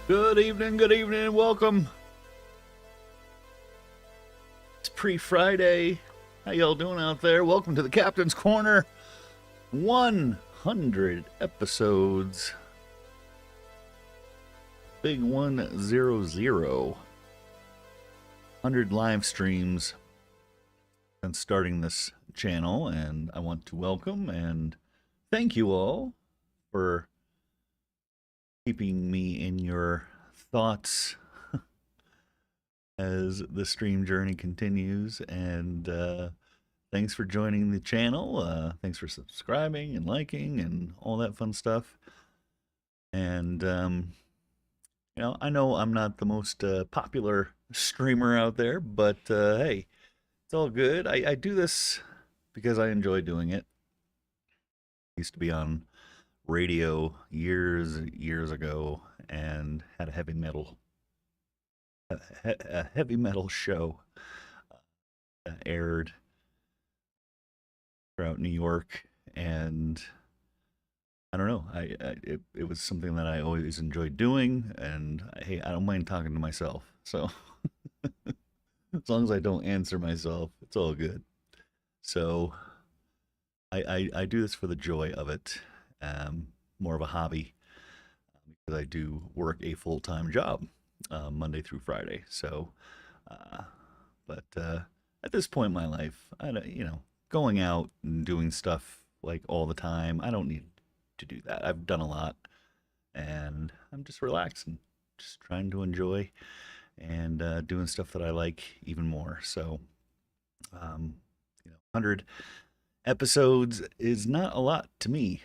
Good evening, welcome. It's pre-Friday. How y'all doing out there? Welcome to the Captain's Corner. 100 episodes. Big 100. 100 live streams since starting this channel, and I want to welcome and thank you all for keeping me in your thoughts as the stream journey continues. And thanks for joining the channel. Thanks for subscribing and liking and all that fun stuff. And I know I'm not the most popular streamer out there, but hey, it's all good. I do this because I enjoy doing it. I used to be on radio years ago and had a heavy metal show aired throughout New York, and I don't know, it was something that I always enjoyed doing, and hey, I don't mind talking to myself, so as long as I don't answer myself, it's all good. So I do this for the joy of it. More of a hobby, because I do work a full-time job, Monday through Friday. So, but at this point in my life, I don't, going out and doing stuff like all the time, I don't need to do that. I've done a lot, and I'm just relaxing, just trying to enjoy and doing stuff that I like even more. So, 100 episodes is not a lot to me.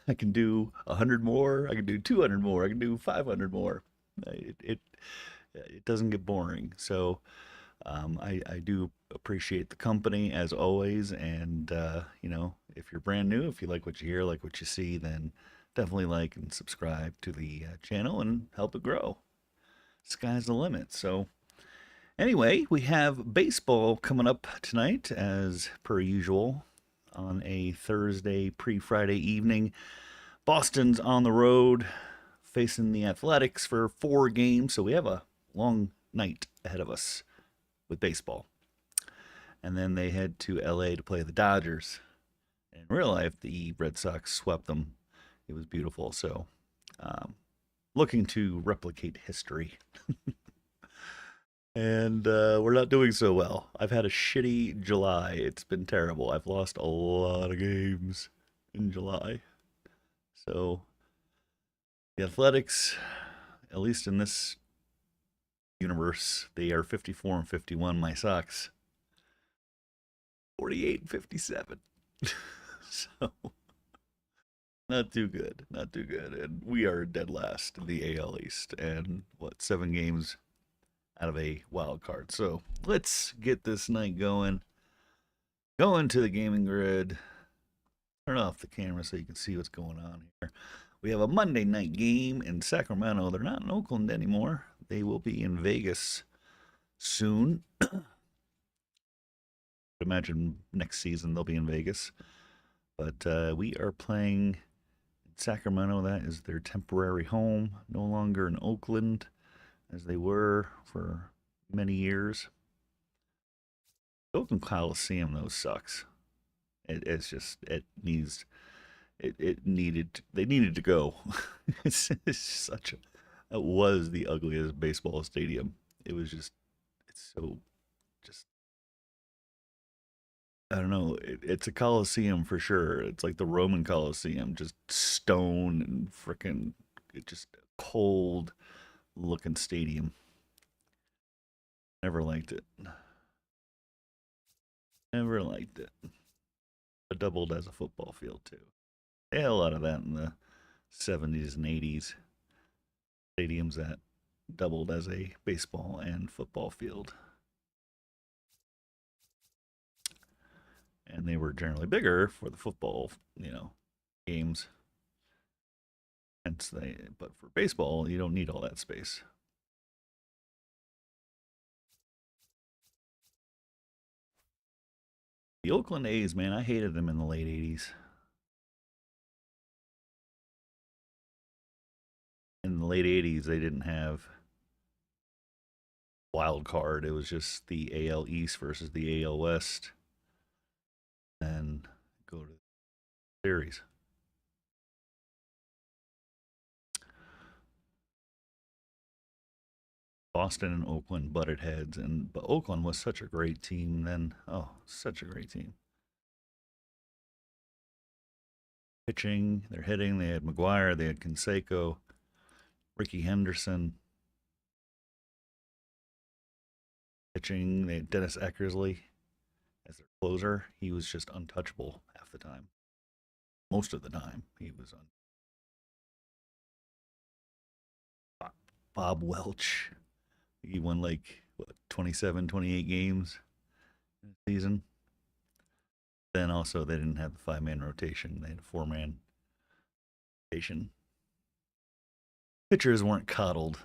I can do 100 more, I can do 200 more, I can do 500 more. It doesn't get boring. So I do appreciate the company as always. And if you're brand new, if you like what you hear, like what you see, then definitely like and subscribe to the channel and help it grow. Sky's the limit. So anyway, we have baseball coming up tonight as per usual on a Thursday pre-Friday evening. Boston's on the road facing the Athletics for 4 games, so we have a long night ahead of us with baseball. And then they head to LA to play the Dodgers. In real life, the Red Sox swept them. It was beautiful. So looking to replicate history. And we're not doing so well. I've had a shitty July. It's been terrible. I've lost a lot of games in July. So the Athletics, at least in this universe, they are 54 and 51. My Sox, 48 and 57. So not too good. Not too good. And we are dead last in the AL East. And 7 games out of a wild card. So let's get this night going. Going to the gaming grid. Turn off the camera so you can see what's going on here. We have a Monday night game in Sacramento. They're not in Oakland anymore. They will be in Vegas soon. Imagine next season they'll be in Vegas. But we are playing in Sacramento. That is their temporary home. No longer in Oakland, as they were for many years. The Oakland Coliseum, though, sucks. It's just, they needed to go. It's such it was the ugliest baseball stadium. It was just, I don't know. It's a Coliseum for sure. It's like the Roman Coliseum, just stone and freaking, it just cold looking stadium. Never liked it. Never liked it. It doubled as a football field too. They had a lot of that in the 70s and 80s. Stadiums that doubled as a baseball and football field. And they were generally bigger for the football, games. But for baseball, you don't need all that space. The Oakland A's, man, I hated them in the late 80s. In the late 80s, they didn't have wild card. It was just the AL East versus the AL West, and go to the series. Boston and Oakland butted heads, but Oakland was such a great team then. Oh, such a great team. Pitching, they're hitting. They had McGuire, they had Canseco, Ricky Henderson. Pitching, they had Dennis Eckersley as their closer. He was just untouchable half the time. Most of the time, he was Bob Welch. He won like what, 27, 28 games in a season. Then also they didn't have the 5-man rotation. They had a 4-man rotation. Pitchers weren't coddled.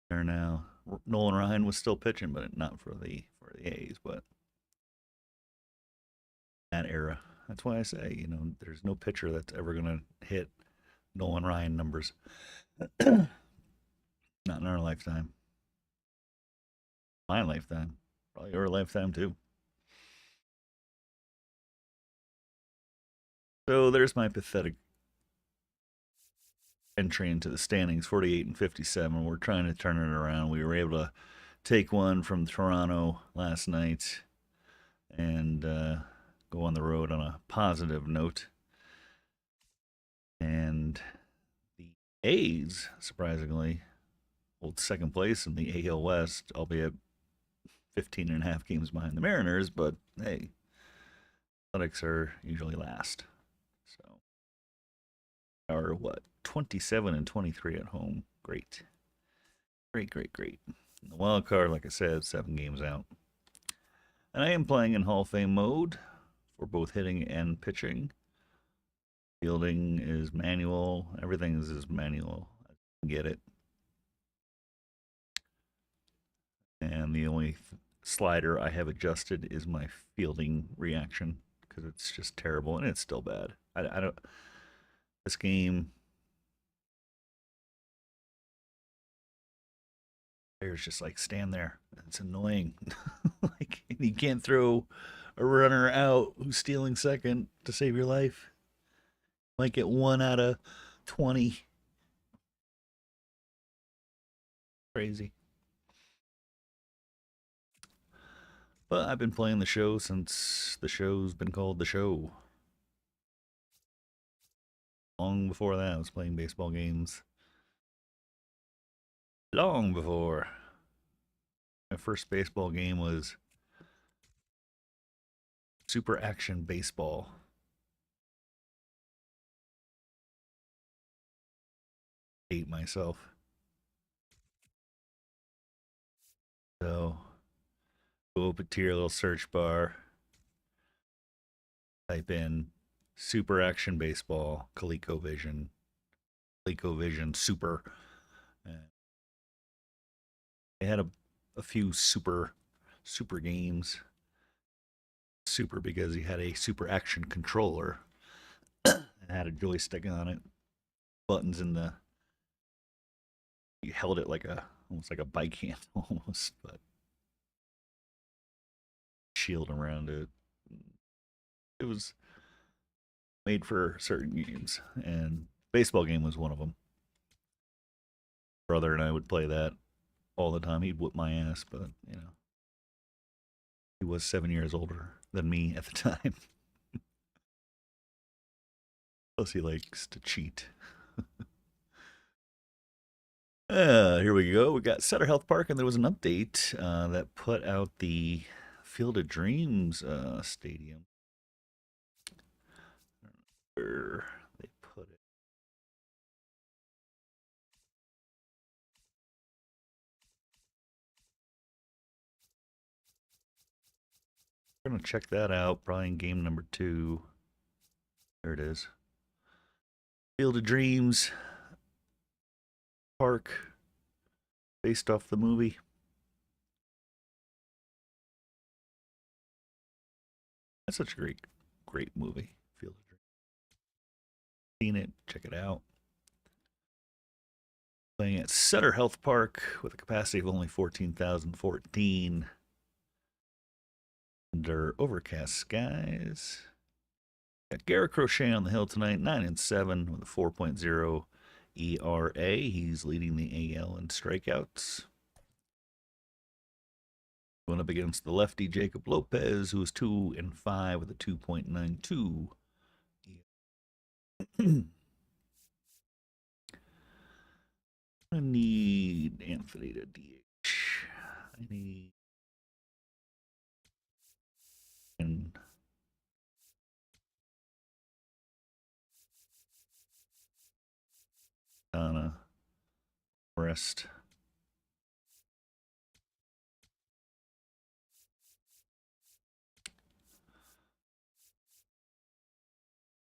There now. Nolan Ryan was still pitching, but not for the A's. But that era, that's why I say, there's no pitcher that's ever gonna hit Nolan Ryan numbers. Not in our lifetime. My lifetime. Probably your lifetime too. So there's my pathetic entry into the standings, 48 and 57. We're trying to turn it around. We were able to take one from Toronto last night and go on the road on a positive note. And the A's, surprisingly, hold second place in the AL West, albeit 15 and a half games behind the Mariners, but hey, Athletics are usually last. So, are what, 27 and 23 at home. Great. Great. And the wild card, like I said, 7 games out. And I am playing in Hall of Fame mode for both hitting and pitching. Fielding is manual. Everything is manual. I can get it. And the only slider I have adjusted is my fielding reaction because it's just terrible and it's still bad. I don't. This game, players just like stand there. It's annoying. Like, and you can't throw a runner out who's stealing second to save your life. Might get 1 out of 20. Crazy. But I've been playing the show since the show's been called The Show. Long before that, I was playing baseball games. Long before. My first baseball game was Super Action Baseball. I hate myself. So, go up to your little search bar, type in Super Action Baseball, ColecoVision Super. They had a few super games. Super because he had a Super Action controller and had a joystick on it, buttons in the. You held it like almost like a bike handle, almost, but shield around it. It was made for certain games, and baseball game was one of them. Brother and I would play that all the time. He'd whoop my ass, but he was 7 years older than me at the time. Plus, he likes to cheat. Here we go. We got Sutter Health Park, and there was an update that put out the Field of Dreams stadium. I don't know where they put it. We're going to check that out probably in game number 2. There it is. Field of Dreams Park, based off the movie. That's such a great movie. Field of Dreams. Seen it, check it out. Playing at Sutter Health Park with a capacity of only 14,014. Under overcast skies. Got Garrett Crochet on the hill tonight, 9-7 with a 4.0 ERA. He's leading the AL in strikeouts. Going up against the lefty Jacob Lopez, who is 2-5 with a 2.92. I need Anthony to DH. I need and Donna rest.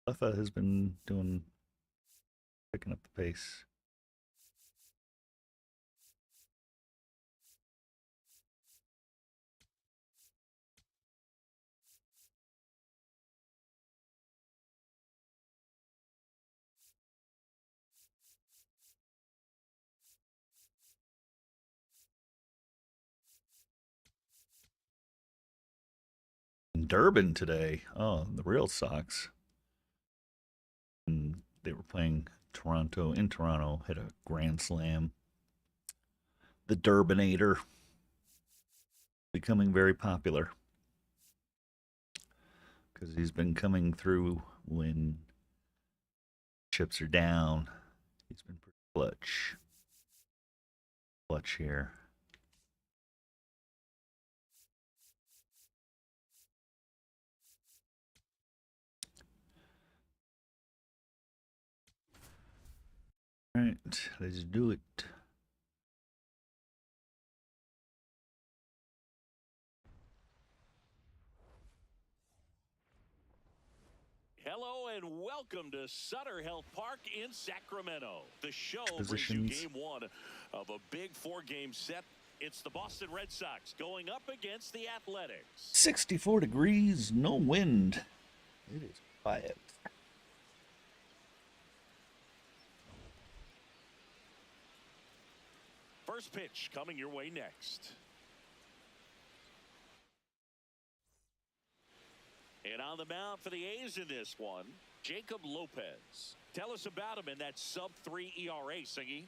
Leffa has been picking up the pace. In Durban today, the Real Sox, and they were playing Toronto in Toronto, hit a grand slam. The Durbanator becoming very popular because he's been coming through when chips are down. He's been pretty clutch here. All right, let's do it. Hello and welcome to Sutter Health Park in Sacramento. The show brings you game one of a big 4-game set. It's the Boston Red Sox going up against the Athletics. 64 degrees, no wind. It is quiet. First pitch coming your way next. And on the mound for the A's in this one, Jacob Lopez. Tell us about him in that sub-3 ERA, Singy.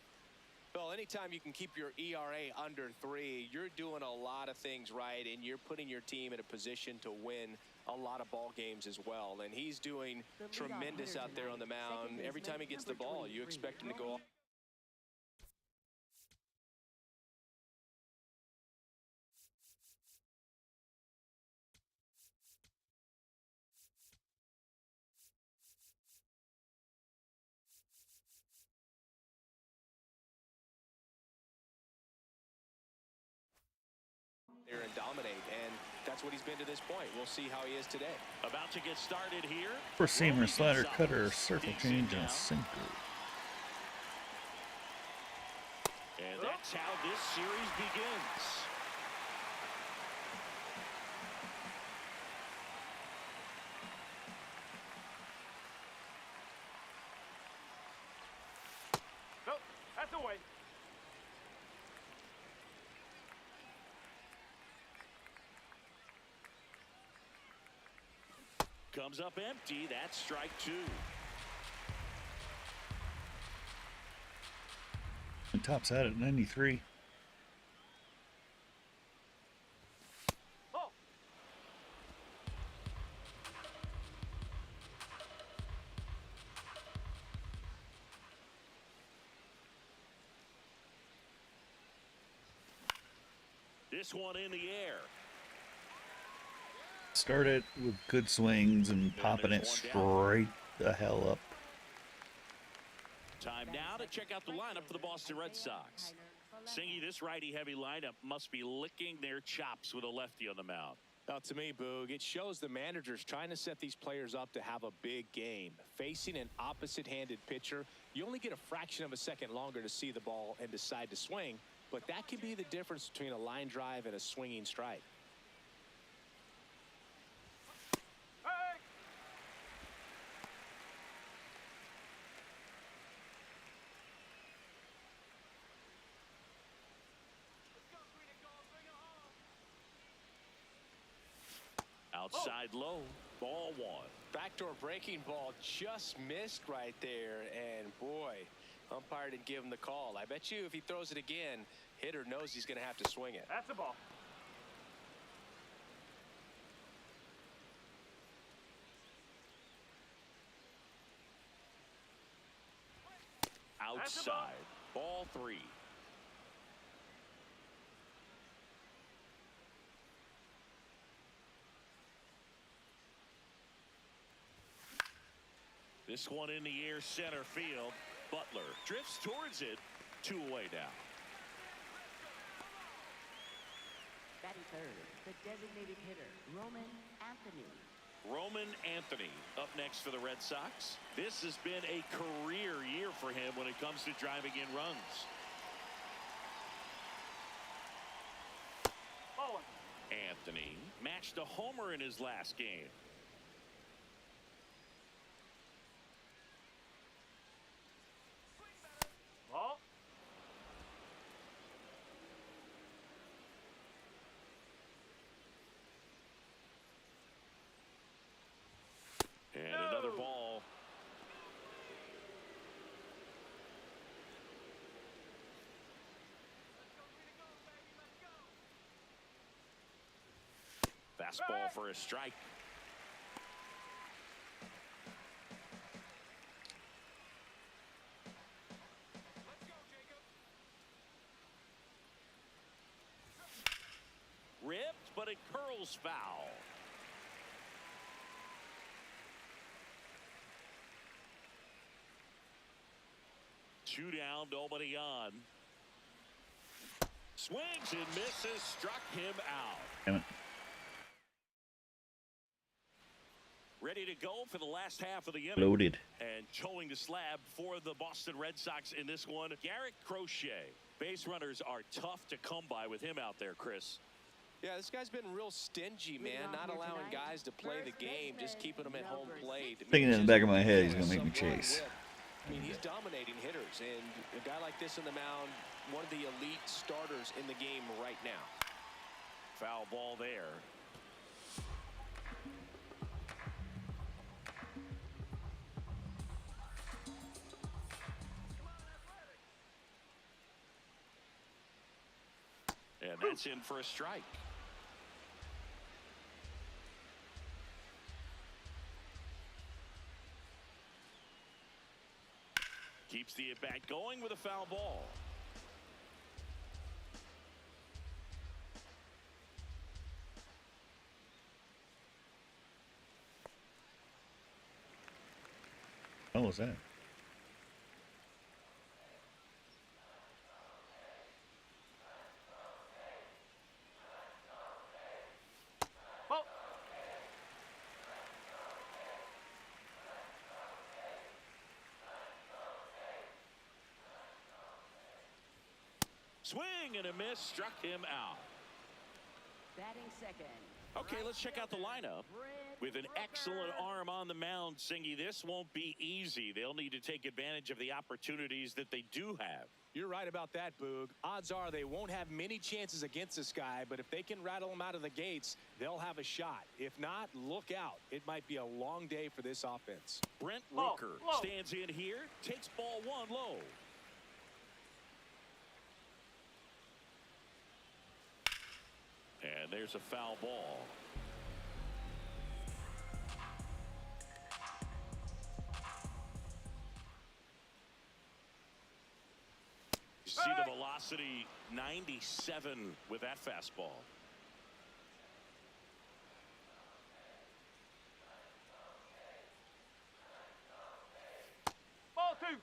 Well, anytime you can keep your ERA under 3, you're doing a lot of things right, and you're putting your team in a position to win a lot of ball games as well. And he's doing tremendous out there on the mound. Every time he gets the ball, you expect him to go off. There and dominate, and that's what he's been to this point. We'll see how he is today. About to get started here. First seamer, slider, cutter, circle change, and a sinker. And that's how this series begins. Nope, that's away. Comes up empty. That's strike 2. And tops out at 93. Oh. This one in the air. Start it with good swings and popping it straight the hell up. Time now to check out the lineup for the Boston Red Sox. Singy, this righty-heavy lineup must be licking their chops with a lefty on the mound. Now, to me, Boog, it shows the manager's trying to set these players up to have a big game. Facing an opposite-handed pitcher, you only get a fraction of a second longer to see the ball and decide to swing, but that can be the difference between a line drive and a swinging strike. Outside low, ball one. Backdoor breaking ball just missed right there, and boy, umpire didn't give him the call. I bet you if he throws it again, hitter knows he's going to have to swing it. That's a ball. Outside, ball three. This one in the air, center field. Butler drifts towards it. 2 away now. Batting third, the designated hitter, Roman Anthony. Roman Anthony up next for the Red Sox. This has been a career year for him when it comes to driving in runs. Ball one. Anthony matched a homer in his last game. Ball. And another ball. Fastball for a strike. Ripped, but it curls foul. Two down, nobody on. Swings and misses, struck him out. Damn it. Ready to go for the last half of the inning. Loaded. And towing the slab for the Boston Red Sox in this one, Garrett Crochet. Base runners are tough to come by with him out there, Chris. Yeah, this guy's been real stingy, man, not allowing guys to play the game, just keeping them at home plate. Thinking in the back of my head, he's going to make me chase. I mean, he's dominating hitters, and a guy like this on the mound, one of the elite starters in the game right now. Foul ball there. And that's in for a strike. Keeps the at-bat going with a foul ball. What was that? Ball. Swing and a miss, struck him out. Batting second. Okay, let's check out the lineup. With an excellent arm on the mound, Singy, this won't be easy. They'll need to take advantage of the opportunities that they do have. You're right about that, Boog. Odds are they won't have many chances against this guy, but if they can rattle him out of the gates, they'll have a shot. If not, look out. It might be a long day for this offense. Brent Low, Rooker low. stands in here, takes ball one low. And there's a foul ball. You see the velocity, 97 with that fastball. Ball two.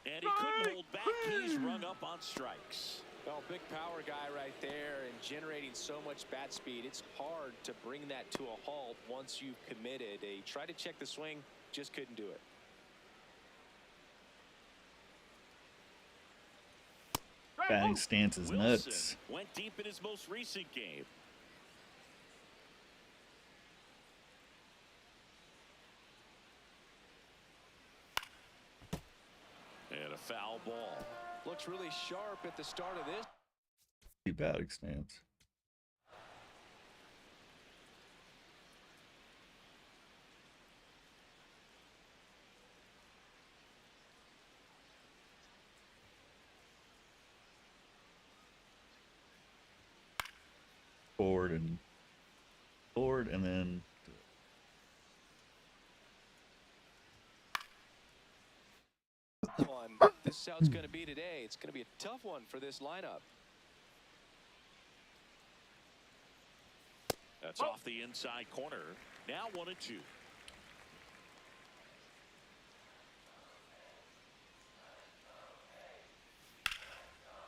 And he couldn't hold back. He's rung up on strikes. Well, big power guy right there and generating so much bat speed. It's hard to bring that to a halt once you've committed. He tried to check the swing, just couldn't do it. Batting stance is Wilson nuts. went deep in his most recent game. And a foul ball. Looks really sharp at the start of this. Batting stance. Forward and then This is how it's going to be today. It's going to be a tough one for this lineup. That's off the inside corner. Now 1-2.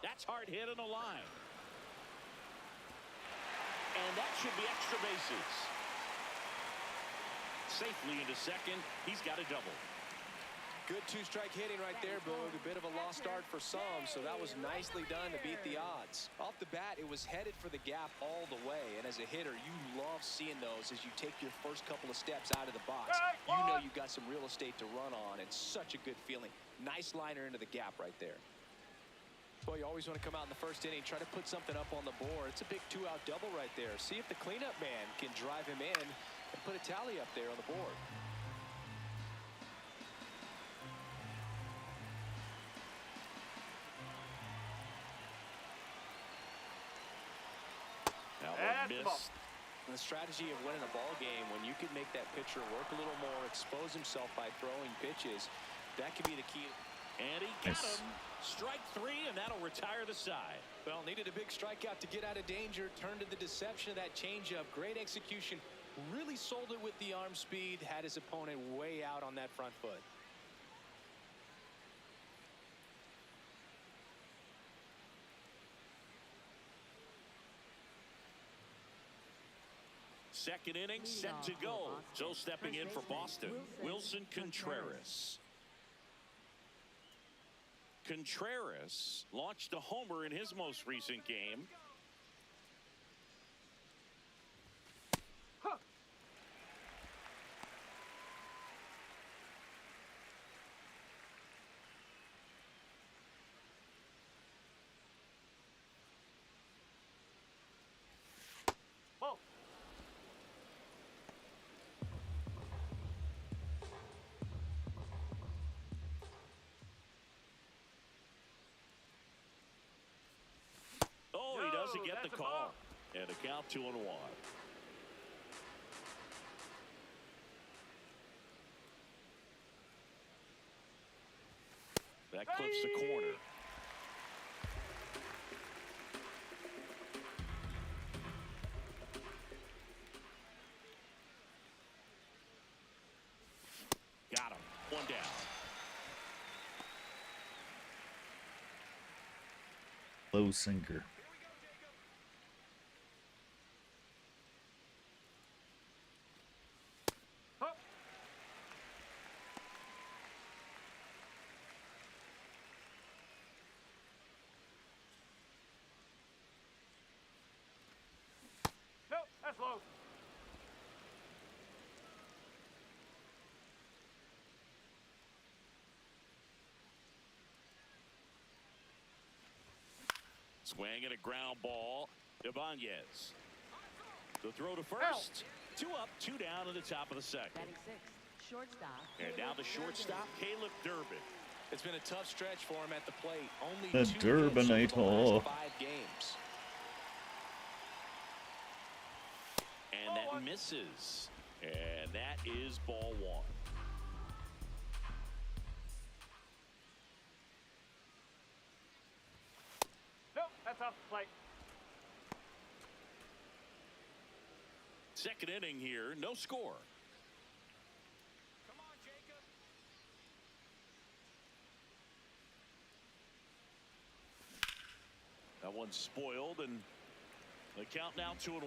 That's hard hit on the line. And that should be extra bases. Safely into second. He's got a double. Good two-strike hitting right there, Boog. A bit of a lost start for some, so that was nicely done to beat the odds. Off the bat, it was headed for the gap all the way, and as a hitter, you love seeing those as you take your first couple of steps out of the box. You know you've got some real estate to run on, and such a good feeling. Nice liner into the gap right there. Boy, you always want to come out in the first inning, try to put something up on the board. It's a big two-out double right there. See if the cleanup man can drive him in and put a tally up there on the board. Miss. The strategy of winning a ball game, when you can make that pitcher work a little more, expose himself by throwing pitches, that could be the key. And he got him. Strike 3, and that'll retire the side. Well, needed a big strikeout to get out of danger. Turned to the deception of that changeup. Great execution. Really sold it with the arm speed. Had his opponent way out on that front foot. Second inning set to go. So stepping in for Boston, Wilson Contreras. Contreras launched a homer in his most recent game. To get the call, and a count 2-1. That clips the corner. Got him. One down. low sinker. That's low. Swing and a ground ball. Ibanez. The throw to first. 2 up, 2 down at the top of the second. Batting sixth, shortstop. And now the shortstop, Caleb Durbin. It's been a tough stretch for him at the plate. Only The 2 hits over the Durbinator. last 5 games. And that misses. And that is ball 1. Nope, that's off the plate. Second inning here, no score. Come on, Jacob. That one's spoiled, and the count now 2-1.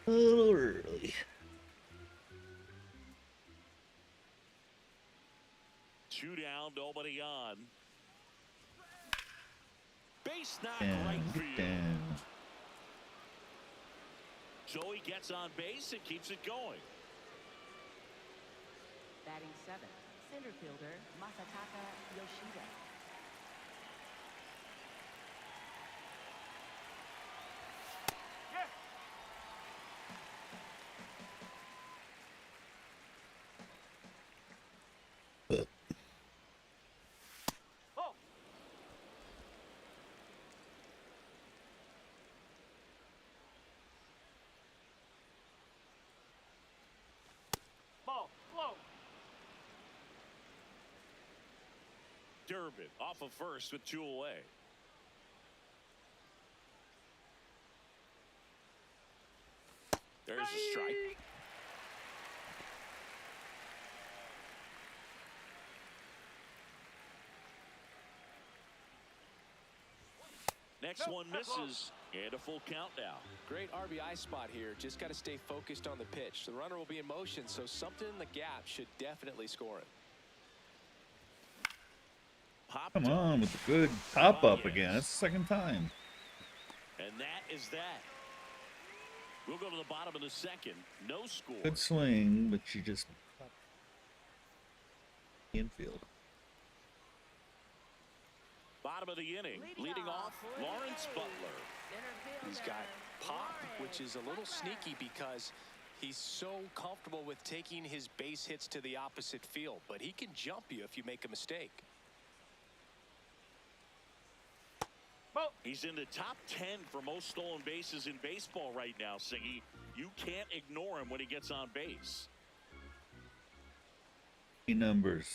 A little early. 2 down, nobody on. Base knock And right get field. down. So he gets on base and keeps it going. Batting seventh, center fielder Masataka Yoshida. McDermott off of first with 2 away. There's a strike. Next one misses, and a full count now. Great RBI spot here. Just got to stay focused on the pitch. The runner will be in motion, so something in the gap should definitely score him. Come on with the good pop-up again. That's the second time. And that is that. We'll go to the bottom of the second. No score. Good swing, but she just infield. Bottom of the inning. Leading off, Lawrence Butler. He's got pop, which is a little sneaky because he's so comfortable with taking his base hits to the opposite field. But he can jump you if you make a mistake. He's in the top 10 for most stolen bases in baseball right now, Siggy. You can't ignore him when he gets on base. Numbers.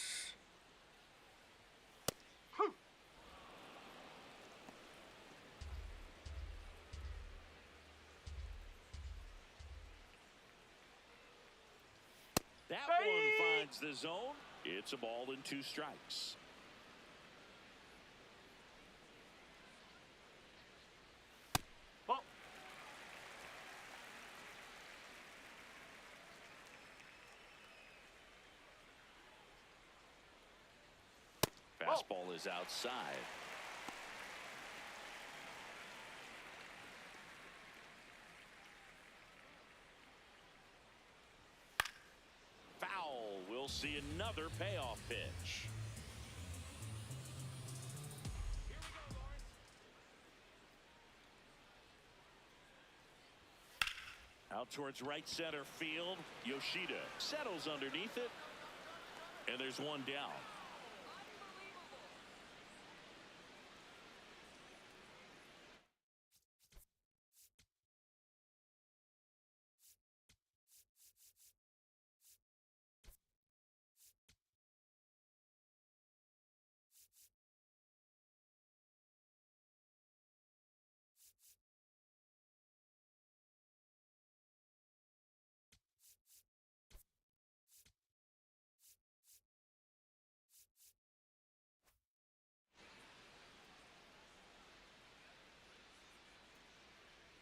That one finds the zone. It's a ball and 2 strikes. Fastball is outside. Foul. We'll see another payoff pitch. Out towards right center field. Yoshida settles underneath it. And there's one down.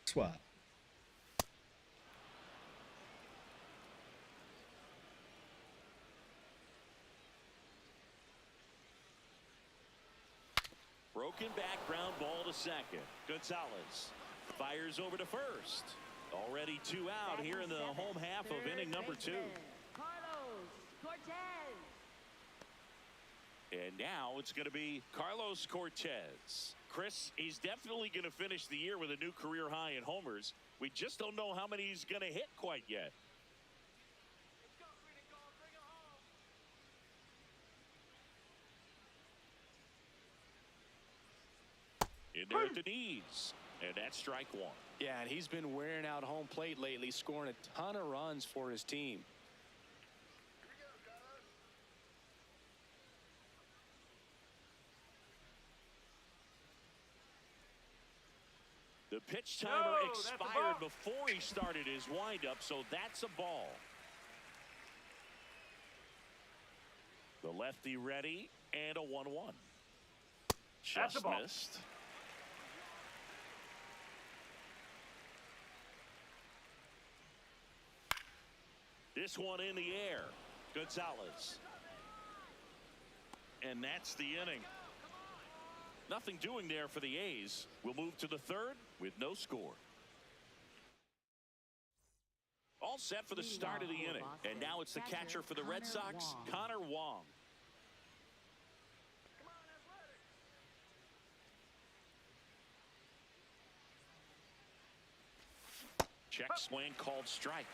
Swap. Broken back ground ball to second. Gonzalez fires over to first. Already 2 out here in the home half of inning number 2. Carlos Cortez. And now it's going to be Carlos Cortez. Chris, he's definitely going to finish the year with a new career high in homers. We just don't know how many he's going to hit quite yet. In there at the knees. And that's strike 1. Yeah, and he's been wearing out home plate lately, scoring a ton of runs for his team. The pitch timer expired before he started his windup, so that's a ball. The lefty ready, and a 1-1. Just missed. This one in the air. Gonzalez. And that's the inning. Nothing doing there for the A's. We'll move to the third with no score. All set for the start of the inning. And now it's the catcher for the Red Sox, Connor Wong. Check swing called strike.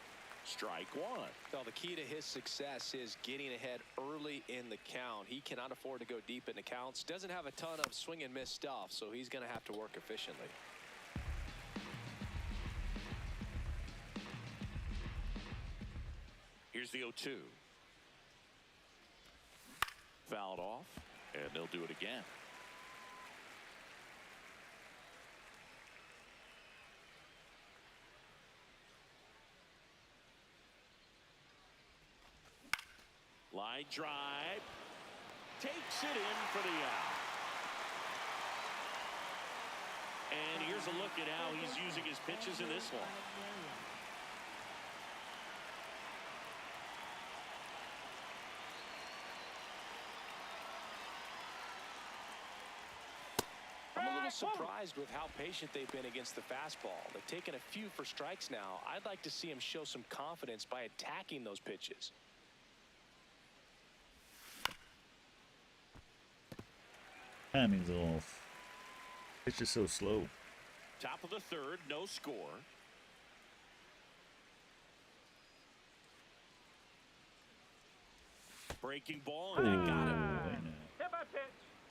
Strike 1. Well, the key to his success is getting ahead early in the count. He cannot afford to go deep in the counts. Doesn't have a ton of swing and miss stuff, so he's going to have to work efficiently. Here's the 0-2. Fouled off. And they'll do it again. Line drive. Takes it in for the out. And here's a look at how he's using his pitches in this one. I'm a little surprised with how patient they've been against the fastball. They've taken a few for strikes now. I'd like to see him show some confidence by attacking those pitches. Timing's off. It's just so slow. Top of the third, no score. Breaking ball, and they got him. Hit by pitch.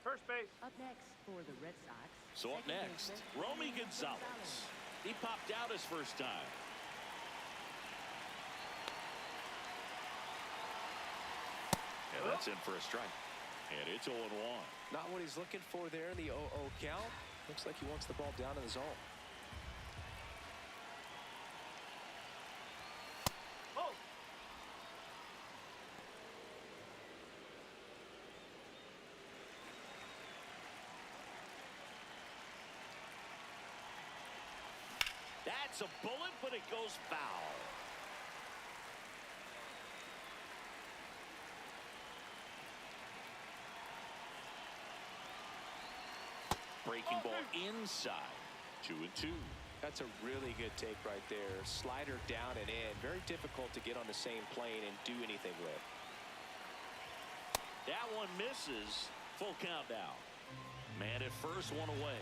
First base. Up next for the Red Sox. So up second next, baseman, Romy Gonzalez. He popped out his first time. And that's in for a strike. And it's 0-1. Not what he's looking for there in the 0-0 count. Looks like he wants the ball down in the zone. Oh. That's a bullet, but it goes foul. Breaking ball inside. 2-2. That's a really good take right there. Slider down and in. Very difficult to get on the same plane and do anything with. That one misses. Full count now. Man at first, one away.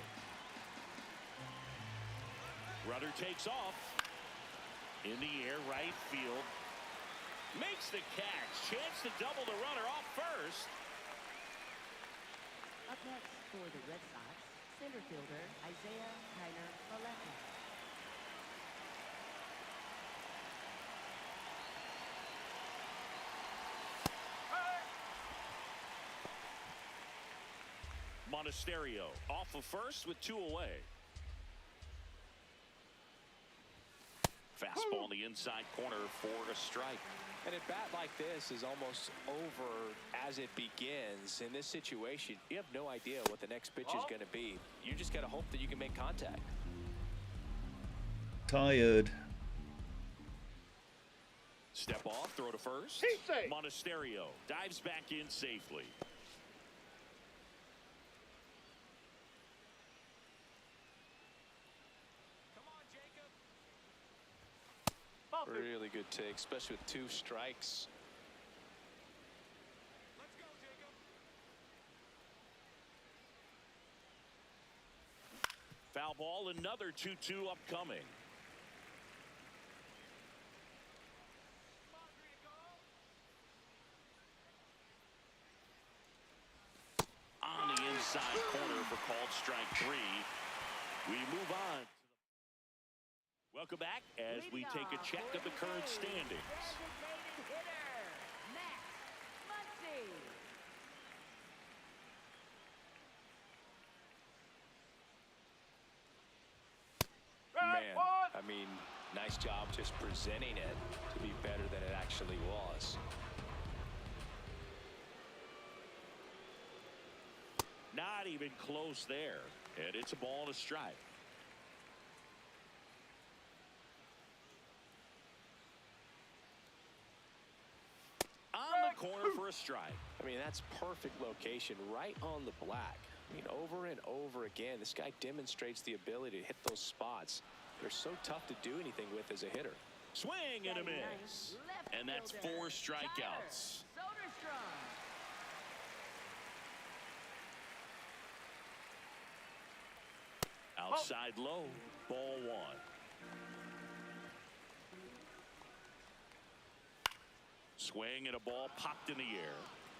Rudder takes off. In the air, right field. Makes the catch. Chance to double the runner off first. Up next for the Red Sox, center fielder Isaiah Kiner-Falefa. Monasterio off of first with 2 away. Fastball in the inside corner for a strike. And a bat like this is almost over as it begins. In this situation, you have no idea what the next pitch is going to be. You just got to hope that you can make contact. Tired. Step off, throw to first. Monasterio dives back in safely. Really good take, especially with 2 strikes. Let's go, Jacob. Foul ball, another 2-2 upcoming. On the inside corner for called strike 3. We move on. Welcome back as we take a check of the current standings. Designated hitter, Matt Muncy. Man, I mean, nice job just presenting it to be better than it actually was. Not even close there. And it's a ball and a strike. On the corner for a strike. I mean, that's perfect location right on the black. I mean, over and over again, this guy demonstrates the ability to hit those spots. They're so tough to do anything with as a hitter. Swing and a Batting miss. ninth, left And that's fielder, 4 strikeouts. Soderstrom. Outside low. Ball 1. Swing and a ball popped in the air.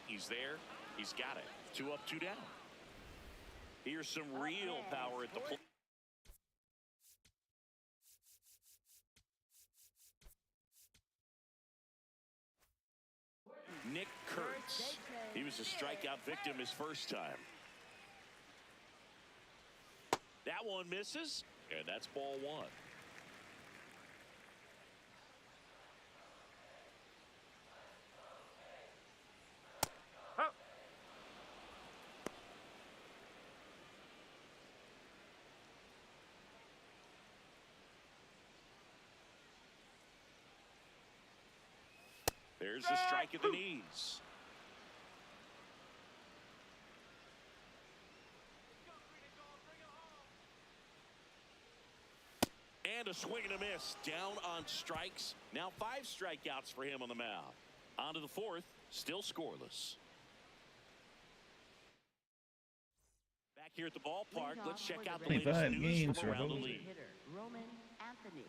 He's there. He's got it. 2 up, 2 down. Here's some real power at the plate. Nick Kurt strikes. He was a strikeout victim his first time. That one misses, and that's ball one. Huh. There's the strike at the knees. And a swing and a miss. Down on strikes. Now 5 strikeouts for him on the mound. On to the fourth. Still scoreless. Back here at the ballpark, let's check out the latest 25 news games from for around the Hope. league. Hitter Roman Anthony.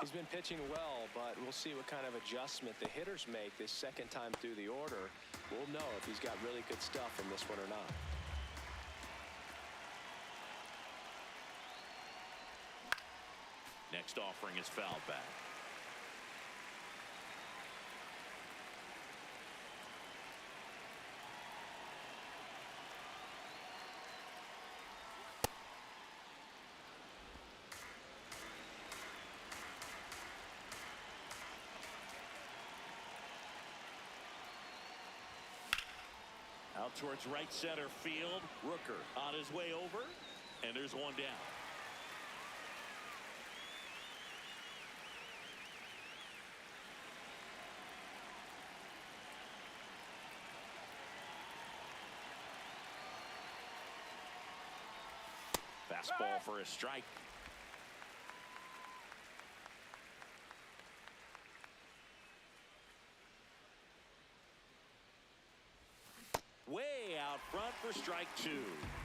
He's been pitching well, but we'll see what kind of adjustment the hitters make this second time through the order. We'll know if he's got really good stuff in this one or not. Next offering is fouled back. Out towards right center field. Rooker on his way over, and there's one down. Fastball for a strike. Way out front for strike 2.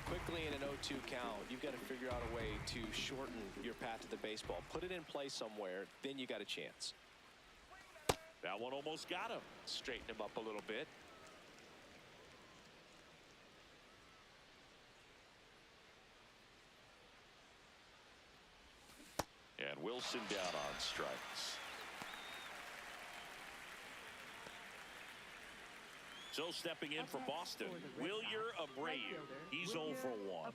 Quickly in an 0-2 count, you've got to figure out a way to shorten your path to the baseball. Put it in play somewhere, then you got a chance. That one almost got him. Straighten him up a little bit. And Wilson down on strikes. So stepping in for Boston, Wilyer Abreu. He's 0 for 1.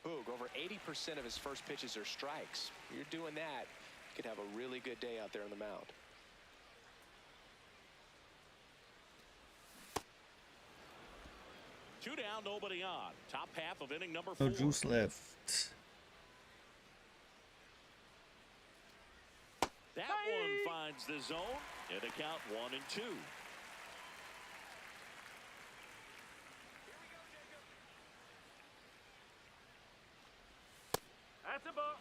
Boog, over 80% of his first pitches are strikes. You're doing that, you could have a really good day out there on the mound. Two down, nobody on. Top half of inning number 4. No juice left. That one finds the zone, and a count 1-2. That's a ball.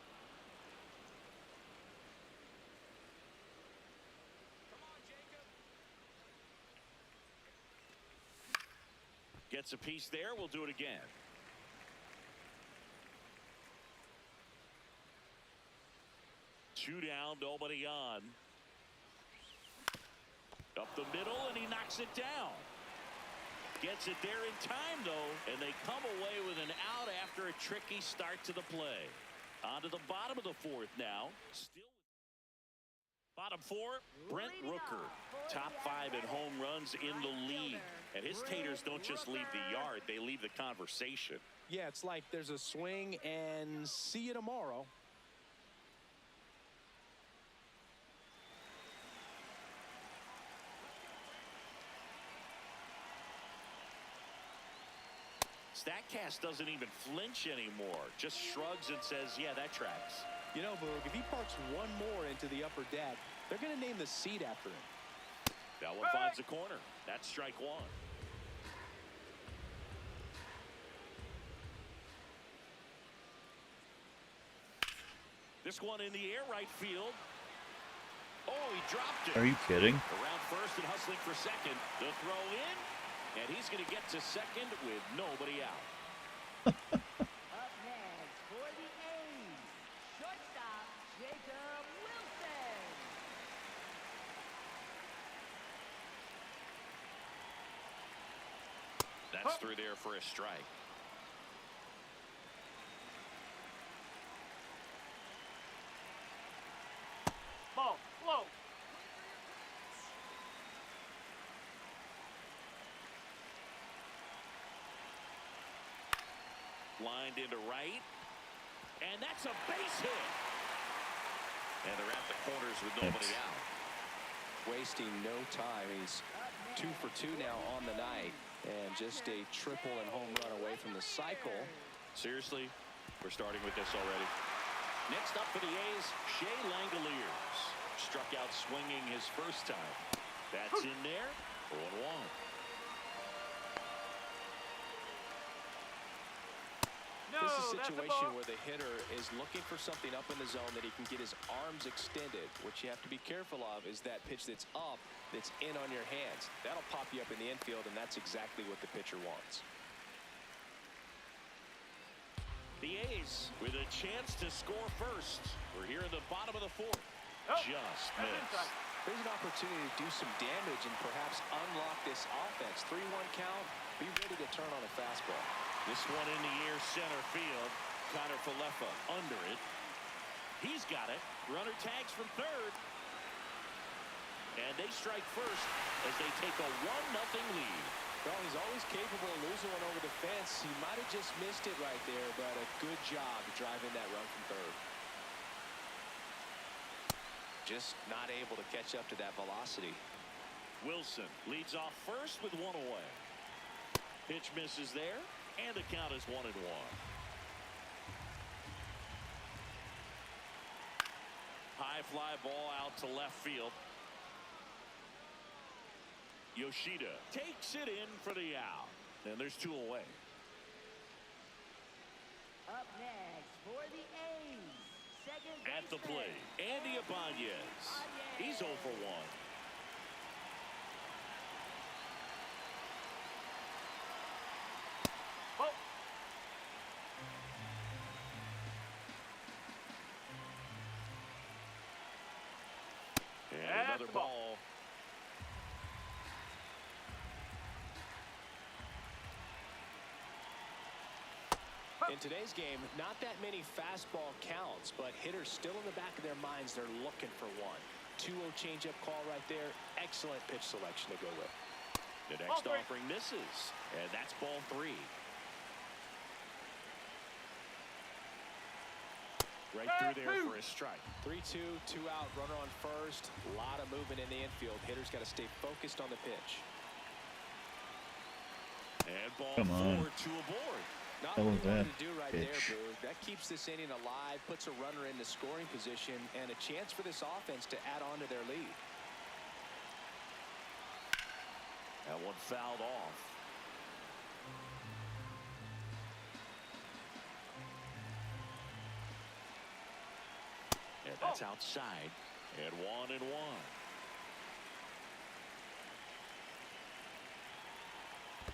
Gets a piece there. We'll do it again. Two down, nobody on. Up the middle, and he knocks it down. Gets it there in time, though, and they come away with an out after a tricky start to the play. On to the bottom of the fourth now. Still bottom 4, Brent Rooker. Top 5 in home runs in the league. And his taters don't just leave the yard, they leave the conversation. Yeah, it's like there's a swing and see you tomorrow. StatCast doesn't even flinch anymore, just shrugs and says, yeah, that tracks. You know, Boog, if he parks one more into the upper deck, they're going to name the seat after him. That one finds the corner. That's strike 1. This one in the air, right field. Oh, he dropped it. Are you kidding? Around first and hustling for second. The throw in, and he's going to get to second with nobody out. Up next for the A's, shortstop Jacob Wilson. Gets through there for a strike. Ball. Low. Lined into right. And that's a base hit. And they're at the corners with nobody out. Wasting no time. He's 2 for 2 now on the night. And just a triple and home run away from the cycle. Seriously, we're starting with this already. Next up for the A's, Shea Langoliers. Struck out swinging his first time. That's in there. 0-1. No, This is a that's a situation ball. where the hitter is looking for something up in the zone that he can get his arms extended. What you have to be careful of is that pitch that's up, that's in on your hands. That'll pop you up in the infield, and that's exactly what the pitcher wants. The A's with a chance to score first. We're here in the bottom of the fourth. Oh, Just that's missed. inside. There's an opportunity to do some damage and perhaps unlock this offense. 3-1 count. Be ready to turn on a fastball. This one in the air, center field. Connor Falefa under it. He's got it. Runner tags from third. And they strike first as they take a 1-0 lead. Well, he's always capable of losing one over the fence. He might have just missed it right there, but a good job driving that run from third. Just not able to catch up to that velocity. Wilson leads off first with one away. Pitch misses there, and the count is 1-1. High fly ball out to left field. Yoshida takes it in for the out, and there's 2 away. Up next for the A's, second At the baseman, plate, Andy Ibanez. He's 0 for 1. Ball. And That's another the ball. ball. In today's game, not that many fastball counts, but hitters still in the back of their minds, they're looking for one. 2-0 changeup call right there. Excellent pitch selection to go with. The next Ball 3. offering misses, and that's ball 3. Right through there for a strike. 3-2, 2 out, runner on first. A lot of movement in the infield. Hitters got to stay focused on the pitch. And ball Come on. 4, 2 aboard. Not Hell what was he wanted that to do right pitch? there, Boog. That keeps this inning alive, puts a runner in the scoring position, and a chance for this offense to add on to their lead. That one fouled off. And that's outside. And 1-1.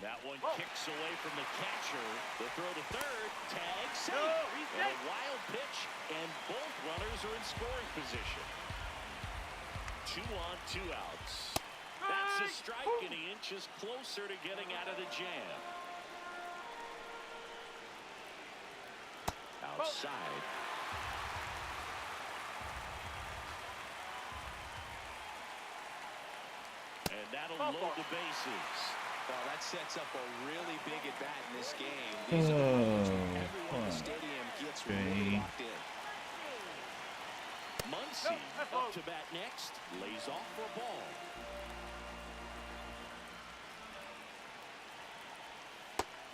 That one kicks away from the catcher. The throw to third. Tag safe. No, he's And a dead. wild pitch. And both runners are in scoring position. 2 on, 2 outs. That's a strike, and he inches closer to getting out of the jam. Outside. And that'll load the bases. Well, that sets up a really big at bat in this game. These are the moments when everyone in the stadium gets really locked in. Muncy up to bat next. Lays off for a ball.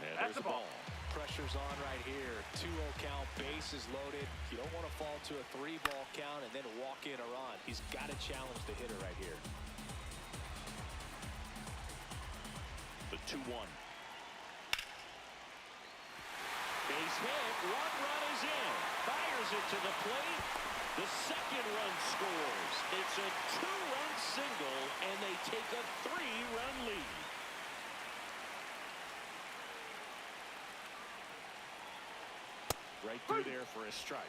And That's there's a a ball. ball. Pressure's on right here. 2-0 count, bases loaded. You don't want to fall to a 3-ball count and then walk in or on. He's got to challenge the hitter right here. The 2-1. Base hit. One run is in. Fires it to the plate. The second run scores. It's a 2-run single, and they take a 3-run lead. Right through there for a strike.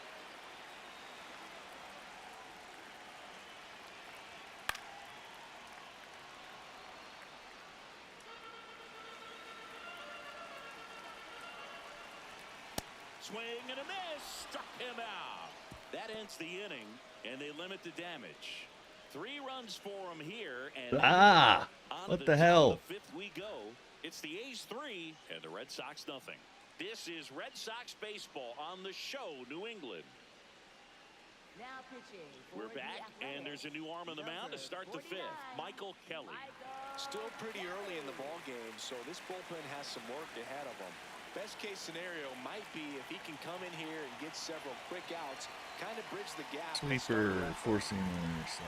Swing and a miss. Struck him out. That ends the inning, and they limit the damage. 3 runs for him here, and what the hell? The 5th we go. It's the A's 3 and the Red Sox nothing. This is Red Sox baseball on the show, New England. Now pitching. We're back, and there's a new arm on the mound to start the 5th. Michael Kelly. Still pretty early in the ball game, so this bullpen has some work ahead of him. Best case scenario might be if he can come in here and get several quick outs, kind of bridge the gap. Sweeper forcing the stop.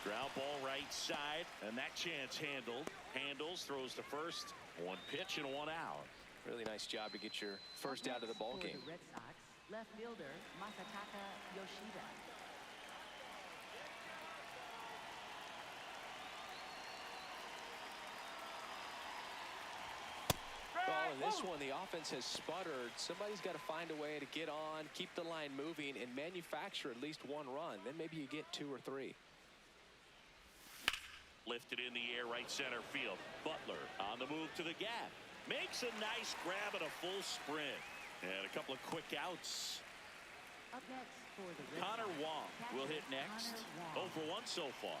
Ground ball right side, and that chance handles, throws to first. 1 pitch and 1 out. Really nice job to get your first out of the ball game. The Red Sox, left fielder Masataka Yoshida. Well, in this one, the offense has sputtered. Somebody's got to find a way to get on, keep the line moving, and manufacture at least 1 run. Then maybe you get 2 or 3. Lifted in the air, right center field. Butler on the move to the gap. Makes a nice grab at a full sprint. And a couple of quick outs. Up next for the Red Connor Sox, Wong will hit next. Connor 0 Wong. for 1 so far.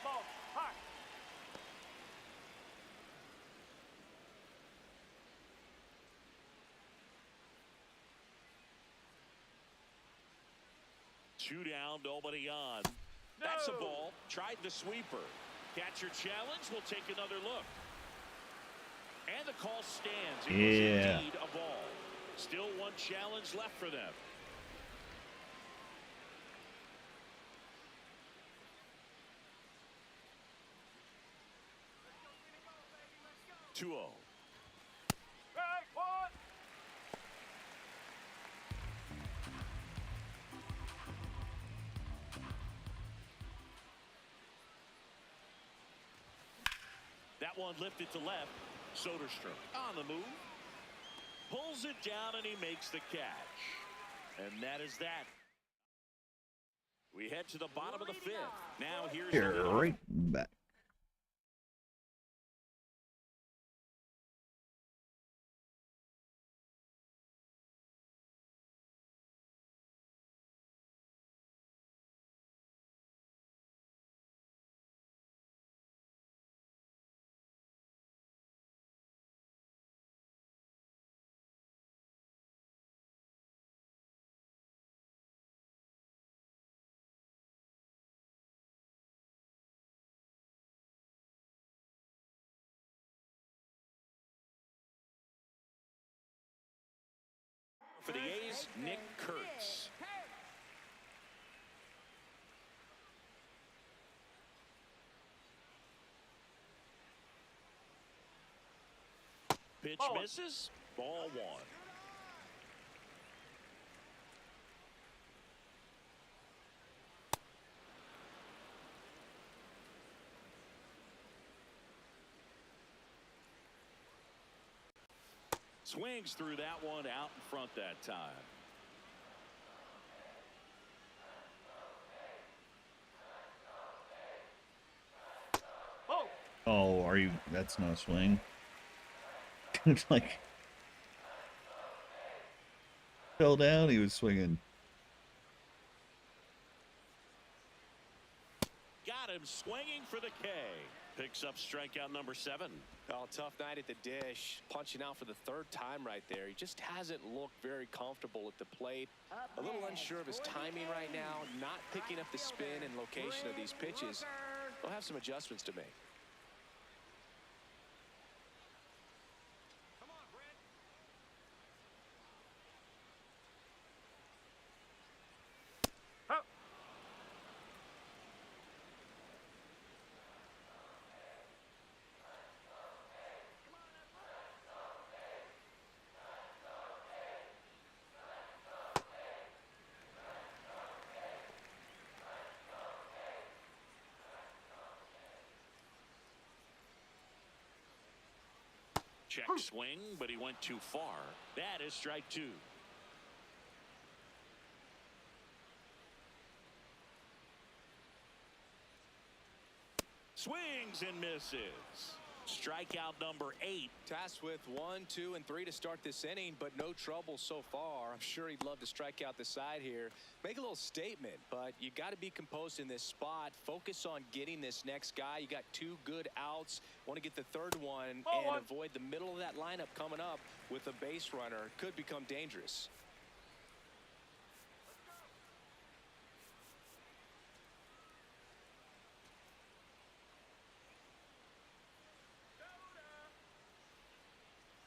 Ball. Hot. Two down, nobody on. That's a ball. Tried the sweeper. Catcher challenge. We'll take another look. And the call stands. It was indeed a ball. Still 1 challenge left for them. Let's go, baby. 2-0. Hey, what? That one lifted to left. Soderstrom on the move. Pulls it down and he makes the catch. And that is that. We head to the bottom of the 5th. Now here's the Right back. for the A's, Nick Kurtz. Pitch misses. Ball 1. Swings through that one out in front that time. Oh, are you? That's not a swing. It's like fell down. He was swinging. Got him swinging for the K. Picks up strikeout number 7. Oh, tough night at the dish. Punching out for the 3rd time right there. He just hasn't looked very comfortable at the plate. A little unsure of his timing right now. Not picking up the spin and location of these pitches. He'll have some adjustments to make. Check swing, but he went too far. That is strike 2. Swings and misses. Strikeout number 8. Tasked with 1, 2, and 3 to start this inning, but no trouble so far. I'm sure he'd love to strike out the side here. Make a little statement, but you got to be composed in this spot. Focus on getting this next guy. You got 2 good outs. Want to get the 3rd one and avoid the middle of that lineup coming up with a base runner. Could become dangerous.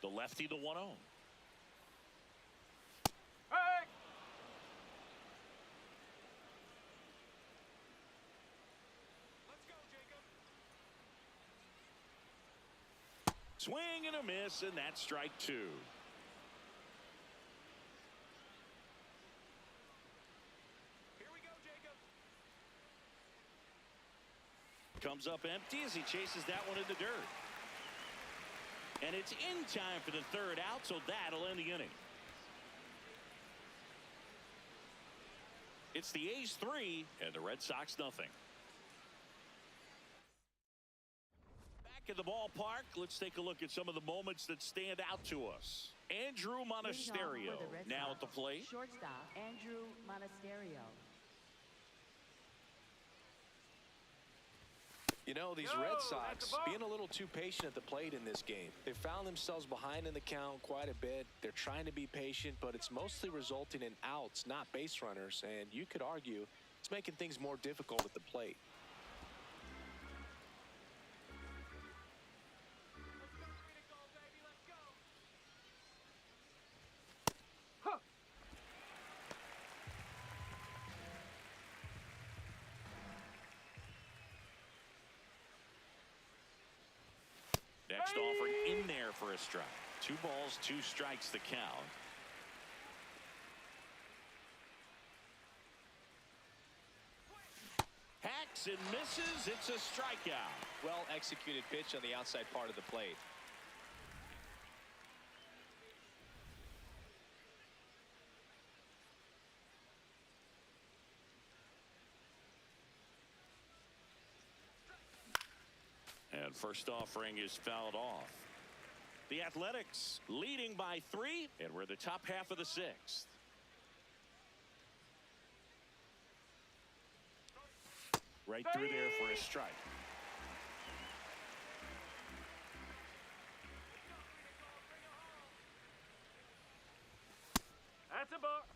The lefty, the 1-0. Hey! Let's go, Jacob. Swing and a miss, and that's strike 2. Here we go, Jacob. Comes up empty as he chases that one in the dirt. And it's in time for the 3rd out, so that'll end the inning. It's the A's 3 and the Red Sox nothing. Back at the ballpark, let's take a look at some of the moments that stand out to us. Andrew Monasterio now at the plate. Shortstop, Andrew Monasterio. You know, these Red Sox being a little too patient at the plate in this game. They found themselves behind in the count quite a bit. They're trying to be patient, but it's mostly resulting in outs, not base runners. And you could argue it's making things more difficult at the plate. Next offering in there for a strike. 2 balls, 2 strikes the count. Hacks and misses. It's a strikeout. Well executed pitch on the outside part of the plate. And first offering is fouled off. The Athletics leading by 3, and we're the top half of the 6th. Right through there for a strike. That's a ball.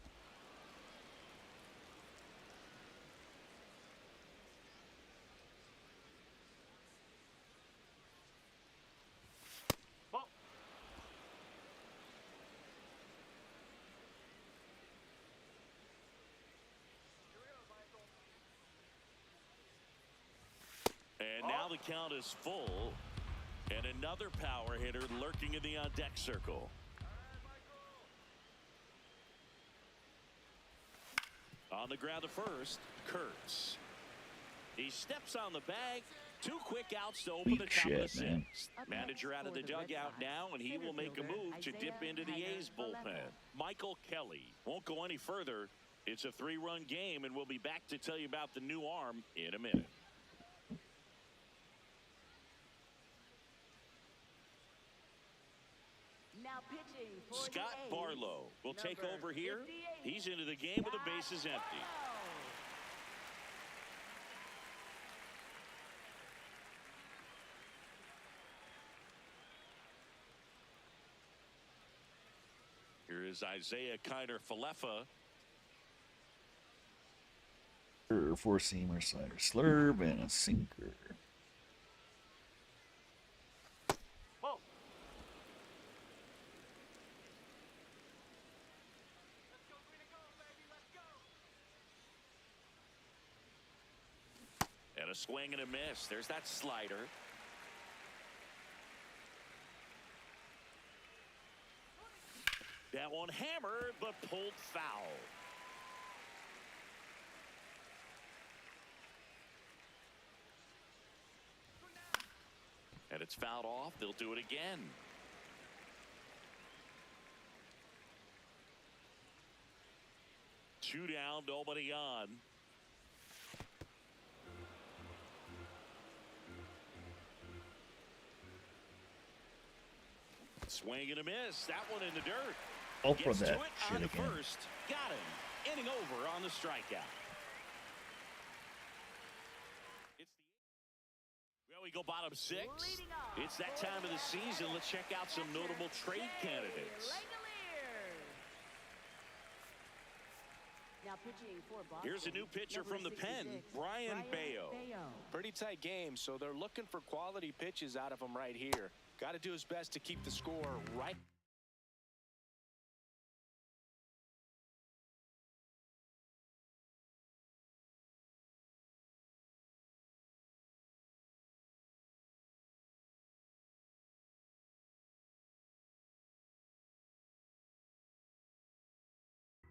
Ball. And now the count is full. And another power hitter lurking in the on-deck circle. On the ground to first, Kurtz. He steps on the bag. 2 quick outs to open Weak the top of the shit, man. 6th. Manager out of the dugout now, and he will make a move to dip into the A's bullpen. Michael Kelly won't go any further. It's a 3-run game, and we'll be back to tell you about the new arm in a minute. Now pitching for Scott the A's, Barlow will take number over here. 58, He's into the game with the bases empty. Barlow. Here is Isaiah Kiner-Falefa. 4-seamer, slider, slurve, and a sinker. Ball. And a swing and a miss. There's that slider. That one hammered, but pulled foul. And it's fouled off. They'll do it again. Two down, nobody on. Swing and a miss. That one in the dirt. All for Gets to that it shit on the again. first. Got him. Inning over on the strikeout. Well, we go bottom six. Leading off It's that for time of the season. Let's check out some catcher, notable trade Jay candidates. Langolier. Now pitching for Boston, Here's a new pitcher number from the pen, 66, Brian Bayo. Pretty tight game, so they're looking for quality pitches out of him right here. Got to do his best to keep the score right.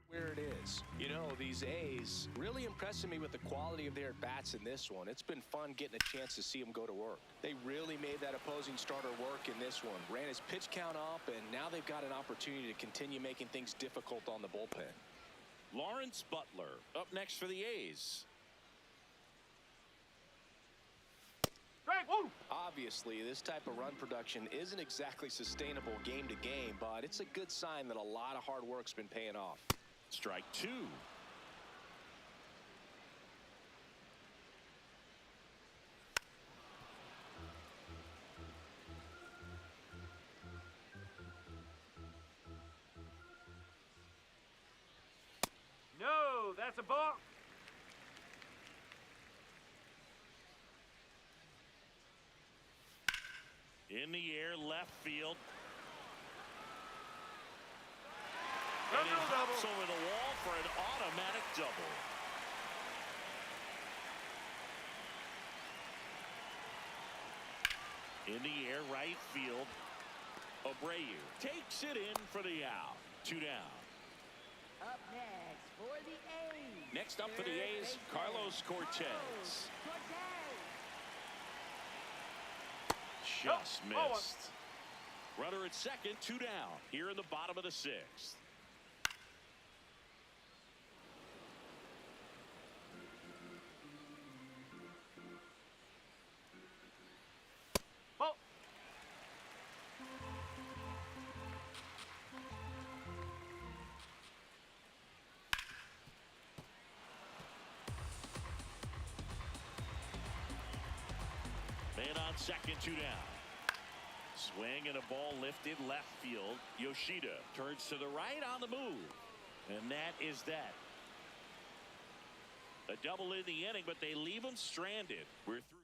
Where it is. You know, these A's really impressing me with the quality of their at-bats in this one. It's been fun getting a chance to see them go to work. They really made that opposing starter work in this one. Ran his pitch count up, and now they've got an opportunity to continue making things difficult on the bullpen. Lawrence Butler up next for the A's. Strike. Woo. Obviously, this type of run production isn't exactly sustainable game to game, but it's a good sign that a lot of hard work's been paying off. Strike two. No, that's a ball. In the air, left field. No, And it no, hops double. over the wall for an automatic double. In the air, right field. Abreu takes it in for the out. 2 down. Up next for the A's. Next up for the third A's, baseman, Carlos Cortez. Carlos Cortez. Just Oh, ball one. missed. Runner at second, 2 down. Here in the bottom of the sixth. Ball. Man on second, 2 down. Swing and a ball lifted left field. Yoshida turns to the right on the move. And that is that. A double in the inning, but they leave them stranded. We're through.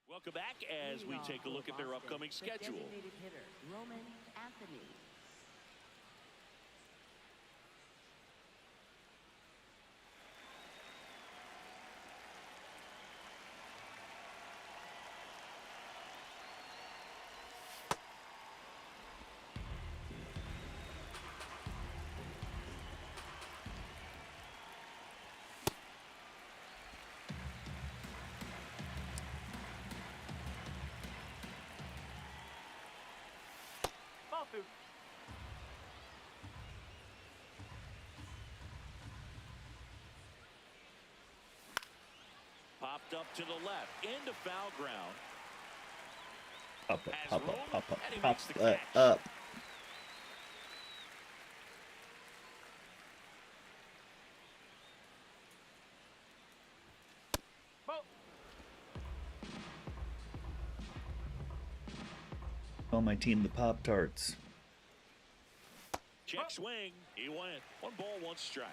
Welcome back as we Leading take a off look for at their Boston, upcoming the schedule. designated hitter, Roman Anthony. Ball two. Popped up to the left into foul ground. Pop up, Has pop room, up, pop up, and he pop makes the that catch. up. Ball. Call my team the Pop Tarts. Check swing. He went. 1 ball, 1 strike.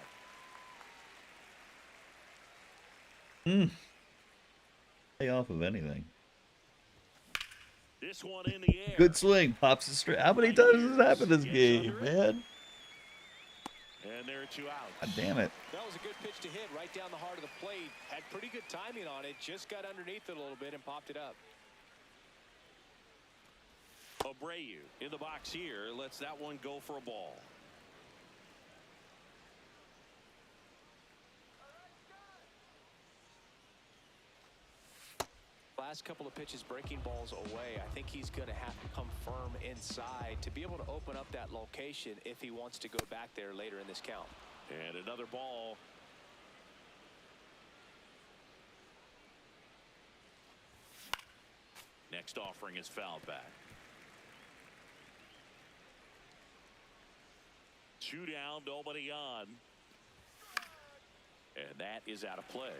Stay off of anything. This one in the air. Good swing, pops it straight. How many times has this happened this game, man? And there are 2 outs. God damn it. That was a good pitch to hit right down the heart of the plate. Had pretty good timing on it. Just got underneath it a little bit and popped it up. Abreu in the box here. Lets that one go for a ball. Last couple of pitches breaking balls away. I think he's going to have to come firm inside to be able to open up that location if he wants to go back there later in this count. And another ball. Next offering is fouled back. 2 down, nobody on. And that is out of play.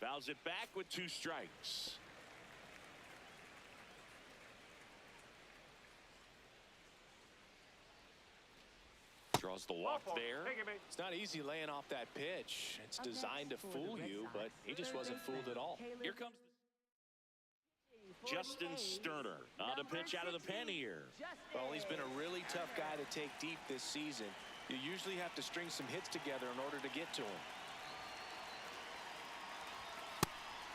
Fouls it back with 2 strikes. Draws the walk there. It's not easy laying off that pitch. It's designed to fool you, but he just wasn't fooled at all. Here comes Justin Sterner on a pitch out of the pen here. Well, he's been a really tough guy to take deep this season. You usually have to string some hits together in order to get to him.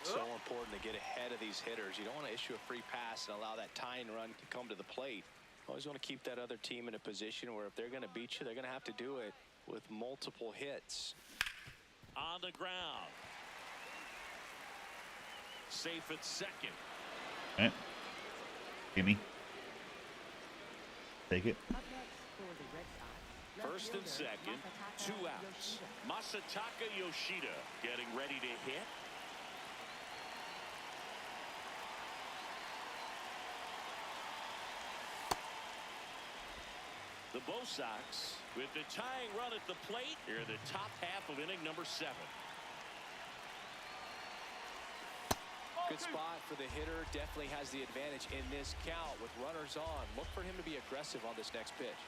So important to get ahead of these hitters. You don't want to issue a free pass and allow that tying run to come to the plate. Always want to keep that other team in a position where if they're going to beat you, they're going to have to do it with multiple hits. On the ground. Safe at second. Okay. Gimme. Take it. Up next for the Red Sox, left First and fielder, second, Masataka 2 outs. Yoshida. Masataka Yoshida getting ready to hit. The Bo Sox with the tying run at the plate here in the top half of inning number 7. Good spot for the hitter. Definitely has the advantage in this count with runners on. Look for him to be aggressive on this next pitch.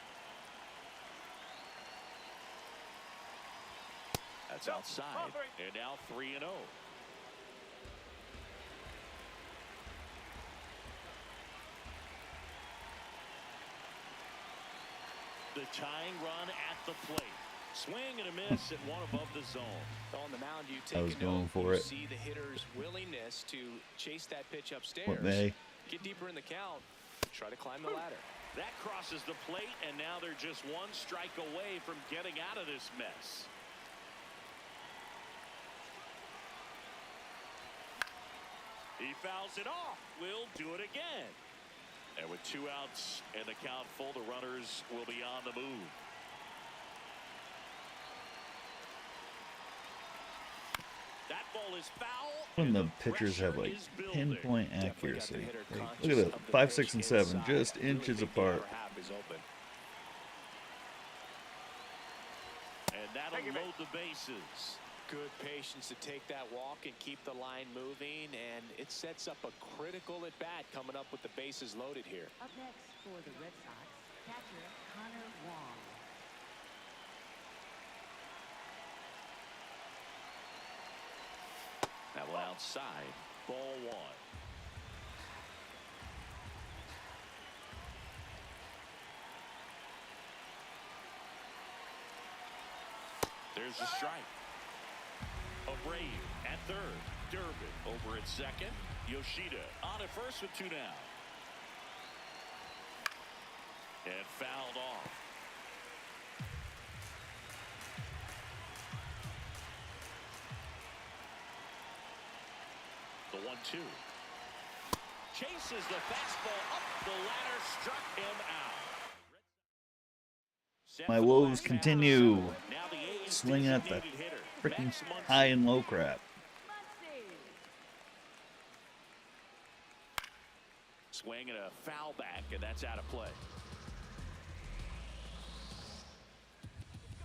That's outside. And now 3-0. The tying run at the plate. Swing and a miss at one above the zone. On the mound, you I was take a going note. for You it. see the hitter's willingness to chase that pitch upstairs. What may? Get deeper in the count. Try to climb the ladder. That crosses the plate, and now they're just 1 strike away from getting out of this mess. He fouls it off. We'll do it again. And with 2 outs and the count full, the runners will be on the move. That ball is foul. When the and pitchers have pressure like is building. pinpoint Definitely got the accuracy. hitter Like, conscious look at of that. the 5, pitch 6, and 7, inside. just Really inches think the apart. upper half is open. And that'll load the bases. Good patience to take that walk and keep the line moving, and it sets up a critical at bat coming up with the bases loaded here. Up next for the Red Sox, catcher Connor Wong. That one outside. Ball 1. There's a strike. Abreu at third. Durbin over at second. Yoshida on at first with 2 down. And fouled off. The 1-2. Chases the fastball up the ladder, struck him out. Set My for the woes last half of continue. the 7th. Now the A's Swinging at the designated hitter, freaking Max Muncy. high and low crap. Swing and a foul back, and that's out of play.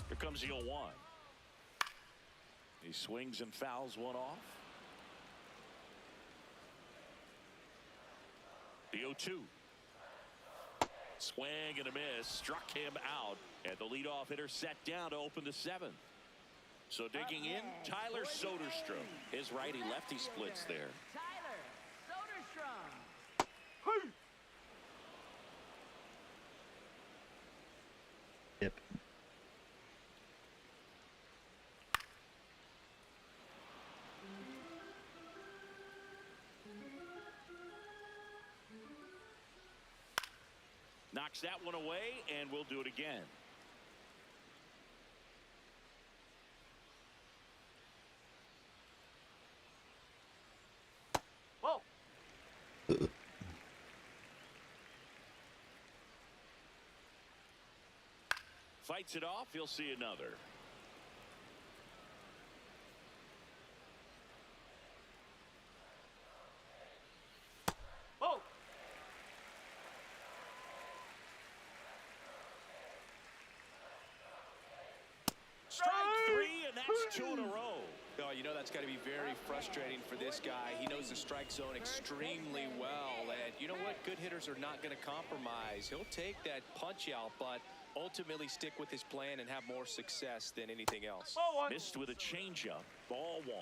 Here comes the 0-1. He swings and fouls one off. The 0-2. Swing and a miss. Struck him out. And the leadoff hitter set down to open the 7th. So digging in, Tyler Soderstrom. His righty-lefty splits there. Tyler Soderstrom. Yep. Knocks that one away, and we'll do it again. Whoa. Fights it off. He'll see another. 2 in a row. Oh, you know that's got to be very frustrating for this guy. He knows the strike zone extremely well. And you know what? Good hitters are not going to compromise. He'll take that punch out, but ultimately stick with his plan and have more success than anything else. Ball one. Missed with a changeup. Ball 1.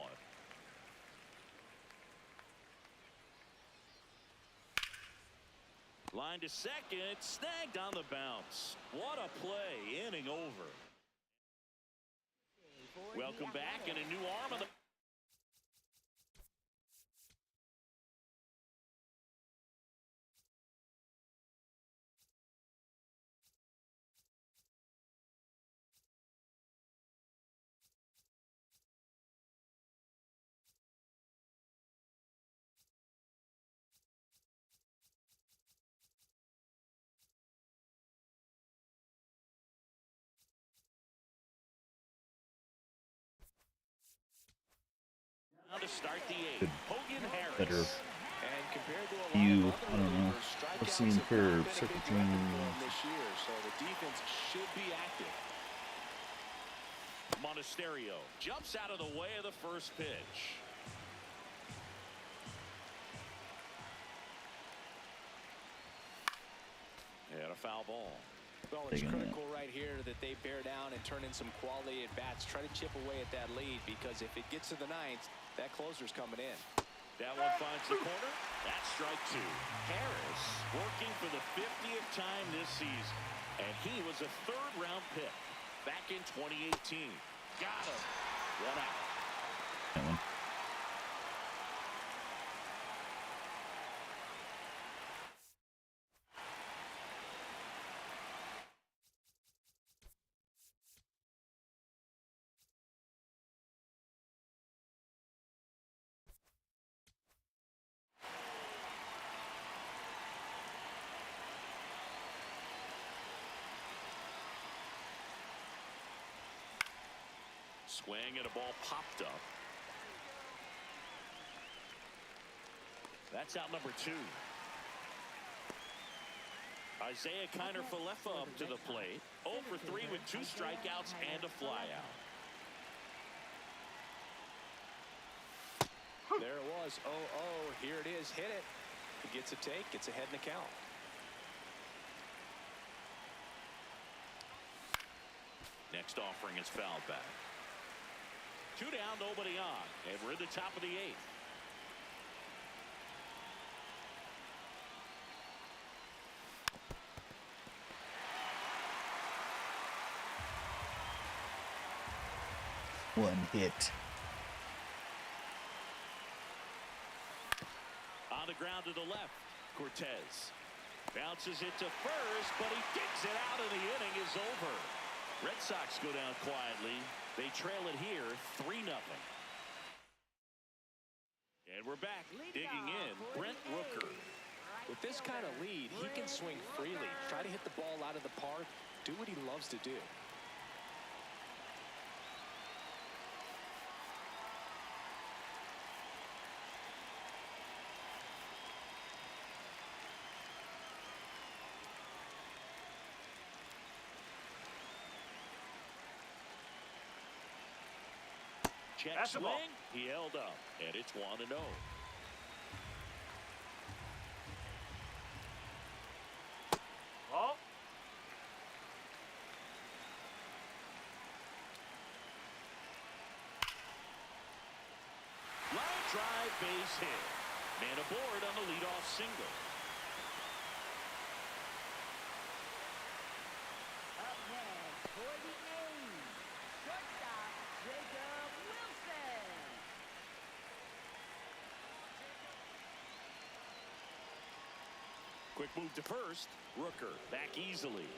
Line to second. Snagged on the bounce. What a play. Inning over. Welcome back, and a new arm on the... Now to start the 8th. Hogan Harris. Better And compared to a lot view, of I other don't know. relievers, I've strikeouts seen have not curves, been a circle big weapon for change. him this year, so the defense should be active. Monasterio jumps out of the way of the first pitch. And a foul ball. Well, it's Taking critical right here that they bear down and turn in some quality at bats. Try to chip away at that lead, because if it gets to the 9th, that closer's coming in. That one finds the corner. That's strike 2. Harris working for the 50th time this season. And he was a 3rd-round pick back in 2018. Got him. 1 out. That one. Swing and a ball popped up. That's out number 2. Isaiah Kiner-Falefa up to the plate. 0 for 3 with 2 strikeouts and a flyout. There it was. 0-0. Here it is. Hit it. He gets a take. Gets ahead in the count. Next offering is fouled back. 2 down, nobody on. And we're in the top of the 8th. One hit. On the ground to the left. Cortez bounces it to first, but he digs it out, and the inning is over. Red Sox go down quietly. They trail it here 3-0. And we're back. Digging in, Brent Rooker. With this kind of lead, he can swing freely. Try to hit the ball out of the park. Do what he loves to do. Check That's the swing. ball. He held up, and it's 1-0. Ball. Line drive, base hit. Man aboard on the leadoff single. Up next for the A's, shortstop Jacob Wilson. Quick move to first. Rooker back easily.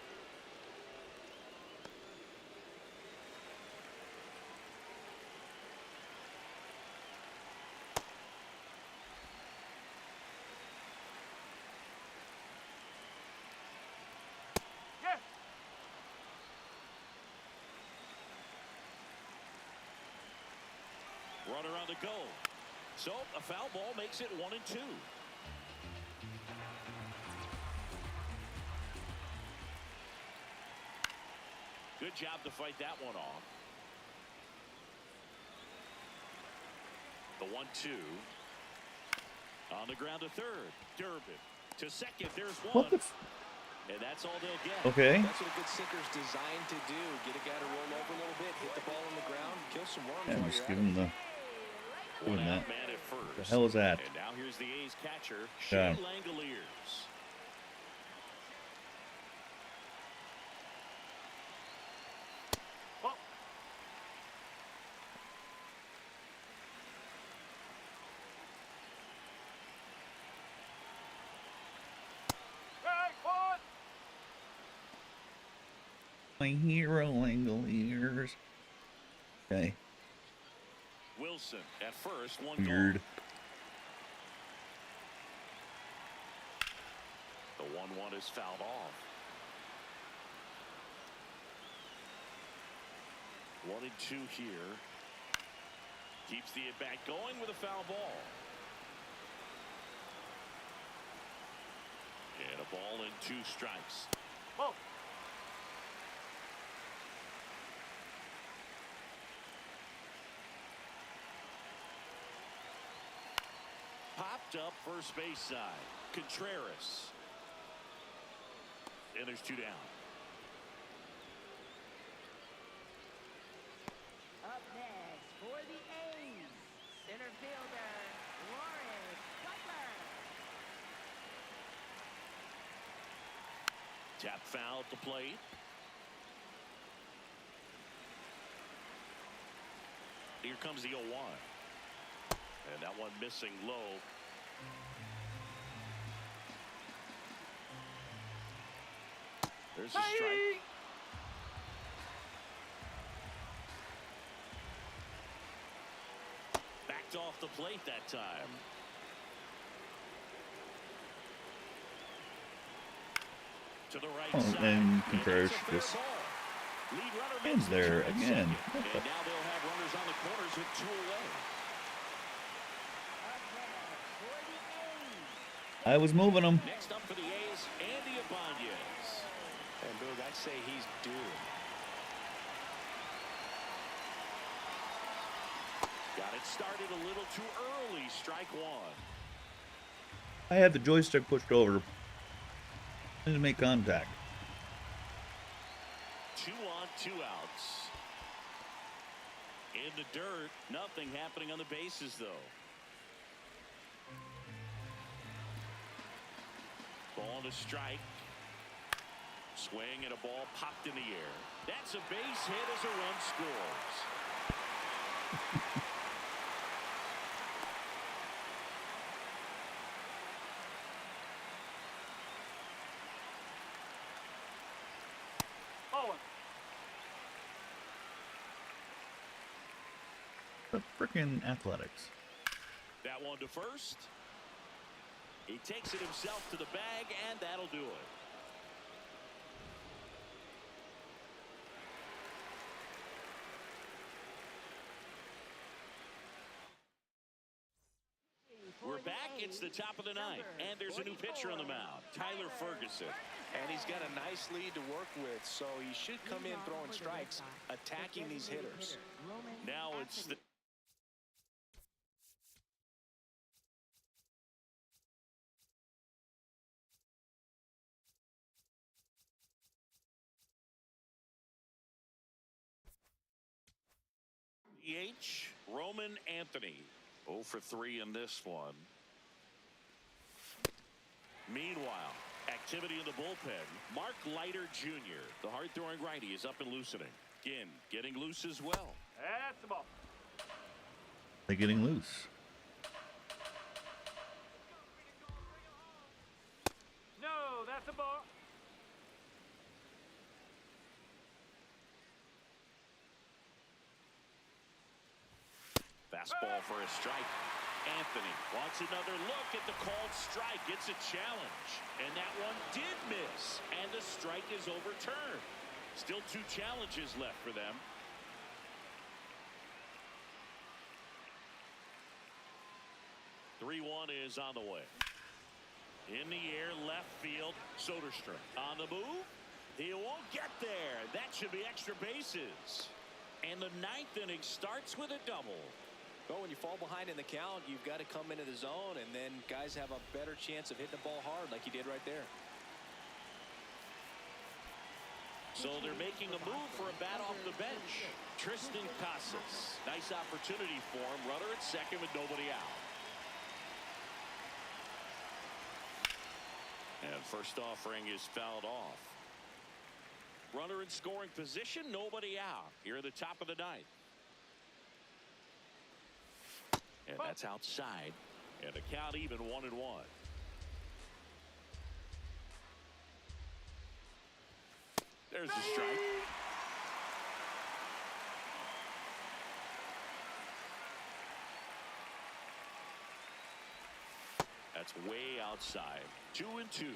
Yes. Runner on the go. So a foul ball makes it 1-2. Good job to fight that one off. 1-2. On the ground to third. Durbin to second. There's one. What the? And that's all they'll get. Okay. That's what a good sinker's designed to do. Get a guy to roll over a little bit, hit the ball on the ground, kill some worms Yeah, while just you're give at him it. the. One Doing out that. man at first. The hell is that? And now here's the A's catcher, Yeah. Shea Langoliers. Ball. Strike one. My hero Langoliers. Okay. Wilson at first, one Weird. gone. The 1-1 is fouled off. 1-2 here. Keeps the at-bat going with a foul ball. And a ball and 2 strikes. Ball. Popped up first base side. Contreras. And there's 2 down. Up next for the A's, center fielder, Lawrence Butler. Tap foul at the plate. Here comes the 0-1. And that one missing low. There's a strike. Backed off the plate that time. To the right Oh, side. and Contreras that's a fair just ball. Lead runner ends makes the there turn at again. second. What the- And now they'll have runners on the corners with 2 away. Up next for the A's, I was moving them. Next up for the A's, Andy Ibanez. And Boog, I'd say he's due. Got it started a little too early. Strike 1. I had the joystick pushed over. I didn't make contact. 2 on, 2 outs. In the dirt, nothing happening on the bases though. Ball to strike. Swing and a ball popped in the air. That's a base hit as a run scores. Ball one. The frickin' Athletics. That one to first. He takes it himself to the bag, and that'll do it. We're back. It's the top of the ninth, and there's a new pitcher on the mound, Tyler Ferguson. And he's got a nice lead to work with, so he should come in throwing strikes, attacking these hitters. Now it's the DH, Roman Anthony. 0 for 3 in this one. Meanwhile, activity in the bullpen. Mark Leiter Jr., the hard-throwing righty, is up and loosening. Ginn getting loose as well. That's the ball. They're getting loose. No, that's a ball. Fastball for a strike. Anthony wants another look at the called strike. It's a challenge. And that one did miss. And the strike is overturned. Still 2 challenges left for them. Three-1 is on the way. In the air, left field, Soderstrom. On the move. He won't get there. That should be extra bases. And the 9th inning starts with a double. Well, when you fall behind in the count, you've got to come into the zone, and then guys have a better chance of hitting the ball hard like he did right there. So they're making a move for a bat off the bench. Tristan Casas. Nice opportunity for him. Runner at second with nobody out. And first offering is fouled off. Runner in scoring position, nobody out. Here at the top of the ninth. And that's outside. And the count even 1-1. There's the strike. That's way outside. 2-2.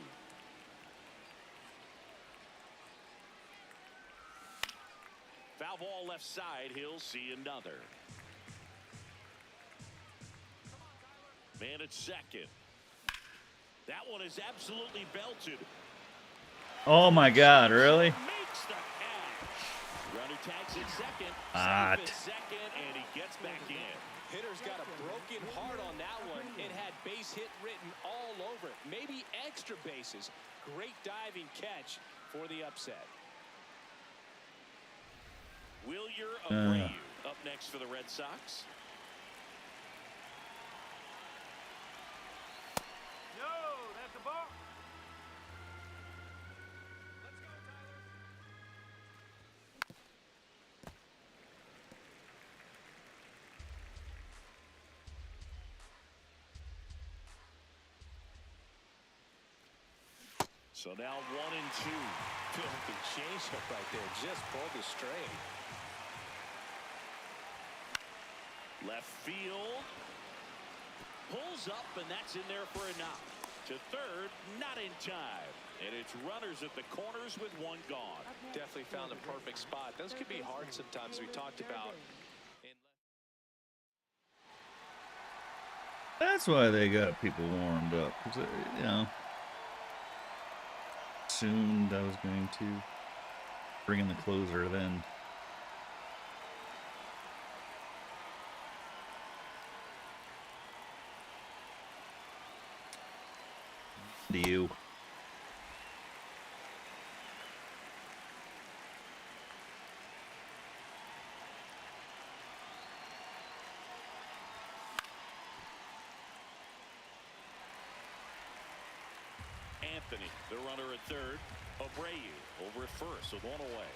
Foul ball left side. He'll see another. Man at second. That one is absolutely belted. Oh my God, really? Makes the catch. Runner tags at second. Hot. Safe at second, and he gets back in. Hitter's got a broken heart on that one. It had base hit written all over it. Maybe extra bases. Great diving catch for the upset. Wilyer Abreu up next for the Red Sox. No, that's a ball. Let's go, Tyler. So now 1-2. Filthy changeup right there. Just pulled the straight. Left field. Pulls up, and that's in there for a knock. To third, not in time. And it's runners at the corners with one gone. Definitely found the perfect spot. Those could be hard sometimes, we talked about. That's why they got people warmed up. 'Cause, you know, assumed I was going to bring in the closer then. To you. Anthony, the runner at third. Abreu over at first with one away.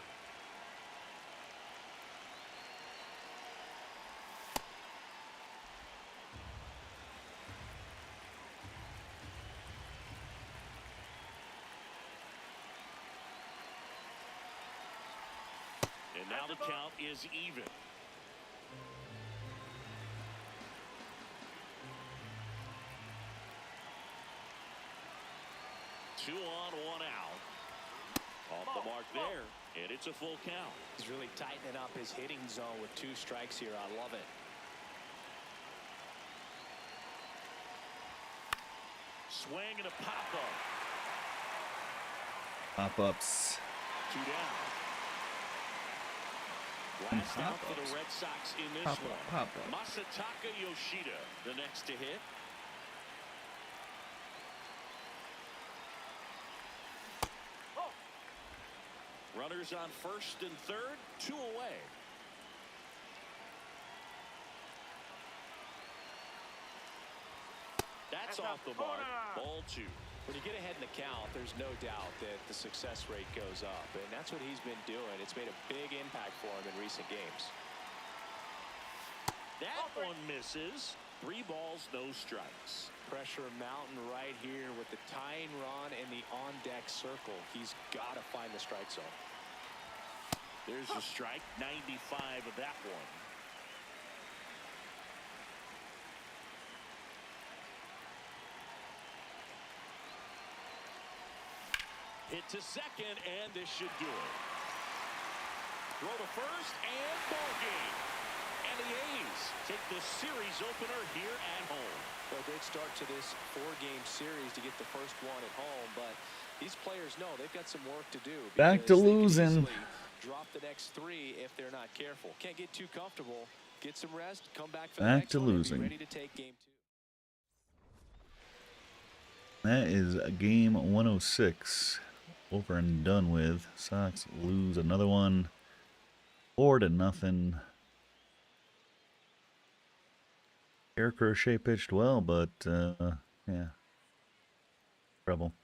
And now the count is even. Two on, one out. Off the mark there, and it's a full count. He's really tightening up his hitting zone with 2 strikes here. I love it. Swing and a pop-up. Pop-ups. 2 down. Last out for the Red Sox in this one. Pop-up. Masataka Yoshida, the next to hit. Runners on first and third, 2 away. That's off the mark. Ball 2. When you get ahead in the count, there's no doubt that the success rate goes up, and that's what he's been doing. It's made a big impact for him in recent games. That one misses. 3 balls, no strikes. Pressure mountain right here with the tying run and the on-deck circle. He's got to find the strike zone. There's a strike, 95 of that one. Hit to second, and this should do it. Throw to first, and ball game. And the A's take the series opener here at home. Well, a great start to this 4-game series to get the first one at home, but these players know they've got some work to do. Back to because they could losing. easily drop the next 3 if they're not careful. Can't get too comfortable. Get some rest. Come back for the Back next to one and be losing. ready to take game 2. That is game 106. Over and done with. Sox lose another one. 4-0. Eric Crochet pitched well, but yeah, trouble.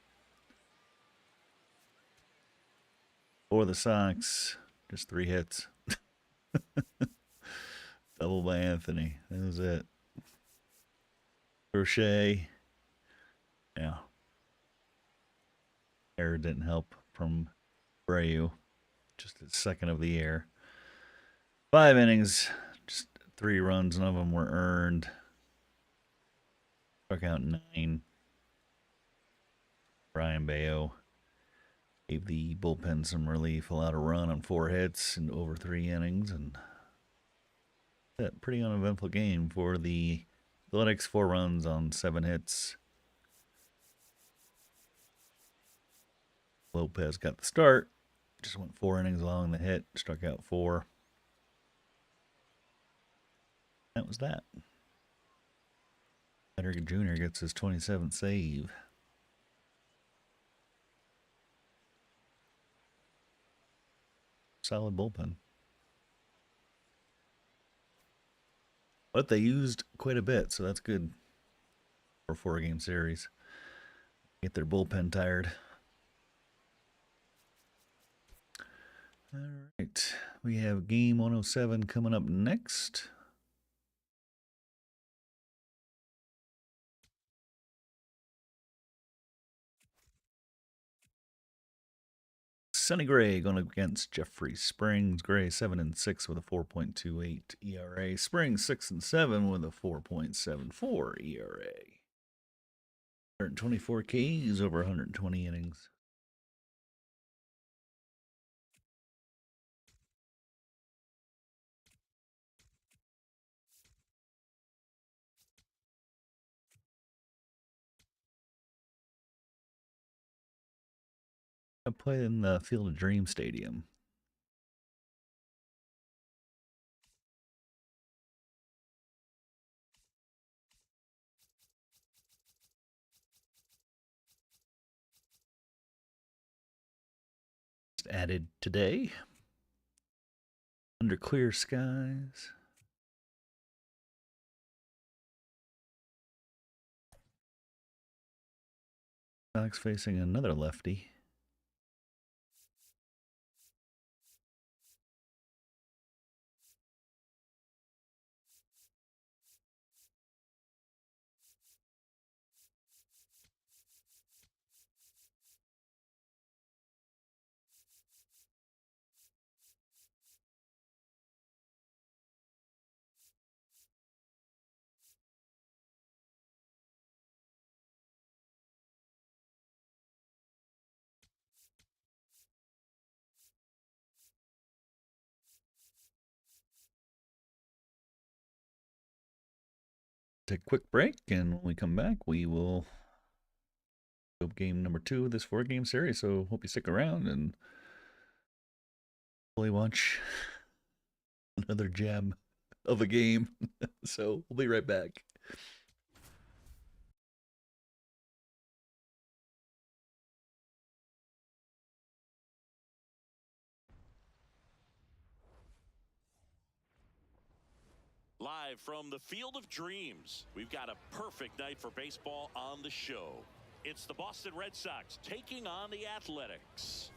For the Sox, just 3 hits. Double by Anthony. That was it. Crochet. Yeah. Error didn't help from Brayu. Just his second of the year. 5 innings. Just 3 runs. None of them were earned. Struck out 9. Brian Bayo gave the bullpen some relief. Allowed a run on 4 hits in over 3 innings. And a pretty uneventful game for the Athletics. 4 runs on 7 hits. Lopez got the start. Just went 4 innings along the hit. Struck out 4. That was that. Frederick Jr. gets his 27th save. Solid bullpen. But they used quite a bit, so that's good for a 4-game series. Get their bullpen tired. All right. We have game 107 coming up next. Sonny Gray going against Jeffrey Springs. Gray 7-6 with a 4.28 ERA. Springs 6-7 with a 4.74 ERA. 124 Ks over 120 innings. I played in the Field of Dreams Stadium. Just added today. Under clear skies. Sox facing another lefty. Take a quick break, and when we come back, we will go game number 2 of this 4-game series. So hope you stick around and hopefully watch another gem of a game. So we'll be right back. Live from the Field of Dreams, we've got a perfect night for baseball on the show. It's the Boston Red Sox taking on the Athletics.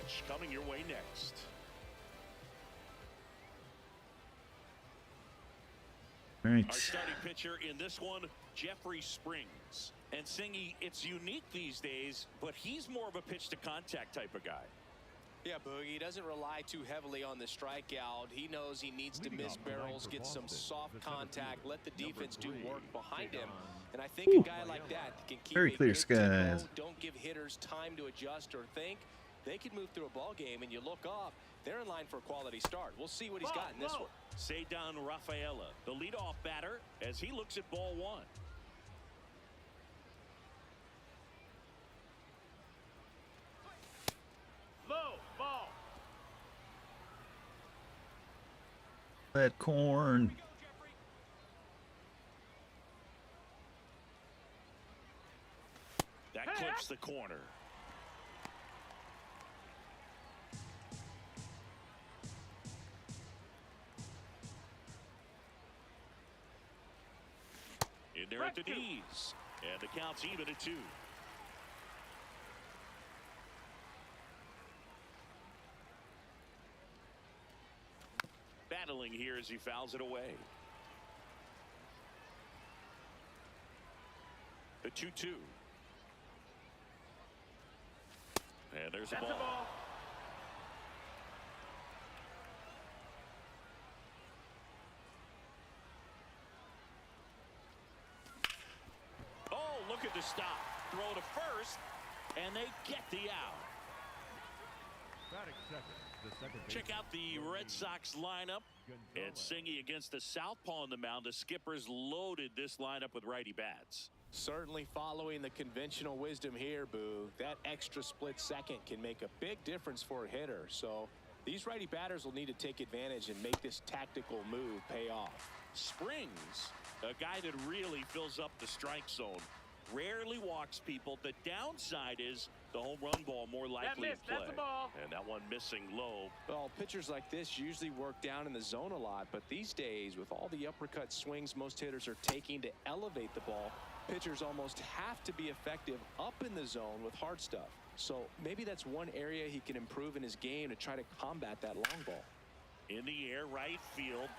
pitch coming your way next. All right. Our starting pitcher in this one, Jeffrey Springs. And Singy, it's unique these days, but he's more of a pitch to contact type of guy. Yeah, Boogie, he doesn't rely too heavily on the strikeout. He knows he needs to miss barrels, get some soft contact, let the defense do work behind him. And I think a guy like that can keep Very a clear good skies. tempo, don't give hitters time to adjust or think. They can move through a ball game, and you look up, they're in line for a quality start. We'll see what he's got in this one. Cedar Rafaela, the leadoff batter, as he looks at ball one. Low ball. That corn. That clips the corner. In there at the knees. And the count's even at 2. Battling here as he fouls it away. The 2-2. And there's a That's ball. a ball. Oh, look at the stop. Throw to first, and they get the out. Batting second, the second Check out the Red Sox lineup. And Singy against the southpaw on the mound. The Skippers loaded this lineup with righty bats. Certainly following the conventional wisdom here, Boo. That extra split second can make a big difference for a hitter. So these righty batters will need to take advantage and make this tactical move pay off. Springs, a guy that really fills up the strike zone. Rarely walks people. The downside is the home run ball more likely to play. That's a ball. And that one missing low. Well, pitchers like this usually work down in the zone a lot, but these days with all the uppercut swings most hitters are taking to elevate the ball, pitchers almost have to be effective up in the zone with hard stuff. So maybe that's one area he can improve in his game to try to combat that long ball. In the air, right field.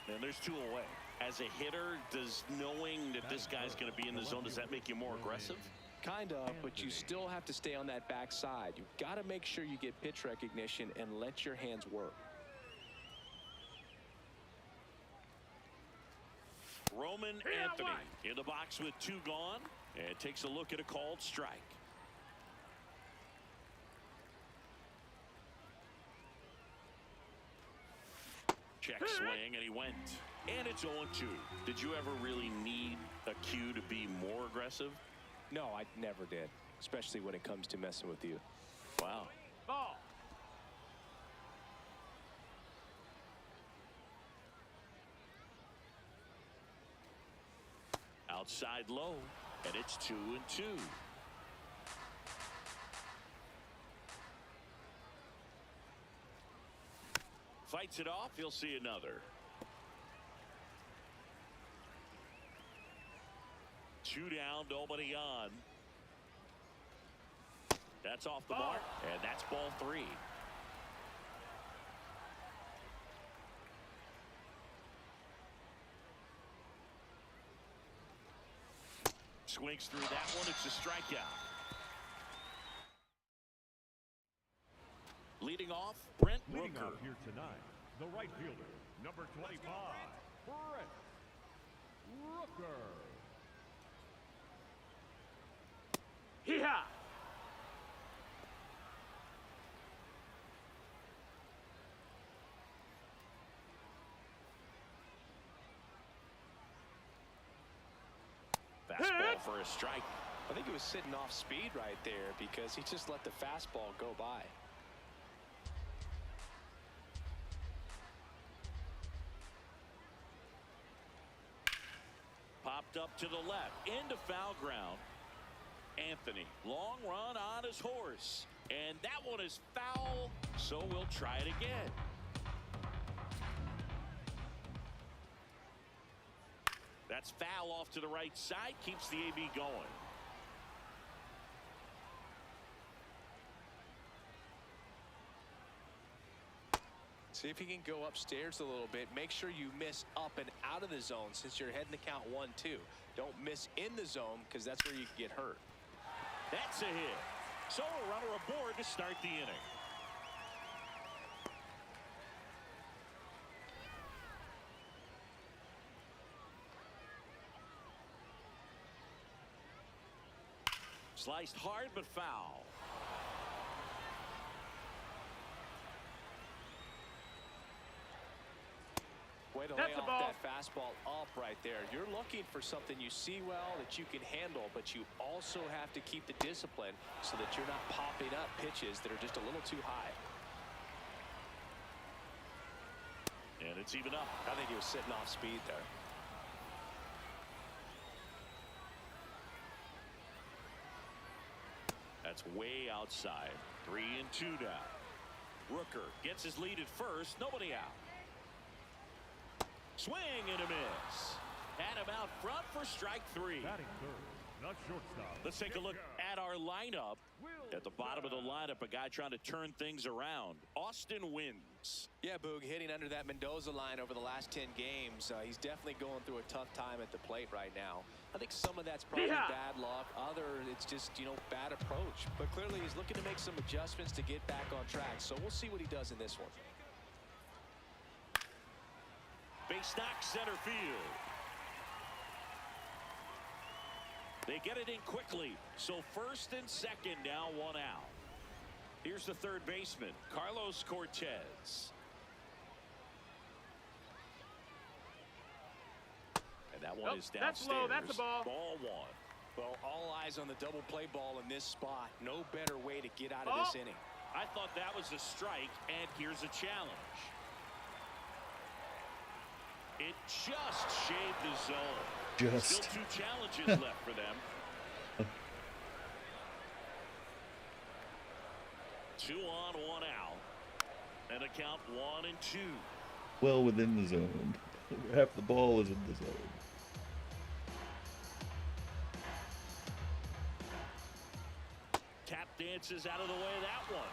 And there's 2 away. As a hitter, does knowing that this guy's going to be in the zone, does that make you more aggressive? Kind of, but you still have to stay on that backside. You've got to make sure you get pitch recognition and let your hands work. Roman Anthony in the box with 2 gone, and takes a look at a called strike. Check swing, and he went. And it's 0-2. Did you ever really need a cue to be more aggressive? No, I never did, especially when it comes to messing with you. Wow. Ball. Outside low, and it's 2-2. Fights it off. He'll see another. 2 down, nobody on. That's off the mark, and that's ball 3. Swings through that one. It's a strikeout. Leading off, Brent Leading Rooker. off here tonight, the right fielder, number 25, Brent Rooker. Hee-haw. Fastball for a strike. I think he was sitting off speed right there because he just let the fastball go by. Popped up to the left into foul ground. Anthony, long run on his horse, and that one is foul, so we'll try it again. That's foul off to the right side, keeps the AB going. See if he can go upstairs a little bit. Make sure you miss up and out of the zone since you're heading to count 1-2. Don't miss in the zone because that's where you can get hurt. That's a hit. So a runner aboard to start the inning. Sliced hard but foul. Way to That's lay a off ball. that fastball up right there. You're looking for something you see well that you can handle, but you also have to keep the discipline so that you're not popping up pitches that are just a little too high. And it's even up. I think he was sitting off speed there. That's way outside. 3-2 now. Rooker gets his lead at first. Nobody out. Swing and a miss. Had him out front for strike 3. Batting third, the shortstop. Let's take a look at our lineup. At the bottom of the lineup, a guy trying to turn things around. Austin Wynns. Yeah, Boog, hitting under that Mendoza line over the last 10 games. He's definitely going through a tough time at the plate right now. I think some of that's probably bad luck. Other, it's just, bad approach. But clearly he's looking to make some adjustments to get back on track. So we'll see what he does in this one. Base knock center field. They get it in quickly. So first and second now, 1 out. Here's the third baseman, Carlos Cortez. And that one is downstairs. That's low. That's a ball. Ball 1. Well, all eyes on the double play ball in this spot. No better way to get out of this inning. I thought that was a strike, and here's a challenge. It just shaved the zone. Just. Still 2 challenges left for them. 2 on, 1 out. And a count 1-2. Well within the zone. Half the ball is in the zone. Tap dances out of the way of that one.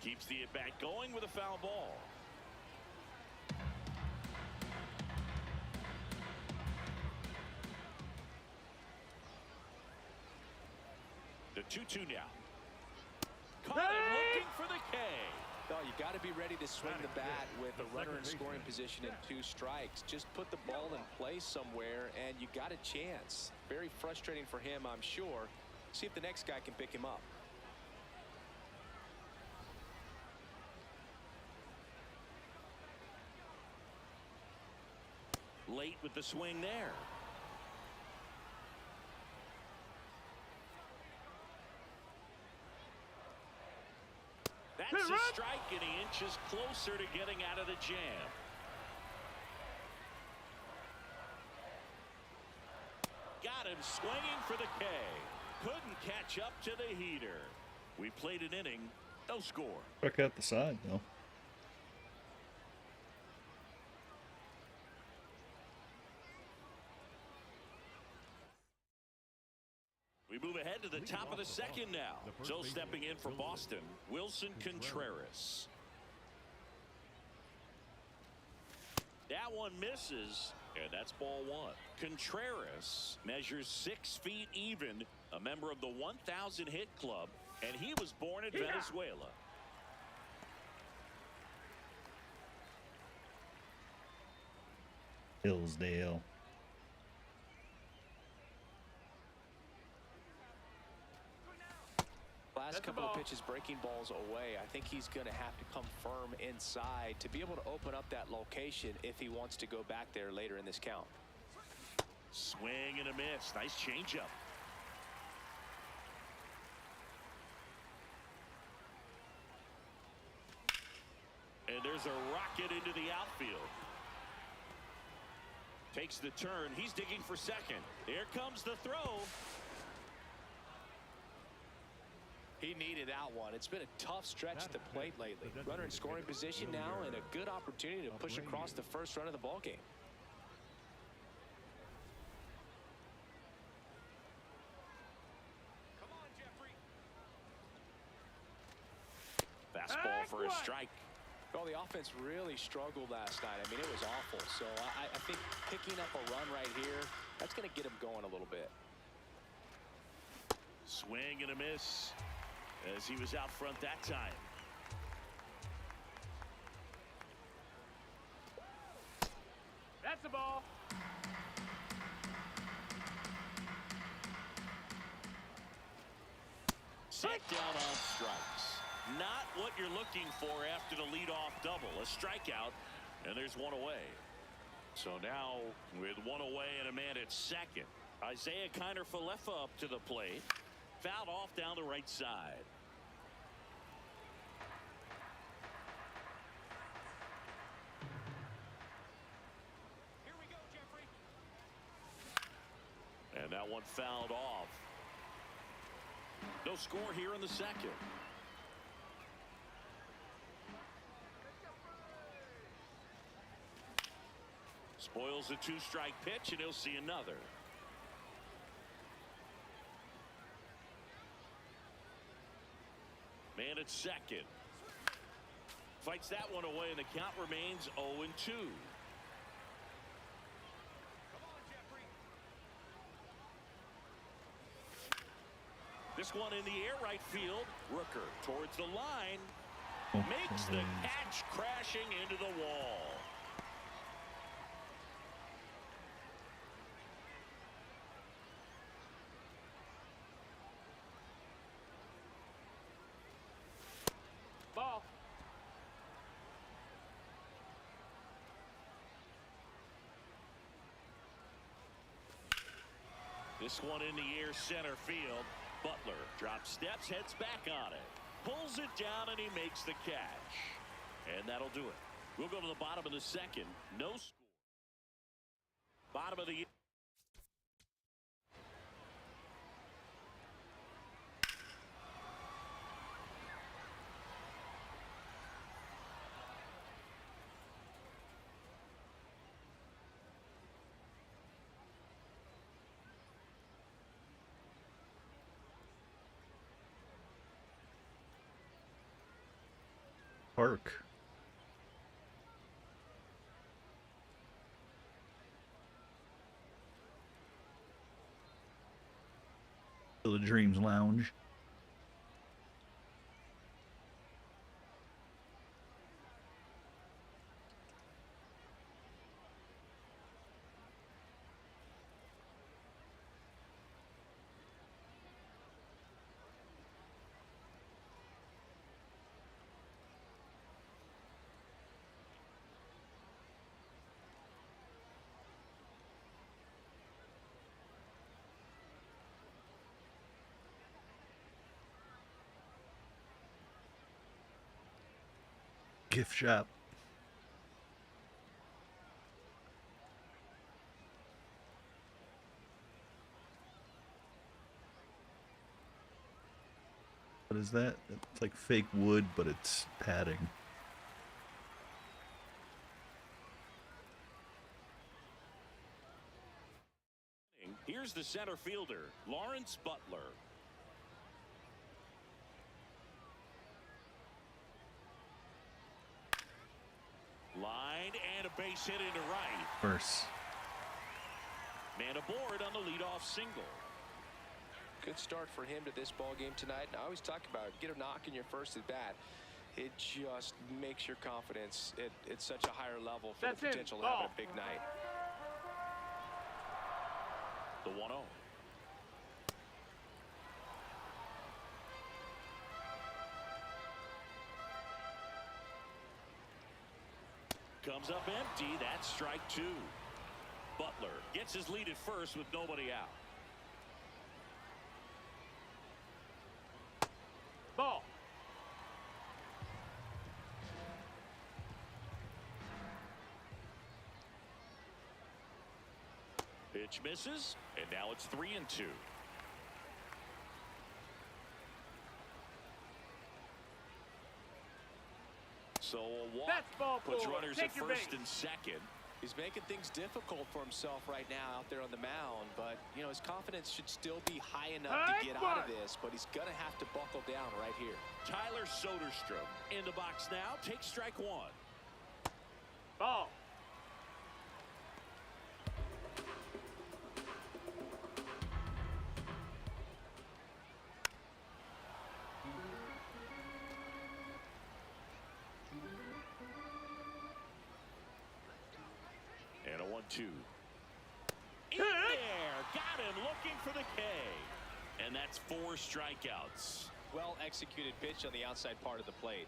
Keeps the at-bat going with a foul ball. The 2-2 now. Caught him looking for the K. No, you got to be ready to swing the bat with a runner in scoring position and 2 strikes. Just put the ball in place somewhere, and you got a chance. Very frustrating for him, I'm sure. See if the next guy can pick him up. Late with the swing there. That's a strike, and he inches closer to getting out of the jam. Got him swinging for the K. Couldn't catch up to the heater. We played an inning, no score. Check out the side, though. We move ahead to the top of the second now. So stepping in for Boston, Wilson Contreras. That one misses, and that's ball 1. Contreras measures 6 feet even, a member of the 1,000 hit club, and he was born in Venezuela. Hillsdale. Last couple of pitches breaking balls away. I think he's going to have to come firm inside to be able to open up that location if he wants to go back there later in this count. Swing and a miss. Nice changeup. And there's a rocket into the outfield. Takes the turn. He's digging for second. Here comes the throw. He needed that one. It's been a tough stretch at the plate lately. Runner in scoring position now, and a good opportunity to push across the first run of the ball game. fastball for a strike. Well, the offense really struggled last night. I mean, it was awful. So I think picking up a run right here, that's going to get him going a little bit. Swing and a miss as he was out front that time. That's the ball. Set down on strikes. Not what you're looking for after the leadoff double. A strikeout, and there's one away. So now with one away and a man at second, Isaiah Kiner-Falefa up to the plate. Fouled off down the right side. Here we go, Jeffrey. And that one fouled off. No score here in the second. Spoils a two-strike pitch, and he'll see another. Man at second. Fights that one away, and the count remains 0-2. This one in the air, right field. Rooker towards the line. Makes the catch, crashing into the wall. Ball. This one in the air, center field. Butler drops steps, heads back on it. Pulls it down, and he makes the catch. And that'll do it. We'll go to the bottom of the second. No score. Bottom of the... Park. To the Dreams Lounge. Gift shop. What is that? It's like fake wood, but it's padding. Here's the center fielder, Lawrence Butler. Line and a base hit into right. First. Man aboard on the leadoff single. Good start for him to this ball game tonight. And I always talk about get a knock in your first at bat. It just makes your confidence at such a higher level for That's the potential to have a big night. The 1-0. Comes up empty. That's strike two. Butler gets his lead at first with nobody out. Ball. Pitch misses, and now it's 3-2. So a walk That's ball puts four. runners Take at your first base. and second. He's making things difficult for himself right now out there on the mound, but, you know, his confidence should still be high enough to get out of this, but he's going to have to buckle down right here. Tyler Soderstrom in the box now. Take strike one. Ball. And a 1-2. In there. Got him looking for the K. And that's 4 strikeouts. Well executed pitch on the outside part of the plate.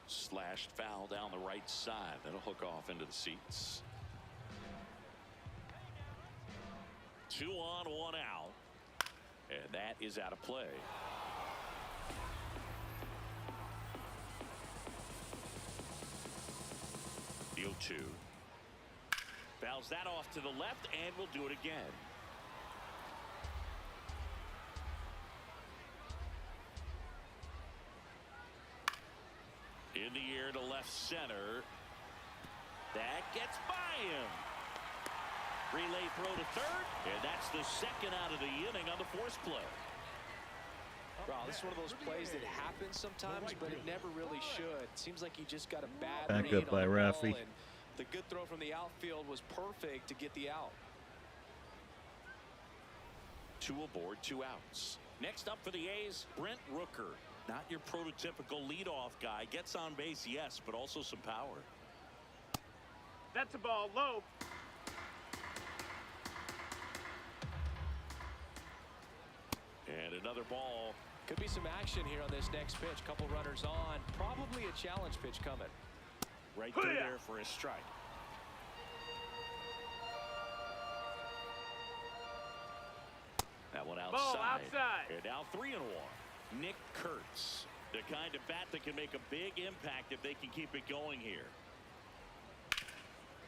Slashed foul down the right side. That'll hook off into the seats. 2 on, 1 out. And that is out of play. The 0-2. Fouls that off to the left, and we'll do it again. In the air to left center. That gets by him. Relay throw to third, and that's the second out of the inning on the force play. Wow, this is one of those plays that happens sometimes, but it never really should. Seems like he just got a bad Back read up by on the Raffy. ball, and the good throw from the outfield was perfect to get the out. 2 aboard, 2 outs. Next up for the A's, Brent Rooker. Not your prototypical leadoff guy. Gets on base, yes, but also some power. That's a ball low. And another ball. Could be some action here on this next pitch. Couple runners on. Probably a challenge pitch coming. Right through there for a strike. That one outside. Ball outside. And now 3-1. Nick Kurtz. The kind of bat that can make a big impact if they can keep it going here.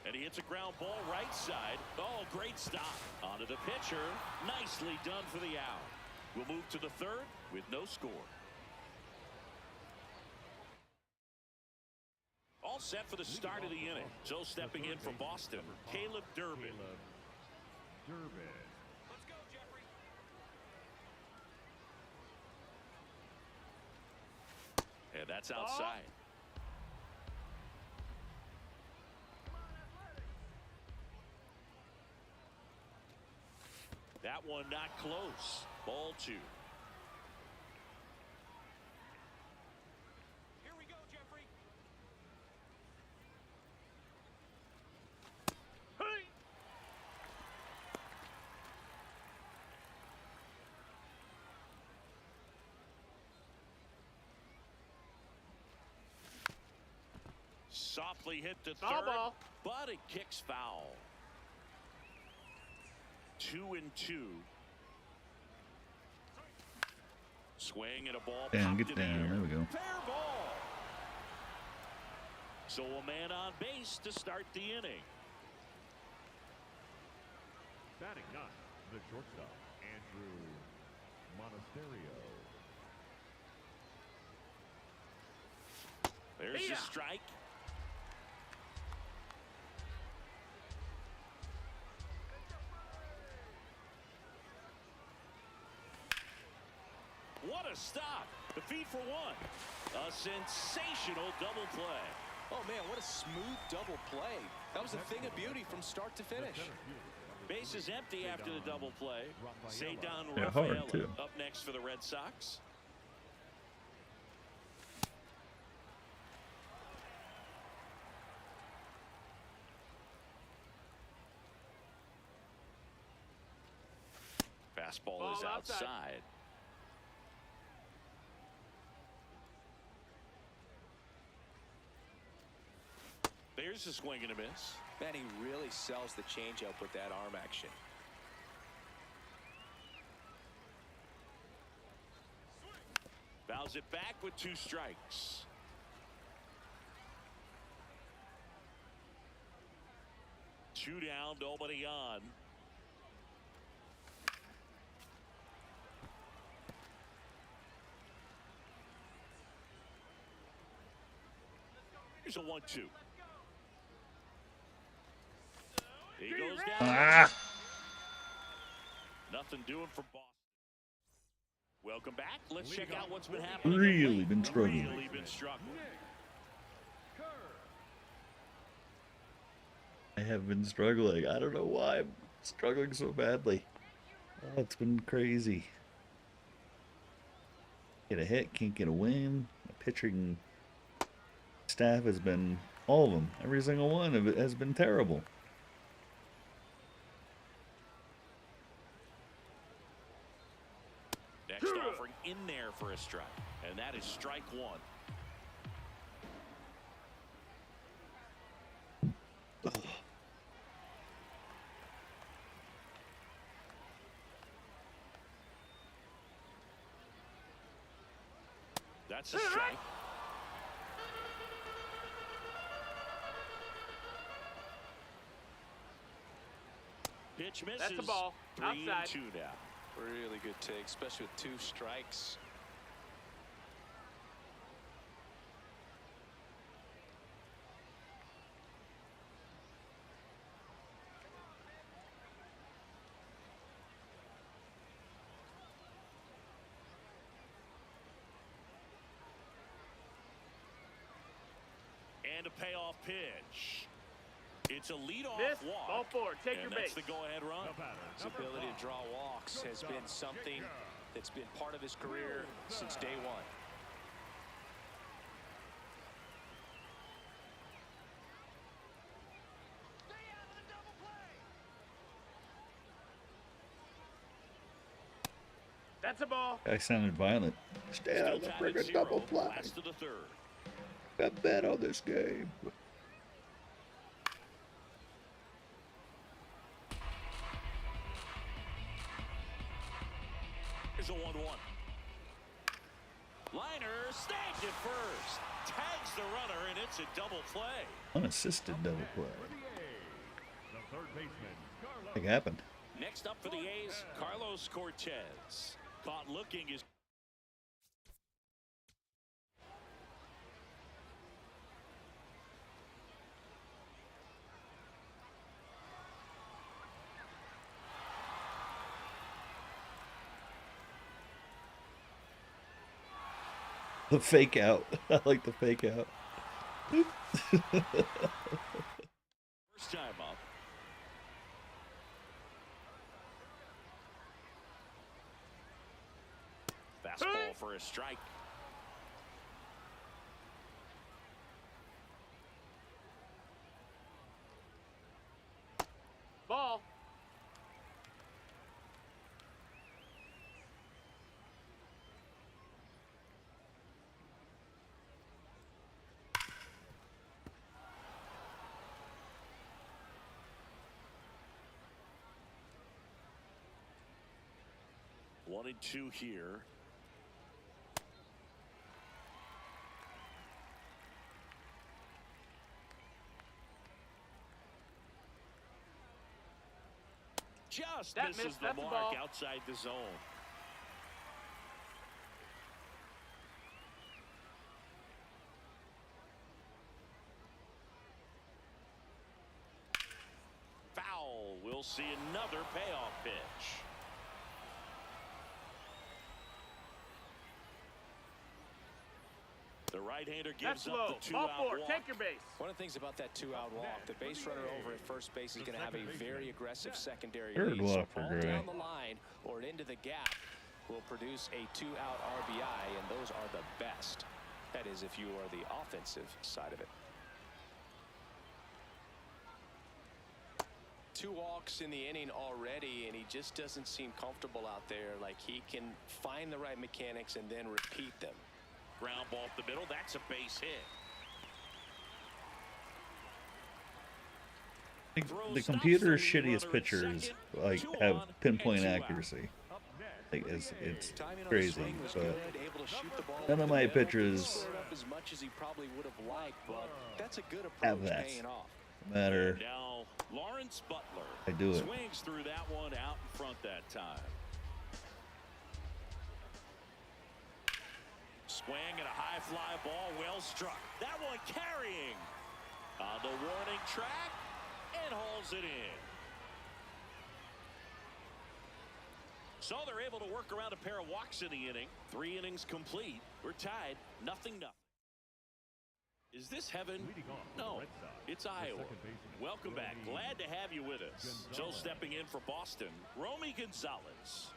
And he hits a ground ball right side. Oh, great stop. Onto the pitcher. Nicely done for the out. We'll move to the third with no score. All set for the start of the inning. So stepping in from Boston, Caleb Durbin. Let's go, Jeffrey. And that's outside. That one not close. Ball 2. Here we go, Jeffrey. Hey. Softly hit to Foul third, ball. but it kicks foul. 2-2. Swing and a ball. Damn, popped get in the down. air. There we go. Fair ball. So a man on base to start the inning. Batting ninth, the shortstop, Andrew Monasterio. There's the strike. What a stop. The feed for 1. A sensational double play. Oh, man, what a smooth double play. That was a thing of beauty from start to finish. Base is empty after the double play. Cedar Yeah, hard, Rafaela too. up next for the Red Sox. Fastball Ball is outside. There's a swing and a miss. Man, he really sells the changeup with that arm action. Fouls it back with 2 strikes. Two down, nobody on. Here's a 1-2. He goes down. Ah! Nothing doing for Boston. Welcome back. Let's check out what's been happening. Really been struggling. Really been struggling. I have been struggling. I don't know why I'm struggling so badly. Oh, it's been crazy. Get a hit, can't get a win. The pitching staff has been, all of them, every single one of it has been terrible. Next offering in there for a strike. And that is strike one. That's a strike. Pitch misses. That's the ball. 3-2 Outside. now. Really good take, especially with 2 strikes. And a payoff pitch. It's a leadoff Miss. walk. Ball 4. Take And your that's base. the go-ahead run. His ability to draw walks has been something that's been part of his career since day one. That's a ball. I sounded violent. Stay out of the Still tied at friggin' double 0. play. Last of the third. Got bet on this game. Here's a 1-1. Liner snagged it first. Tags the runner, and it's a double play. Unassisted double play. The third baseman, Carlos. What happened? Next up for the A's, Carlos Cortez. Caught looking is. The fake out. I like the fake out. First time up. Fastball for a strike. Ball. One and two here. Just That misses missed. the That's a mark ball. outside the zone. Foul. We'll see another payoff pitch. The right-hander gives That's up low. the Ball two-out 4. walk. Take your base. One of the things about that 2-out walk, the base runner over at first base is going to have a very aggressive secondary Third lead. So walk for ball Gray. down the line or into the gap will produce a 2-out RBI, and those are the best. That is, if you are the offensive side of it. 2 walks in the inning already, and he just doesn't seem comfortable out there. Like he can find the right mechanics and then repeat them. Ground ball up the middle. That's a base hit. The computer's shittiest pitchers like have pinpoint accuracy. Up Like it's Timing on the crazy, swing was but good, able to shoot the ball none of up the my middle. pitchers Squared up as much as he probably would have liked, but that's a good have approach that. paying off. no matter. Now Lawrence Butler I do it. swings through that one out in front that time. Swing and a high fly ball, well struck. That one carrying on the warning track and hauls it in. So they're able to work around a pair of walks in the inning. 3 innings complete. We're tied, 0-0. Is this heaven? No, it's Iowa. Welcome back. Glad to have you with us. So stepping in for Boston, Romy Gonzalez.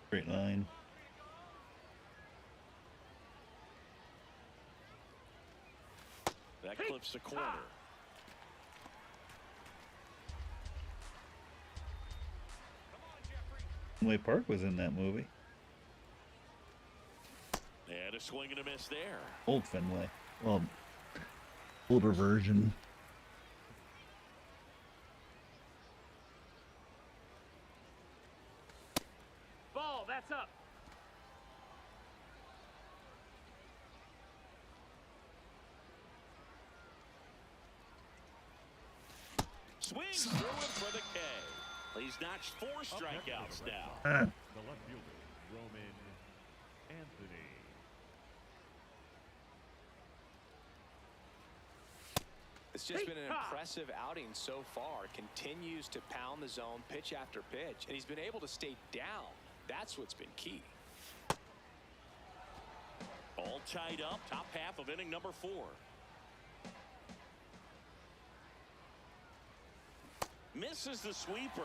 Great line. That clips the corner. Fenway Park was in that movie. And a swing and a miss there. Old Fenway. Well, older version. Ball, that's up. Swings through it for the K. He's notched 4 strikeouts now. The left fielder, Roman Anthony. It's just been an impressive outing so far. Continues to pound the zone pitch after pitch, and he's been able to stay down. That's what's been key. All tied up, top half of inning number 4. Misses the sweeper.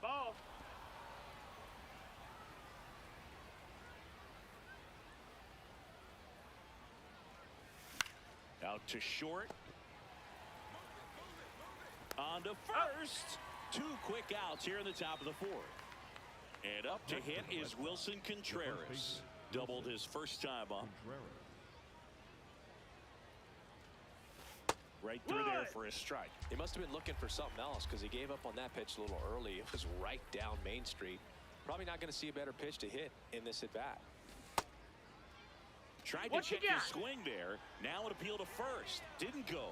Ball. Out to short. On to first. 2 quick outs here in the top of the 4th. And up to hit is Wilson Contreras. Doubled his first time up. Right through there for a strike. He must have been looking for something else because he gave up on that pitch a little early. It was right down Main Street. Probably not going to see a better pitch to hit in this at bat. Tried to check his swing there. Now an appeal to first. Didn't go.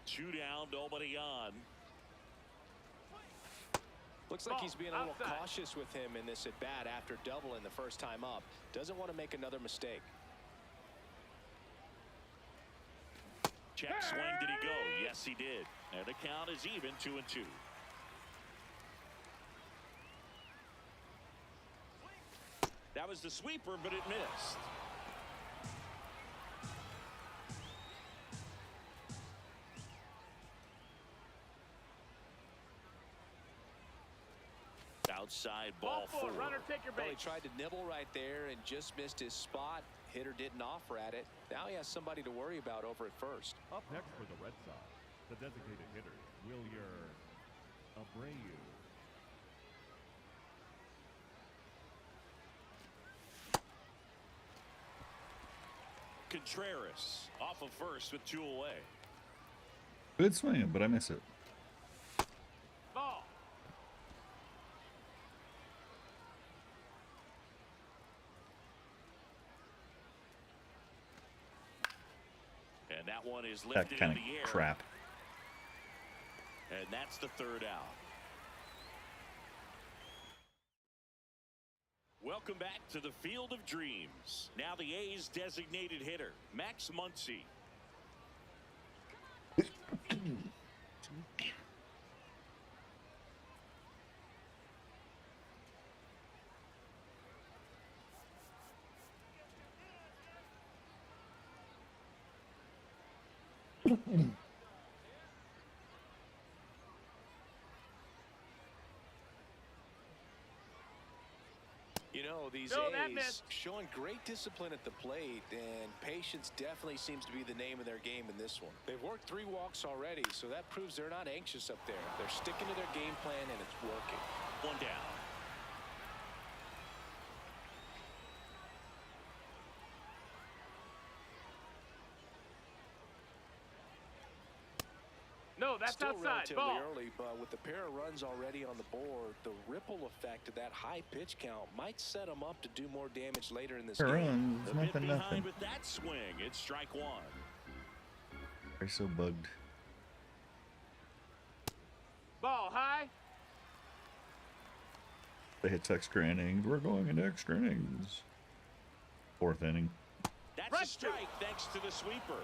2 down, nobody on. Looks like he's being a little cautious with him in this at bat after doubling the first time up. Doesn't want to make another mistake. Check swing, did he go? Yes, he did. And the count is even, 2-2. That was the sweeper, but it missed. Outside ball 4. Runner, take your Well, he base. tried to nibble right there and just missed his spot. Hitter didn't offer at it. Now he has somebody to worry about over at first. Up next for the Red Sox, the designated hitter, Wilyer Abreu. Contreras off of first with 2 away. Good swing, but I miss it. Ball. And that one is That lifted in kind the air. of crap. And that's the 3rd out. Welcome back to the Field of Dreams. Now the A's designated hitter, Max Muncy. You know, these No, that A's missed. showing great discipline at the plate, and patience definitely seems to be the name of their game in this one. They've worked 3 walks already, so that proves they're not anxious up there. They're sticking to their game plan, and it's working. 1 down. No, that's Still outside. relatively Ball. early, but with the pair of runs already on the board, the ripple effect of that high pitch count might set them up to do more damage later in this game. Runs, A bit nothing. behind with that swing. It's strike one. They're so bugged. Ball high. They hit extra innings. We're going into extra innings. 4th inning. That's Right a strike thanks to the sweeper.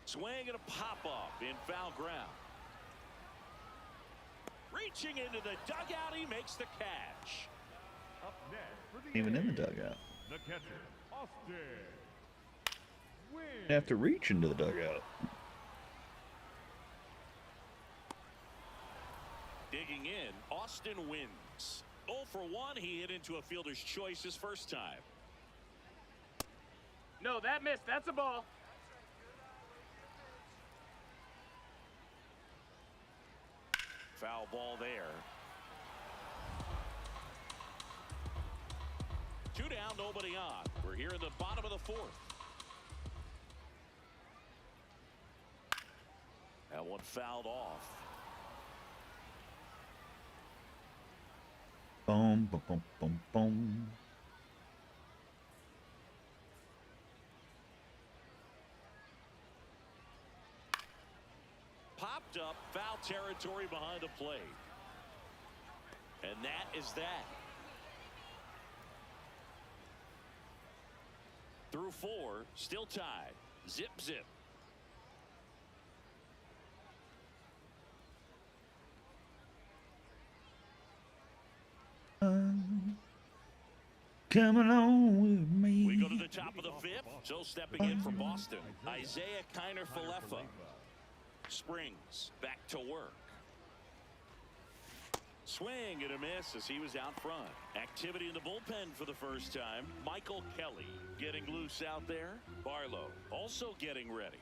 Swing and a pop-up in foul ground. Reaching into the dugout, he makes the catch. Up next for the Even in the A's, dugout. the catcher, Austin. You have to reach into the dugout. Digging in, Austin wins. 0 for 1, he hit into a fielder's choice his first time. No, that missed. That's a ball. Foul ball there. 2 down, nobody on. We're here in the bottom of the 4th. That one fouled off. Boom, boom, boom, boom, boom. Popped up, foul territory behind the plate. And that is that. Through 4, still tied. Zip, zip. Come along with me. We go to the top of the 5th. So stepping in for Boston, Isaiah Kiner-Falefa. Springs back to work. Swing and a miss as he was out front. Activity in the bullpen for the first time. Michael Kelly getting loose out there. Barlow also getting ready.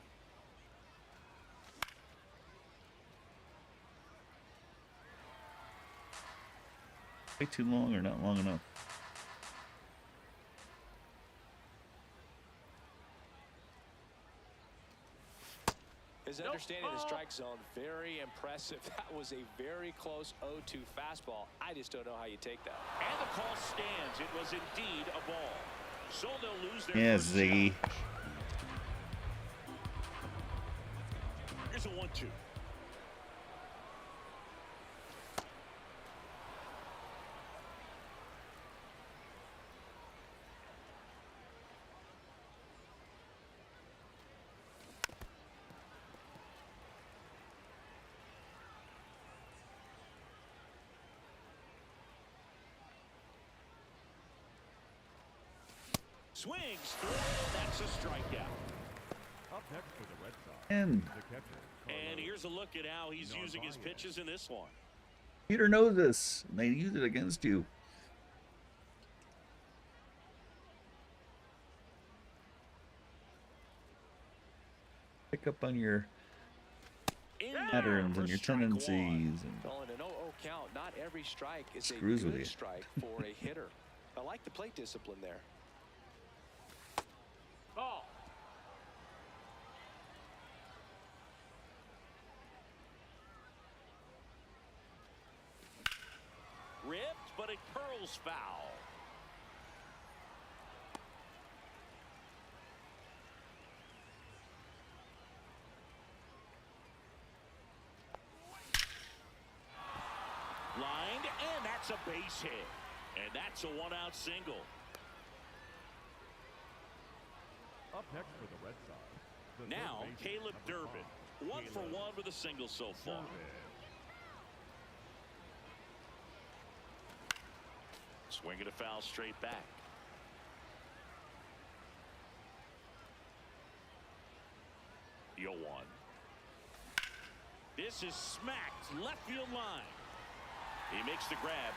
Way too long or not long enough? His understanding of the strike zone, very impressive. That was a very close 0-2 fastball. I just don't know how you take that. And the call stands. It was indeed a ball. So they'll lose their Yeah, first Ziggy. challenge. Here's a 1-2. Swings through. That's a strikeout. Up next for the Red Sox, And the catcher, And here's a look at how he's using his pitches in this one. Peter knows this. And they use it against you. Pick up on your patterns and your tendencies. And Well, in an 0-0 count, not every strike is a Screws with good you. strike for a hitter. I like the plate discipline there. Ball. Ripped, but it curls foul. Lined, and that's a base hit. And that's a 1-out single. up next for the Red Sox. The third Now, baseman, Caleb number Durbin. 5, 1 for 1 with a single so far. Durbin. Swing and a foul straight back. Yo one. This is smacked left field line. He makes the grab.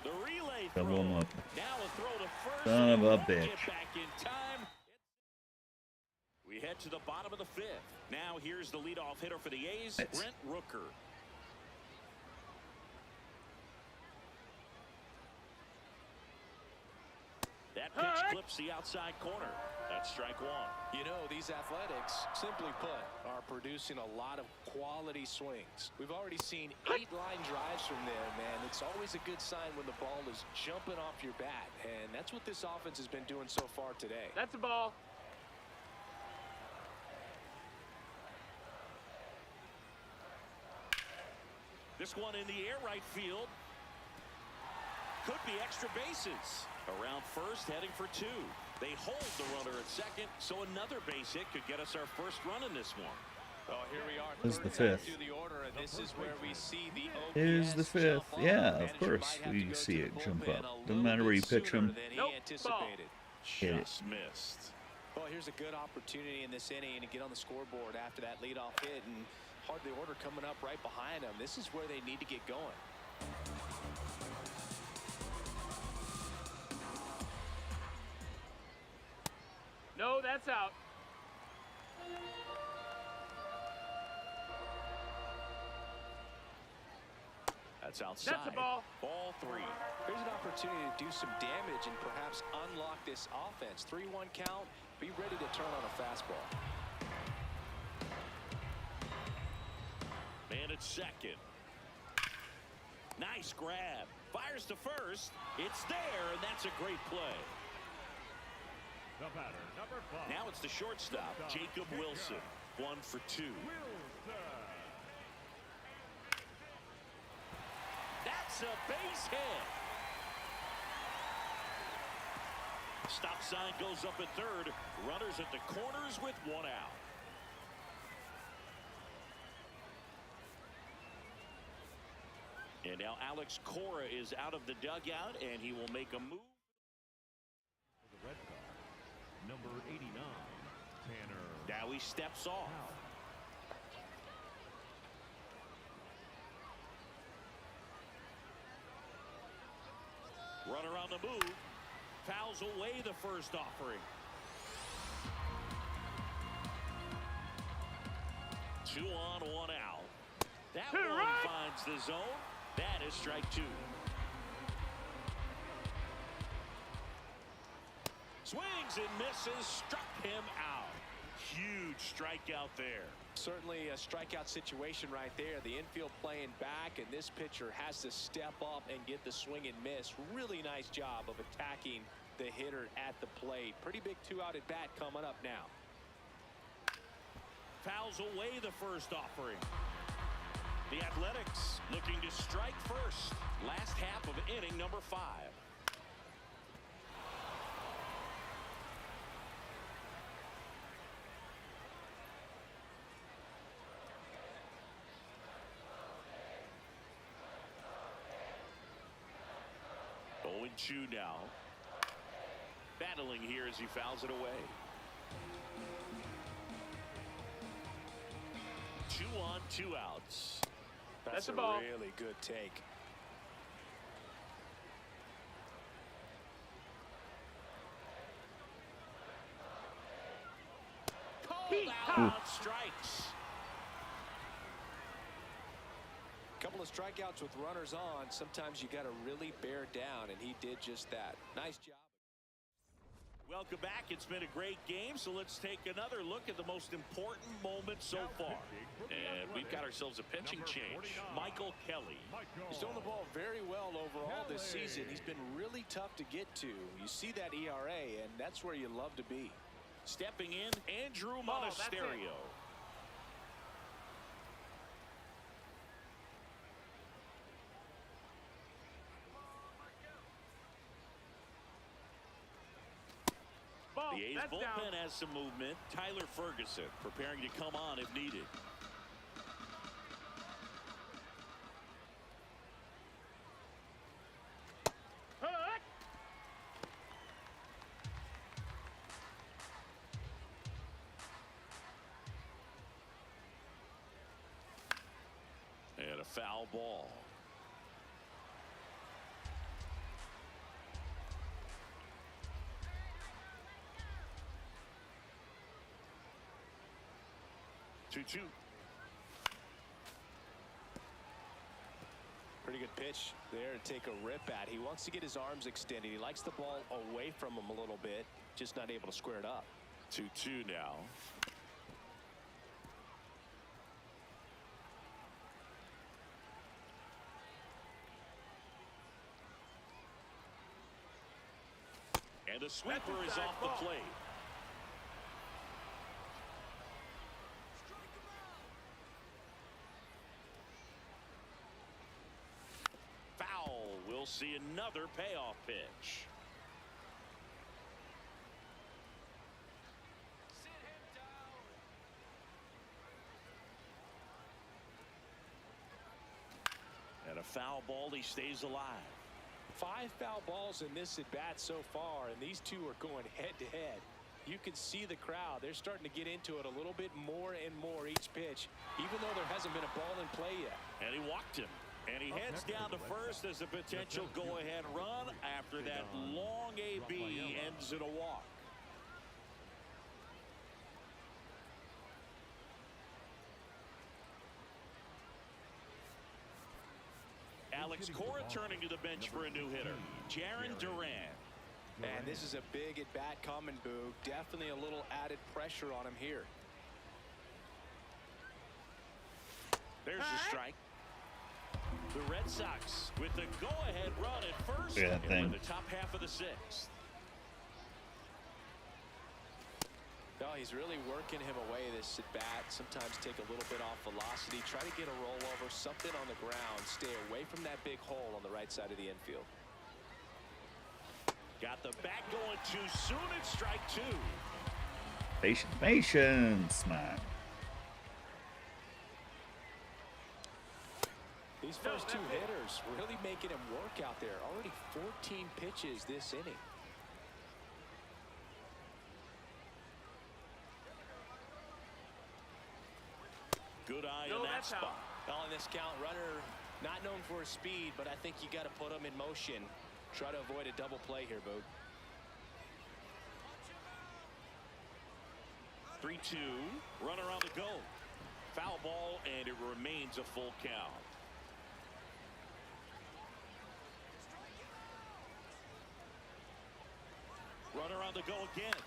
The relay throw. Double him up. Now a throw to first. Son of and he a won't bitch. Get back in time. We head to the bottom of the 5th. Now here's the leadoff hitter for the A's, Nice. Brent Rooker. clips the outside corner. That's strike one. You know, these Athletics, simply put, are producing a lot of quality swings. We've already seen 8 line drives from them, man. It's always a good sign when the ball is jumping off your bat, and that's what this offense has been doing so far today. That's a ball. This one in the air right field. Could be extra bases. Around first, heading for 2. They hold the runner at second, so another base hit could get us our first run in this one. Oh, here we are. This is the Third fifth. to the order, and this is where we see the OPS Is the fifth. jump up. Yeah, of Manager course might have to we go see to it the jump bullpen up. a Doesn't little matter where you bit pitch sooner him. than he Nope, anticipated. Hit it. Just missed. Well, here's a good opportunity in this inning to get on the scoreboard after that leadoff hit, and hardly order coming up right behind them. This is where they need to get going. No, that's out. That's outside. That's a ball. Ball 3. Here's an opportunity to do some damage and perhaps unlock this offense. 3-1 count. Be ready to turn on a fastball. Man at second. Nice grab. Fires to first. It's there, and that's a great play. The batter, number 5. Now it's the shortstop, Jacob Wilson. 1 for 2. Wilson. That's a base hit. Stop sign goes up at third. Runners at the corners with 1 out. And now Alex Cora is out of the dugout, and he will make a move. The red card, number 89, Tanner. Now he steps off. Runner on the move. Fouls away the first offering. 2 on, 1 out. That one right. finds the zone. That is strike 2. Swings and misses. Struck him out. Huge strikeout there. Certainly a strikeout situation right there. The infield playing back, and this pitcher has to step up and get the swing and miss. Really nice job of attacking the hitter at the plate. Pretty big 2-out at bat coming up now. Fouls away the first offering. The Athletics looking to strike first. Last half of inning number 5. Going 2 now. Battling here as he fouls it away. 2 on, 2 outs. That's a a ball. really good take. Called out on strikes. Couple of strikeouts with runners on. Sometimes you got to really bear down, and he did just that. Nice job. Welcome back. It's been a great game, so let's take another look at the most important moment so far. And we've got ourselves a pitching change. Michael Kelly. He's throwing the ball very well overall this season. He's been really tough to get to. You see that ERA, and that's where you love to be. Stepping in, Andrew Oh, that's it. Monasterio. Ball. The A's That's bullpen down. has some movement. Tyler Ferguson preparing to come on if needed. Hook. And a foul ball. Two. Pretty good pitch. pitch there to take a rip at. He wants to get his arms extended. He likes the ball away from him a little bit, just not able to square it up. 2-2 now. And the sweeper is off the plate. Foul. We'll see another payoff pitch. And a foul ball. He stays alive. 5 foul balls in this at bat so far, and these two are going head to head. You can see the crowd. They're starting to get into it a little bit more and more each pitch, even though there hasn't been a ball in play yet. And he walked him. And he heads down to first as a potential go-ahead run after that long AB ends in a walk. Alex Cora turning to the bench for a new hitter, Jarren Duran. And this is a big at-bat coming, Boog. Definitely a little added pressure on him here. There's the strike. The Red Sox with the go-ahead run at first in the top half of the 6th. No, he's really working him away this at bat. Sometimes take a little bit off velocity, try to get a rollover, something on the ground, stay away from that big hole on the right side of the infield. Got the bat going too soon. It's strike 2. Patience, man. These first 2 hitters really making him work out there. Already 14 pitches this inning. Good eye in that spot. On this count, runner not known for his speed, but I think you got to put him in motion. Try to avoid a double play here, Boog. 3-2. Runner on the go. Foul ball, and it remains a full count. Runner on the go again.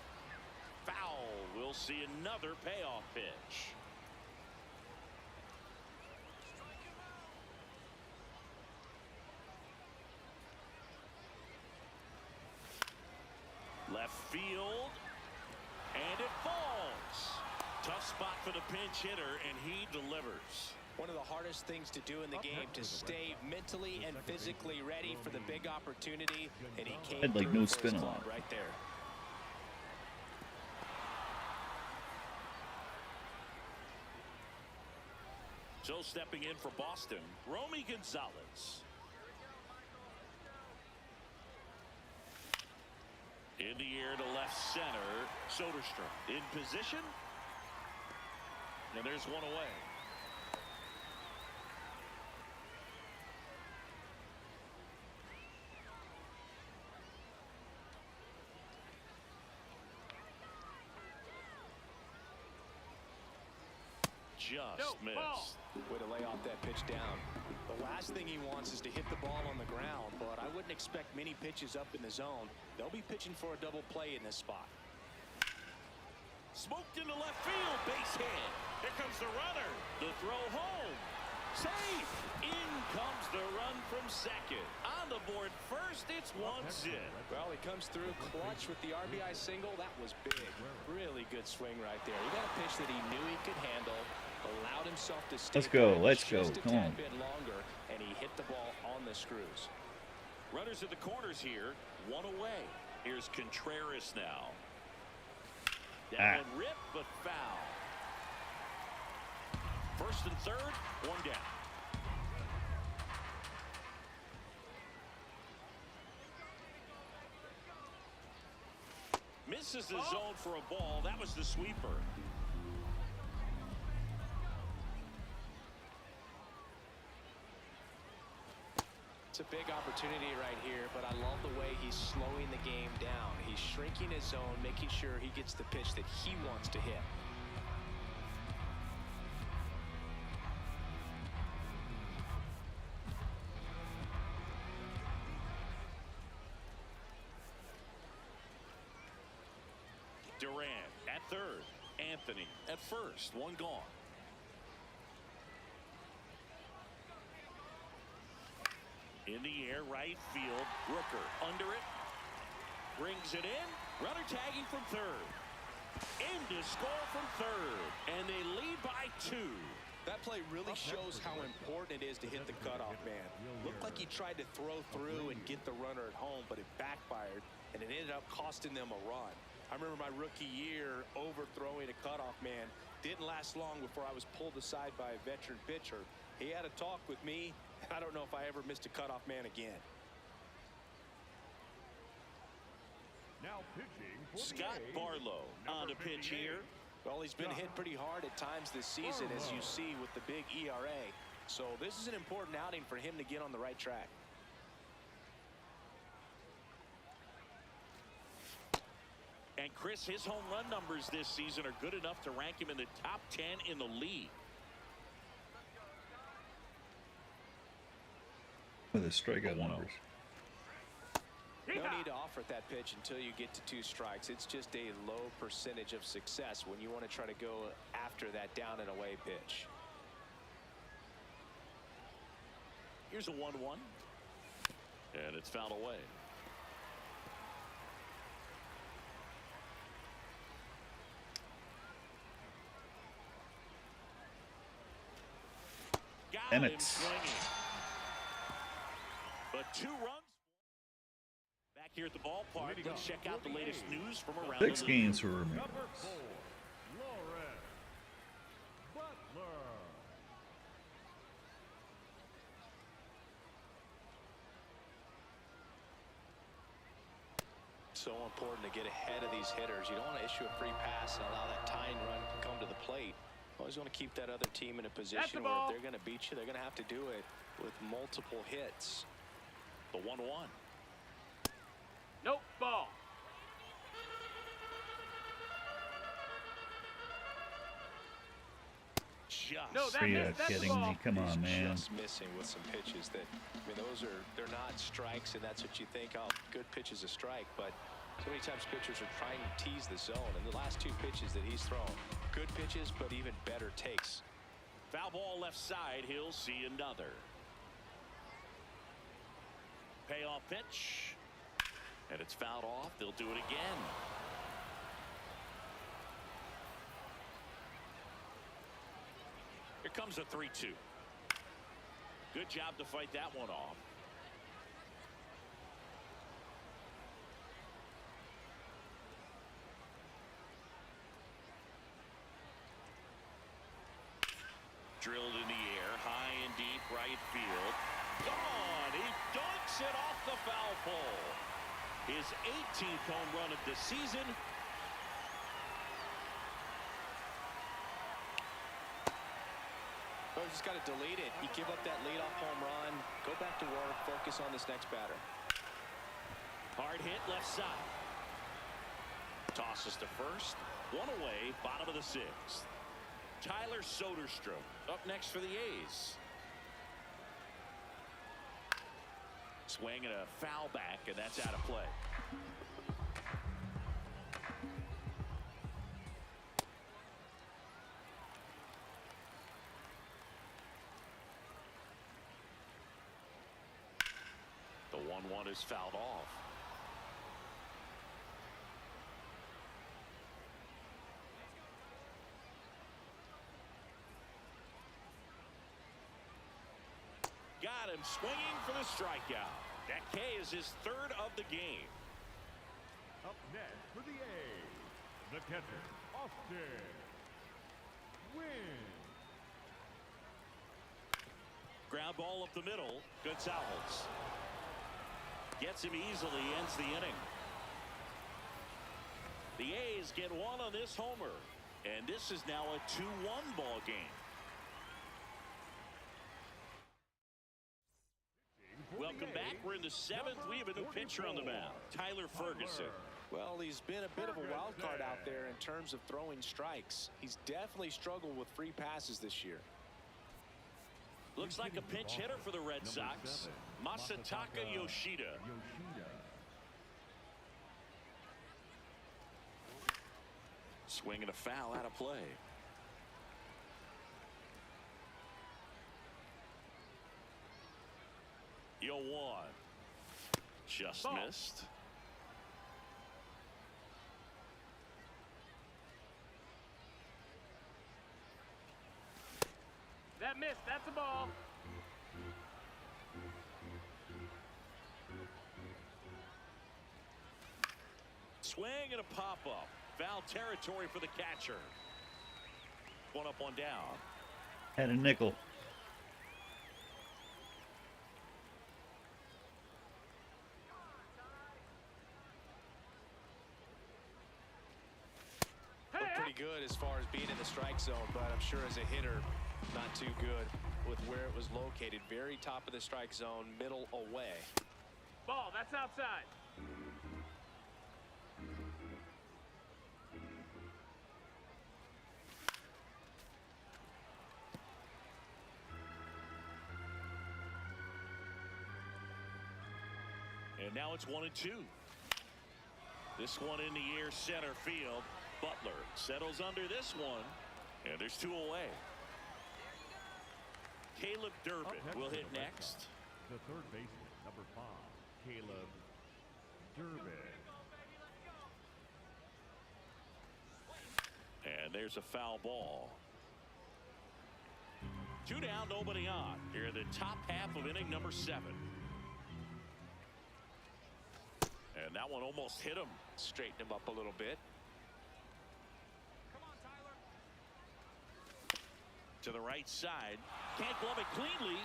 Foul. We'll see another payoff pitch. Left field, and it falls. Tough spot for the pinch hitter, and he delivers. One of the hardest things to do in the game, to stay mentally and physically ready for the big opportunity, and he came I'd like through no for his spin club on it. right there. So stepping in for Boston, Romy Gonzalez. In the air to left center, Soderstrom in position, and there's one away. Just missed. Way to lay off that pitch down. The last thing he wants is to hit the ball on the ground, but I wouldn't expect many pitches up in the zone. They'll be pitching for a double play in this spot. Smoked into left field, base hit. Here comes the runner. The throw home. Safe. In comes the run from second. On the board first, it's 1-0. Well, he comes through clutch with the RBI single. That was big. Really good swing right there. He got a pitch that he knew he could handle. Allowed himself to stay. Let's go. Let's go. Just a Come on. tad bit longer, and he hit the ball on the screws. Runners at the corners here. One away. Here's Contreras now. That one ripped, but foul. First and third, one down. Misses the zone for a ball. That was the sweeper. It's a big opportunity right here, but I love the way he's slowing the game down. He's shrinking his zone, making sure he gets the pitch that he wants to hit. Durant at third. Anthony at first. One gone. In the air, right field. Rooker under it. Brings it in. Runner tagging from third. In to score from third. And they lead by 2. That play really shows how important it is to hit the cutoff man. Looked like he tried to throw through and get the runner at home, but it backfired, and it ended up costing them a run. I remember my rookie year overthrowing a cutoff man. Didn't last long before I was pulled aside by a veteran pitcher. He had a talk with me. I don't know if I ever missed a cutoff man again. Now pitching for the Scott A's, Barlow on the pitch here. Well, he's been hit pretty hard at times this season, as you see with the big ERA. So this is an important outing for him to get on the right track. And Chris, his home run numbers this season are good enough to rank him in the top 10 in the league. With his strikeout numbers. No need to offer at that pitch until you get to 2 strikes. It's just a low percentage of success when you want to try to go after that down and away pitch. Here's a 1-1. And it's fouled away. Got him swinging. But 2 runs. Back here at the ballpark, let's check out the latest news from around 6 the league. games for Ramirez. number 4, Lawrence Butler. So important to get ahead of these hitters. You don't want to issue a free pass and allow that tying run to come to the plate. Always want to keep that other team in a position where if they're going to beat you, they're going to have to do it with multiple hits. The 1-1. Nope, ball. Just. No, Are you that's kidding ball. me? Come on, man. Just missing with some pitches that, I mean, they're not strikes, and that's what you think, oh, good pitch is a strike, but so many times pitchers are trying to tease the zone, and the last 2 pitches that he's thrown, good pitches, but even better takes. Foul ball left side. He'll see another. Payoff pitch. And it's fouled off. They'll do it again. Here comes a 3-2. Good job to fight that one off. Drilled in the air, high and deep right field. Gone! He dunks it off the foul pole. His 18th home run of the season. Well, just got to delete it. You give up that leadoff home run, go back to work, focus on this next batter. Hard hit left side. Tosses to first. 1 away, bottom of the 6th. Tyler Soderstrom up next for the A's. Swing and a foul back, and that's out of play. The 1-1 is fouled off. Got him swinging for the strikeout. That K is his 3rd of the game. Up next for the A's, the catcher, Austin Wynn. Ground ball up the middle. Gonzalez gets him easily, ends the inning. The A's get 1 on this homer, and this is now a 2-1 ball game. Welcome back. We're in the 7th. We have a new pitcher on the mound, Tyler Ferguson. Well, he's been a bit of a wild card out there in terms of throwing strikes. He's definitely struggled with free passes this year. Looks like a pinch hitter for the Red Sox, Masataka Yoshida. Swing and a foul out of play. Yo, one. Just Ball. missed. That missed. That's a ball. Swing and a pop-up. Foul territory for the catcher. One up, one down. Had a nickel. Looked pretty good as far as being in the strike zone, but I'm sure as a hitter, not too good with where it was located. Very top of the strike zone, middle away. Ball. That's outside. And now it's 1-2. This one in the air, center field. Butler settles under this one, and there's 2 away. Caleb Durbin will hit next. The third baseman, number 5, Caleb Durbin. And there's a foul ball. 2 down, nobody on. Here in the top half of inning number 7. And that one almost hit him. Straighten him up a little bit. To the right side. Can't glove it cleanly.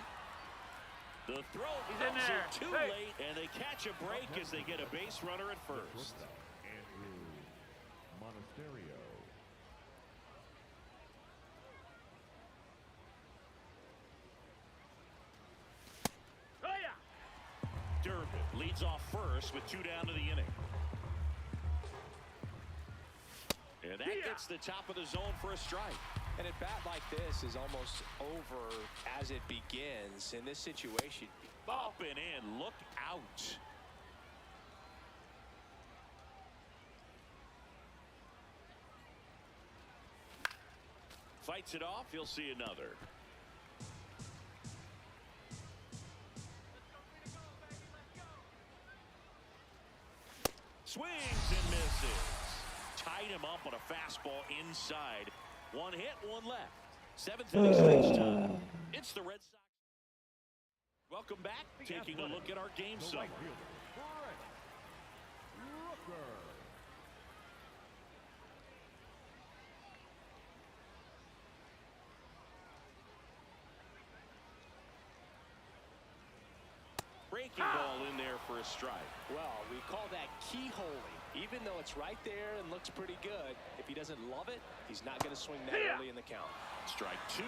The throw He's in comes there. in too Hey. late, and they catch a break as they get a base runner at first. Andrew Monasterio. Oh, yeah. Durbin leads off first with 2 down to the inning. And that gets the top of the zone for a strike. And a bat like this is almost over as it begins in this situation. Up and in. Look out. Fights it off. He'll see another. Swings and misses. Tied him up on a fastball inside. 1 hit, 1 left. 7th inning stretch time. It's the Red Sox. Welcome back. Taking a look at our game The summary. right fielder, Brett Rooker. Breaking ball in there for a strike. Well, we call that keyholing. Even though it's right there and looks pretty good, if he doesn't love it, he's not going to swing that early in the count. Strike 2.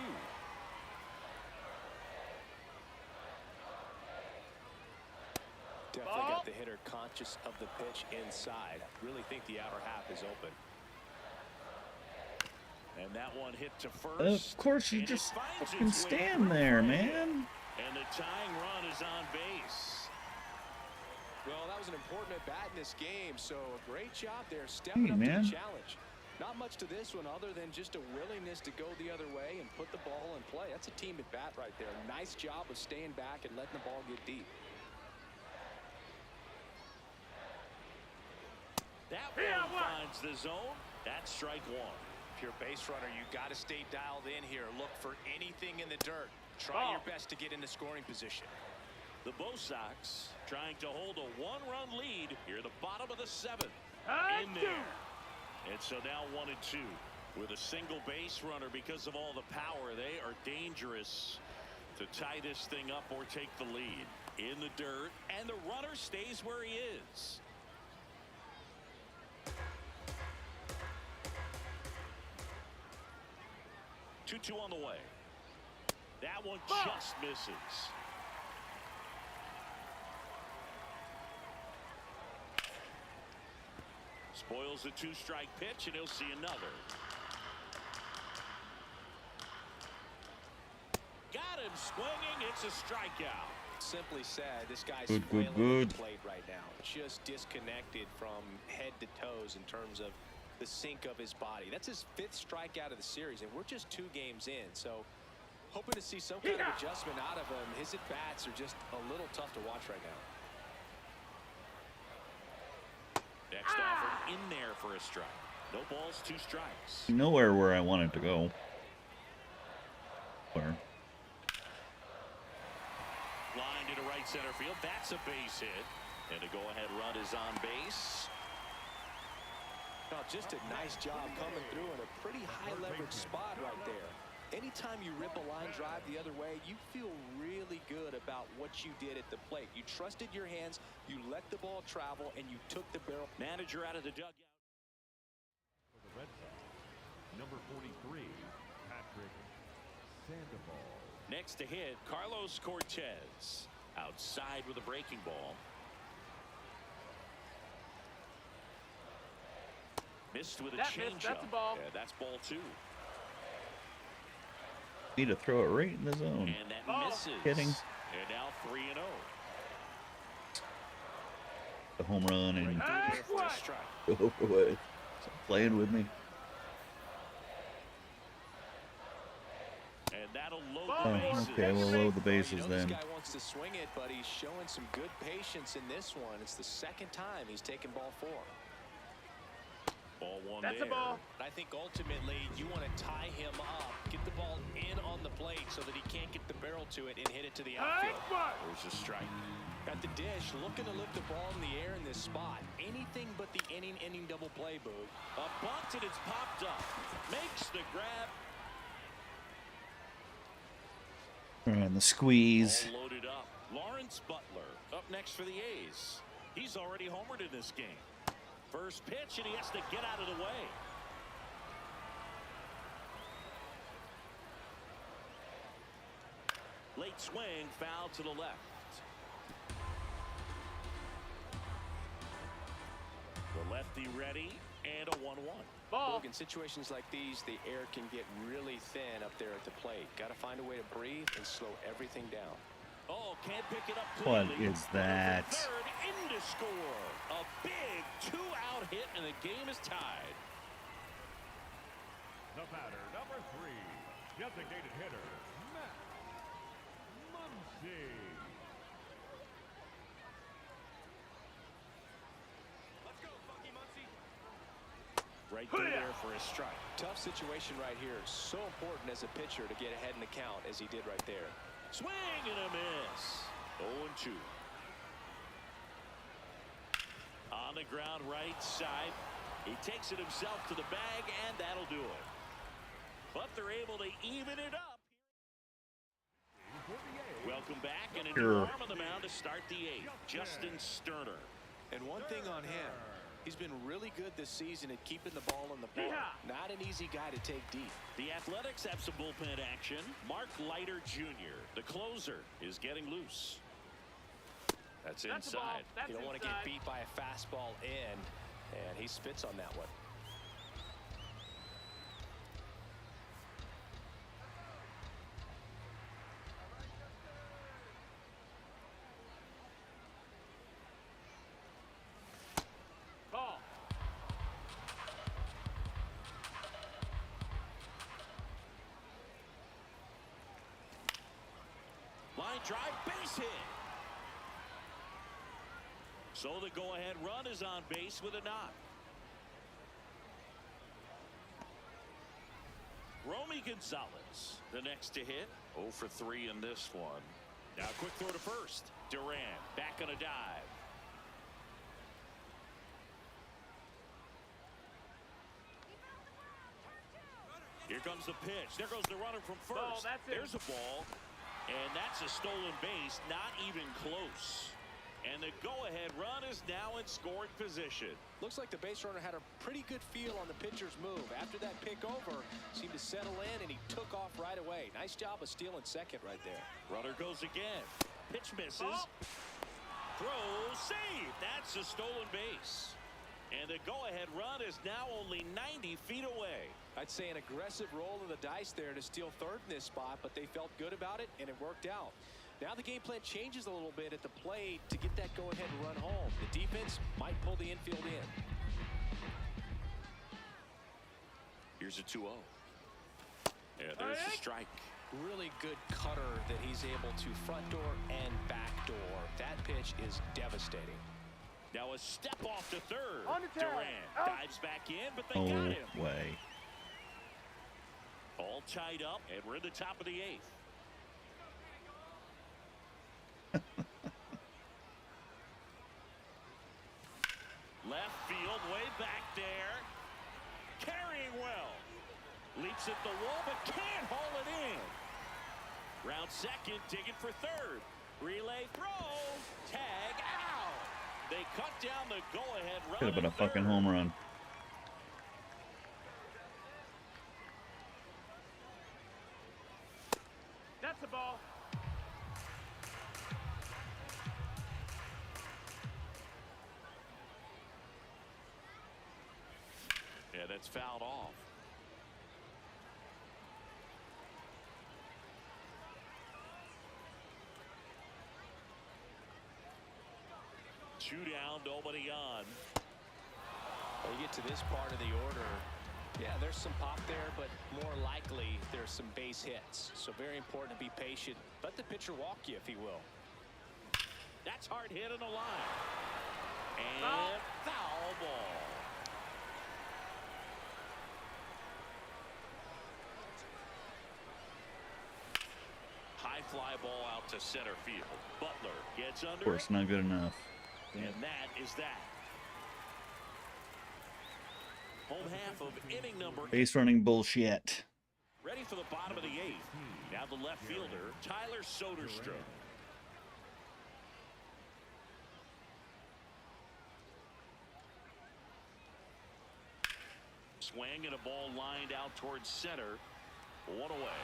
Definitely got the hitter conscious of the pitch inside. Really think the outer half is open. And that one hit to first. Of course, you And it just finds fucking its way stand through there, play. man. And the tying run is on base. Well, that was an important at bat in this game, so a great job there stepping Hey, up man. to the challenge. Not much to this one other than just a willingness to go the other way and put the ball in play. That's a team at bat right there. Nice job of staying back and letting the ball get deep. That Yeah, one what? finds the zone. That's strike 1. If you're a base runner, you got to stay dialed in here. Look for anything in the dirt. Try Ball. your best to get into scoring position. The BOS Sox trying to hold a 1-run lead here at the bottom of the 7th. High In there. And so now 1-2 with a single base runner. Because of all the power, they are dangerous to tie this thing up or take the lead. In the dirt, and the runner stays where he is. Two on the way. That one just misses. Spoils the 2-strike pitch, and he'll see another. Got him swinging. It's a strikeout. Simply said, this guy's Good, flailing good, at good. the plate right now. Just disconnected from head to toes in terms of the sink of his body. That's his 5th strikeout of the series, and we're just 2 games in. So hoping to see some kind of adjustment out of him. His at-bats are just a little tough to watch right now. Next offer in there for a strike. No balls, 2 strikes. Nowhere where I want it to go. Where? Line into right center field. That's a base hit. And a go-ahead run is on base. Well, just a nice job coming through in a pretty high leverage spot right there. Anytime you rip a line drive the other way, you feel really good about what you did at the plate. You trusted your hands, you let the ball travel, and you took the barrel. Manager out of the dugout. For the Red Sox, number 43, Patrick Sandoval. Next to hit, Carlos Cortez. Outside with a breaking ball. Missed with a changeup. That's a ball. Yeah, that's ball 2. Need to throw it right in the zone. And that Ball. misses. Kidding. And now 3-0. The home run and Right there for a strike. go away. Stop playing with me. And that'll load Ball. the bases. Okay, we'll load the Well, bases you know then. this guy wants to swing it, but he's showing some good patience in this one. It's the 2nd time he's taken ball 4. Ball 1 That's there. a ball. I think ultimately you want to tie him up, get the ball in on the plate so that he can't get the barrel to it and hit it to the outfield. There's a strike. At the dish, looking to lift the ball in the air in this spot. Anything but the inning double play, Boog. A bunt and it's popped up. Makes the grab. And the squeeze. All loaded up. Lawrence Butler up next for the A's. He's already homered in this game. First pitch, and he has to get out of the way. Late swing, foul to the left. The lefty ready, and a 1-1. Ball. Boog, in situations like these, the air can get really thin up there at the plate. Got to find a way to breathe and slow everything down. Oh, can't pick it up What cleanly. is that? Third in to score. A big 2-out hit, and the game is tied. The batter, number 3, designated hitter, Matt Muncy. Right through there for a strike. Tough situation right here. So important as a pitcher to get ahead in the count as he did right there. Swing and a miss. 0-2. On the ground right side. He takes it himself to the bag, and that'll do it. But they're able to even it up. Welcome back, and a new arm on the mound to start the 8th. Justin Sterner. And one thing on him, he's been really good this season at keeping the ball in the park. Not an easy guy to take deep. The Athletics have some bullpen action. Mark Leiter Jr., the closer, is getting loose. That's inside. You don't want to get beat by a fastball in, and he spits on that one. Ball. Line drive, base hit. So the go-ahead run is on base with a knock. Romy Gonzalez, the next to hit. 0 for 3 in this one. Now quick throw to first. Duran back on a dive. Here comes the pitch. There goes the runner from first. Ball, that's it. There's a ball. And that's a stolen base. Not even close. And the go-ahead run is now in scoring position. Looks like the base runner had a pretty good feel on the pitcher's move. After that pick over, seemed to settle in, and he took off right away. Nice job of stealing second right there. Runner goes again. Pitch misses. Ball. Throw, save. That's a stolen base. And the go-ahead run is now only 90 feet away. I'd say an aggressive roll of the dice there to steal third in this spot, but they felt good about it, and it worked out. Now the game plan changes a little bit at the plate to get that go-ahead run home. The defense might pull the infield in. Here's a 2-0. Yeah, there's the strike. Really good cutter that he's able to front door and back door. That pitch is devastating. Now a step off to third. On the tag. Durant dives back in, but they got him. No way. All tied up, and we're in the top of the 8th. Left field, way back there. Carrying well. Leaps at the wall, but can't haul it in. Round second, digging for third. Relay throw. Tag out. They cut down the go-ahead run. Could have been a fucking home run. That's the ball. Yeah, that's fouled off. Two down, nobody on. When you get to this part of the order, yeah, there's some pop there, but more likely there's some base hits. So very important to be patient. Let the pitcher walk you, if he will. That's hard hit on the line. And foul ball. High fly ball out to center field. Butler gets under. Of course, not good enough. And that is that. Home half of inning number 8. Base running bullshit. Ready for the bottom of the 8th. Now the left fielder, Tyler Soderstrom. Swing and a ball lined out towards center. 1 away.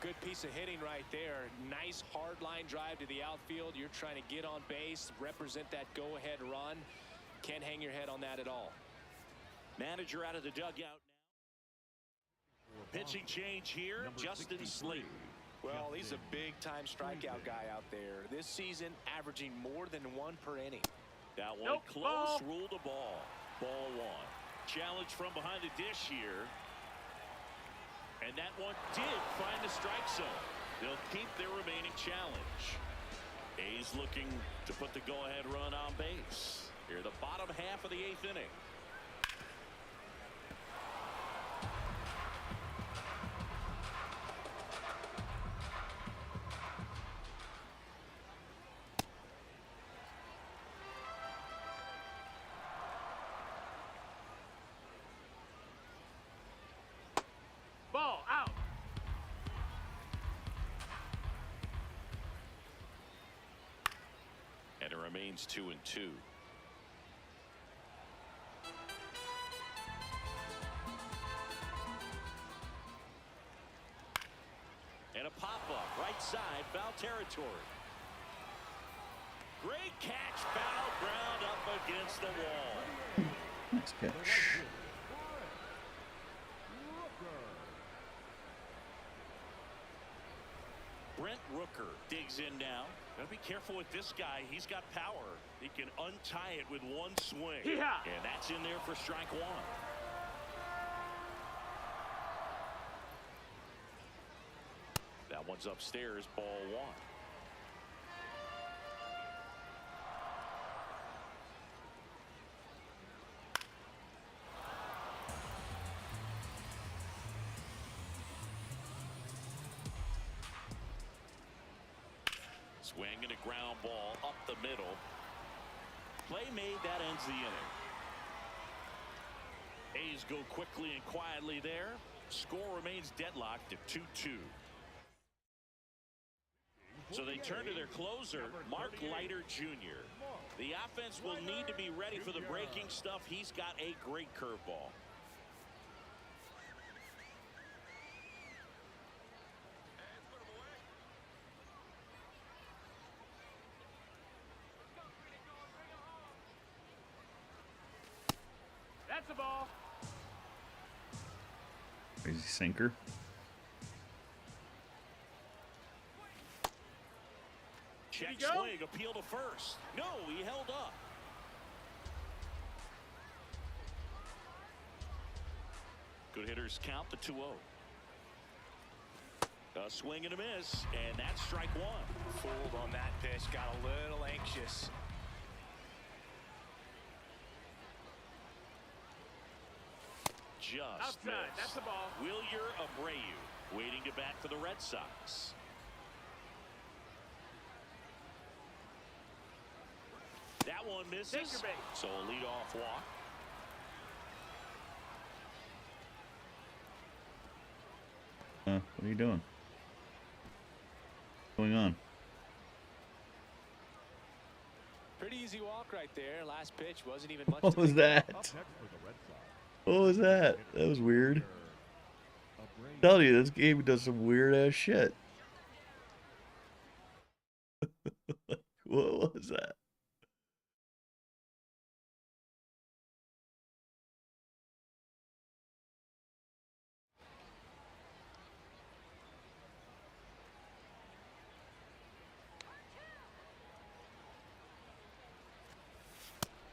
Good piece of hitting right there. Nice hard line drive to the outfield. You're trying to get on base, represent that go-ahead run. Can't hang your head on that at all. Manager out of the dugout now. Pitching change here, Justin Slayton. Well, he's a big-time strikeout guy out there. This season, averaging more than 1 per inning. That one Nope, close, ball. ruled a ball. Ball 1. Challenge from behind the dish here. And that one did find the strike zone. They'll keep their remaining challenge. A's looking to put the go-ahead run on base. Here, the bottom half of the 8th inning. Ball out. And it remains 2-2. And a pop-up, right side, foul territory. Great catch, foul ground up against the wall. Nice catch. Brent Rooker digs in now. Gotta be careful with this guy. He's got power. He can untie it with one swing. Yeah. And that's in there for strike 1. That one's upstairs, ball 1. Swing and a ground ball up the middle. Play made, that ends the inning. A's go quickly and quietly there. Score remains deadlocked at 2-2. So they turn to their closer, Mark Leiter Jr. The offense will need to be ready for the breaking stuff. He's got a great curveball. That's the ball. Crazy sinker. Check Did he go? swing, appeal to first. No, he held up. Good hitters count the 2-0. A swing and a miss, and that's strike one. Fooled on that pitch, got a little anxious. Just Outside, missed. that's the ball. Wilyer Abreu waiting to bat for the Red Sox. That one misses. Take your bait. So a leadoff walk. What are you doing? What's going on? Pretty easy walk right there. Last pitch wasn't even much. What was that? Up next for the Red Sox. What was that? That was weird. Abreu. Tell you, this game does some weird ass shit. What was that?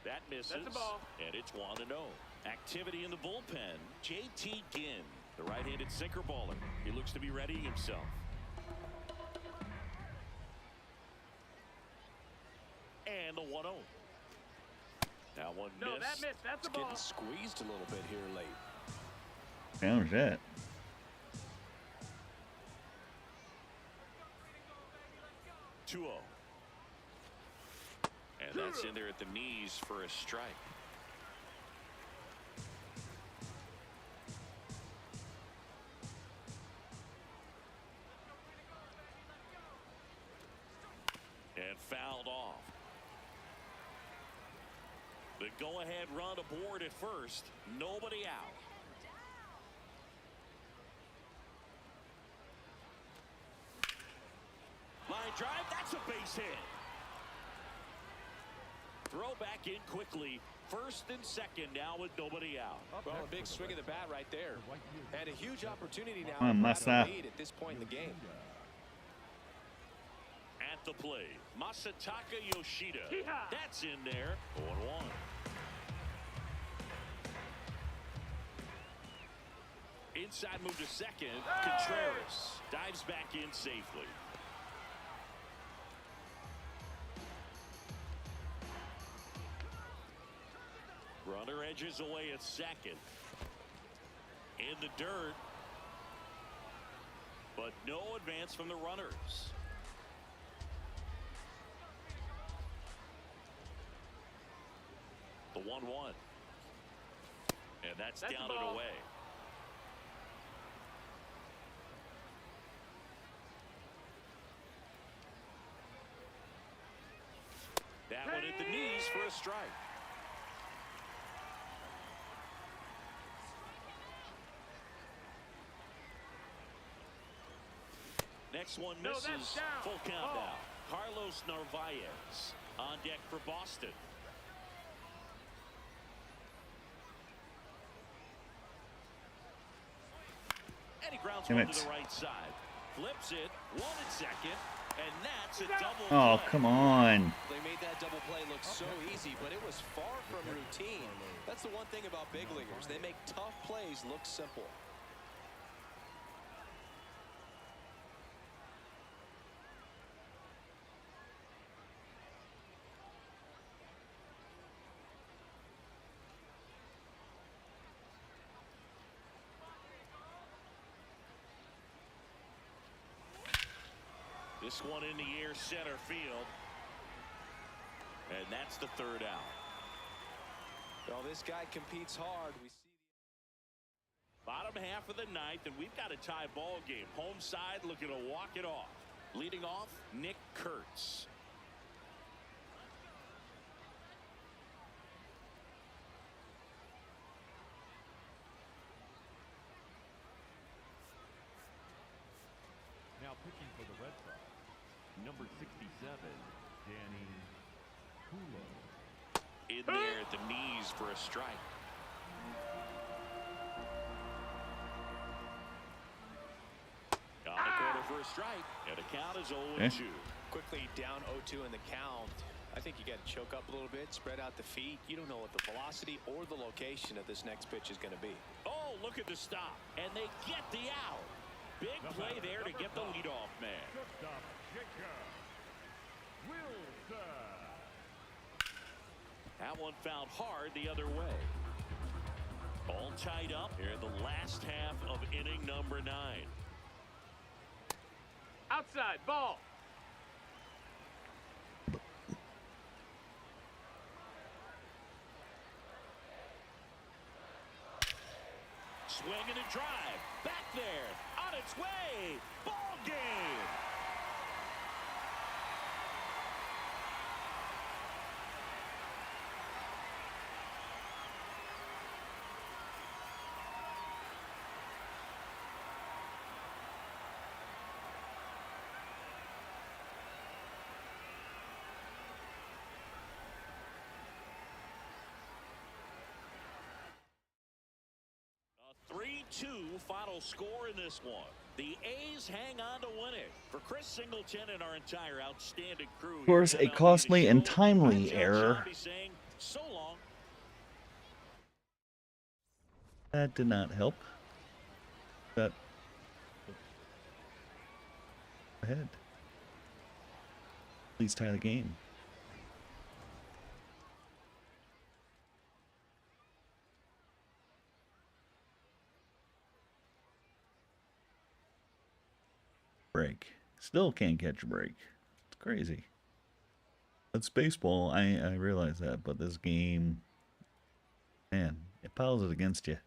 That misses. That's the ball. And it's 1-0. Activity in the bullpen. JT Ginn, the right-handed sinker baller. He looks to be readying himself. And the 1-0. That one No, missed. that missed. That's the It's ball. getting squeezed a little bit here late. How's that? And that's in there at the knees for a strike. And fouled off. The go-ahead run aboard at first. Nobody out. Line drive. That's a base hit. Throw back in quickly. First and second now with nobody out. Well, a big swing of the bat right there. And a huge opportunity now Come on, to grab Masa. a lead at this point in the game. At the plate, Masataka Yoshida. Yeehaw! That's in there. 0-1. Inside move to second. Contreras dives back in safely. Runner edges away at second. In the dirt. But no advance from the runners. The 1-1. And that's That's down the and ball. away. That one at the knees for a strike. Next one No, misses. that's down. Full count Ball. now. Carlos Narvaez on deck for Boston. And he grounds Damn one it. to the right side. Flips it. One at second. And that's a double Oh, play. come on. They made that double play look so easy, but it was far from routine. That's the one thing about big leaguers. They make tough plays look simple. This one in the air center field. And that's the third out. Well, this guy competes hard. We see Bottom half of the ninth, and we've got a tie ball game. Home side looking to walk it off. Leading off, Nick Kurtz. Now pitching for the Red Sox, number 67, Danny Kulo. In there at the knees for a strike. On the corner for a strike, and the count is 0-2. Okay. quickly down 0-2 in the count. I think you got to choke up a little bit, spread out the feet. You don't know what the velocity or the location of this next pitch is going to be. Oh, look at the stop. And they get the out. Big play there to get the leadoff man. Shortstop, Jacob Wilson. That one found hard the other way. All tied up here in the last half of inning number 9. Outside, ball. Swing and a drive. Back there. On its way. Ball game. A 3-2 final score in this one. The A's hang on to win it. For Chris Singleton and our entire outstanding crew. Of course, a costly and timely error. Saying, so long. That did not help. But go ahead. Please tie the game. Break. Still can't catch a break. It's crazy. That's baseball. I realize that, but this game, man, it piles it against you.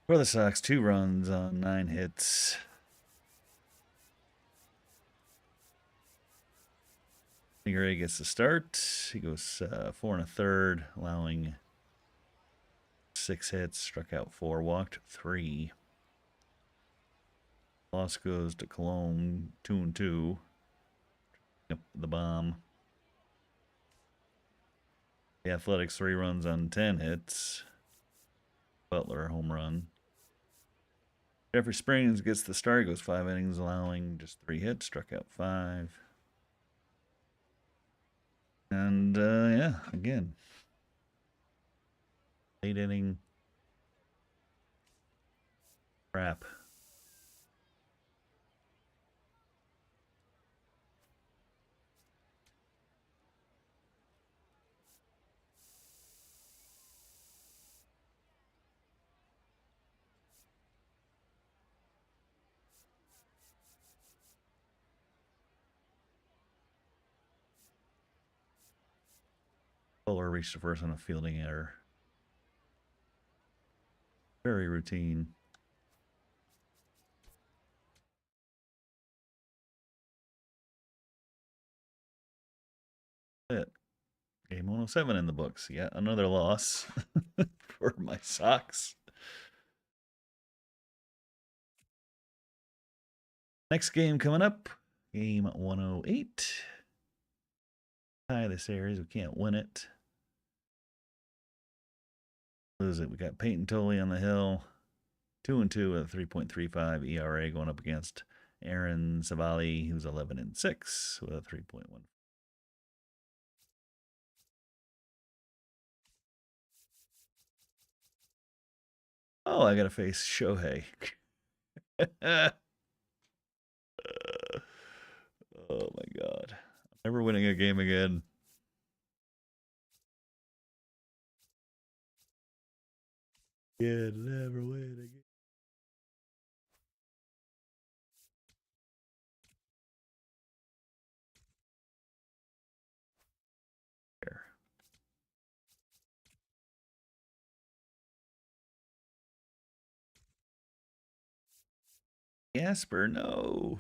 For the Sox, 2 runs on 9 hits. Ray gets the start. He goes 4 1/3, allowing 6 hits, struck out 4, walked 3. Loss goes to Cologne, 2-2. Yep, the bomb. The Athletics 3 runs on 10 hits. Butler home run. Jeffrey Springs gets the start, goes 5 innings, allowing just 3 hits, struck out 5. And yeah, again, late inning crap. Fuller reached the first on a fielding error. Very routine. It. Game 107 in the books. Yet another loss for my Sox. Next game coming up. Game 108. Tie the series. We can't win it. Lose it. We got Peyton Tolley on the hill. 2-2 with a 3.35 ERA going up against Aaron Savali, who's 11-6 with a 3.1. Oh, I got to face Shohei. Oh my God. I'm never winning a game again. Yeah, never win again. Here. Gasper, no.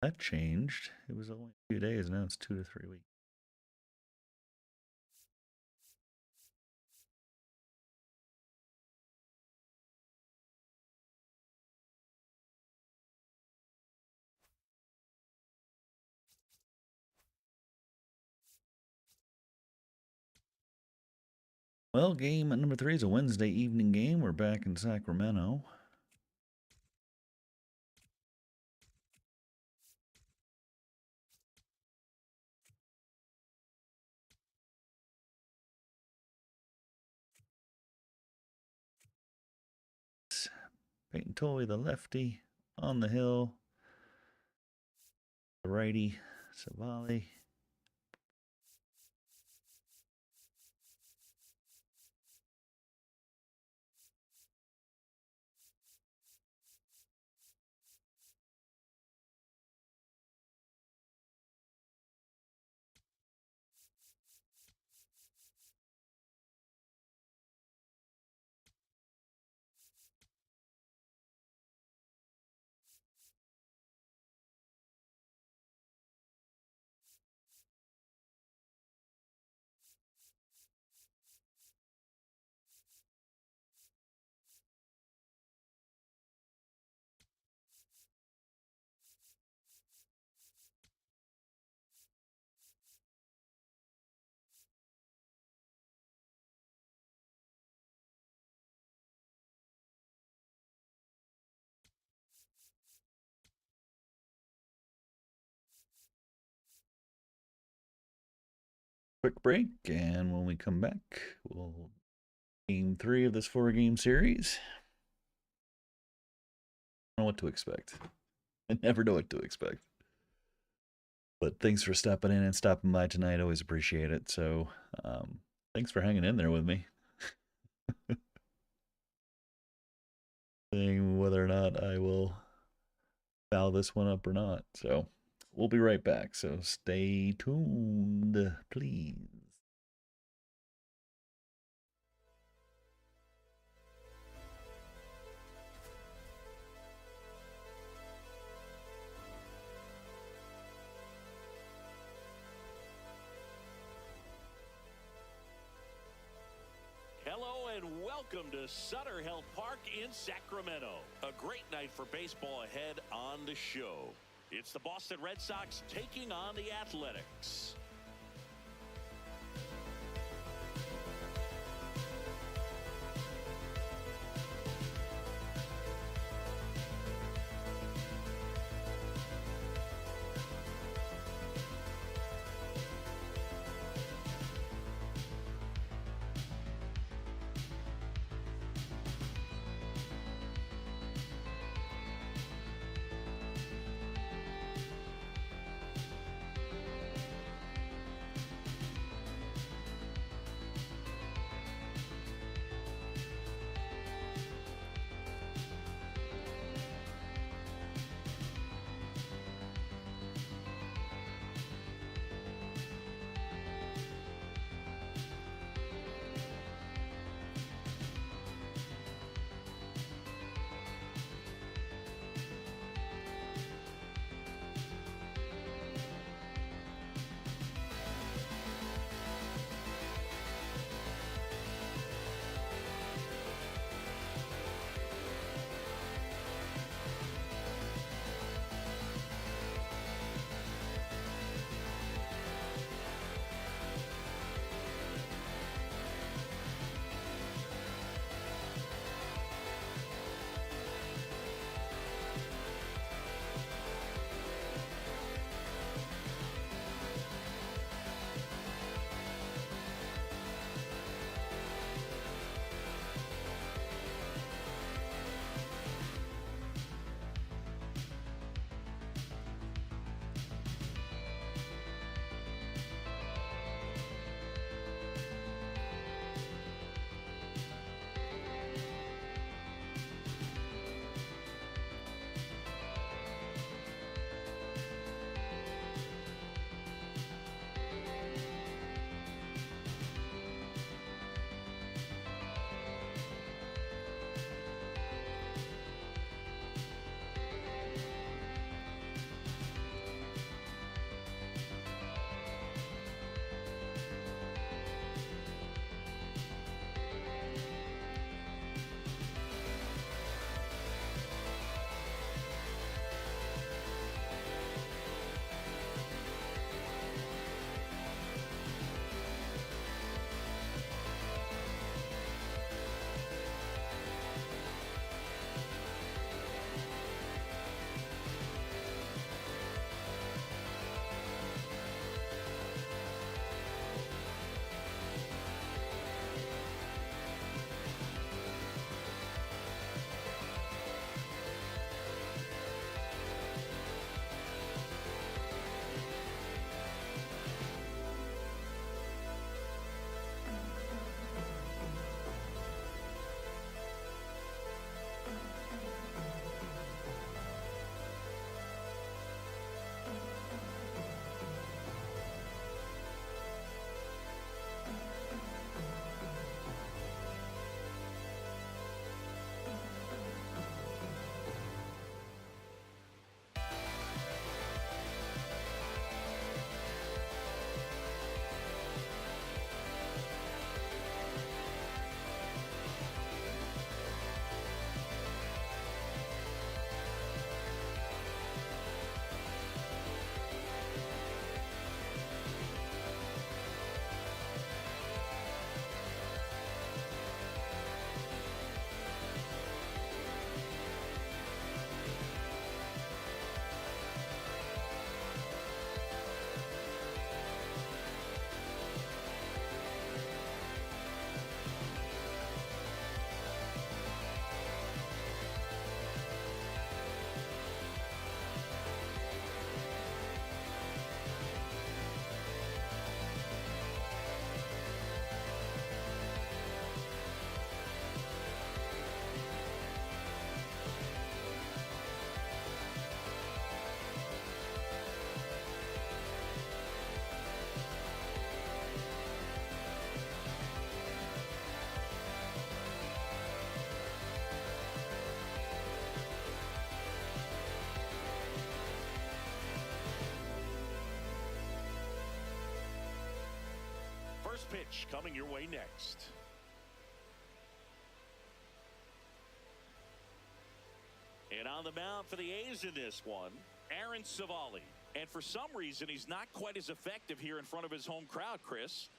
That changed. It was only 2 days. Now it's 2 to 3 weeks. Well, game number 3 is a Wednesday evening game. We're back in Sacramento. Peyton Toy, the lefty, on the hill. The righty, Savali. Quick break, and when we come back, we'll game 3 of this 4-game series. I don't know what to expect. I never know what to expect. But thanks for stopping in and stopping by tonight. Always appreciate it. So, thanks for hanging in there with me. Seeing whether or not I will foul this one up or not. So, we'll be right back. So, stay tuned, please. Hello and welcome to Sutter Health Park in Sacramento. A great night for baseball ahead on the show. It's the Boston Red Sox taking on the Athletics. First pitch coming your way next. And on the mound for the A's in this one, Aaron Savali. And for some reason, he's not quite as effective here in front of his home crowd, Chris.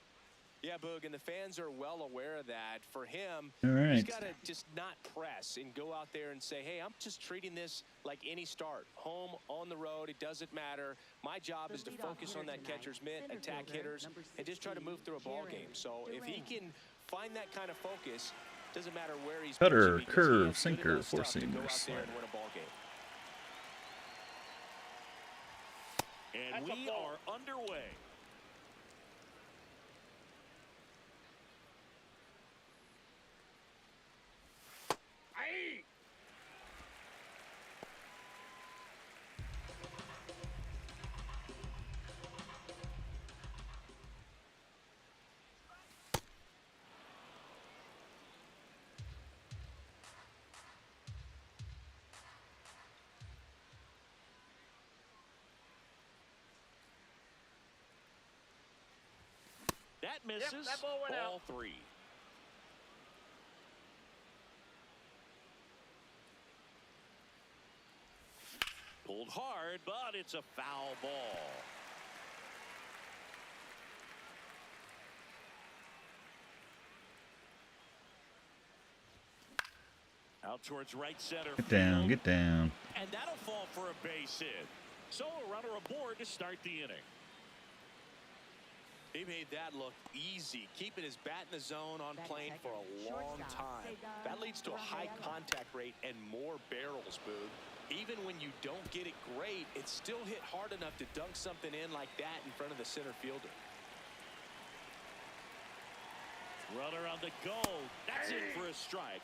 Yeah, Boog, and the fans are well aware of that. For him, All right. he's got to just not press and go out there and say, hey, I'm just treating this like any start. Home, on the road, it doesn't matter. My job is to focus on that catcher's mitt, attack hitters, and just try to move through a ball game. So if he can find that kind of focus, doesn't matter where he's Cutter, pitching, because he curve, has good sinker, enough stuff to four-seamer, go out there slider. and win a ball game. And we are underway. That misses. that ball went Ball out. 3. Pulled hard, but it's a foul ball. Out towards right center Get down, field. get down. And that'll fall for a base hit. So a runner aboard to start the inning. He made that look easy, keeping his bat in the zone on plane for a long time. That leads to a high contact rate and more barrels, Boog. Even when you don't get it great, it's still hit hard enough to dunk something in like that in front of the center fielder. Runner on the go. That's in for a strike.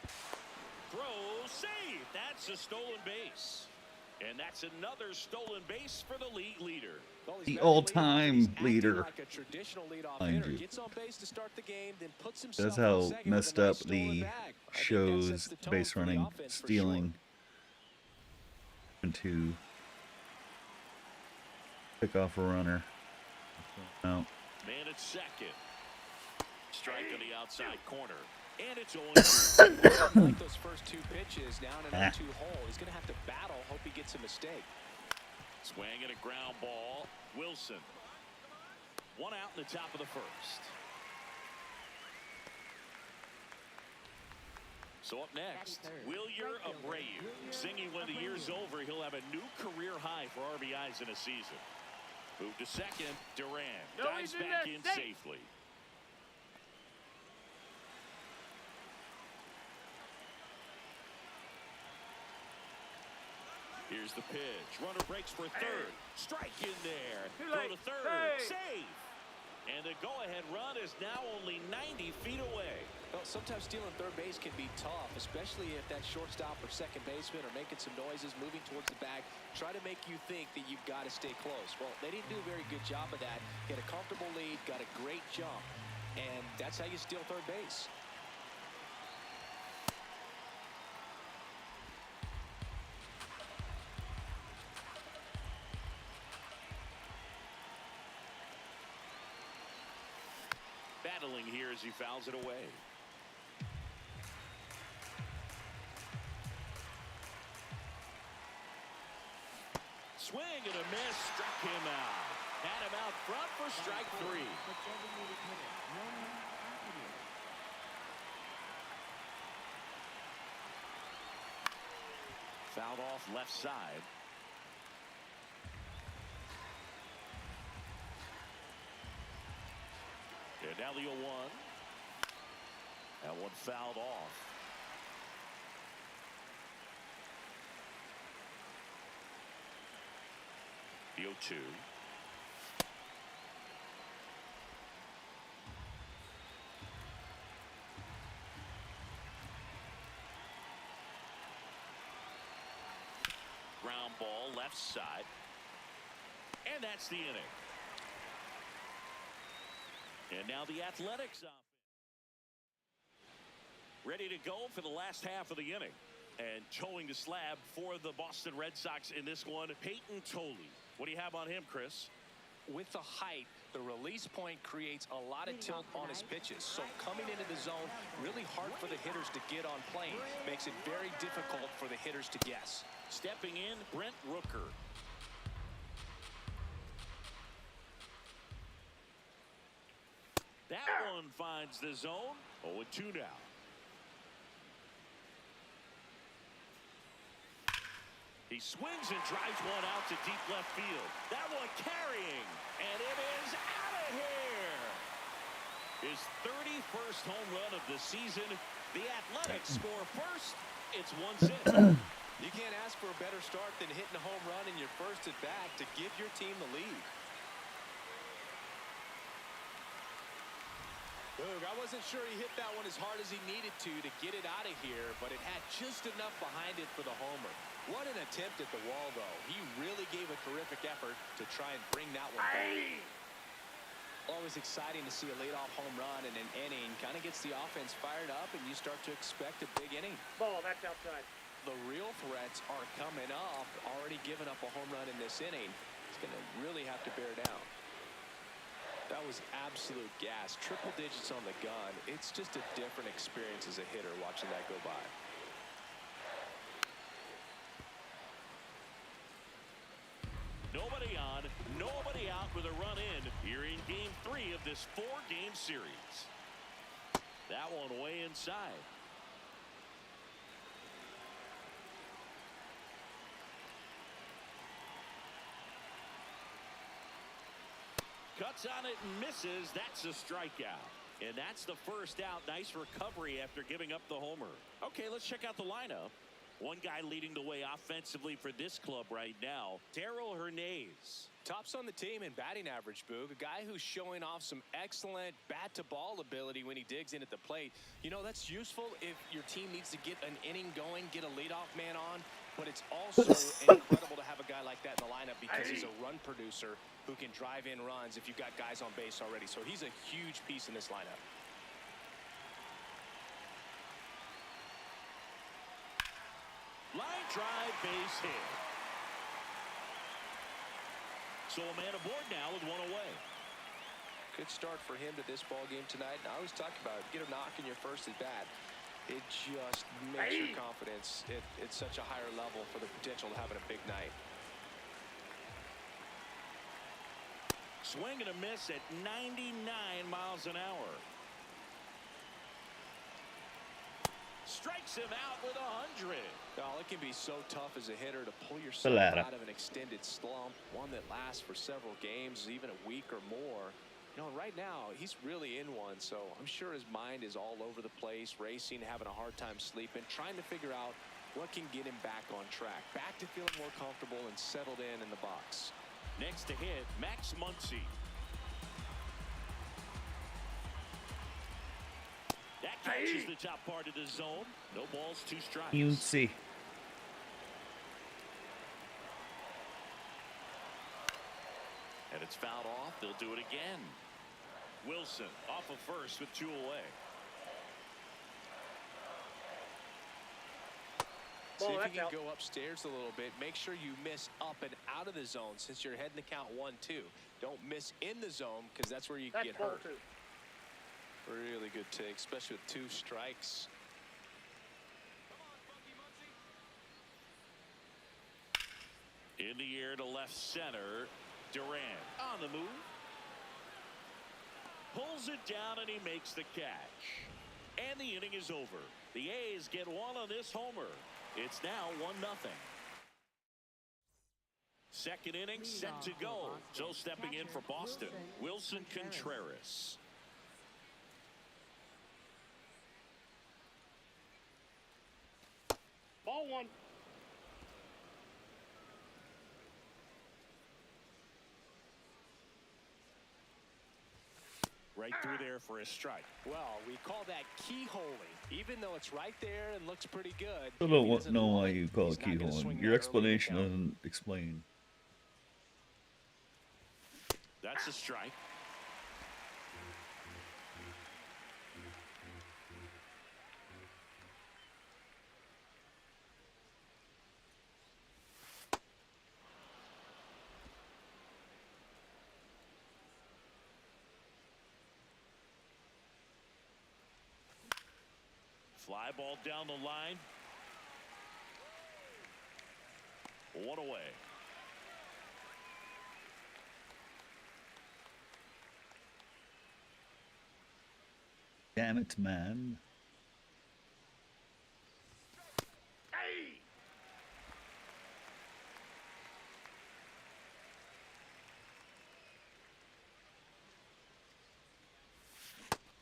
Throw, save. That's a stolen base. And that's another stolen base for the league leader. Well, he's The very all-time leadoff. He's acting leader, like a traditional leadoff mind hitter. you. Gets on base to start the game, then puts himself That's on how second with a messed nice up stolen the bag. I think that show's sets the tone base for the running, offense for stealing, to pick off a runner. No. Man at second. Strike on the outside corner. And it's 0-2. Like those first two pitches down in a 2 hole. He's going to have to battle. Hope he gets a mistake. Swing and a ground ball. Wilson. 1 out in the top of the first. So up next, Wilyer Abreu. Singing when the year's over, he'll have a new career high for RBIs in a season. Move to second. Duran dives back in safely. Here's the pitch. Runner breaks for third. Strike in there. Throw to third. Save. And the go-ahead run is now only 90 feet away. Well, sometimes stealing third base can be tough, especially if that shortstop or second baseman are making some noises, moving towards the bag, try to make you think that you've got to stay close. Well, they didn't do a very good job of that. Get a comfortable lead, got a great jump, and that's how you steal third base. Battling here as he fouls it away. Swing and a miss, struck him out. Had him out front for strike 3. Fouled off left side. And now the 0-1. That one fouled off. The 0-2. Ground ball left side. And that's the inning. And now the Athletics offense. Ready to go for the last half of the inning. And towing the slab for the Boston Red Sox in this one, Peyton Tolley. What do you have on him, Chris? with the height, the release point creates a lot of tilt on his pitches. So coming into the zone, really hard for the hitters to get on plane. Makes it very difficult for the hitters to guess. Stepping in, Brent Rooker. That one finds the zone. 0-2 now. He swings and drives one out to deep left field. That one carrying, and it is out of here. His 31st home run of the season. The Athletics score first. It's 1-6. You can't ask for a better start than hitting a home run in your first at bat to give your team the lead. Boog, I wasn't sure he hit that one as hard as he needed to get it out of here, but it had just enough behind it for the homer. What an attempt at the wall, though. He really gave a terrific effort to try and bring that one back. Always exciting to see a leadoff home run in an inning. Kind of gets the offense fired up, and you start to expect a big inning. Ball, that's outside. The real threats are coming up. Already given up a home run in this inning. He's going to really have to bear down. That was absolute gas. Triple digits on the gun. It's just a different experience as a hitter watching that go by. Nobody on, nobody out with a run in here in game 3 of this 4-game series. That one way inside. Cuts on it and misses. That's a strikeout. And that's the first out. Nice recovery after giving up the homer. Okay, let's check out the lineup. One guy leading the way offensively for this club right now, Darrell Hernandez. Tops on the team in batting average, Boog. A guy who's showing off some excellent bat-to-ball ability when he digs in at the plate. You know, that's useful if your team needs to get an inning going, get a leadoff man on. But it's also incredible to have a guy like that in the lineup because he's a run producer who can drive in runs if you've got guys on base already. So he's a huge piece in this lineup. Line drive, base hit. So a man aboard now with one away. Good start for him to this ball game tonight. And I always talk about it. Get a knock in your first at bat. It just makes your confidence at such a higher level for the potential of having a big night. Swing and a miss at 99 miles an hour. Strikes him out with 100. Oh, it can be so tough as a hitter to pull yourself out of an extended slump, one that lasts for several games, even a week or more. You know, right now, he's really in one, so I'm sure his mind is all over the place, racing, having a hard time sleeping, trying to figure out what can get him back on track, back to feeling more comfortable and settled in the box. Next to hit, Max Muncy. That catches the top part of the zone. No balls, 2 strikes. Muncy. And it's fouled off. They'll do it again. Wilson off of first with 2 away. See if you can go upstairs a little bit. Make sure you miss up and out of the zone since you're heading to count 1-2. Don't miss in the zone because that's where you can get hurt. Really good take, especially with 2 strikes. In the air to left center. Durant on the move. Pulls it down and he makes the catch. And the inning is over. The A's get 1 on this homer. It's now 1-0. Second inning set to go. So stepping in for Boston, Wilson Contreras. Ball 1. Right through there for a strike. Well, we call that keyholing, even though it's right there and looks pretty good. I don't know why you call it keyholing. Your explanation doesn't explain. That's a strike. Fly ball down the line. One away. Damn it, man. Hey!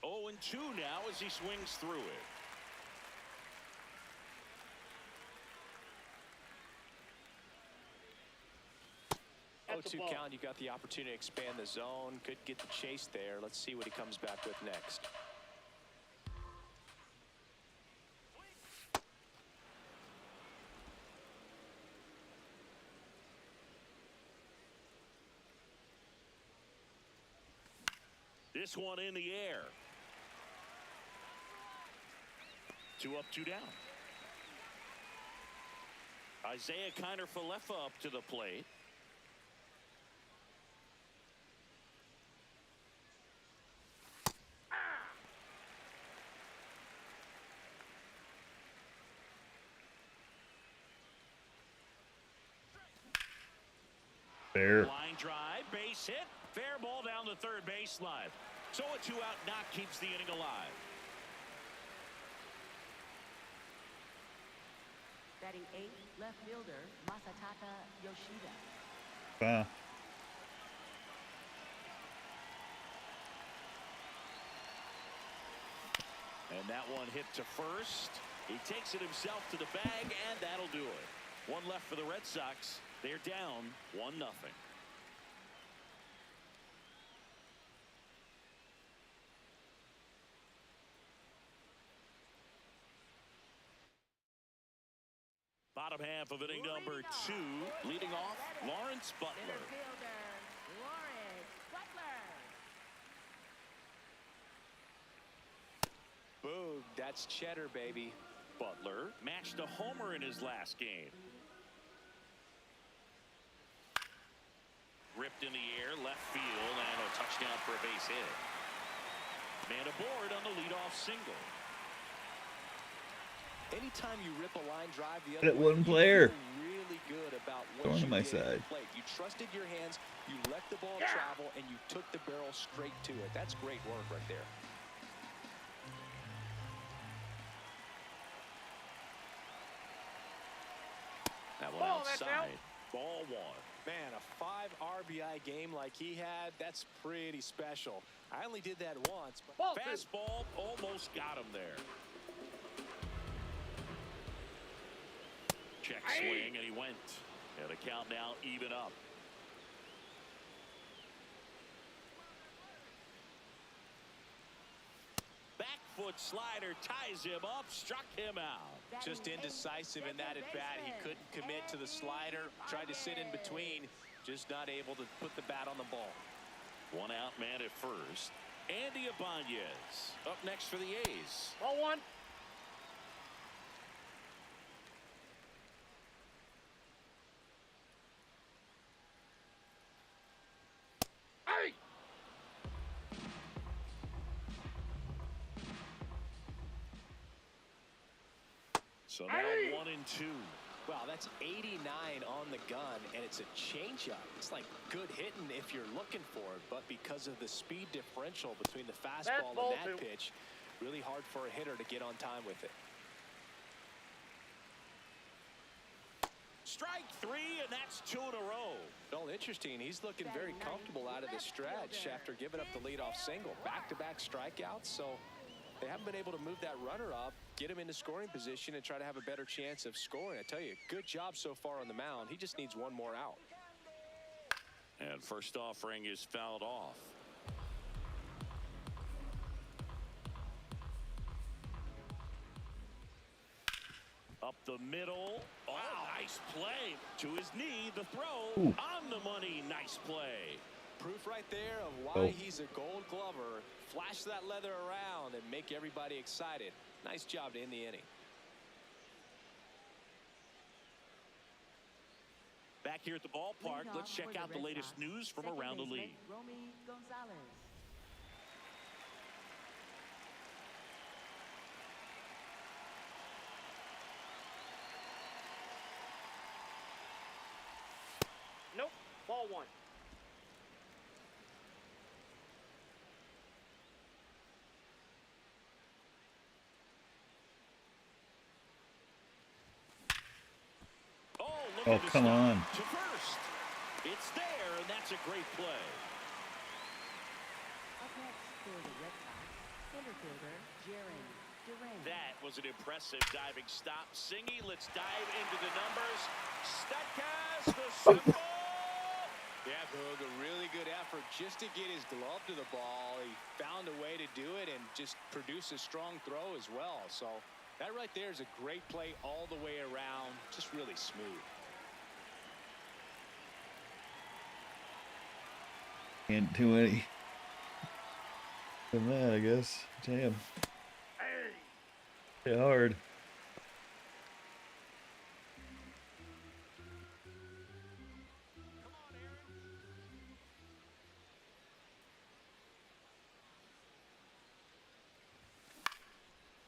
Oh, and 2 now as he swings through it. That's a 0-2 ball. count. You got the opportunity to expand the zone. Could get the chase there. Let's see what he comes back with next. This one in the air. 2 up, 2 down. Isaiah Kiner-Falefa up to the plate. Fair. Line drive, base hit, fair ball down the third baseline. So a 2-out knock keeps the inning alive. Batting 8th, left fielder Masataka Yoshida. And that one hit to first. He takes it himself to the bag, and that'll do it. One left for the Red Sox. They're down 1-0. Bottom half of inning number 2. Leading off, Lawrence Butler. Center fielder Lawrence Butler. Boom. That's cheddar, baby. Butler matched a homer in his last game. Ripped in the air, left field, and a touchdown for a base hit. Man aboard on the leadoff single. Anytime you rip a line drive the That other way, one player. you feel really good about Going what to you my did at the side. plate. You trusted your hands, you let the ball travel, and you took the barrel straight to it. That's great work right there. That one Ball, that's outside. Ball 1. Man, a 5 RBI game like he had, that's pretty special. I only did that once, but Ball 2. Fastball almost got him there. Check swing, and he went. And the count now even up. Back foot slider ties him up, struck him out. just indecisive in that at bat. He couldn't commit to the slider, tried to sit in between, just not able to put the bat on the ball. 1 out man at first. Andy Ibanez up next for the A's. Ball 1. Hey! So now Hey! 1 and 2. Wow, that's 89 on the gun, and it's a changeup. It's like good hitting if you're looking for it, but because of the speed differential between the fastball ball and that 2. pitch, really hard for a hitter to get on time with it. Strike 3, and that's 2 in a row. Well, interesting. He's looking very comfortable out of the stretch after giving up the leadoff single. Back-to-back strikeouts, so they haven't been able to move that runner up, get him into scoring position, and try to have a better chance of scoring. I tell you, good job so far on the mound. He just needs one more out. And first offering is fouled off. Up the middle. Oh, nice play. To his knee, the throw. Ooh. On the money, nice play. Proof right there of why Oh. he's a gold glover. Flash that leather around and make everybody excited. Nice job to end the inning. Back here at the ballpark, Leadoff let's check for the out the Red latest Sox, news from second around the baseman, league. Romy Gonzalez. Ball 1. Oh, look Oh, at the come stop on. to first. It's there, and that's a great play. Up next for the Red Sox, center fielder Jaron Duran. That was an impressive diving stop. Singy, let's dive into the numbers. Statcast, the simple. Yeah, Boog, a really good effort just to get his glove to the ball. He found a way to do it and just produce a strong throw as well. So that right there is a great play all the way around. Just really smooth. Can't do any than that, I guess. Damn. Hey! Hit hard.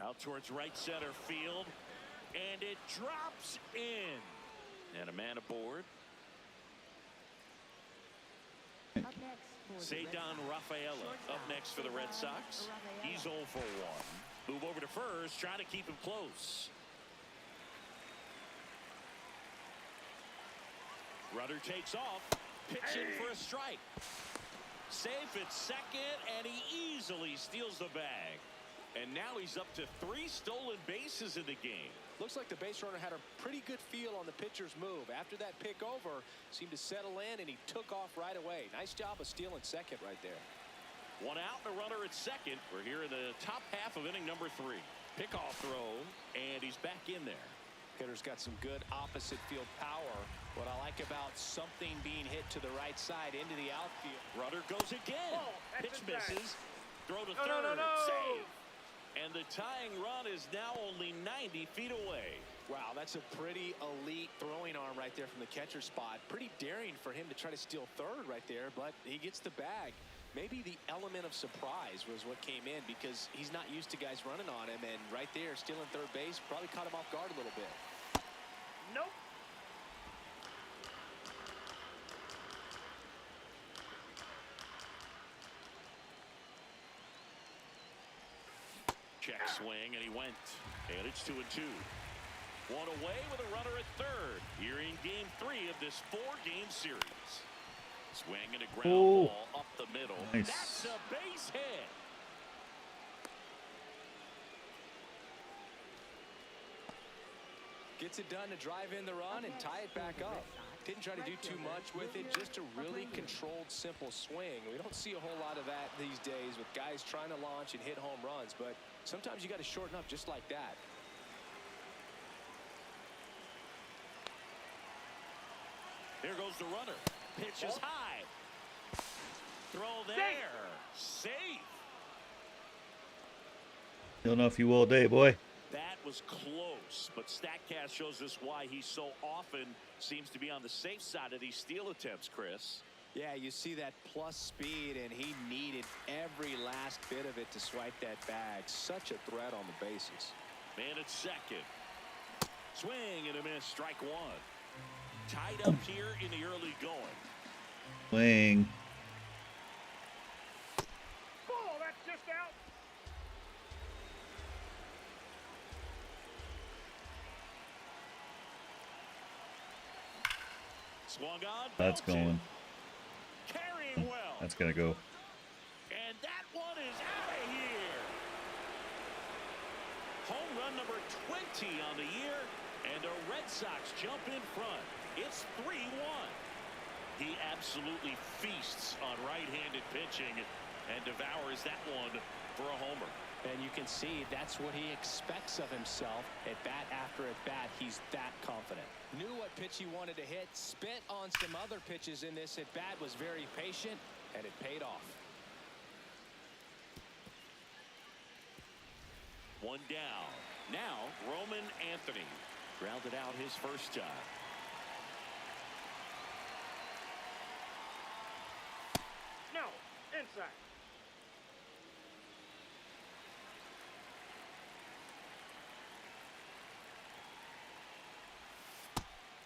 Out towards right center field, and it drops in. And a man aboard. Up next for the Red Cedar Sox, Rafaela shortstop, up next for the Red Cedar Sox. Rafaela. He's 0 for 1. Move over to first, trying to keep him close. Rudder takes off, pitching for a strike. Safe at second, and he easily steals the bag. And now he's up to 3 stolen bases in the game. Looks like the base runner had a pretty good feel on the pitcher's move. After that pick over, seemed to settle in, and he took off right away. Nice job of stealing second right there. 1 out, and a runner at second. We're here in the top half of inning number 3. Pickoff throw, and he's back in there. Hitter's got some good opposite field power. What I like about something being hit to the right side into the outfield. Rudder goes again. Oh, that's Pitch inside. misses. Throw to No, third. no, no, no. Save. And the tying run is now only 90 feet away. Wow, that's a pretty elite throwing arm right there from the catcher spot. Pretty daring for him to try to steal third right there, but he gets the bag. Maybe the element of surprise was what came in because he's not used to guys running on him, and right there, stealing third base probably caught him off guard a little bit. Nope. Check swing, and he went. And it's 2-2. 1 away with a runner at third. Here in game 3 of this 4-game series. Swing and a ground Oh. ball up the middle. Nice. That's a base hit. Gets it done to drive in the run and tie it back up. Didn't try to do too much with it, just a really controlled, simple swing. We don't see a whole lot of that these days with guys trying to launch and hit home runs, but sometimes you got to shorten up just like that. Here goes the runner. Pitch is high. Throw there. Safe. Don't know if you will all day, boy. That was close, but StatCast shows us why he so often seems to be on the safe side of these steal attempts, Chris. Yeah, you see that plus speed, and he needed every last bit of it to swipe that bag. Such a threat on the bases. Man at second. Swing and a miss, strike 1. Tied up here in the early going. Swing. Ball, that's just out. Swung on. That's belted. going. Carrying well. That's gonna go. And that one is out of here. Home run number 20 on the year, and the Red Sox jump in front. It's 3-1. He absolutely feasts on right-handed pitching and devours that one for a homer. And you can see that's what he expects of himself at bat after at bat. He's that confident. Knew what pitch he wanted to hit, spit on some other pitches in this at bat, was very patient, and it paid off. 1 down. Now Roman Anthony grounded out his first time. No, inside.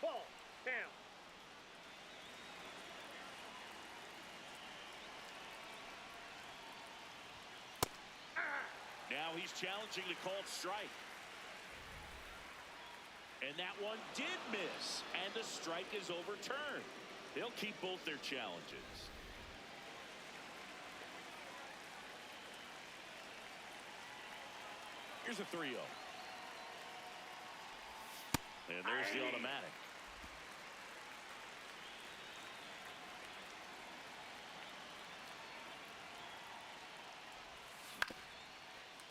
Ball, down. Now he's challenging the called strike. And that one did miss, and the strike is overturned. They'll keep both their challenges. Here's a 3-0. And there's the automatic.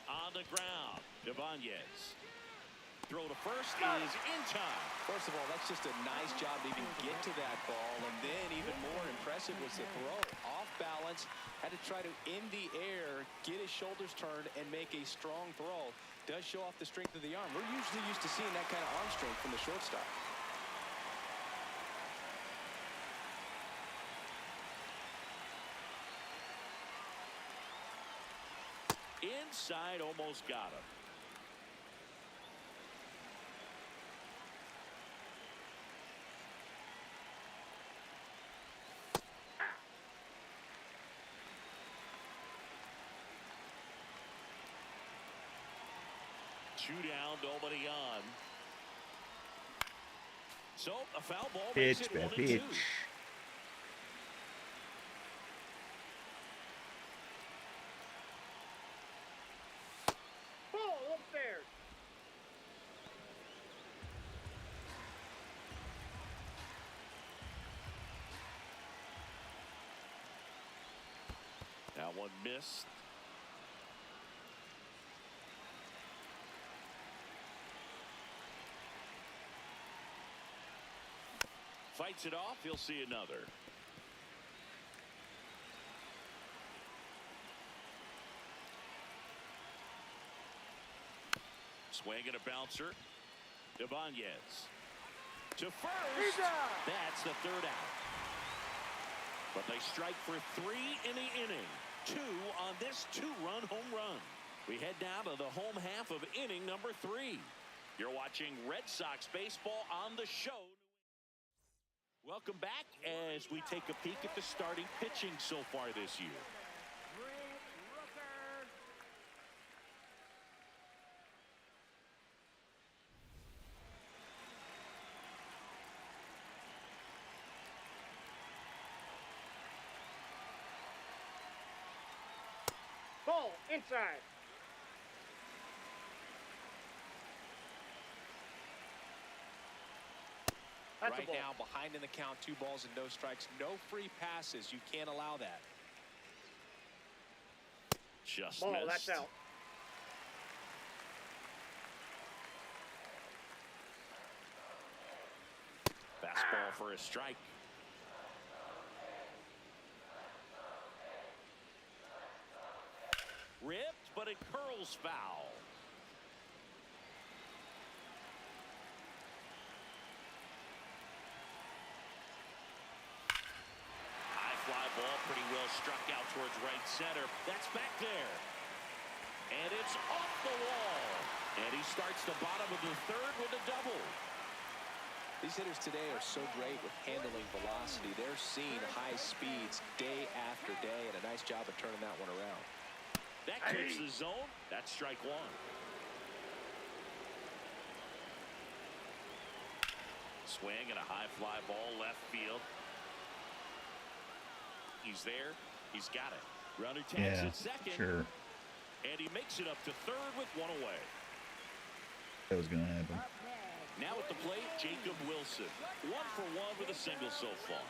On the ground, Ibanez. Throw to first is in time. First of all, that's just a nice job to even get to that ball. And then even more impressive was the throw. Off balance, had to try to, in the air, get his shoulders turned and make a strong throw. Does show off the strength of the arm. We're usually used to seeing that kind of arm strength from the shortstop. Inside, almost got him. Two down, nobody on. So a foul ball makes Pitch, it man, 1-2. pitch. Ball upstairs. That one missed. Fights it off, he'll see another. Swing and a bouncer. Ibanez. To first. That's the third out. But they strike for 3 in the inning. 2 on this 2-run home run. We head now to the home half of inning number 3. You're watching Red Sox baseball on the show. Welcome back as we take a peek at the starting pitching so far this year. Ball inside. That's a Right ball. now, behind in the count, 2 balls and no strikes. No free passes. You can't allow that. Just Ball, missed. that's out. Fastball for a strike. Ripped, but it curls foul. High fly ball, pretty well struck out towards right center. That's back there. And it's off the wall. And he starts the bottom of the third with a double. These hitters today are so great with handling velocity. They're seeing high speeds day after day, and a nice job of turning that one around. That clicks the zone. That's strike 1. Swing and a high fly ball left field. He's there. He's got it. Runner tags Yeah, at second. sure. And he makes it up to third with 1 away. That was gonna happen. Now at the plate, Jacob Wilson. 1 for 1 with a single so far.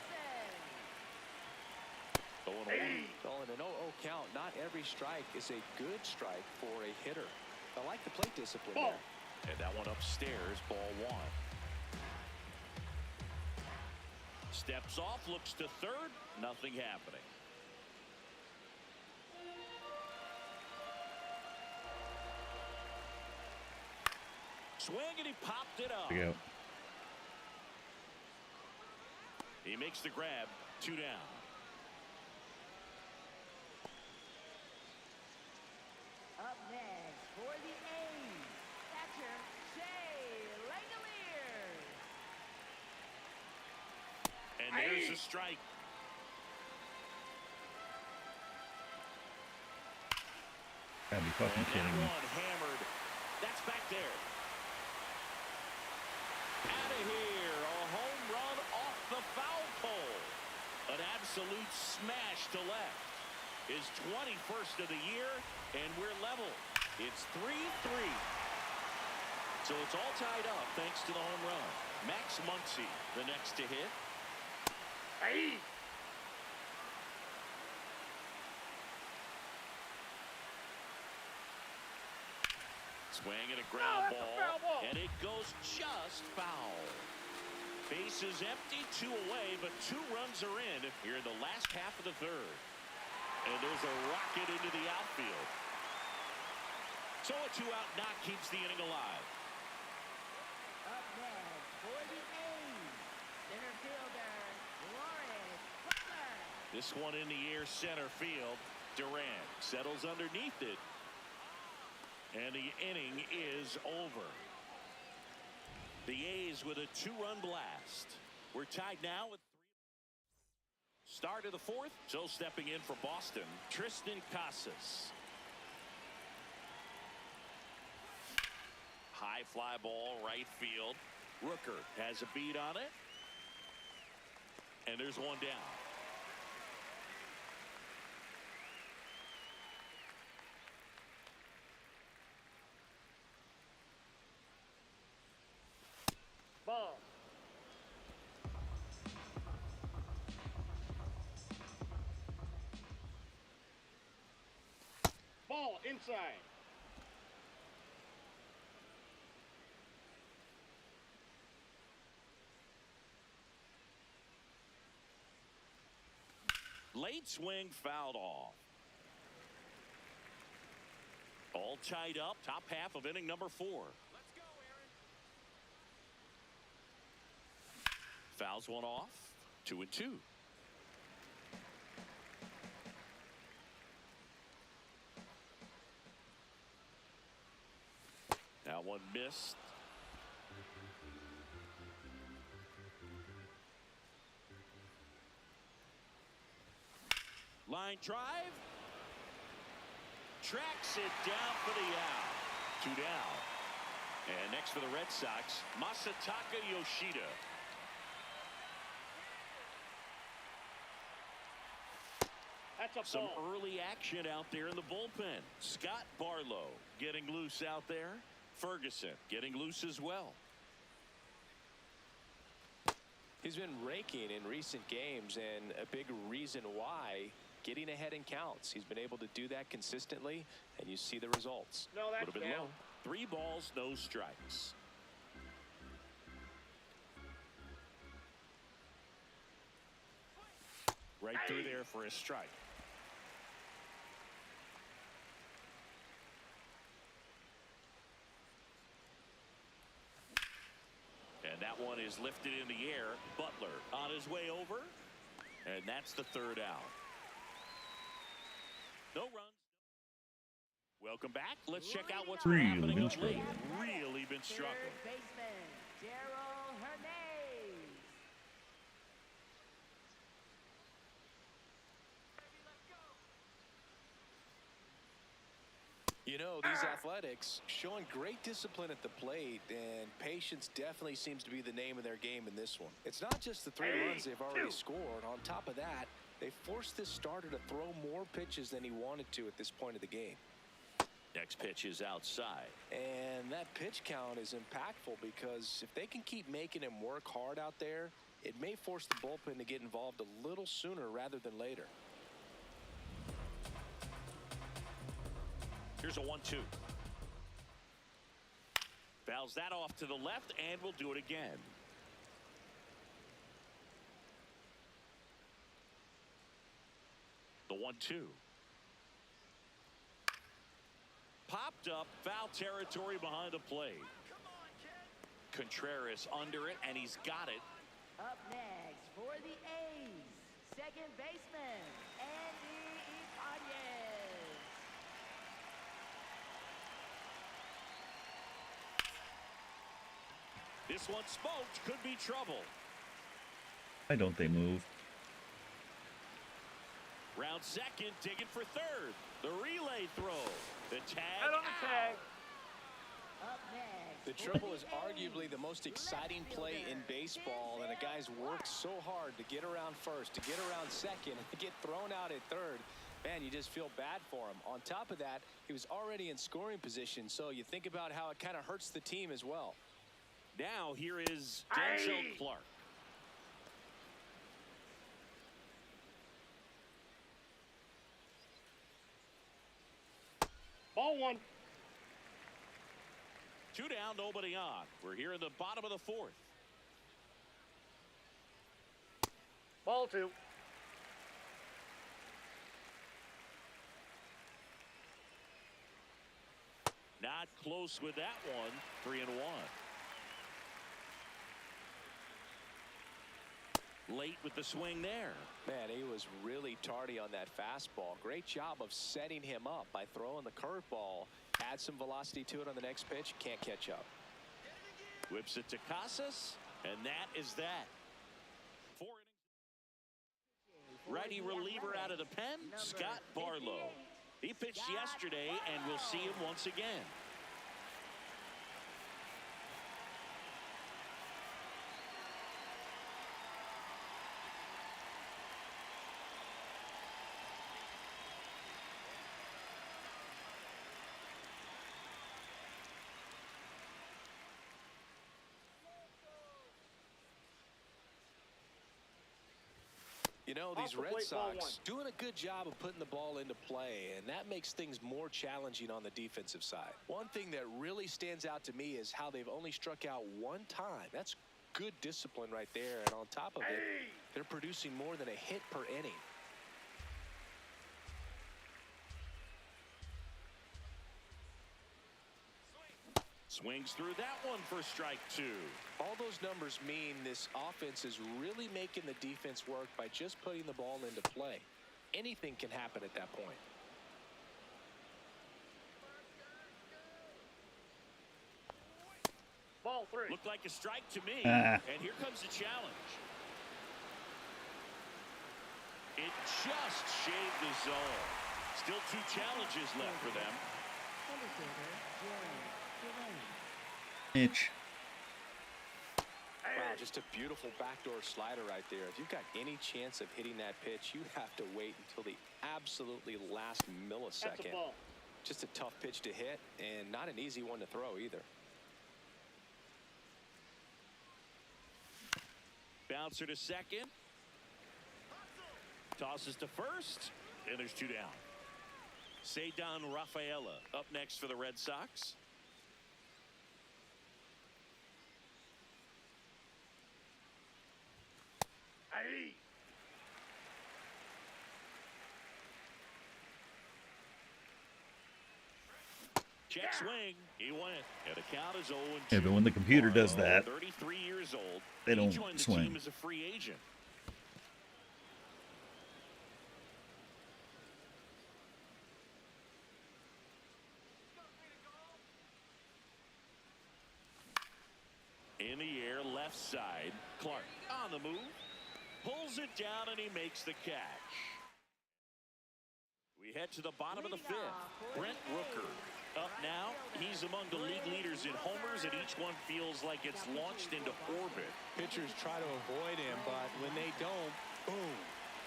Going away. Well, in an 0-0 count, not every strike is a good strike for a hitter. I like the plate discipline Ball. there. And that one upstairs, ball 1. Steps off, looks to third, nothing happening. Swing and he popped it up. There you go. He makes the grab, 2 down. Up next for the A's, catcher Shea Langoliers. And there's the strike. Gotta be fucking kidding me. One hammered. That's back there. Out of here. A home run off the foul pole. An absolute smash to left. His 21st of the year, and we're level. It's 3-3. So it's all tied up thanks to the home run. Max Muncy, the next to hit. Hey! Swing and a ground that's a ball, foul ball. and it goes just foul. Base is empty, 2 away, but 2 runs are in here in the last half of the third. And there's a rocket into the outfield. So a 2-out knock keeps the inning alive. Up next for the A's, center fielder, Lawrence Butler. This one in the air, center field. Durant settles underneath it. And the inning is over. The A's with a 2-run blast. We're tied now with 3. Start of the 4th. So stepping in for Boston, Tristan Casas. High fly ball, right field. Rooker has a beat on it. And there's one down. Ball. Ball inside. Late swing fouled off. All tied up. Top half of inning number 4. Let's go, Aaron. Fouls one off. 2-2. Now one missed. Line drive. Tracks it down for the out. 2 down. And next for the Red Sox, Masataka Yoshida. That's a Some ball. early action out there in the bullpen. Scott Barlow getting loose out there. Ferguson getting loose as well. He's been raking in recent games, and a big reason why, getting ahead in counts. He's been able to do that consistently, and you see the results. No, that's Would have been down. low. 3 balls, no strikes. Right through there for a strike. And that one is lifted in the air. Butler on his way over. And that's the 3rd out. No runs. Welcome back. Let's check out what's been Really happening been of late. struggling. Really been struggling. Third baseman, Daryl Hernandez. You know, these athletics showing great discipline at the plate, and patience definitely seems to be the name of their game in this one. It's not just the 3 runs they've already scored. On top of that, they forced this starter to throw more pitches than he wanted to at this point of the game. Next pitch is outside. And that pitch count is impactful because if they can keep making him work hard out there, it may force the bullpen to get involved a little sooner rather than later. Here's a 1-2. Fouls that off to the left, and we'll do it again. The 1-2. Popped up, foul territory behind the plate. Contreras under it, and he's got it. Up next for the A's, second baseman, Andy Ibanez. This one smoked, could be trouble. Why don't they move? Round second, digging for third. The relay throw. The tag. Head on the tag. Up next. The triple is arguably the most exciting play in baseball, and the guys work so hard to get around first, to get around second, and to get thrown out at third. Man, you just feel bad for him. On top of that, he was already in scoring position, so you think about how it kind of hurts the team as well. Now here is Denzel Clark. Ball one. 2 down, nobody on. We're here in the bottom of the fourth. Ball two. Not close with that one. 3-1. Late with the swing there. Man, he was really tardy on that fastball. Great job of setting him up by throwing the curveball. Add some velocity to it on the next pitch. Can't catch up. Whips it to Casas, and that is that. 4 innings. Righty reliever out of the pen, Scott Barlow. He pitched yesterday, and we'll see him once again. You know, these Red Sox doing a good job of putting the ball into play, and that makes things more challenging on the defensive side. One thing that really stands out to me is how they've only struck out one time. That's good discipline right there, and on top of it, they're producing more than a hit per inning. Swings through that one for strike 2. All those numbers mean this offense is really making the defense work by just putting the ball into play. Anything can happen at that point. Ball three. Looked like a strike to me. And here comes the challenge. It just shaved the zone. Still 2 challenges left for them. Mitch. Wow, just a beautiful backdoor slider right there. If you've got any chance of hitting that pitch, you have to wait until the absolutely last That's a millisecond. ball. Just a tough pitch to hit, and not an easy one to throw either. Bouncer to second. Tosses to first, and there's 2 down. Cedar Rafaela up next for the Red Sox. Hey. Check swing. He went. And the count is 0-2. Yeah, but when the computer does that, 33 years old. they don't he joined the swing. team as a free agent. In the air, left side. Clark on the move. Pulls it down, and he makes the catch. We head to the bottom of the 5th. Brent Rooker up now. He's among the league leaders in homers, and each one feels like it's launched into orbit. Pitchers try to avoid him, but when they don't, boom.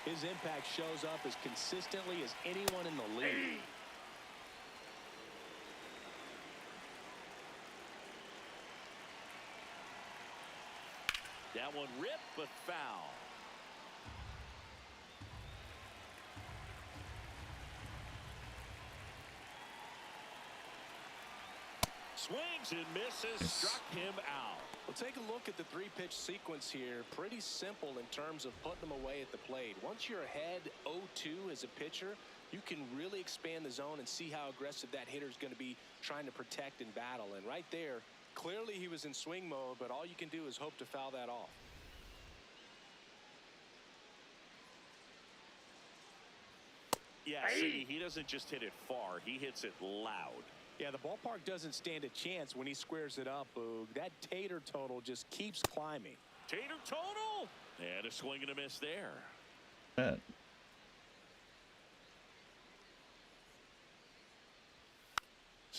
His impact shows up as consistently as anyone in the league. That one ripped, but foul. Swings and misses, struck him out. Well, take a look at the 3-pitch sequence here. Pretty simple in terms of putting them away at the plate. Once you're ahead 0-2 as a pitcher, you can really expand the zone and see how aggressive that hitter is going to be trying to protect and battle. And right there, clearly he was in swing mode, but all you can do is hope to foul that off. Yeah, see, he doesn't just hit it far. He hits it loud. Yeah, the ballpark doesn't stand a chance when he squares it up, Boog. That Tater total just keeps climbing. Tater total! And a swing and a miss there.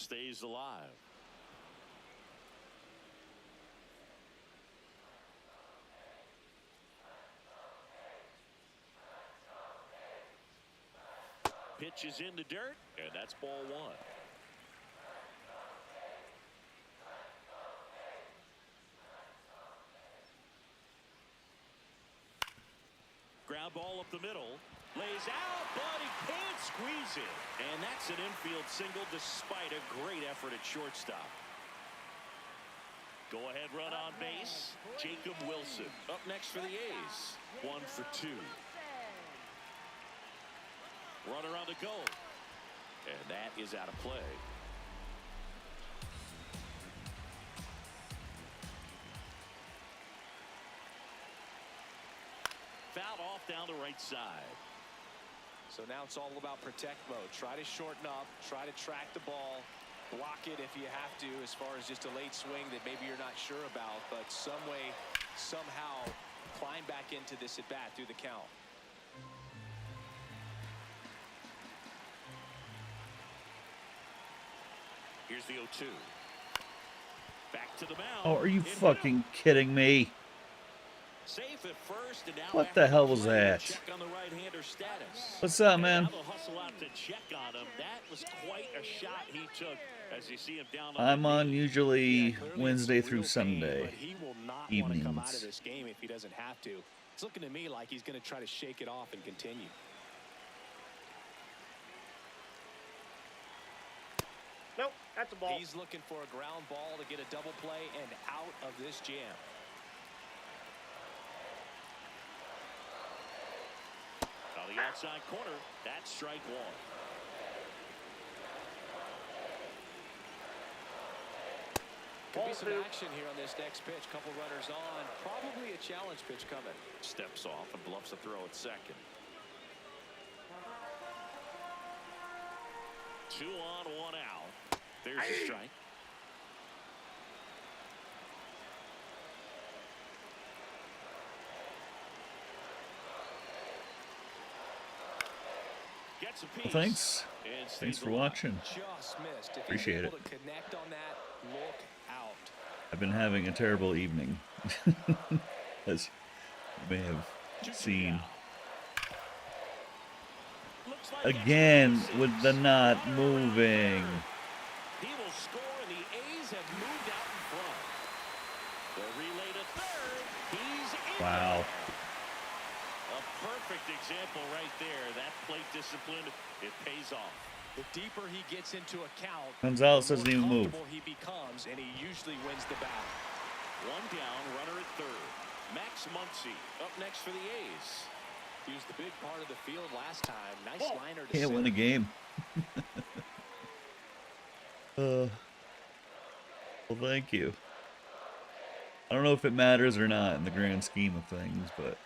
stays alive. Pitch is in the dirt, and that's ball one. Ground ball up the middle. Lays out, but he can't squeeze it. And that's an infield single despite a great effort at shortstop. Go ahead run on base. Jacob Wilson up next for the A's. 1 for 2. Runner on the go. And that is out of play. Fouled off down the right side. So now it's all about protect mode. Try to shorten up, try to track the ball, block it if you have to, as far as just a late swing that maybe you're not sure about, but some way, somehow climb back into this at bat through the count. Here's the 0-2. Back to the mound. Oh, are you fucking kidding me? Safe at first, and now What the hell was play, that? check on the right-hander status. What's up, And man? now they'll hustle out to check on him. That was quite a shot he took as you see him down on I'm the on knee. usually Clearly Wednesday it's through real pain, Sunday but he will not want to come out of evenings. this game if he doesn't have to. It's looking to me like he's going to try to shake it off and continue. Nope, that's a ball. He's looking for a ground ball to get a double play and out of this jam. On the outside corner, that's strike one. Could be Ball some two. action here on this next pitch. Couple runners on. Probably a challenge pitch coming. Steps off and bluffs a throw at second. 2 on, 1 out. There's a strike. Gets a piece. Well, thanks. And stays Thanks for alive. watching. Just missed. If Appreciate he's able it. to connect on that, look out. I've been having a terrible evening, as you may have seen. Looks like Again, extra with the bases. not Runner around moving. third. He will score, and the A's have moved out in front. The relay to third. He's in Wow. there. A perfect example right there. That plate discipline, it pays off. The deeper he gets into a count, Gonzalez the doesn't more even move. comfortable he becomes, and he usually wins the battle. 1 down, runner at third. Max Muncy up next for the A's. He was the big part of the field last time. Nice Ball. liner to Can't win a center. game. Well, thank you. I don't know if it matters or not in the grand scheme of things, but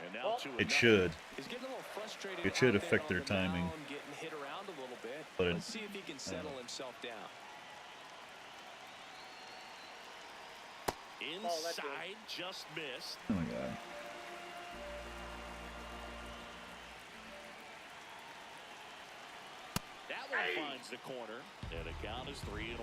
And now 2-0. it should. He's getting a little frustrated. It should out there affect on their the timing. mound, getting hit around a little bit. But Let's see if he can settle himself down. that's good. Inside, just missed. Oh my god. That one finds the corner, and the count is 3-1.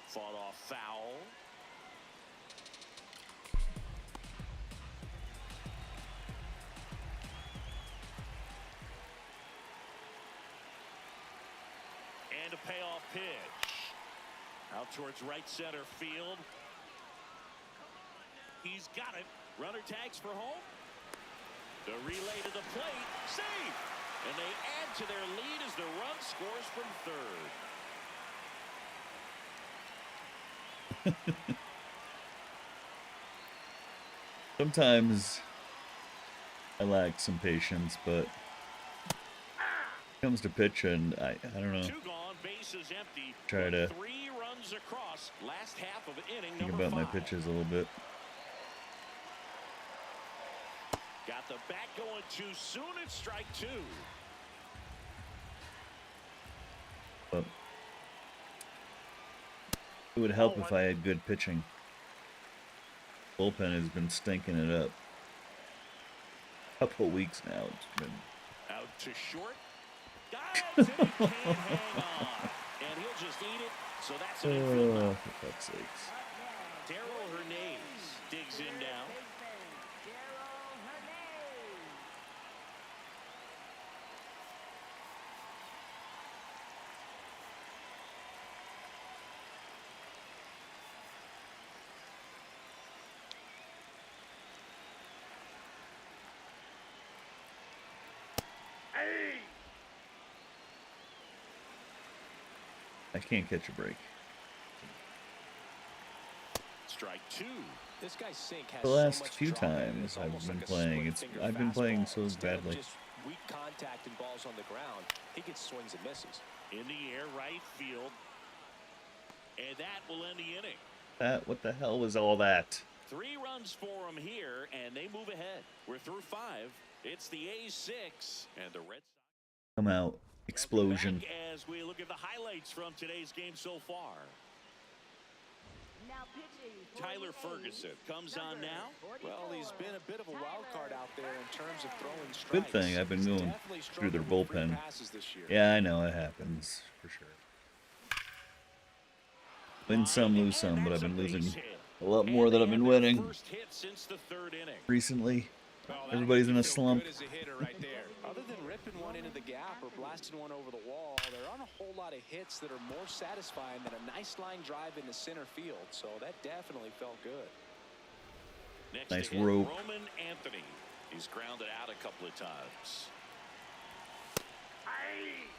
Fought off foul. And a payoff pitch. Out towards right center field. He's got it. Runner tags for home. The relay to the plate. Save. And they add to their lead as the run scores from third. Sometimes I lack some patience, but when it comes to pitching, I don't know. 2 gone, bases empty. Try to 3 runs across. Last half of inning Think number about my 5. pitches a little bit. Got the bat going too soon. It's strike 2. But it would help if I had good pitching. Bullpen has been stinking it up. Couple weeks now. It's been Out to short. Dives, and he can't hang on. And he'll just eat it. So that's an infield knock. for fuck's sakes. Darryl Hernandez digs in down. I can't catch a break. Strike two. This guy's sink has The so last much few drop in it, times it's I've almost been like a playing, split-finger I've been playing fastball. so Instead of badly. just weak contact and balls on the ground, he gets swings and misses. In the air, right field. And that will end the inning. What the hell was all that? 3 runs for him here, and they move ahead. We're through 5. It's the A's 6, and the Red Sox. Come out. Explosion. Back as we look at the highlights from today's game so far. Now pitching for Tyler the Ferguson A's, comes on number now. 44, Well, he's been a bit of a wild card out there in terms of throwing strikes. Good thing I've been He's going definitely through their struggled with free bullpen. passes this year. Yeah, I know it happens for sure. Win some, lose some, but I've been losing a lot more than I've been winning First hit since the 3rd inning. recently. Well, that Everybody's in a makes you feel slump. good as a hitter right there. Other than ripping one into the gap or blasting one over the wall, there aren't a whole lot of hits that are more satisfying than a nice line drive into center field. So that definitely felt good. Next Nice to hit, rope. Roman Anthony. He's grounded out a couple of times.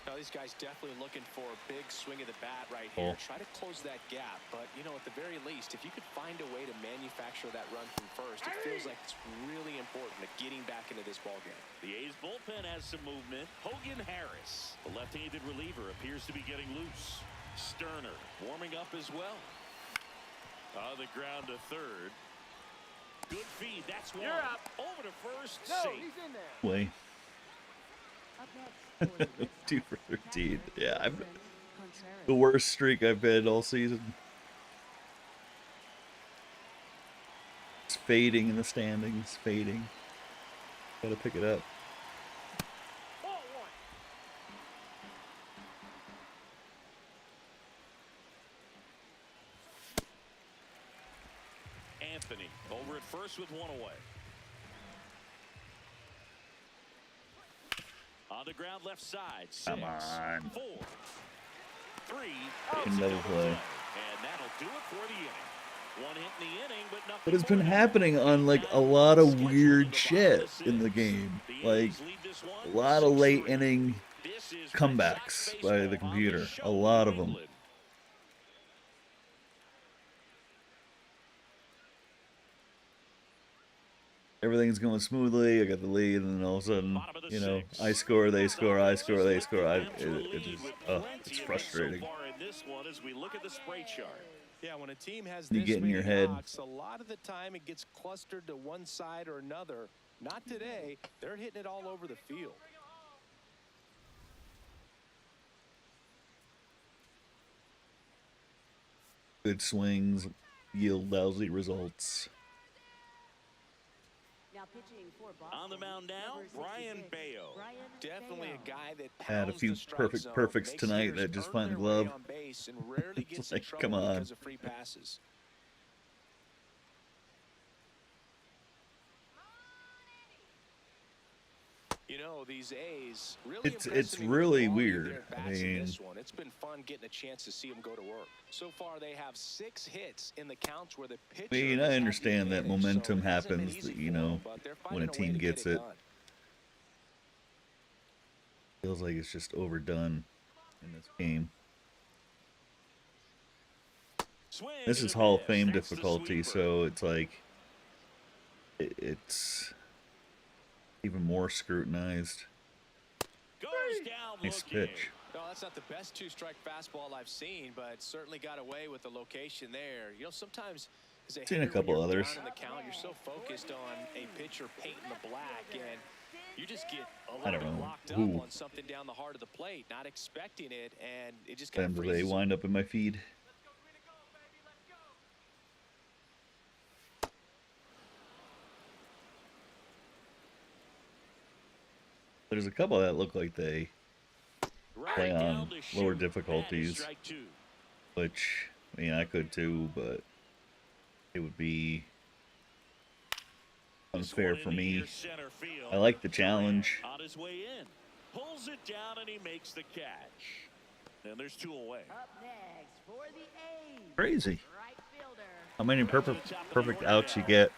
Now, these guys definitely looking for a big swing of the bat right here. Try to close that gap, but you know, at the very least, if you could find a way to manufacture that run from first, it feels like it's really important to getting back into this ball game. The A's bullpen has some movement. Hogan Harris, the left-handed reliever, appears to be getting loose. Sterner warming up as well. On the ground to 3rd. Good feed. That's one. You're up. Over to first. No, Safe. he's in there. Way. Up next for the Red 2 Sox, for 13. Yeah, I've Catherine Contreras. the worst streak I've been all season. It's fading in the standings. Fading. Gotta pick it up. Ball one. Anthony over at first with one away. On the ground left side. 6, Come on. 4, 3. Another play. And that'll do it for the inning. One hit in the inning, but nothing. But it's been more. happening on like a lot of weird shit in the game. Like a lot of late inning This is comebacks by the Red Sox computer. baseball on A the lot show of them. England. Everything's going smoothly. I got the lead, and then all of a sudden, you know, I score, they score, I score, they score. It's frustrating. So far in this one as we look at the spray chart. Yeah, when a team has You this get in your many head. knocks, a lot of the time it gets clustered to one side or another. Not today. They're hitting it all over the field. Good swings yield lousy results. Now pitching for Boston, On the mound now, number Brian 66, Bayo. Brian Definitely Bayo. a guy that Had a pounds few the strike zone, perfects makes tonight hitters that just earn find the their way glove. on base and rarely gets Like, in trouble come on. because of free passes. You know, these A's really It's impressing me with really the quality of weird. their I bats in mean- this one. It's been fun getting a chance to see them go to work. So far, they have 6 hits in the counts where the pitcher. I mean, has I had the understand that advantage, so momentum it hasn't been happens, easy that, you for know, them, but they're when a finding way team to get gets it. done. Feels like it's just overdone in this game. Swing This and is a Hall of miss. Fame That's the difficulty, sweeper. so it's like it's even more scrutinized. Goes down Nice looking. pitch. No, that's not the best 2-strike fastball I've seen, but certainly got away with the location there. You know, sometimes as a Seen a hitter, when couple you're others. down in the count, you're so focused on a pitcher painting the black, and you just get a I little don't bit know. locked up Ooh. on something down the heart of the plate, not expecting it, and it just Then kind of do they freezes. wind up in my feed? There's a couple that look like they play on lower difficulties, which, I mean, I could too, but it would be unfair for me. I like the challenge. On his way in, pulls it down and he makes the catch. And there's 2 away. Up next for the A's. Crazy. Right fielder. How many perfect outs you get.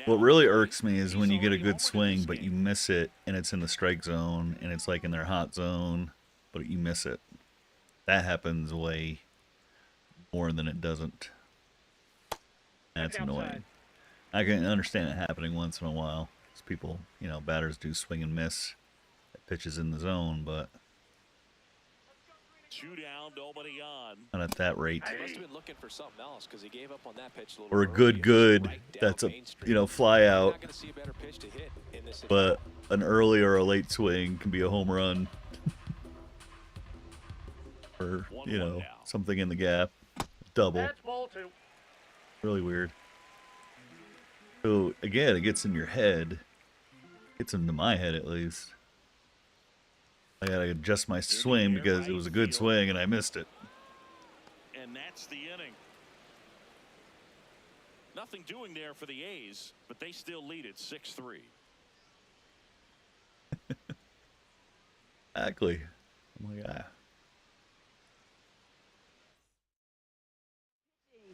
What really irks me is when you get a good swing, but you miss it, and it's in the strike zone, and it's like in their hot zone, but you miss it. That happens way more than it doesn't. That's annoying. I can understand it happening once in a while. Because people, you know, batters do swing and miss pitches in the zone, but 2 down, nobody on. not at that rate. He must have been looking for something else because he gave up on that pitch a little Or a early. good, Right down that's a, Main Street. you know, fly You're out. not going to see a better pitch to hit in this But an early or a late swing can be a home run. Or, you know, something in the gap. Double. That's ball 2. Really weird. So, again, it gets in your head. Gets into my head, at least. I gotta adjust my swing because it was a good swing and I missed it. And that's the inning. Nothing doing there for the A's, but they still lead it 6-3. Exactly. I'm like, ah.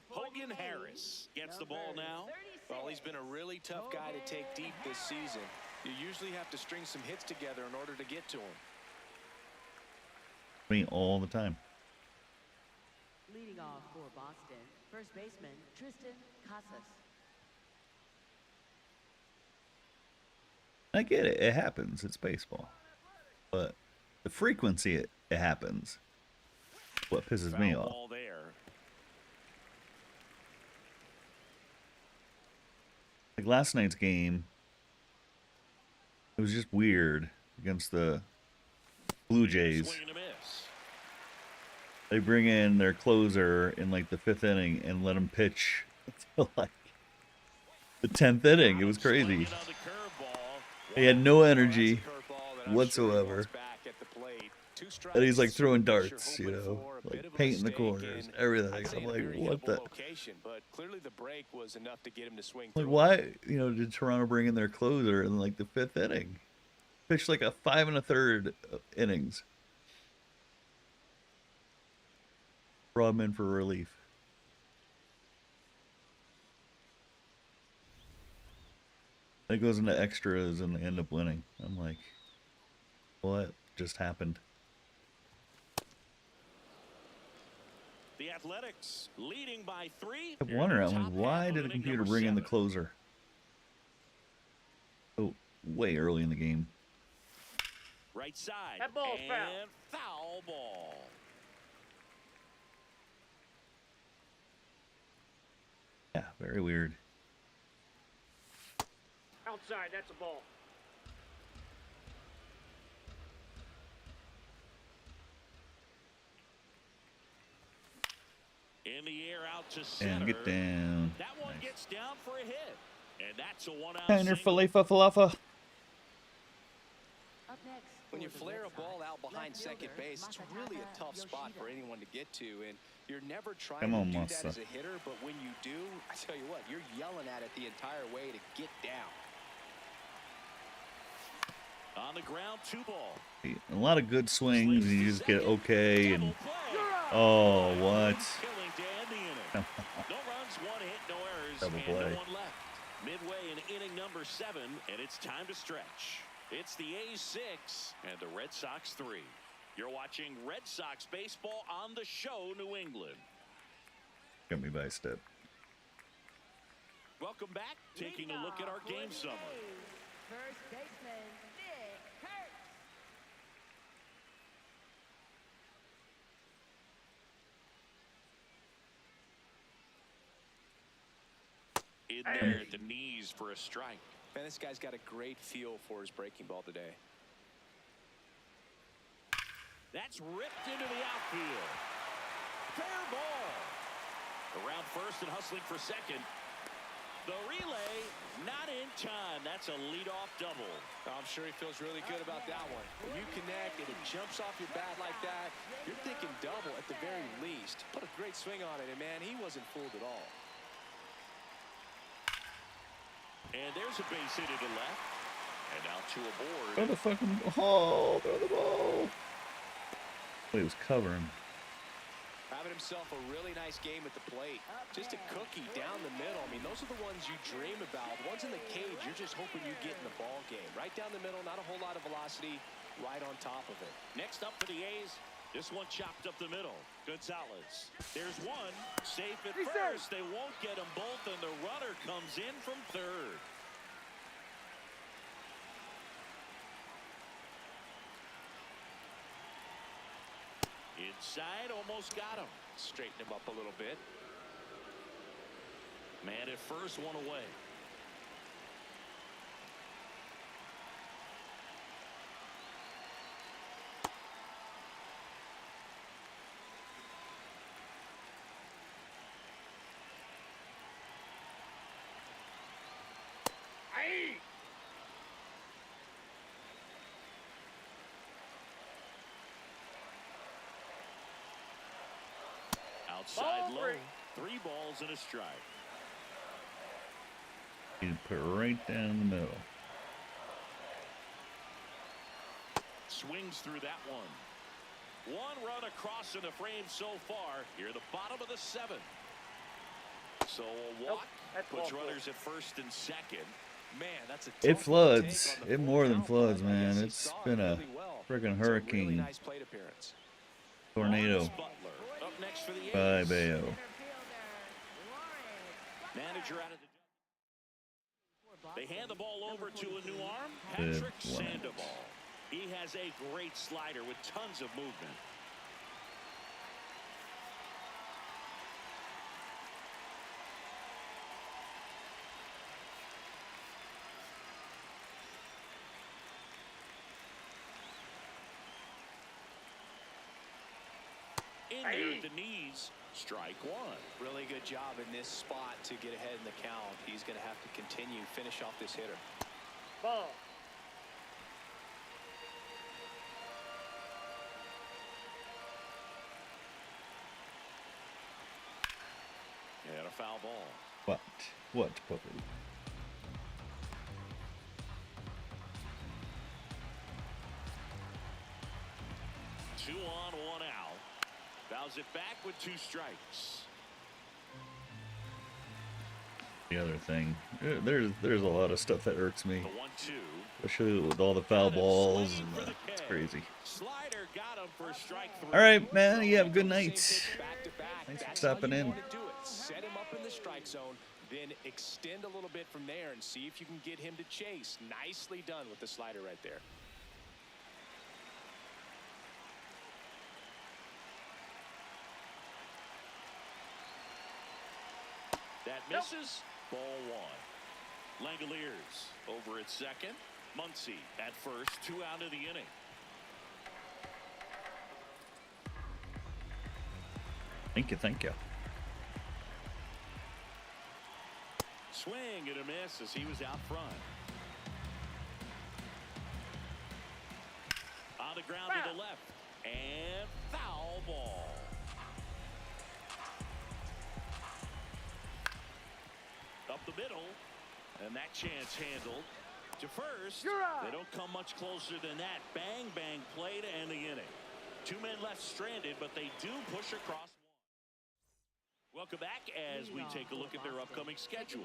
Hogan Harris gets the ball now. Well, he's been a really tough guy to take deep this season. You usually have to string some hits together in order to get to him. Me all the time. Leading off for Boston, first baseman Tristan Casas. I get it. It happens. It's baseball. But the frequency it happens. What pisses me off. Ball there. Like last night's game, it was just weird against the Blue Jays. Swing and a miss. They bring in their closer in like the 5th inning and let him pitch until like the 10th inning. It was crazy. Swinging on the curveball. He had no energy That's a curveball that I'm whatsoever. sure he wants back at the plate. 2 strikes, And he's like throwing what you're darts, you hoping know, for, a bit like of a painting the mistake, corners, and everything. I'd say I'm in a like, very what hittable the? location, but clearly the break was enough to get him to swing Like, through. why, you know, did Toronto bring in their closer in like the 5th inning? Pitched like a 5 1/3 innings. Brought him in for relief. It goes into extras and they end up winning. I'm like, what just happened? The Athletics leading by 3. I wonder, I'm like, why did the computer bring in the closer? Oh, way early in the game. Right side. That ball's and foul ball. Yeah, very weird. Outside, that's a ball. In the air out to center. And get down. That one Nice. gets down for a hit. And that's a 1-out Tanner single. Falefa. Up next. When you for the flare Red a ball Sox, out behind left second fielder base, it's Masataka really a tough spot Yoshida. for anyone to get to, and you're never trying Come to on, do Masa. that as a hitter, but when you do, I tell you what, you're yelling at it the entire way to get down. On the ground, 2 ball. A lot of good swings, and you just get okay. And oh, what? Killing to end the inning. No runs, 1 hit, no errors, Double and play. no one left. Midway in inning number 7, and it's time to stretch. It's the A's 6 and the Red Sox 3. You're watching Red Sox baseball on the show, New England. Got me by a step. Welcome back. Taking a look at our game summary. First baseman Nick Kurtz. In there at the knees for a strike. Man, this guy's got a great feel for his breaking ball today. That's ripped into the outfield. Fair ball. Around first and hustling for second. The relay, not in time. That's a leadoff double. I'm sure he feels really good about that one. When you connect and it jumps off your bat like that, you're thinking double at the very least. Put a great swing on it, and man, he wasn't fooled at all. And there's a base hit to the left. And now to a board. Throw the fucking ball. Throw the ball. Oh, he was covering. Having himself a really nice game at the plate. Just a cookie down the middle. I mean, those are the ones you dream about. Ones in the cage, you're just hoping you get in the ball game. Right down the middle, not a whole lot of velocity, right on top of it. Next up for the A's, this one chopped up the middle. Gonzalez. There's one. Safe at first. They won't get them both, and the runner comes in from third. Inside, almost got him. Straighten him up a little bit. Man at first, one away. Aye. Outside Ball low. three. 3 balls and a strike. He put it right down the middle. Swings through that one. One run across in the frame so far. Here the bottom of the 7th. So a walk That's puts ball runners at first and second. Man, that's a It tough one to take floods. on the It full more than count, floods, but I guess man. he It's saw it been a really well. friggin' It's a really hurricane. nice plate appearance. Tornado. Lawrence Butler up next for the By A's. Bayo. Center fielder, Lawrence. Manager out of the. They hand the ball over to a new arm, Good Patrick one. Sandoval. He has a great slider with tons of movement. In there at the knees, strike one. Really good job in this spot to get ahead in the count. He's going to have to continue, finish off this hitter. Ball. And a foul ball. What? What, puppy? Two on, one out. Fouls it back with 2 strikes. The other thing. There's a lot of stuff that irks me. The 1-2. Especially with all the foul balls. And it's crazy. Slider got him for strike 3. All right, man. You have a good Same night. pitch back to back. Thanks for That's how stopping you in. want to do it. Set him up in the strike zone, then extend a little bit from there and see if you can get him to chase. Nicely done with the slider right there. That misses. Ball 1. Langoliers over at second. Muncy at first. 2 out of the inning. Thank you, thank you. Swing and a miss as he was out front. On the ground to the left. And foul ball. Up the middle. And that chance handled. To first. They don't come much closer than that. Bang, bang play to end the inning. 2 men left stranded, but they do push across. Welcome back as we take a look at their upcoming schedule.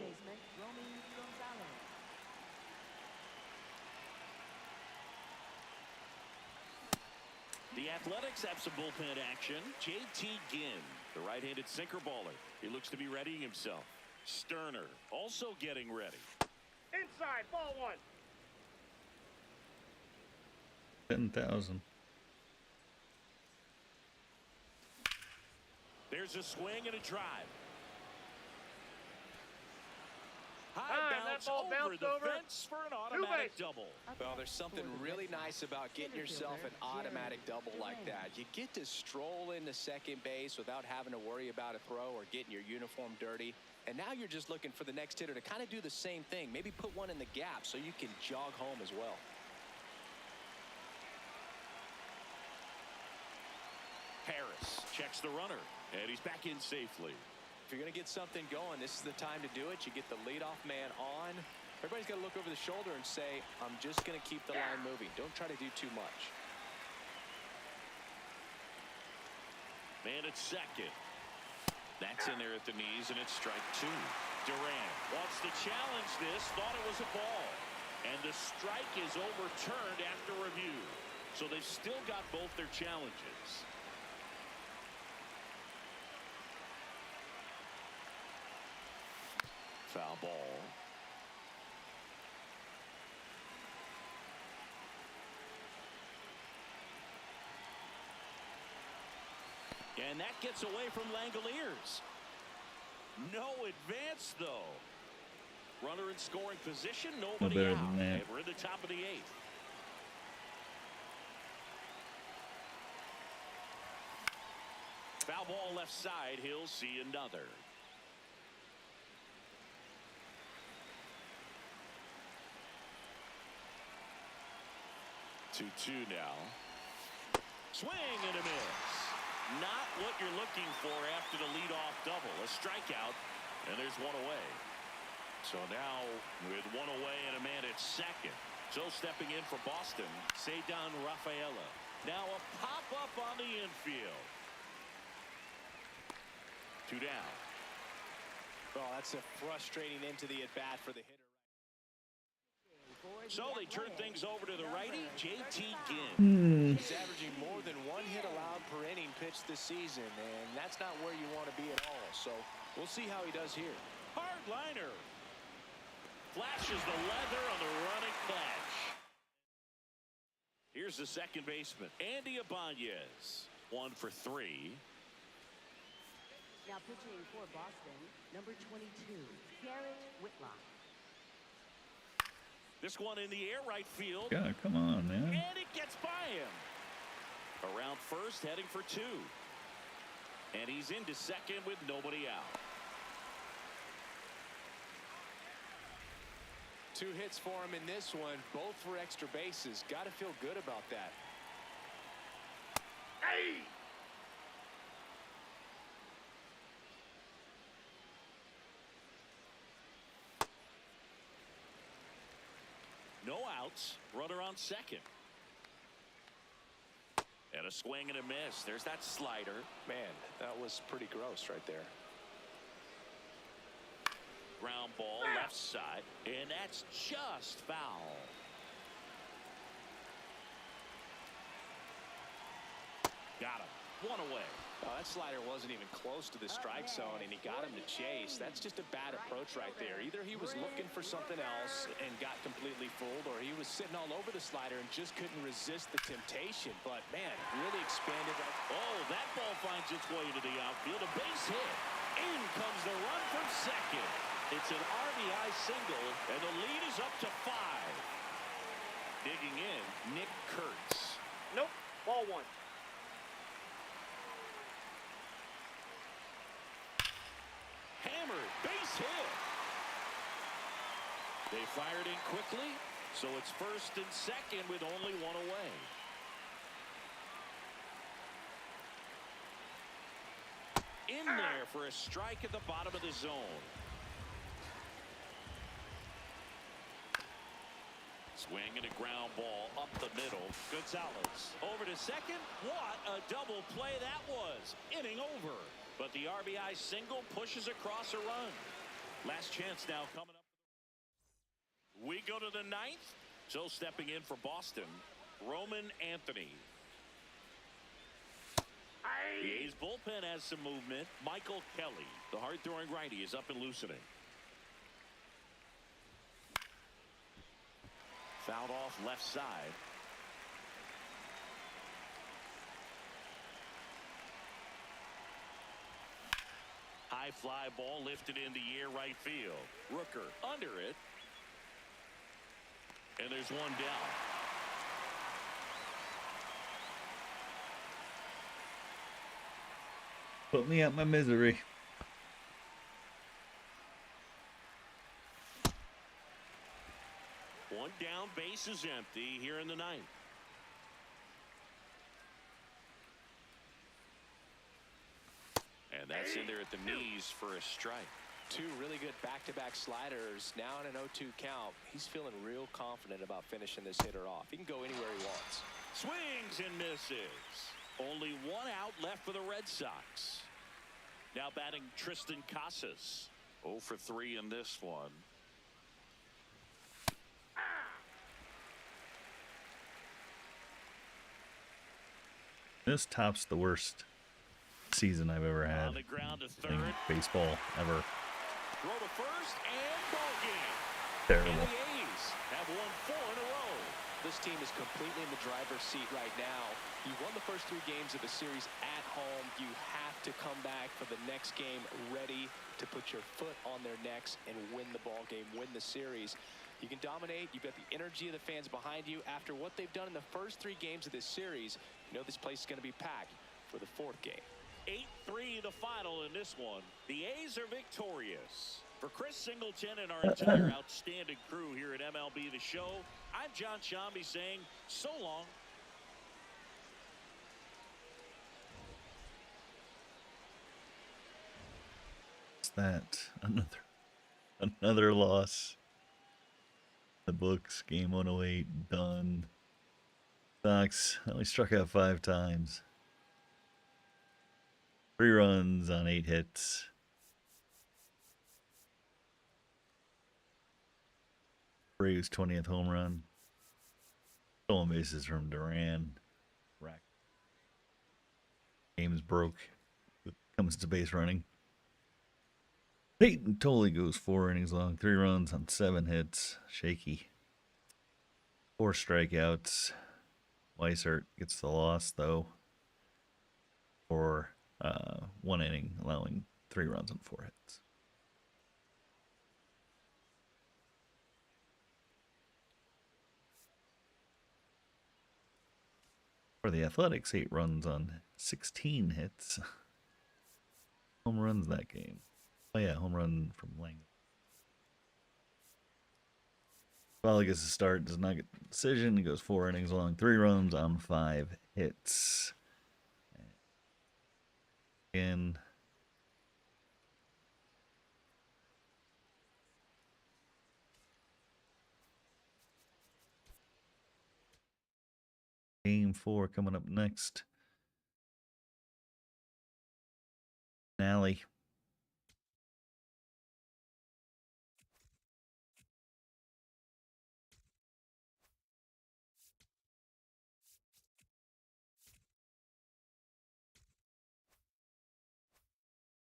The Athletics have some bullpen action. J.T. Ginn, the right-handed sinker baller. He looks to be readying himself. Sterner also getting ready. Inside. Ball 1. 10,000. There's a swing and a drive. High That bounce ball over bounced the over. fence for an automatic bases. double. Well, there's something really nice about getting yourself an automatic double like that. You get to stroll into second base without having to worry about a throw or getting your uniform dirty. And now you're just looking for the next hitter to kind of do the same thing. Maybe put one in the gap so you can jog home as well. Harris checks the runner, and he's back in safely. If you're going to get something going, this is the time to do it. You get the leadoff man on. Everybody's got to look over the shoulder and say, I'm just going to keep the line moving. Don't try to do too much. Man at second. That's in there at the knees, and it's strike two. Durant wants to challenge this, thought it was a ball. And the strike is overturned after review. So they've still got both their challenges. Foul ball. And that gets away from Langoliers. No advance, though. Runner in scoring position, nobody better out. than that. And we're in the top of the eighth. Foul ball left side. He'll see another. 2-2 now. Swing and a miss. Not what you're looking for after the leadoff double. A strikeout, and there's one away. So now with one away and a man at second. So stepping in for Boston, Cedar Rafaela. Now a pop-up on the infield. 2 down. Oh, that's a frustrating into the at-bat for the hitter. So they turn things over to the righty, J.T. Ginn. He's averaging more than one hit allowed per inning pitched this season, and that's not where you want to be at all. So we'll see how he does here. Hard liner. Flashes the leather on the running catch. Here's the second baseman, Andy Ibanez. 1 for 3. Now pitching for Boston, number 22, Garrett Whitlock. This one in the air, right field. God, come on, man. And it gets by him. Around first, heading for 2. And he's into second with nobody out. 2 hits for him in this one, both for extra bases. Got to feel good about that. Hey! No outs. Runner on second. And a swing and a miss. There's that slider. Man, that was pretty gross right there. Ground ball left side. And that's just foul. Got him. 1 away. Oh, that slider wasn't even close to the strike zone, and he got him to chase. That's just a bad approach right there. Either he was looking for something else and got completely fooled, or he was sitting all over the slider and just couldn't resist the temptation. But, man, really expanded that. Oh, that ball finds its way into the outfield. A base hit. In comes the run from second. It's an RBI single, and the lead is up to 5. Digging in, Nick Kurtz. Nope. Ball 1. Hammered, base hit. They fired in quickly, so it's first and second with only 1 away. In there for a strike at the bottom of the zone. Swing and a ground ball up the middle. Gonzalez over to second. What a double play that was. Inning over. But the RBI single pushes across a run. Last chance now coming up. We go to the 9th. So stepping in for Boston, Roman Anthony. The A's bullpen has some movement. Michael Kelly, the hard-throwing righty, is up and loosening. Fouled off left side. high fly ball lifted in the air right field. Rooker under it. And there's one down. Put me out my misery. One down, base is empty here in the ninth. And that's in there at the knees for a strike. Two really good back-to-back sliders. Now in an 0-2 count. He's feeling real confident about finishing this hitter off. He can go anywhere he wants. Swings and misses. Only one out left for the Red Sox. Now batting Tristan Casas. 0 for 3 in this one. This tops the worst season I've ever had On the ground to in third. baseball ever. Throw to first and ball game. Terrible. And the A's have won 4 in a row. This team is completely in the driver's seat right now. You won the first 3 games of the series at home. You have to come back for the next game ready to put your foot on their necks and win the ball game, win the series. You can dominate. You've got the energy of the fans behind you. After what they've done in the first 3 games of this series, you know this place is going to be packed for the 4th game. 8-3 the final in this one. The A's are victorious. For Chris Singleton and our entire outstanding crew here at MLB The Show, I'm John Shambi saying so long. What's that? Another loss. The books, game 108, done. Sox only struck out 5 times. 3 runs on 8 hits. Braves' 20th home run. Stolen bases from Duran. Rack. Games broke. Comes to base running. Peyton Tolley goes 4 innings long. 3 runs on 7 hits. Shaky. 4 strikeouts. Weissert gets the loss, though, for 1 inning, allowing 3 runs on 4 hits. For the Athletics, 8 runs on 16 hits. Home runs that game. Oh, yeah, home run from Lang. Well, gets a start, does not get the decision. He goes 4 innings long, 3 runs on 5 hits. Again, game 4 coming up next. Finale.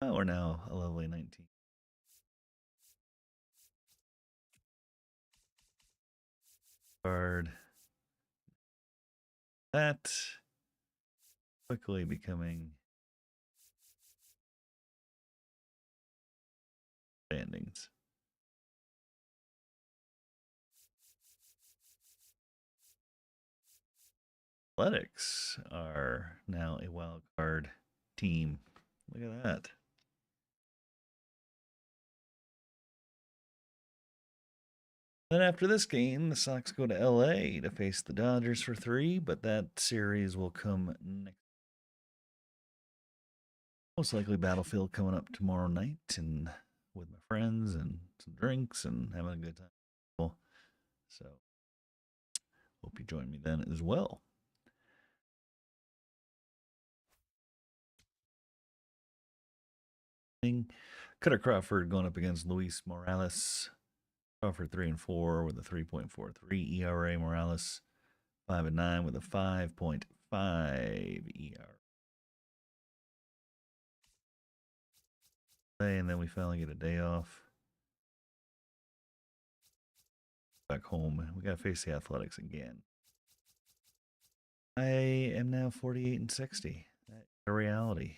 Oh, we're now a lovely 19. Card. That quickly becoming standings. Athletics are now a wild card team. Look at that. Then after this game, the Sox go to LA to face the Dodgers for 3, but that series will come next. Most likely Battlefield coming up tomorrow night, and with my friends and some drinks and having a good time. So hope you join me then as well. Cutter Crawford going up against Luis Morales. Crawford 3-4 with a 3.43 ERA. Morales 5-9 with a 5.5 ERA. And then we finally get a day off. Back home. We got to face the Athletics again. I am now 48-60. That's a reality.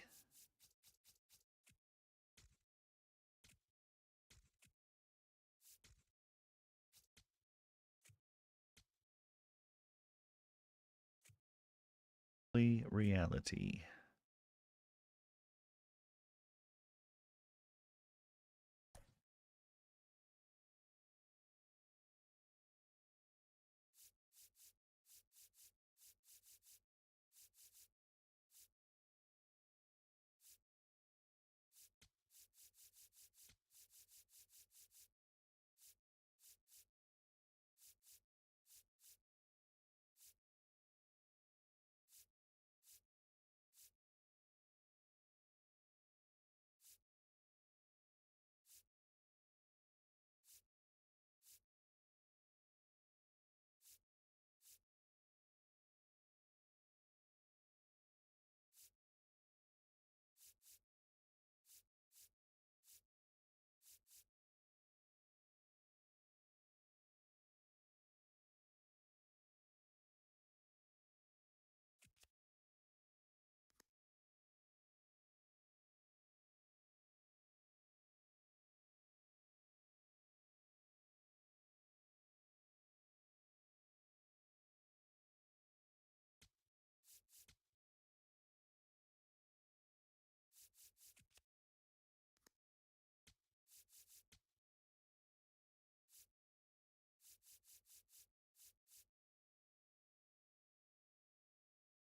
reality.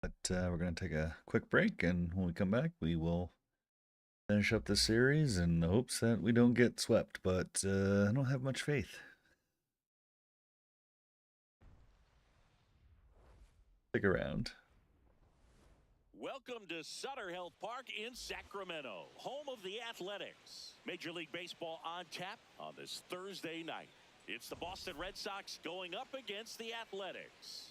But we're going to take a quick break, and when we come back, we will finish up the series in the hopes that we don't get swept, but I don't have much faith. Stick around. Welcome to Sutter Health Park in Sacramento, home of the Athletics. Major League Baseball on tap on this Thursday night. It's the Boston Red Sox going up against the Athletics.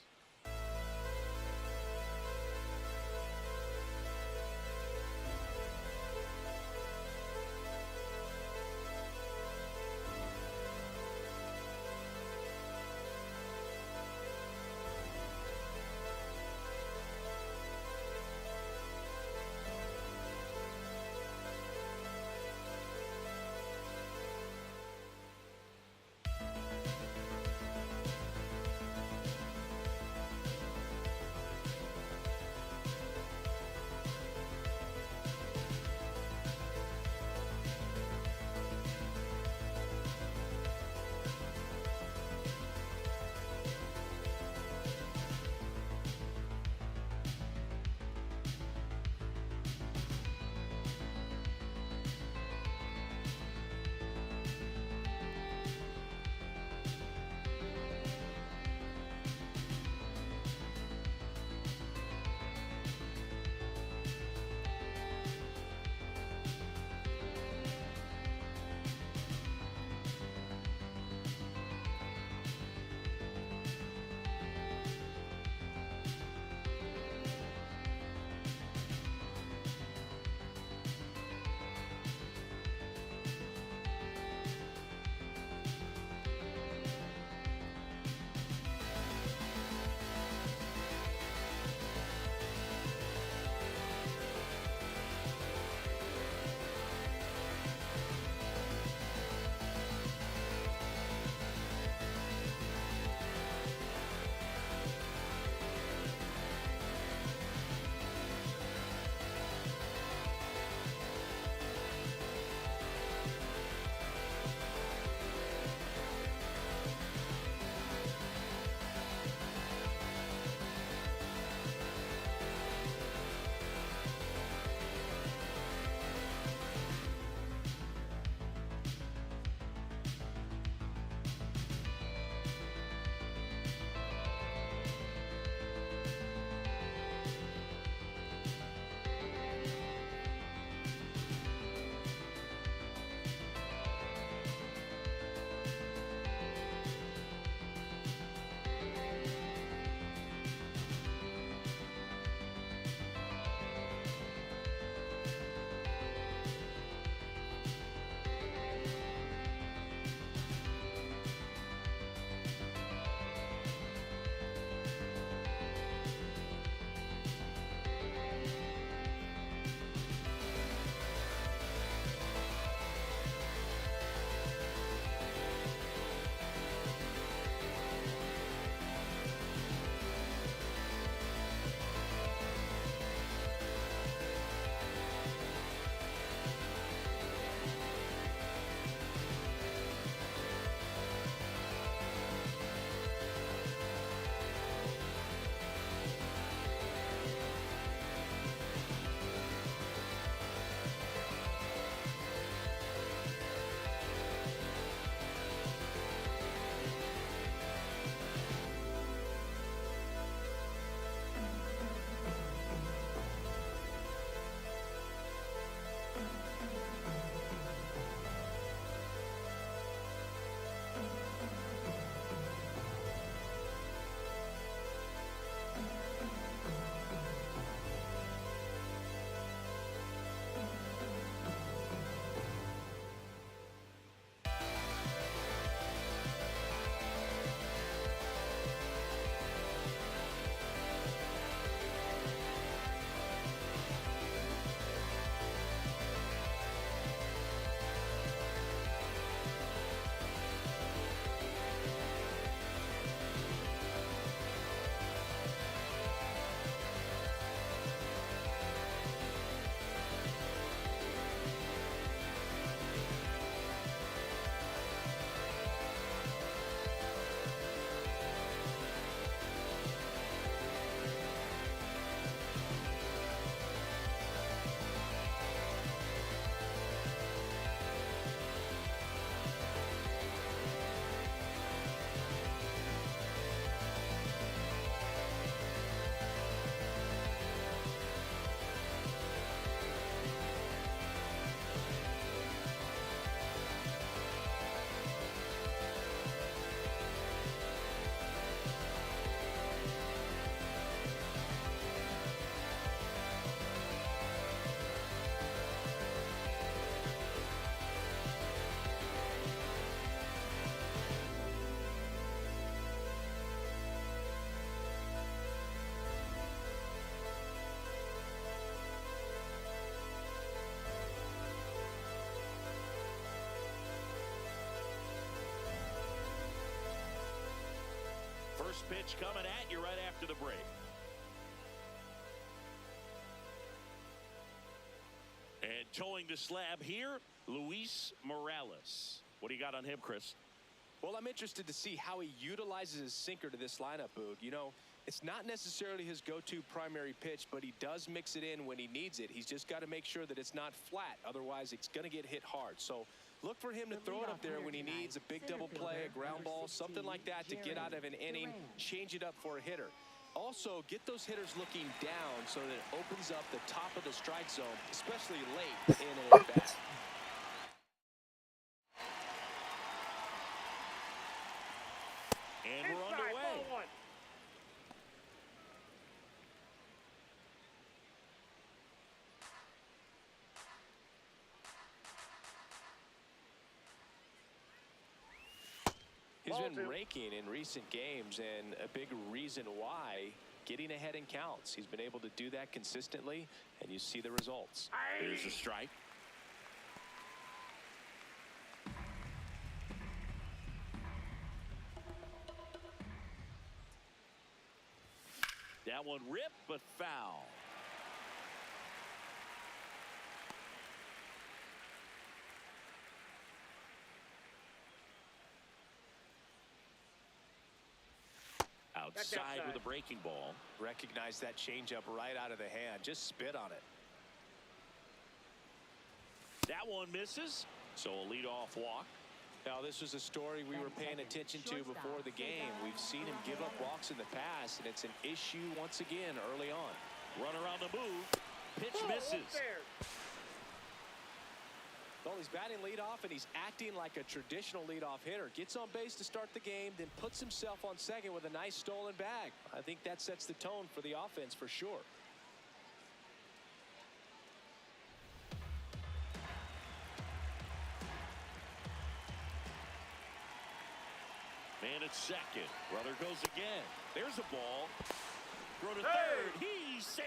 pitch coming at you right after the break. And towing the slab here, Luis Morales. What do you got on him, Chris? Well, I'm interested to see how he utilizes his sinker to this lineup, Boog. You know, it's not necessarily his go-to primary pitch, but he does mix it in when he needs it. He's just got to make sure that it's not flat. Otherwise, it's going to get hit hard. So look for him to throw it up there when he needs a big double play, a ground ball, something like that to get out of an inning, change it up for a hitter. Also, get those hitters looking down so that it opens up the top of the strike zone, especially late in an at-bat. And we're underway. Ball 1. He's Ball been 2. raking in recent games, and a big reason why, getting ahead in counts. He's been able to do that consistently, and you see the results. Here's a strike. That one ripped, but foul. Outside with a breaking ball. Recognize that changeup right out of the hand. Just spit on it. That one misses, so a leadoff walk. Now, this was a story we were paying attention to before the game. We've seen him give up walks in the past, and it's an issue once again early on. Runner on the move. Pitch misses. Well, he's batting leadoff, and he's acting like a traditional leadoff hitter. Gets on base to start the game, then puts himself on second with a nice stolen bag. I think that sets the tone for the offense for sure. Man at second. Runner goes again. There's a ball. Throw to third. He's safe.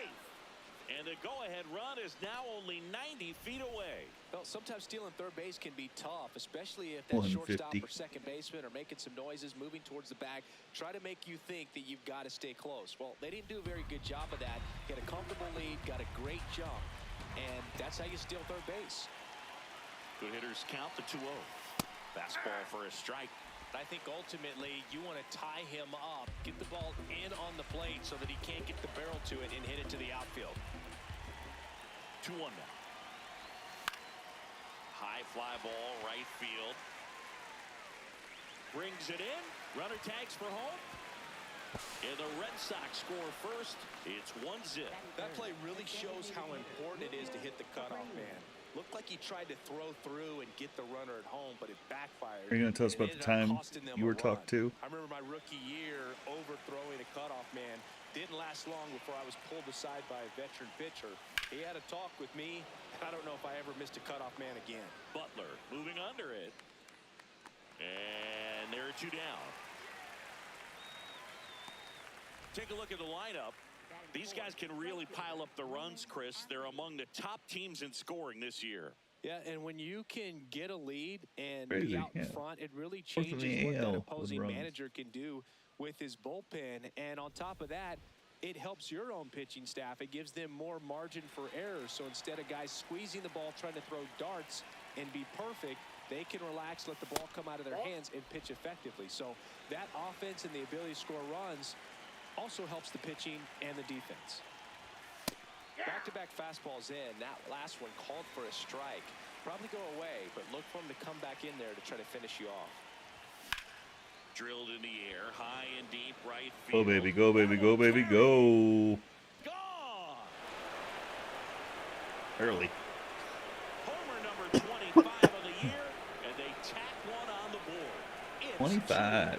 And the go-ahead run is now only 90 feet away. Well, sometimes stealing third base can be tough, especially if that shortstop or second baseman are making some noises, moving towards the bag, try to make you think that you've got to stay close. Well, they didn't do a very good job of that. Get a comfortable lead, got a great jump, and that's how you steal third base. Good hitters count the 2-0. Fastball for a strike. I think ultimately you want to tie him up, get the ball in on the plate so that he can't get the barrel to it and hit it to the outfield. 2-1 now. High fly ball, right field. Brings it in. Runner tags for home. And the Red Sox score first. It's 1-0. That play really shows how important it is to hit the cutoff man. Looked like he tried to throw through and get the runner at home, but it backfired. Are you going to tell us about the time you were talked to? I remember my rookie year overthrowing a cutoff man. Didn't last long before I was pulled aside by a veteran pitcher. He had a talk with me. I don't know if I ever missed a cutoff man again. Butler moving under it. And there are 2 down. Take a look at the lineup. These guys can really pile up the runs, Chris. They're among the top teams in scoring this year. Yeah, and when you can get a lead and Crazy, be out in yeah. front, it really Fourth in changes the what that AL with opposing runs. manager can do with his bullpen. And on top of that, it helps your own pitching staff. It gives them more margin for error. So instead of guys squeezing the ball, trying to throw darts and be perfect, they can relax, let the ball come out of their hands, and pitch effectively. So that offense and the ability to score runs also helps the pitching and the defense. Back-to-back fastballs in. That last one called for a strike. Probably go away, but look for him to come back in there to try to finish you off. Drilled in the air, high and deep, right Go, field. baby, go, baby, go, baby, go. Gone! Early. Homer number 25 of the year, and they tack one on the board. It's 25. 2-0.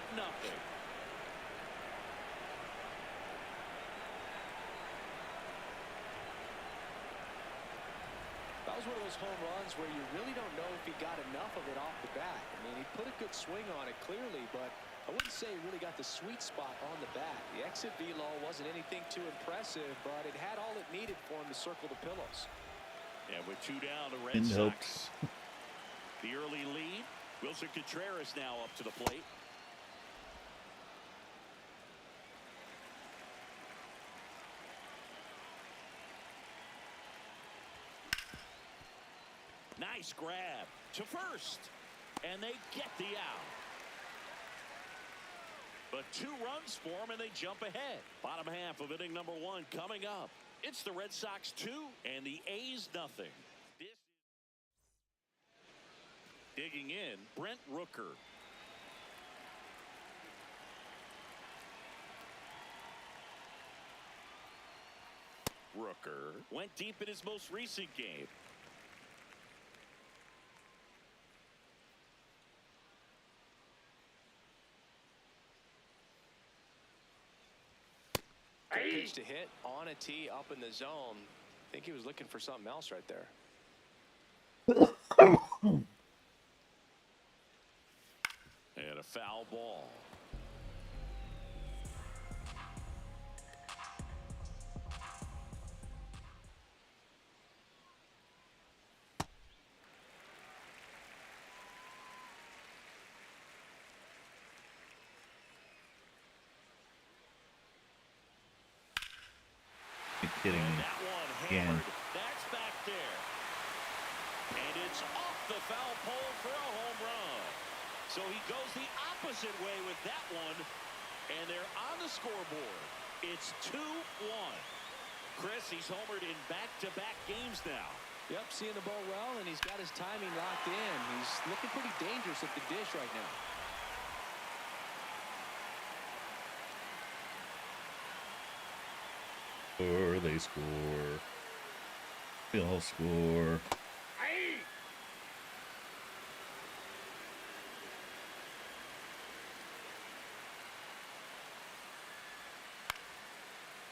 That was one of those home runs where you really don't know if he got enough of it off the bat. I mean, he put a good swing on it clearly, but I wouldn't say he really got the sweet spot on the bat. The exit velo wasn't anything too impressive, but it had all it needed for him to circle the pillows. And with 2 down, the Red Didn't help. Sox. The early lead. Wilson Contreras now up to the plate. grab to first, and they get the out. But 2 runs for them, and they jump ahead. Bottom half of inning number 1 coming up. It's the Red Sox 2 and the A's nothing. Digging in, Brent Rooker. Rooker went deep in his most recent game. Good pitch to hit on a tee up in the zone. I think he was looking for something else right there. And a foul ball. You're kidding And me. that one Again. hammered. That's back there. And it's off the foul pole for a home run. So he goes the opposite way with that one. And they're on the scoreboard. It's 2-1. Chris, he's homered in back-to-back games now. Yep, seeing the ball well, and he's got his timing locked in. He's looking pretty dangerous at the dish right now. Or they score. They'll score. Aye.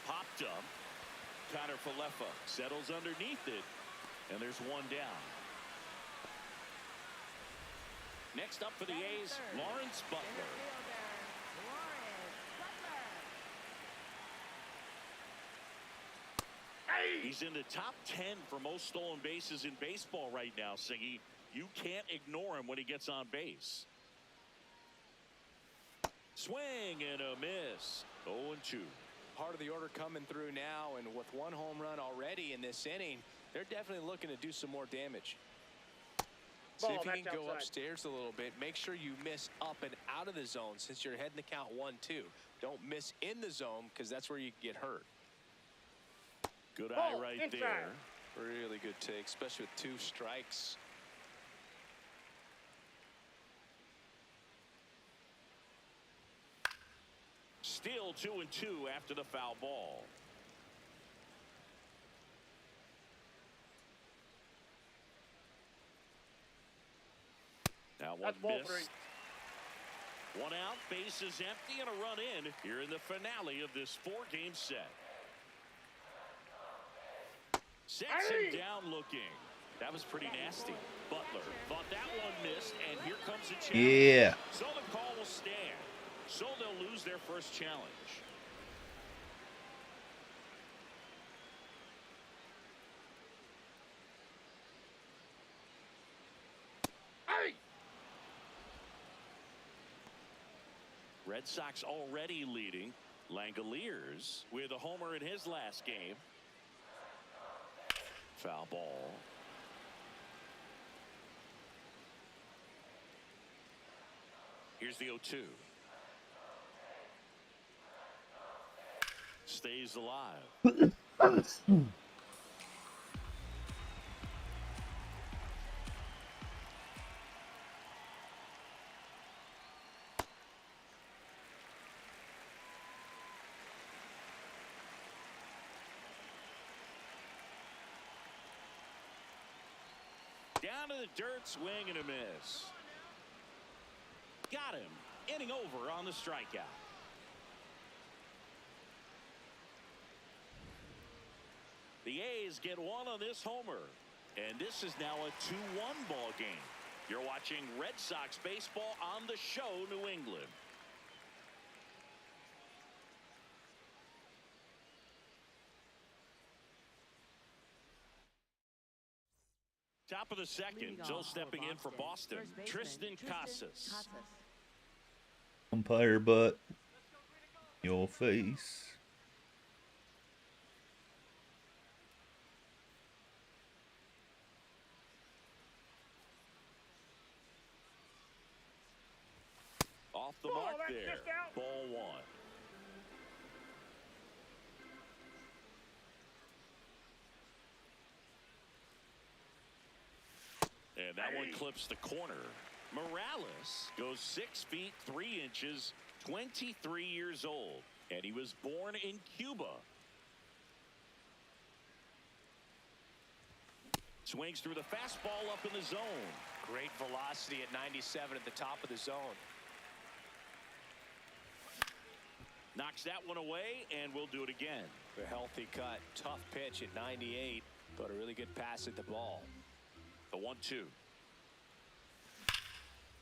Popped up. Connor Falefa settles underneath it, and there's one down. Next up for the A's, Lawrence Butler. Center fielder, Lawrence Butler. He's in the top 10 for most stolen bases in baseball right now, Siggy. You can't ignore him when he gets on base. Swing and a miss. 0-2. Part of the order coming through now, and with 1 home run already in this inning, they're definitely looking to do some more damage. See Ball, if you that's can go outside. upstairs a little bit. Make sure you miss up and out of the zone since you're heading to count 1-2. Don't miss in the zone because that's where you get hurt. Good eye Ball, right inside. there. Really good take, especially with 2 strikes. Still 2-2 after the foul ball. Now one That's ball missed. 3. 1 out, base is empty, and a run in here in the finale of this 4-game set. Sets him down looking. That was pretty nasty. Butler thought that one missed, and here comes the challenge. Yeah. So the call will stand. So they'll lose their first challenge. Aye. Red Sox already leading. Langoliers with a homer in his last game. Foul ball. Here's the 0-2. Stays alive. Down to the dirt, swing and a miss. Got him. Inning over on the strikeout. The A's get 1 on this homer. And this is now a 2-1 ball game. You're watching Red Sox baseball on the show, New England. Top of the second, Leading Joe off stepping in for Boston. First baseman, Tristan Casas. Umpire butt. Your face. off the mark there. Ball one. And that one clips the corner. Morales goes 6 feet 3 inches, 23 years old, and he was born in Cuba. Swings through the fastball up in the zone. Great velocity at 97 at the top of the zone. Knocks that one away, and we'll do it again. A healthy cut. Tough pitch at 98, but a really good pass at the ball. The 1-2.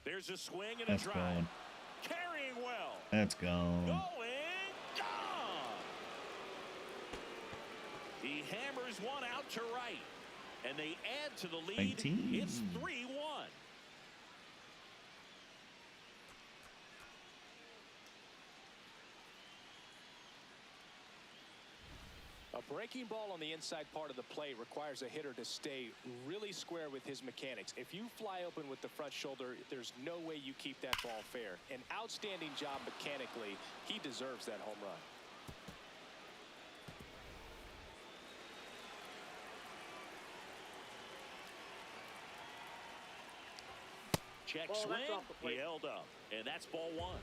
There's a swing and That's a drive. gone. Carrying well. That's gone. Going, gone. He hammers one out to right, and they add to the lead. 19. It's 3-1. A breaking ball on the inside part of the plate requires a hitter to stay really square with his mechanics. If you fly open with the front shoulder, there's no way you keep that ball fair. An outstanding job mechanically. He deserves that home run. Check Ball, swing. that's off the plate. He held up, and that's ball one.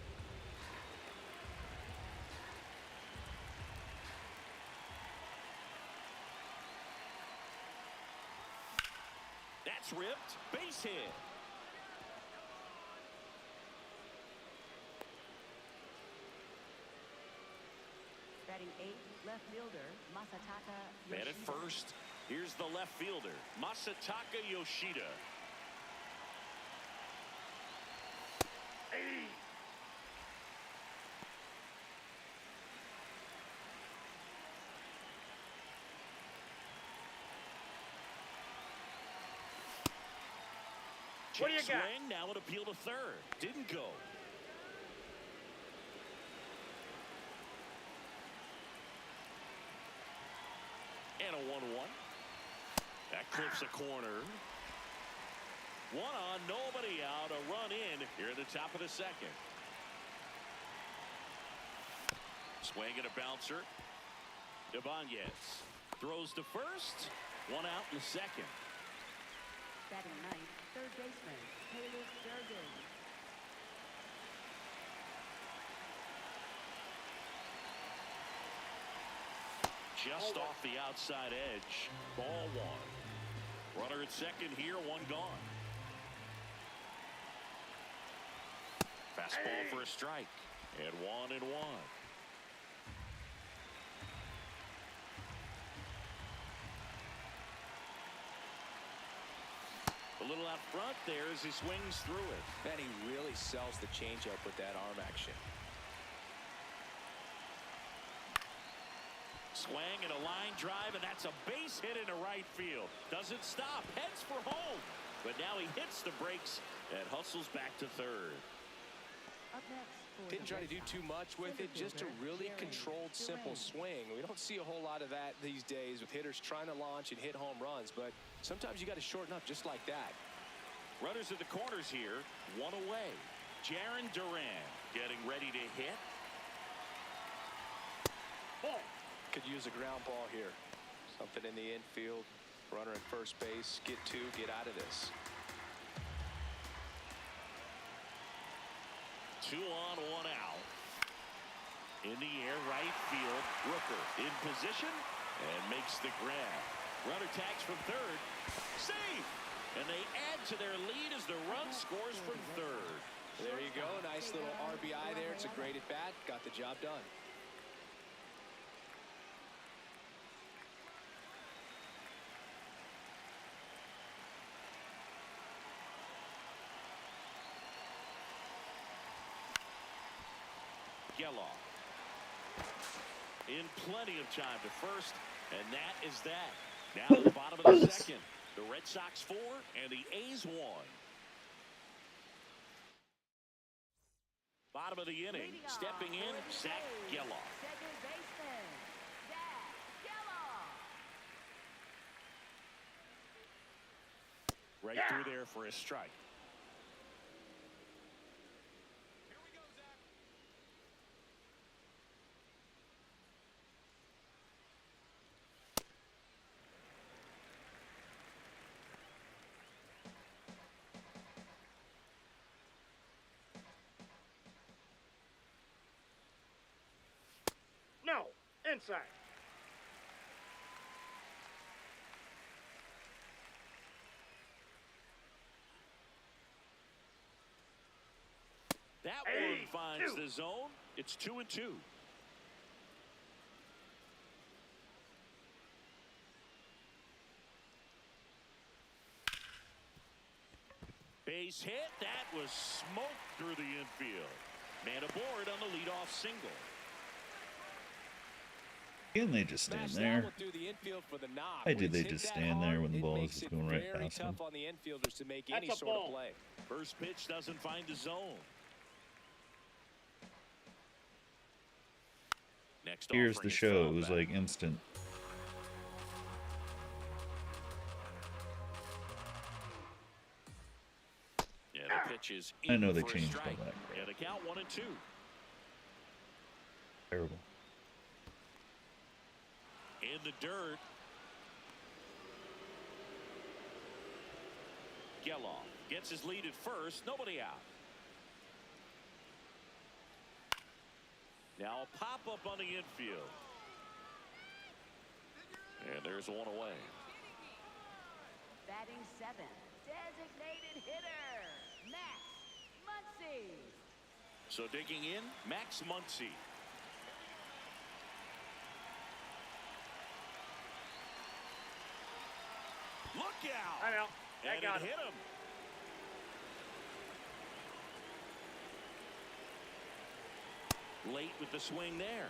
That's ripped. Base hit. Batting 8th, left fielder Masataka Man at Yoshida. first. Here's the left fielder, Masataka Yoshida. Hey. What do you Check got? swing. Now an appeal to third. Didn't go. And a 1-1. That clips a corner. One on, nobody out. A run in here at the top of the second. Swing and a bouncer. Ibanez throws to first. One out in the second. Batting 9th, third baseman Taylor Durgan. Just off the outside edge. Ball one. Runner at second here, one gone. Fastball for a strike. And 1-1. A little out front there as he swings through it. And he really sells the changeup with that arm action. Swing and a line drive, and that's a base hit into right field. Doesn't stop, heads for home. But now he hits the brakes and hustles back to third. Up next for Didn't the try to Red do Sox, too much with center it, just a fielder really Jaron controlled, simple Duran. swing. We don't see a whole lot of that these days with hitters trying to launch and hit home runs, but sometimes you got to shorten up just like that. Runners at the corners here, one away. Jaron Duran getting ready to hit. Ball. Could use a ground ball here. Something in the infield. Runner at first base. Get two. Get out of this. 2 on, 1 out. In the air, right field. Rooker in position and makes the grab. Runner tags from third. Safe! And they add to their lead as the run scores from third. There you go. Nice little RBI there. It's a great at bat. Got the job done. Geloff in plenty of time to first, and that is that. Now at the bottom of the second, the Red Sox 4 and the A's 1. Bottom of the inning, Leading off stepping in, for the Zach A's, Geloff. second baseman Zach Geloff. Right through there for a strike. Here we go, Zach. Inside. That Hey, one finds two. the zone. It's 2-2. Base hit. That was smoked through the infield. Man aboard on the leadoff single. Can they just stand Smash that there? one through the infield for the knock. Why When do it's they hit just that stand there hard, when the it ball is makes just it going right very past them? tough on the infielders to make That's any a sort ball. of play. First pitch doesn't find the zone. Next Here's offering the is show. It fouled was back. like instant. Yeah, the pitch is I in know they for a changed all strike. that And crap. a count 1-2. Terrible. In the dirt. Geloff gets his lead at first. Nobody out. Now a pop-up on the infield. And there's one away. Batting seventh, designated hitter, Max Muncy. So digging in, Max Muncy. Look out! I know. I And got it him. hit him. Late with the swing there.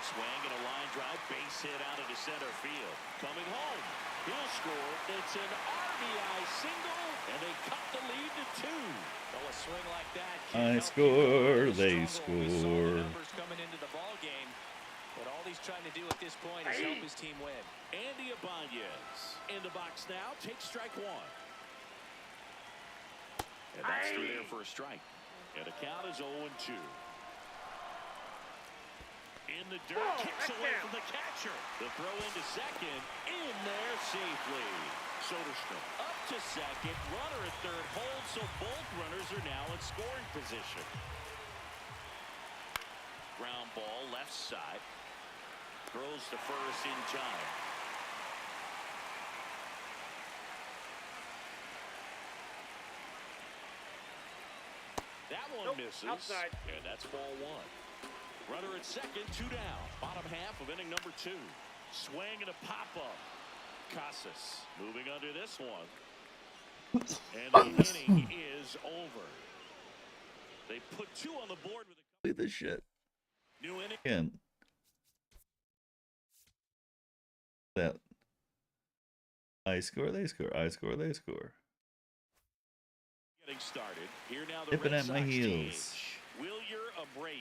Swing and a line drive, base hit out into center field. Coming home, he'll score. It's an RBI single, and they cut the lead to 2. Well, a swing like that I can't help you score, go. they We saw the score. numbers coming into the ball game, but all he's trying to do at this point is help his team win. Andy Ibanez in the box now, takes strike 1. And that's through there for a strike. And the count is 0-2. In the dirt, kicks away from the catcher. The throw into second, in there safely. Soderstrom up to second, runner at third holds, so both runners are now in scoring position. Ground ball left side. Throws to first in time. That one Nope, misses. outside. And that's ball 1. Runner at second, 2 down. Bottom half of inning number 2. Swing and a pop-up. Casas moving under this one. And the inning is over. They put 2 on the board with a Look at this shit. new inning. Again. That. I score, they score. I score, they score. Getting started. Here now the Nipping Red at my Sox heels. DH, Wilyer Abreu.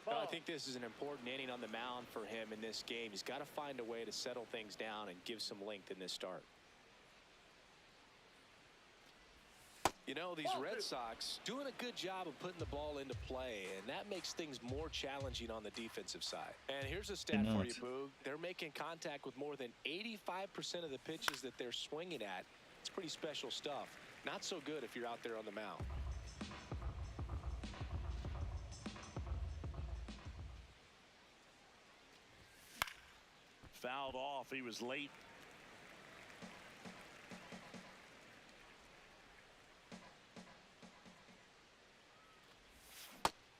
Well, I think this is an important inning on the mound for him in this game. He's got to find a way to settle things down and give some length in this start. You know, these Red Sox doing a good job of putting the ball into play, and that makes things more challenging on the defensive side. And here's a stat for you, Boog. They're making contact with more than 85% of the pitches that they're swinging at. It's pretty special stuff. Not so good if you're out there on the mound. Fouled off. He was late.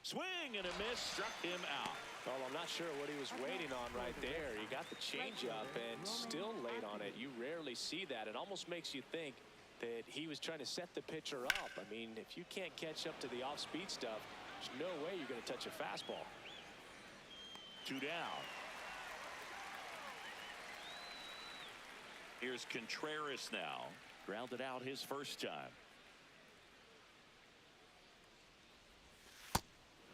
Swing and a miss, struck him out. Well, I'm not sure what he was waiting on right there. He got the changeup and still late on it. You rarely see that. It almost makes you think that he was trying to set the pitcher up. I mean, if you can't catch up to the off-speed stuff, there's no way you're going to touch a fastball. 2 down. Here's Contreras now. Grounded out his first time.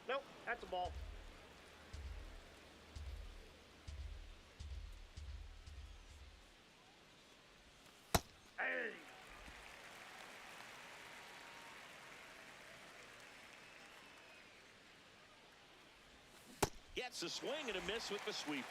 Nope, that's a ball. Hey. Gets a swing and a miss with the sweeper.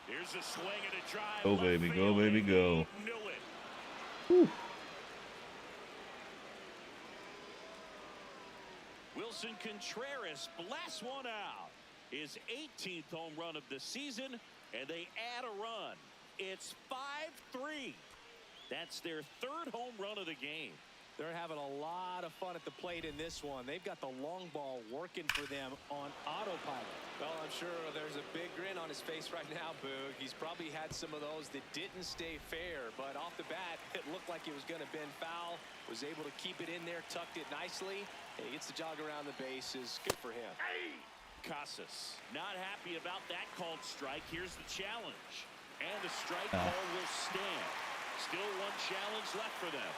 Here's a swing and a drive. Go, left baby, field, go, baby, and go. he knew it. Whew. Wilson Contreras blasts one out. His 18th home run of the season, and they add a run. It's 5-3. That's their third home run of the game. They're having a lot of fun at the plate in this one. They've got the long ball working for them on autopilot. Well, I'm sure there's a big grin on his face right now, Boog. He's probably had some of those that didn't stay fair, but off the bat, it looked like it was going to bend foul. Was able to keep it in there, tucked it nicely. And he gets the jog around the bases. Good for him. Casas not happy about that called strike. Here's the challenge. And the strike call will stand. Still one challenge left for them.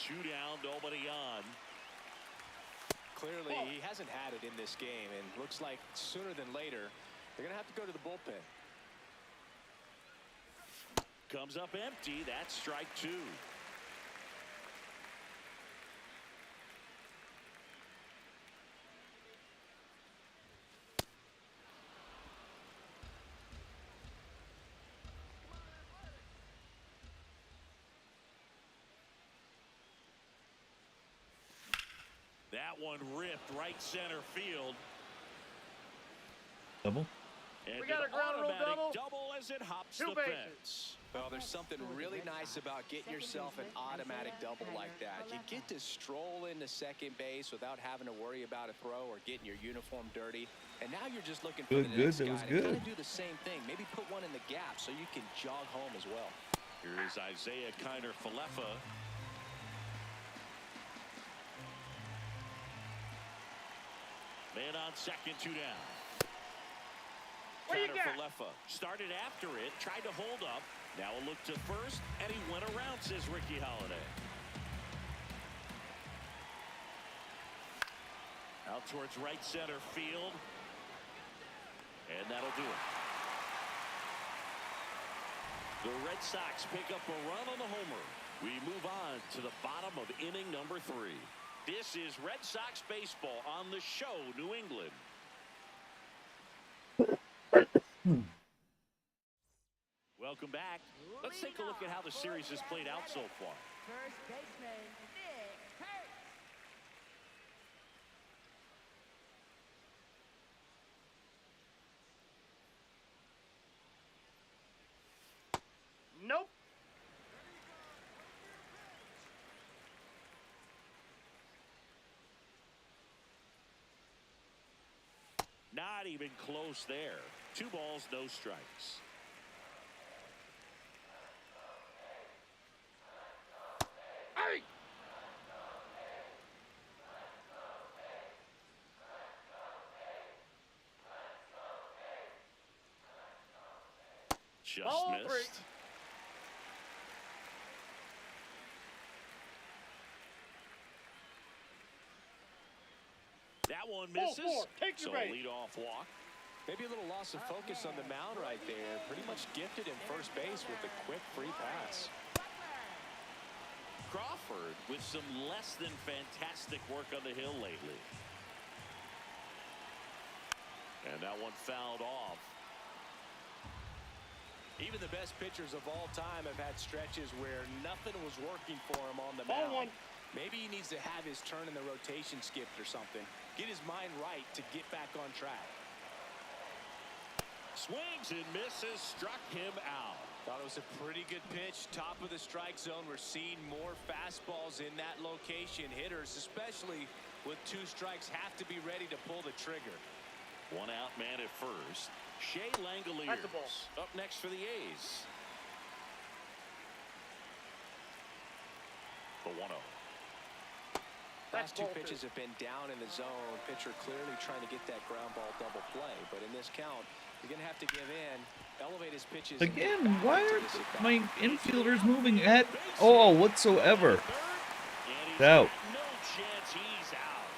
Two down, nobody on. Clearly, he hasn't had it in this game, and looks like sooner than later, they're going to have to go to the bullpen. Comes up empty. That's strike two. That one ripped right center field. Double. And We got an a ground rule automatic double. as it hops Two the bases. fence. Well, there's something really nice about getting yourself an automatic double like that. You get to stroll into second base without having to worry about a throw or getting your uniform dirty. And now you're just looking for Good, the good, next that guy was to good. kind of do the same thing. Maybe put one in the gap so you can jog home as well. Here's Isaiah Kiner-Falefa. Man on second, two down. What do you got? Kiner-Falefa started after it, tried to hold up. Now a look to first, and he went around, says Ricky Holiday. Out towards right center field. And that'll do it. The Red Sox pick up a run on the homer. We move on to the bottom of inning number 3. This is Red Sox baseball on the show, New England. Welcome back. Let's take a look at how the series has played out so far. First baseman, Vic Hurts. Nope. Not even close there. 2 balls, no strikes. Hey! Just Ball missed. 3. That one Ball misses. 4. Take your So a base. lead-off walk. Maybe a little loss of focus on the mound right there. Pretty much gifted in first base with a quick free pass. Crawford with some less than fantastic work on the hill lately. And that one fouled off. Even the best pitchers of all time have had stretches where nothing was working for him on the Ball mound. 1. Maybe he needs to have his turn in the rotation skipped or something. Get his mind right to get back on track. Swings and misses, struck him out. Thought it was a pretty good pitch. Top of the strike zone. We're seeing more fastballs in that location. Hitters, especially with 2 strikes, have to be ready to pull the trigger. 1 out man at first. Shea Langoliers That's a ball. up next for the A's. The 1-0. Last 2 ball 2. pitches have been down in the zone. Pitcher clearly trying to get that ground ball double play. But in this count, you're going to have to give in. Elevate his pitches. and get Again, back why into are this at-bat. my infielders moving at all whatsoever? And he's Out. got no chance he's out.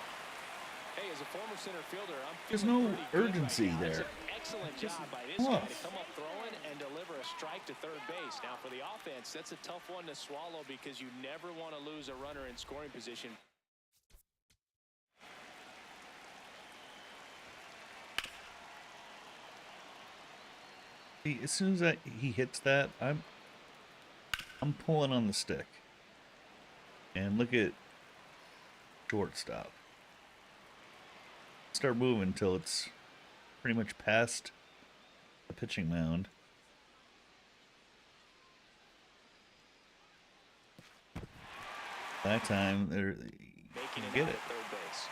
Hey, as a former center fielder, I'm There's feeling no pretty good urgency right now. That's there. an excellent job by this guy to come up throwing and deliver a strike to third base. Now for the offense, that's a tough one to swallow because you never want to lose a runner in scoring position. See, as soon as he hits that, I'm pulling on the stick. And look at shortstop. Start moving until it's pretty much past the pitching mound. That time, they're Making it get out it. at third base.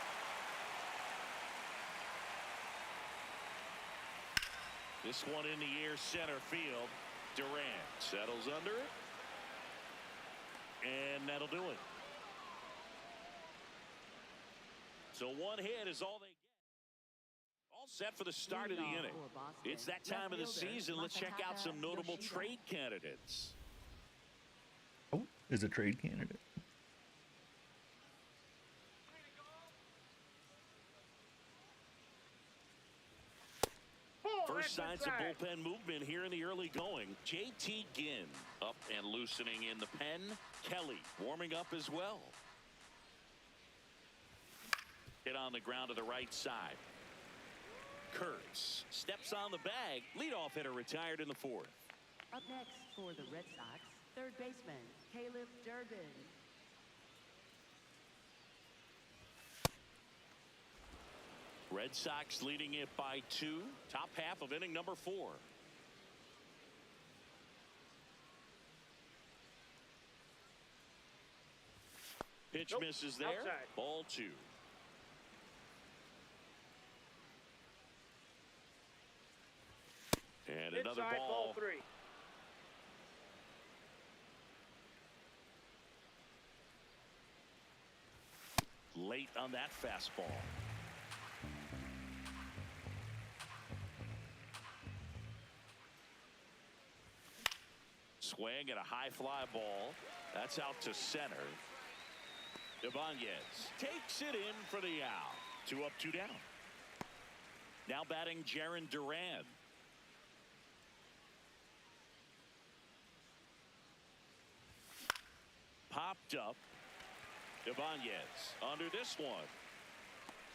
This one in the air center field. Durant settles under it. And that'll do it. So one hit is all they get. All set for the start of the inning. It's that time of the season. Let's check out some notable trade candidates. Oh, is a trade candidate. First signs of bullpen movement here in the early going. JT Ginn up and loosening in the pen. Kelly warming up as well. Hit on the ground to the right side. Kurtz steps on the bag. Leadoff hitter retired in the fourth. Up next for the Red Sox, third baseman Caleb Durbin. Red Sox leading it by 2. Top half of inning number 4. Pitch misses there. Outside. Ball 2. And another Inside, ball. ball 3. Late on that fastball. Swing at a high fly ball. That's out to center. Ibanez takes it in for the out. 2 up, 2 down. Now batting Jarren Duran. Popped up. Ibanez under this one.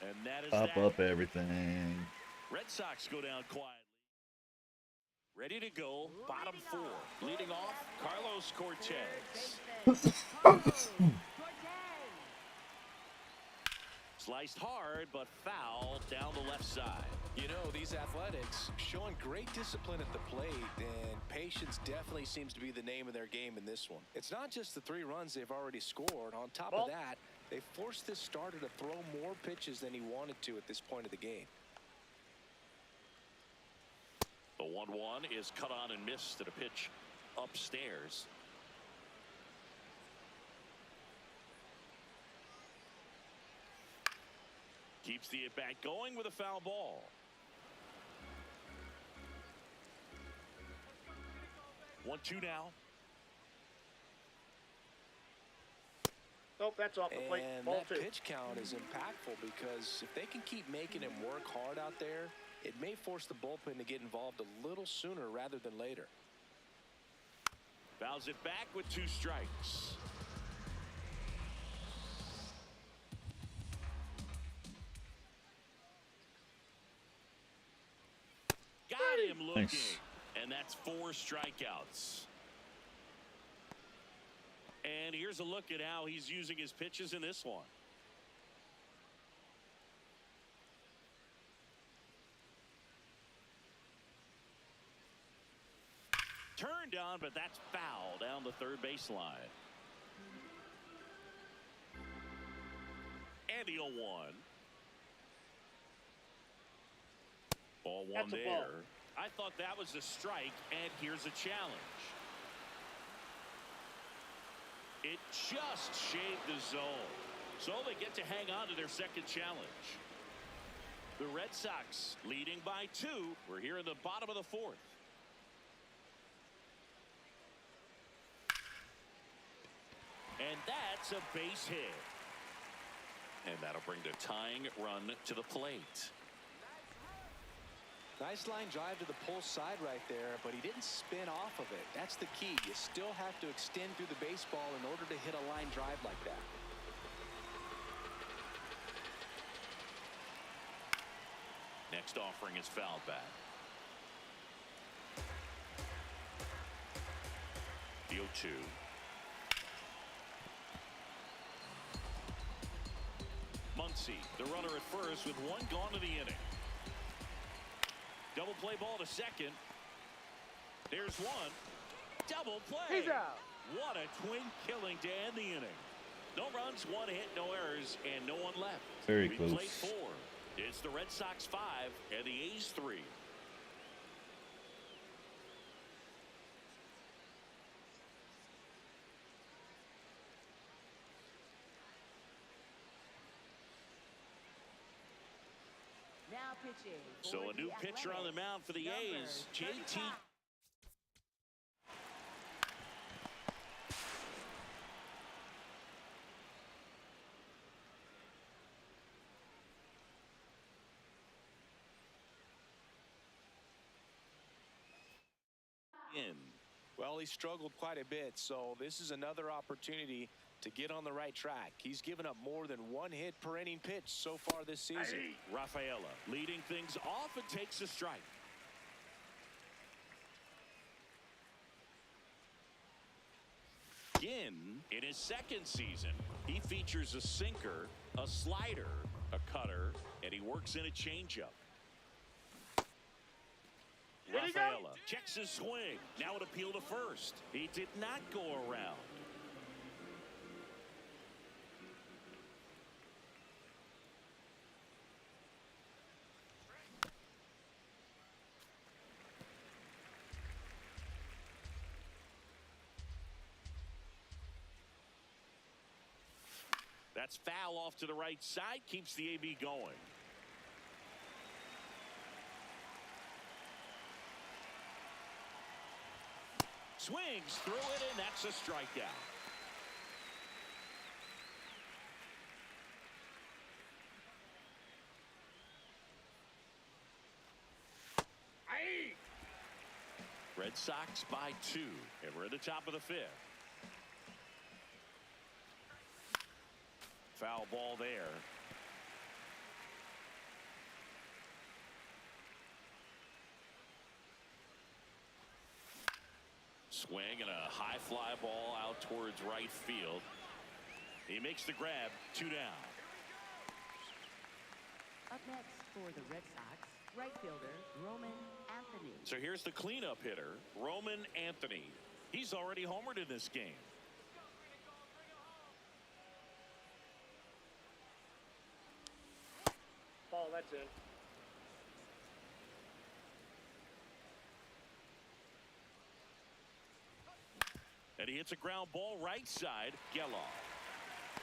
And that is Pop that. up everything. Red Sox go down quietly. Ready to go. Bottom 4. Leading off, Carlos Cortez. Sliced hard, but foul down the left side. You know, these Athletics showing great discipline at the plate, and patience definitely seems to be the name of their game in this one. It's not just the 3 runs they've already scored. On top of that, they forced this starter to throw more pitches than he wanted to at this point of the game. The 1-1 is cut on and missed at a pitch upstairs. Keeps the at-bat going with a foul ball. One, 2 now. Nope, that's off the plate. And Ball that 2. pitch count is impactful because if they can keep making him work hard out there, it may force the bullpen to get involved a little sooner rather than later. Fouls it back with 2 strikes. Got him looking. Nice. And that's 4 strikeouts. And here's a look at how he's using his pitches in this one. Turned on, but that's foul down the third baseline. And the 0-1. Ball 1 That's a there. ball. I thought that was a strike, and here's a challenge. It just shaved the zone. So they get to hang on to their second challenge. The Red Sox leading by 2. We're here in the bottom of the 4th. And that's a base hit. And that'll bring the tying run to the plate. Nice line drive to the pull side right there, but he didn't spin off of it. That's the key. You still have to extend through the baseball in order to hit a line drive like that. Next offering is fouled back. The 0-2. Muncy, the runner at first with one gone to the inning. Double play ball to second. There's one. Double play. He's out. What a twin killing to end the inning. No runs, one hit, no errors, and no one left. Very We close. played 4. It's the Red Sox 5 and the A's 3. Now pitching. So for a new the pitcher on the Athletics, mound for the number A's, JT. 35. In. Well, he struggled quite a bit, so this is another opportunity to get on the right track. He's given up more than one hit per inning pitch so far this season. Rafaela leading things off and takes a strike. Again, in his second season, he features a sinker, a slider, a cutter, and he works in a changeup. Rafaela checks his swing. Now an appeal to first. He did not go around. That's foul off to the right side. Keeps the AB going. Swings through it, and that's a strikeout. Red Sox by 2, and we're at the top of the 5th. Foul ball there. Swing and a high fly ball out towards right field. He makes the grab. 2 down. Up next for the Red Sox, right fielder Roman Anthony. So here's the cleanup hitter, Roman Anthony. He's already homered in this game. Ball, that's in. And he hits a ground ball right side. Geloff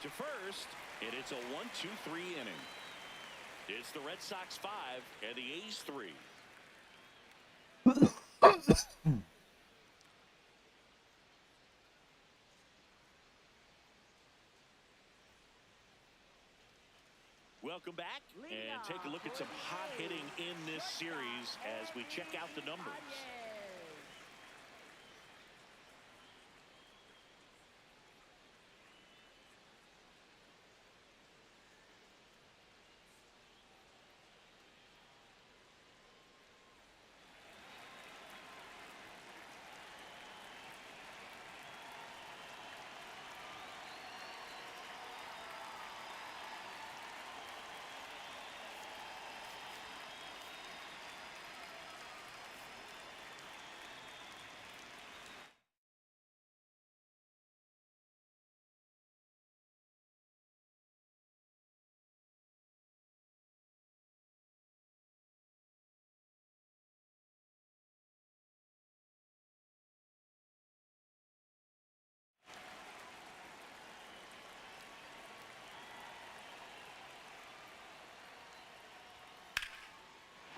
to first, and it's a 1-2-3 inning. It's the Red Sox 5 and the A's 3. Welcome back, and take a look at some hot hitting in this series as we check out the numbers.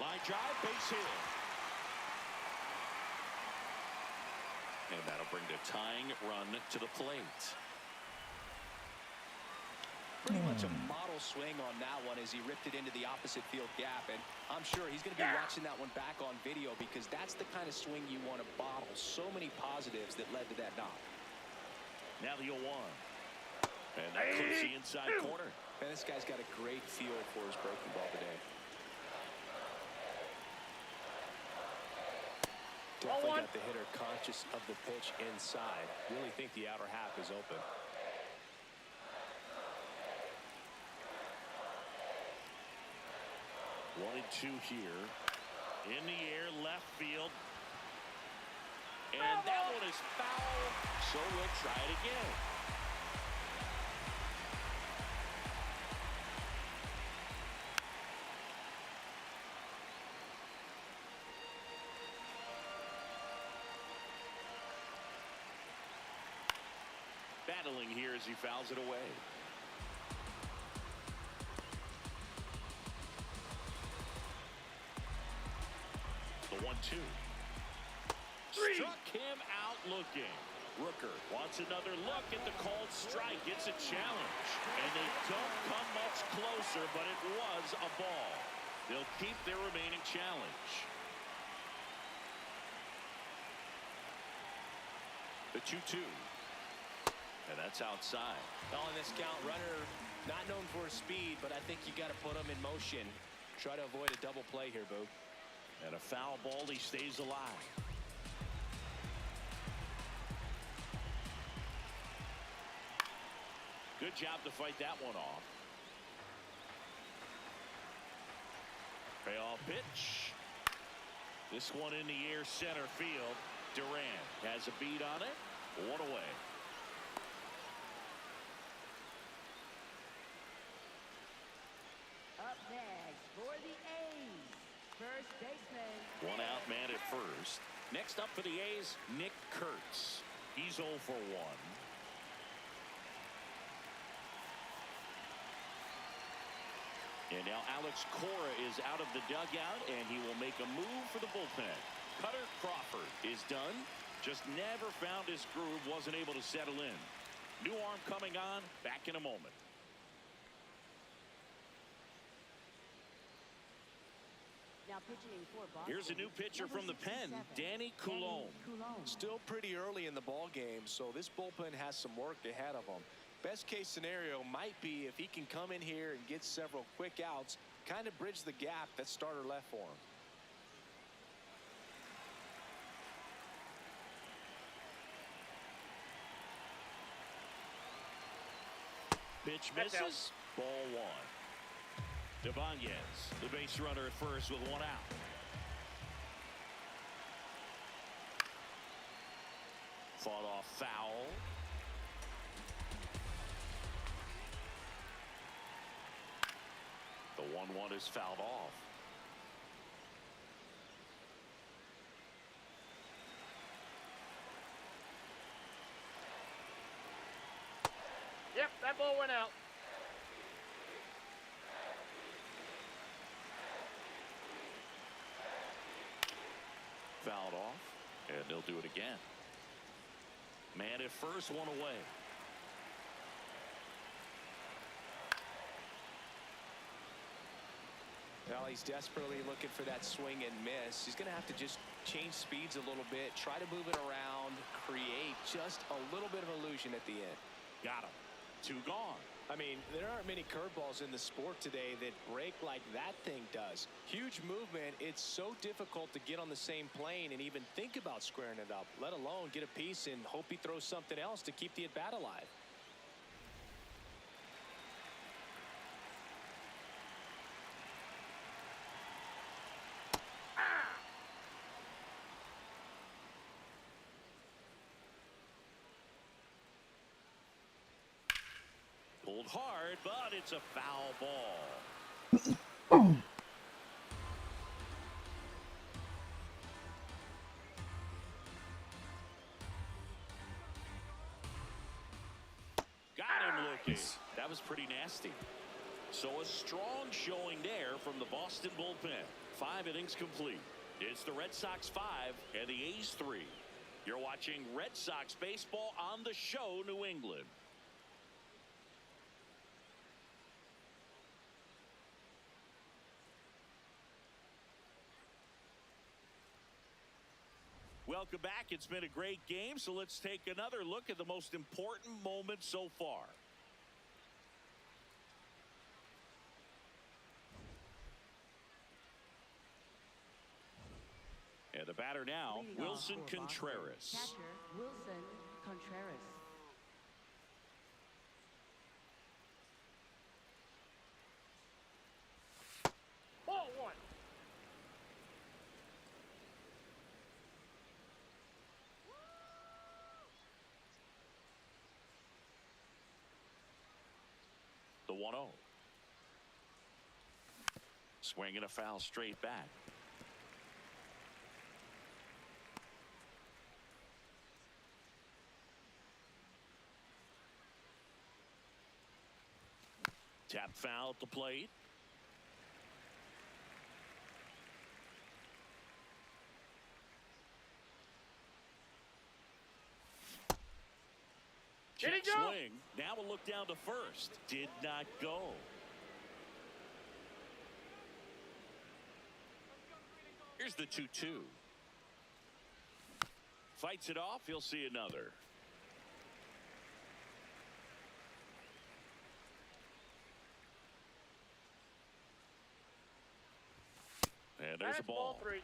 Line drive, base hit. And that'll bring the tying run to the plate. Pretty much a model barrel swing on that one as he ripped it into the opposite field gap. And I'm sure he's going to be watching that one back on video because that's the kind of swing you want to bottle. So many positives that led to that knock. Now the 0-1. And that clips the inside corner. Man, this guy's got a great feel for his breaking ball today. Definitely got the hitter conscious of the pitch inside. Really think the outer half is open. One and two here. In the air, left field. And that one is foul, so we'll try it again. Battling here as he fouls it away. The 1-2. Struck him out looking. Rooker wants another look at the called strike. It's a challenge. And they don't come much closer, but it was a ball. They'll keep their remaining challenge. The 2-2. And that's outside. On this count, runner not known for his speed, but I think you got to put him in motion. Try to avoid a double play here, Boo. And a foul ball, he stays alive. Good job to fight that one off. Payoff pitch. This one in the air, center field. Durant has a beat on it. One away. Up next for the A's, first baseman. One out man at first. Next up for the A's, Nick Kurtz. He's 0 for 1. And now Alex Cora is out of the dugout, and he will make a move for the bullpen. Cutter Crawford is done. Just never found his groove, wasn't able to settle in. New arm coming on, back in a moment. Now pitching for Boston. Here's a new pitcher from the pen, Danny Coulombe. Still pretty early in the ball game, so this bullpen has some work ahead of them. Best case scenario might be if he can come in here and get several quick outs, kind of bridge the gap that starter left for him. Pitch misses. Ball 1. Ibanez, the base runner at first with one out. Fought off foul. The 1-1 is fouled off. Yep, that ball went out. Fouled off, and they'll do it again. Man at first, one away. Well, he's desperately looking for that swing and miss. He's going to have to just change speeds a little bit, try to move it around, create just a little bit of illusion at the end. Got him. 2 gone. I mean, there aren't many curveballs in the sport today that break like that thing does. Huge movement. It's so difficult to get on the same plane and even think about squaring it up, let alone get a piece and hope he throws something else to keep the at-bat alive. Pulled hard, but it's a foul ball. Got him looking. That was pretty nasty. So a strong showing there from the Boston bullpen. 5 innings complete. It's the Red Sox 5 and the A's 3. You're watching Red Sox baseball on the show, New England. Welcome back. It's been a great game, so let's take another look at the most important moment so far. And the batter now, Wilson Contreras. Catcher, Wilson Contreras. Ball one. The 1-0. Swinging a foul straight back. Tap foul at the plate. Did he Check go? swing. Now a look down to first. Did not go. Here's the 2-2. Fights it off. He'll see another. And there's That's a ball. three.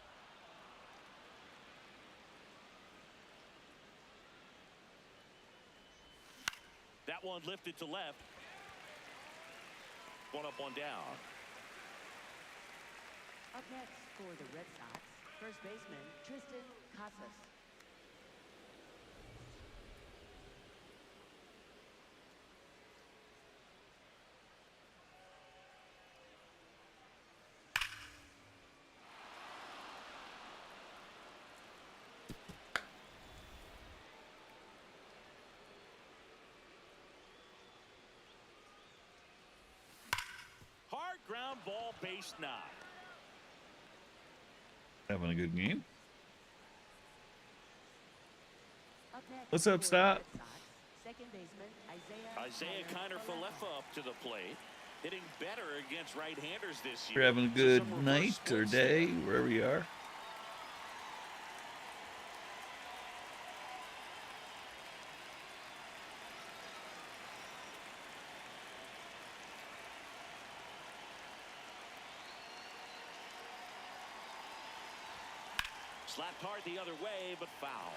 That one lifted to left. One up, one down. Up next for the Red Sox, first baseman Tristan Casas. Hard ground ball, base knock. Having a good game. Up next What's up, for the Stott? Red Sox, second baseman Isaiah Kiner Falefa up to the plate. Hitting better against right-handers this year. You're having a So good some reverse night or splits day, there. wherever you are. Slapped hard the other way, but foul.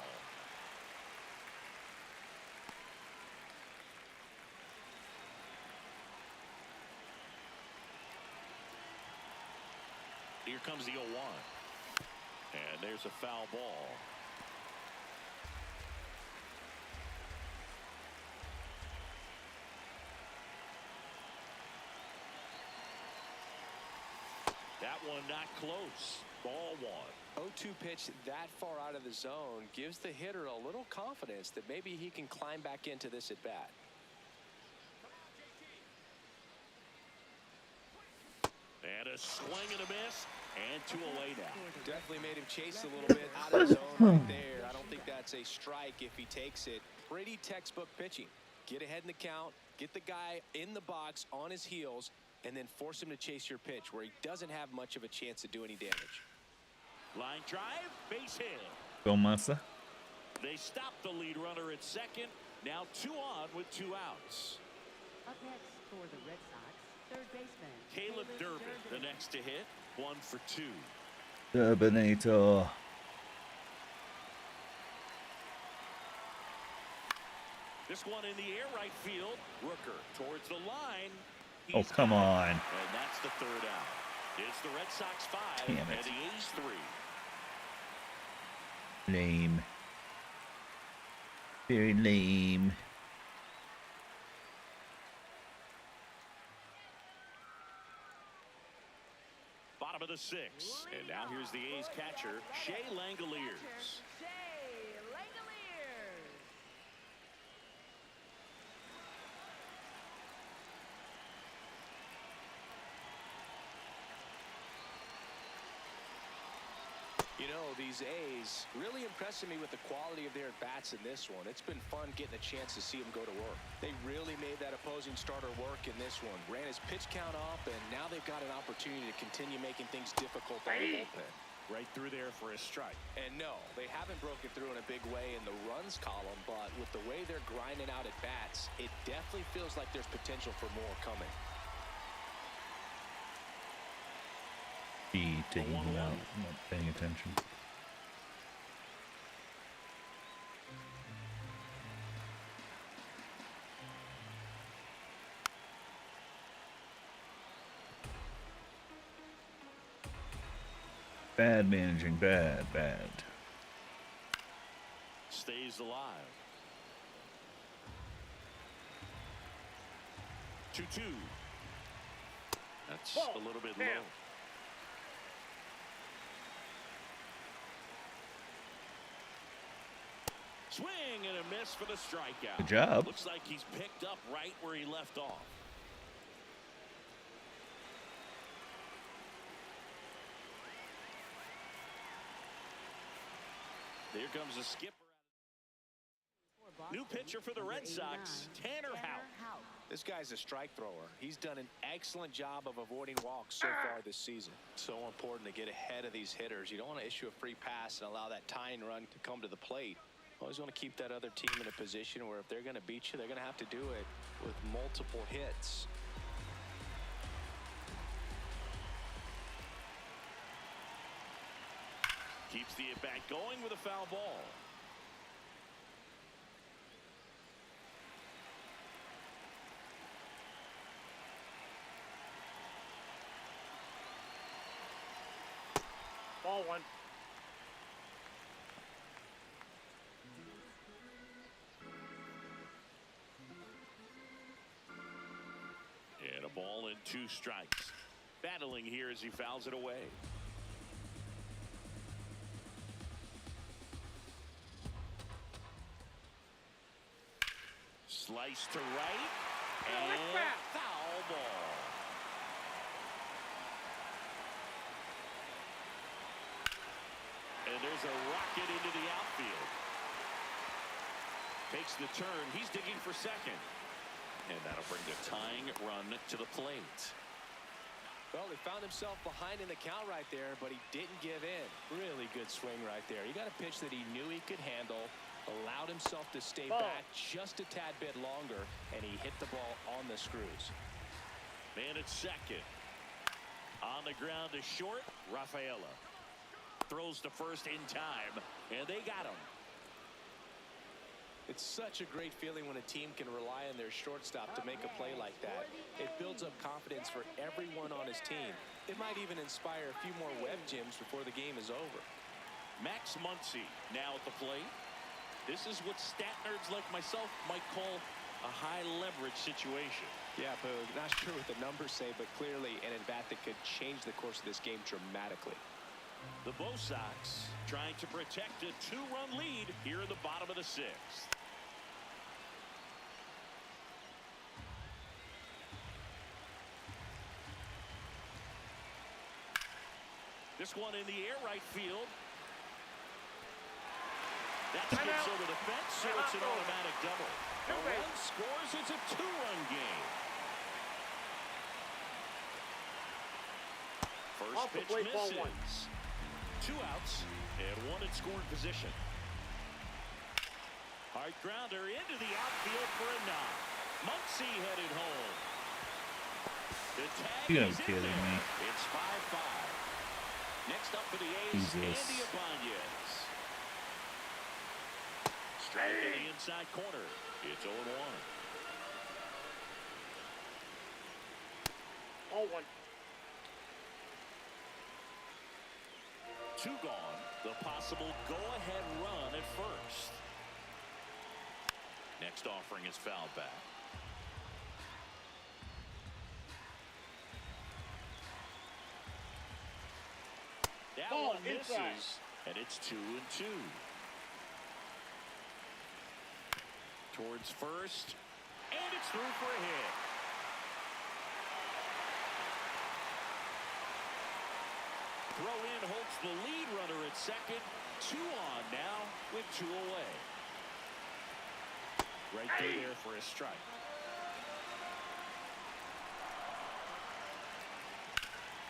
Here comes the 0-1. And there's a foul ball. That one not close. Ball one. 0-2 pitch that far out of the zone gives the hitter a little confidence that maybe he can climb back into this at bat. And a swing and a miss. And 2 away now. Definitely made him chase a little bit out of the zone right there. I don't think that's a strike if he takes it. Pretty textbook pitching. Get ahead in the count, get the guy in the box on his heels, and then force him to chase your pitch where he doesn't have much of a chance to do any damage. Line drive, base hit. Go, Massa. They stop the lead runner at second. Now 2 on with 2 outs. Up next for the Red Sox, third baseman Caleb Durbin, the next to hit. 1 for 2. Turbinator. This one in the air, right field. Rooker towards the line. Oh, He's come got it. on. And that's the 3rd out. It's the Red Sox 5 Damn it. and the A's 3. Lame. Very lame. Bottom of the 6th. And now here's the A's catcher, Shea Langoliers. Shea Langoliers. You know, these A's really impressing me with the quality of their at-bats in this one. It's been fun getting a chance to see them go to work. They really made that opposing starter work in this one. Ran his pitch count up, and now they've got an opportunity to continue making things difficult on the bullpen. Right through there for a strike. And no, they haven't broken through in a big way in the runs column, but with the way they're grinding out at bats, it definitely feels like there's potential for more coming. Be taking me out, not paying attention. Bad managing, bad. Stays alive. 2-2. That's a little bit low. Swing and a miss for the strikeout. Good job. Looks like he's picked up right where he left off. Here comes the skipper. New pitcher for the Red Sox, Tanner Houck. This guy's a strike thrower. He's done an excellent job of avoiding walks so far this season. So important to get ahead of these hitters. You don't want to issue a free pass and allow that tying run to come to the plate. Always want to keep that other team in a position where if they're going to beat you, they're going to have to do it with multiple hits. Keeps the at-bat going with a foul ball. Ball 1. And a ball and 2 strikes. Battling here as he fouls it away. Slice to right. And foul ball. And there's a rocket into the outfield. Takes the turn. He's digging for second. And that'll bring the tying run to the plate. Well, he found himself behind in the count right there, but he didn't give in. Really good swing right there. He got a pitch that he knew he could handle, allowed himself to stay back just a tad bit longer, and he hit the ball on the screws. Man at second. On the ground to short, Rafaela. Throws to first in time, and they got him. It's such a great feeling when a team can rely on their shortstop to make a play like that. It builds up confidence for everyone on his team. It might even inspire a few more web gyms before the game is over. Max Muncy now at the plate. This is what stat nerds like myself might call a high leverage situation. Yeah, Boog, not sure what the numbers say, but clearly an at-bat that could change the course of this game dramatically. The BOS Sox trying to protect a 2-run lead here in the bottom of the 6th. This one in the air, right field. That skips over the fence, so it's an automatic double. A run scores, it's a 2-run game. First pitch misses. 2 outs and 1 in scoring position. Hard grounder into the outfield for a knock. Muncy headed home. The tag is in there. It's 5-5. Next up for the A's, Andy Ibanez. Strike in the inside corner. It's 0-1. Ball 1. 2 gone. The possible go-ahead run at first. Next offering is fouled back. That one misses, and it's 2-2. Towards first, and it's through for a hit. Throw in holds the lead runner at second. 2 on now with 2 away. Right through there for a strike.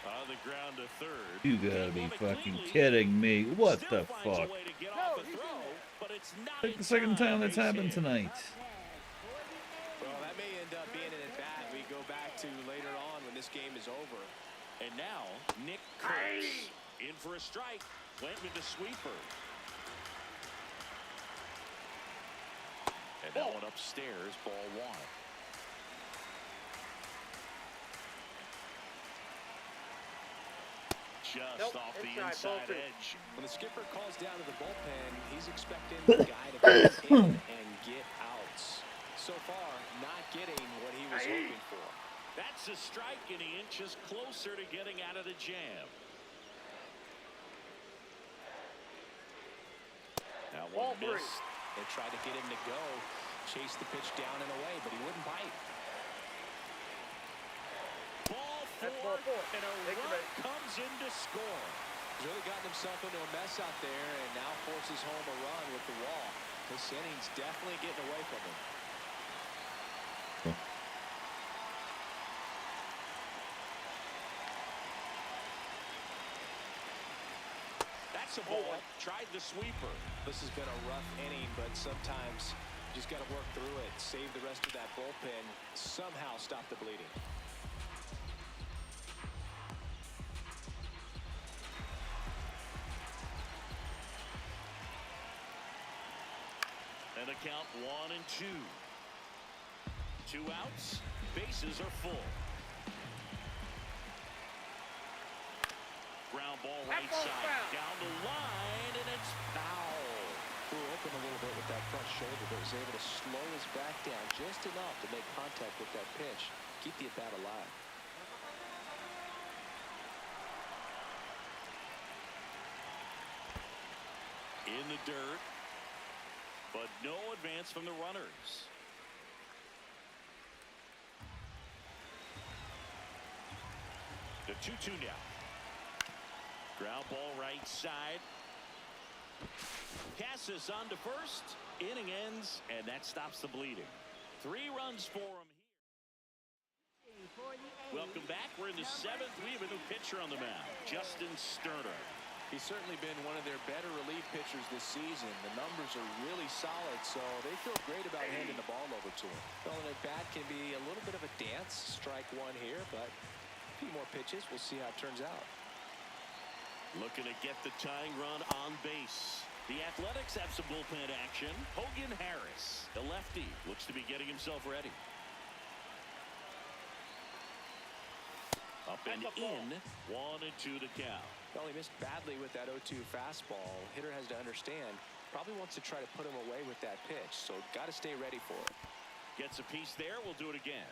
A on the ground to third. You gotta be Can't glove it fucking cleanly. kidding me. What Still the finds fuck? a way to get No, off a he's in throw, there. but it's not Like in the second time that's Base happened hit. tonight. Up next for the A's. Well, that may end up being an at-bat we go back to later on when this game is over. And now, Nick Kurtz in for a strike. Went with the sweeper. And that one upstairs, ball one. Just Nope, off the inside, ball inside two. edge. When the skipper calls down to the bullpen, he's expecting the guy to come in and get outs. So far, not getting what he was hoping for. That's a strike, and he inches closer to getting out of the jam. That Ball one three. missed. They tried to get him to go, chase the pitch down and away, but he wouldn't bite. Ball That's four, ball four. and a Take the run base. comes in to score. He's really gotten himself into a mess out there and now forces home a run with the wall. This inning's definitely getting away from him. That's a ball. Tried the sweeper. This has been a rough inning, but sometimes you just got to work through it, save the rest of that bullpen, somehow stop the bleeding. And a count 1 and 2. 2 outs. Bases are full. Ground ball right ball's side. foul. Down the line, and it's foul. Threw open a little bit with that front shoulder, but was able to slow his back down just enough to make contact with that pitch, keep the at-bat alive. In the dirt, but no advance from the runners. The 2-2 now. Ground ball right side. Cassis on to first. Inning ends, and that stops the bleeding. 3 runs for him here. For the A's. Welcome back. We're in the 7th. We have a new pitcher on the mound, Justin Sterner. He's certainly been one of their better relief pitchers this season. The numbers are really solid, so they feel great about handing the ball over to him. Well, an at-bat can be a little bit of a dance. Strike one here, but a few more pitches. We'll see how it turns out. Looking to get the tying run on base. The Athletics have some bullpen action. Hogan Harris, the lefty, looks to be getting himself ready. Up and in, 1 and 2 to count. Well, he missed badly with that 0-2 fastball. Hitter has to understand, probably wants to try to put him away with that pitch, so got to stay ready for it. Gets a piece there. We'll do it again.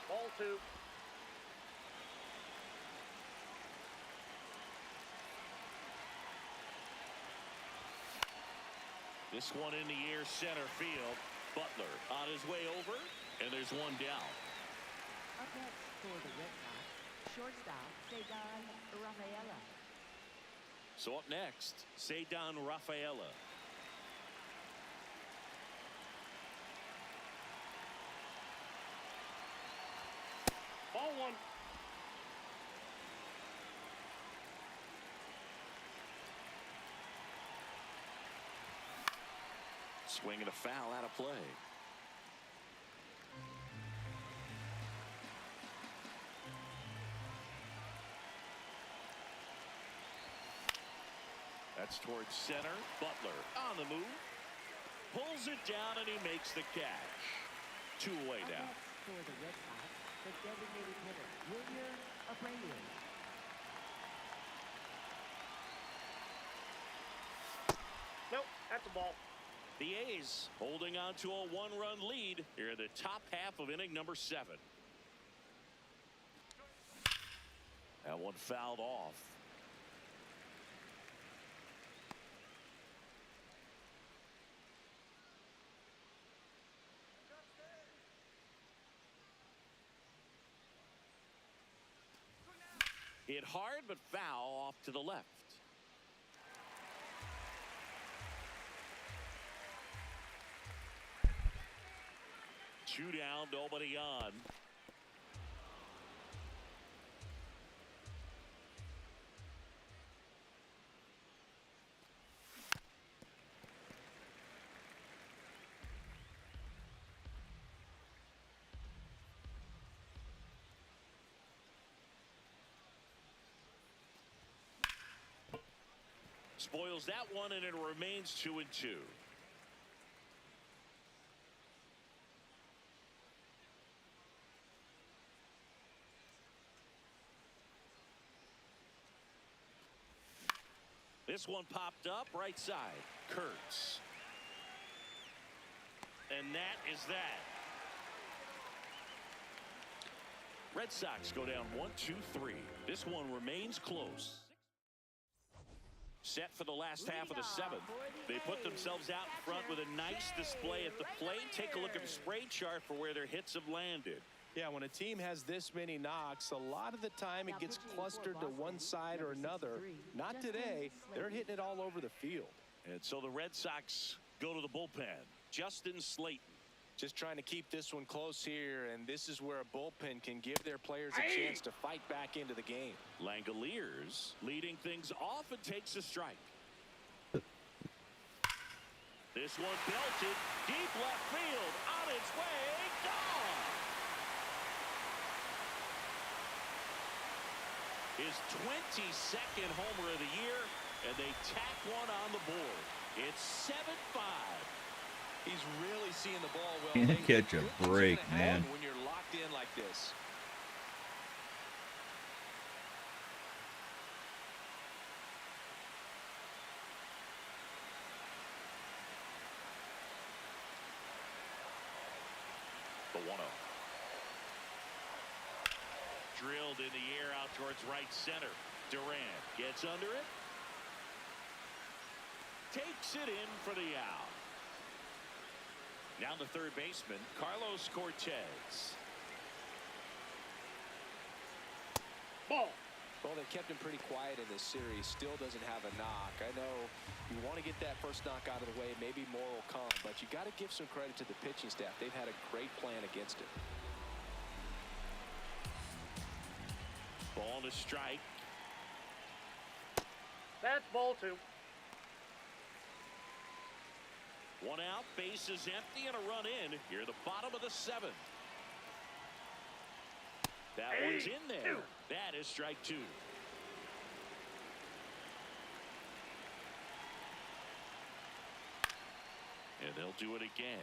Ball two. This one in the air, center field. Butler on his way over, and there's one down. Up next for the Red Sox, shortstop Cedar Rafaela. So up next, Cedar Rafaela. Ball one. Swinging a foul out of play. That's towards center. Butler on the move. Pulls it down, and he makes the catch. 2 away Up now. next for the Red Sox, the designated hitter, William Abreu. Nope, that's a ball. The A's holding on to a 1-run lead here in the top half of inning number 7. That one fouled off. Hit hard, but foul off to the left. 2 down, nobody on. Spoils that one, and it remains 2-2. This one popped up right side. Kurtz. And that is that. Red Sox go down 1-2-3. This one remains close. Set for the last half of the 7th. They put themselves out in front with a nice display at the plate. Take a look at the spray chart for where their hits have landed. Yeah, when a team has this many knocks, a lot of the time it gets clustered to one side or another. Not today. They're hitting it all over the field. And so the Red Sox go to the bullpen. Justin Slayton. Just trying to keep this one close here, and this is where a bullpen can give their players a chance to fight back into the game. Langoliers leading things off and takes a strike. This one belted deep left field, on its way, gone. His 22nd homer of the year, and they tack one on the board. It's 7-5. He's really seeing the ball well. Can't catch a break, man. When you're locked in like this. The 1-0. Drilled in the air out towards right center. Durant gets under it. Takes it in for the out. Now the third baseman, Carlos Cortez. Ball. Well, they kept him pretty quiet in this series. Still doesn't have a knock. I know you want to get that first knock out of the way. Maybe more will come, but you got to give some credit to the pitching staff. They've had a great plan against it. Ball to strike. That's ball 2. 1 out, bases empty, and a run in. Here, the bottom of the 7th. That one's in there. That is strike 2. And they'll do it again.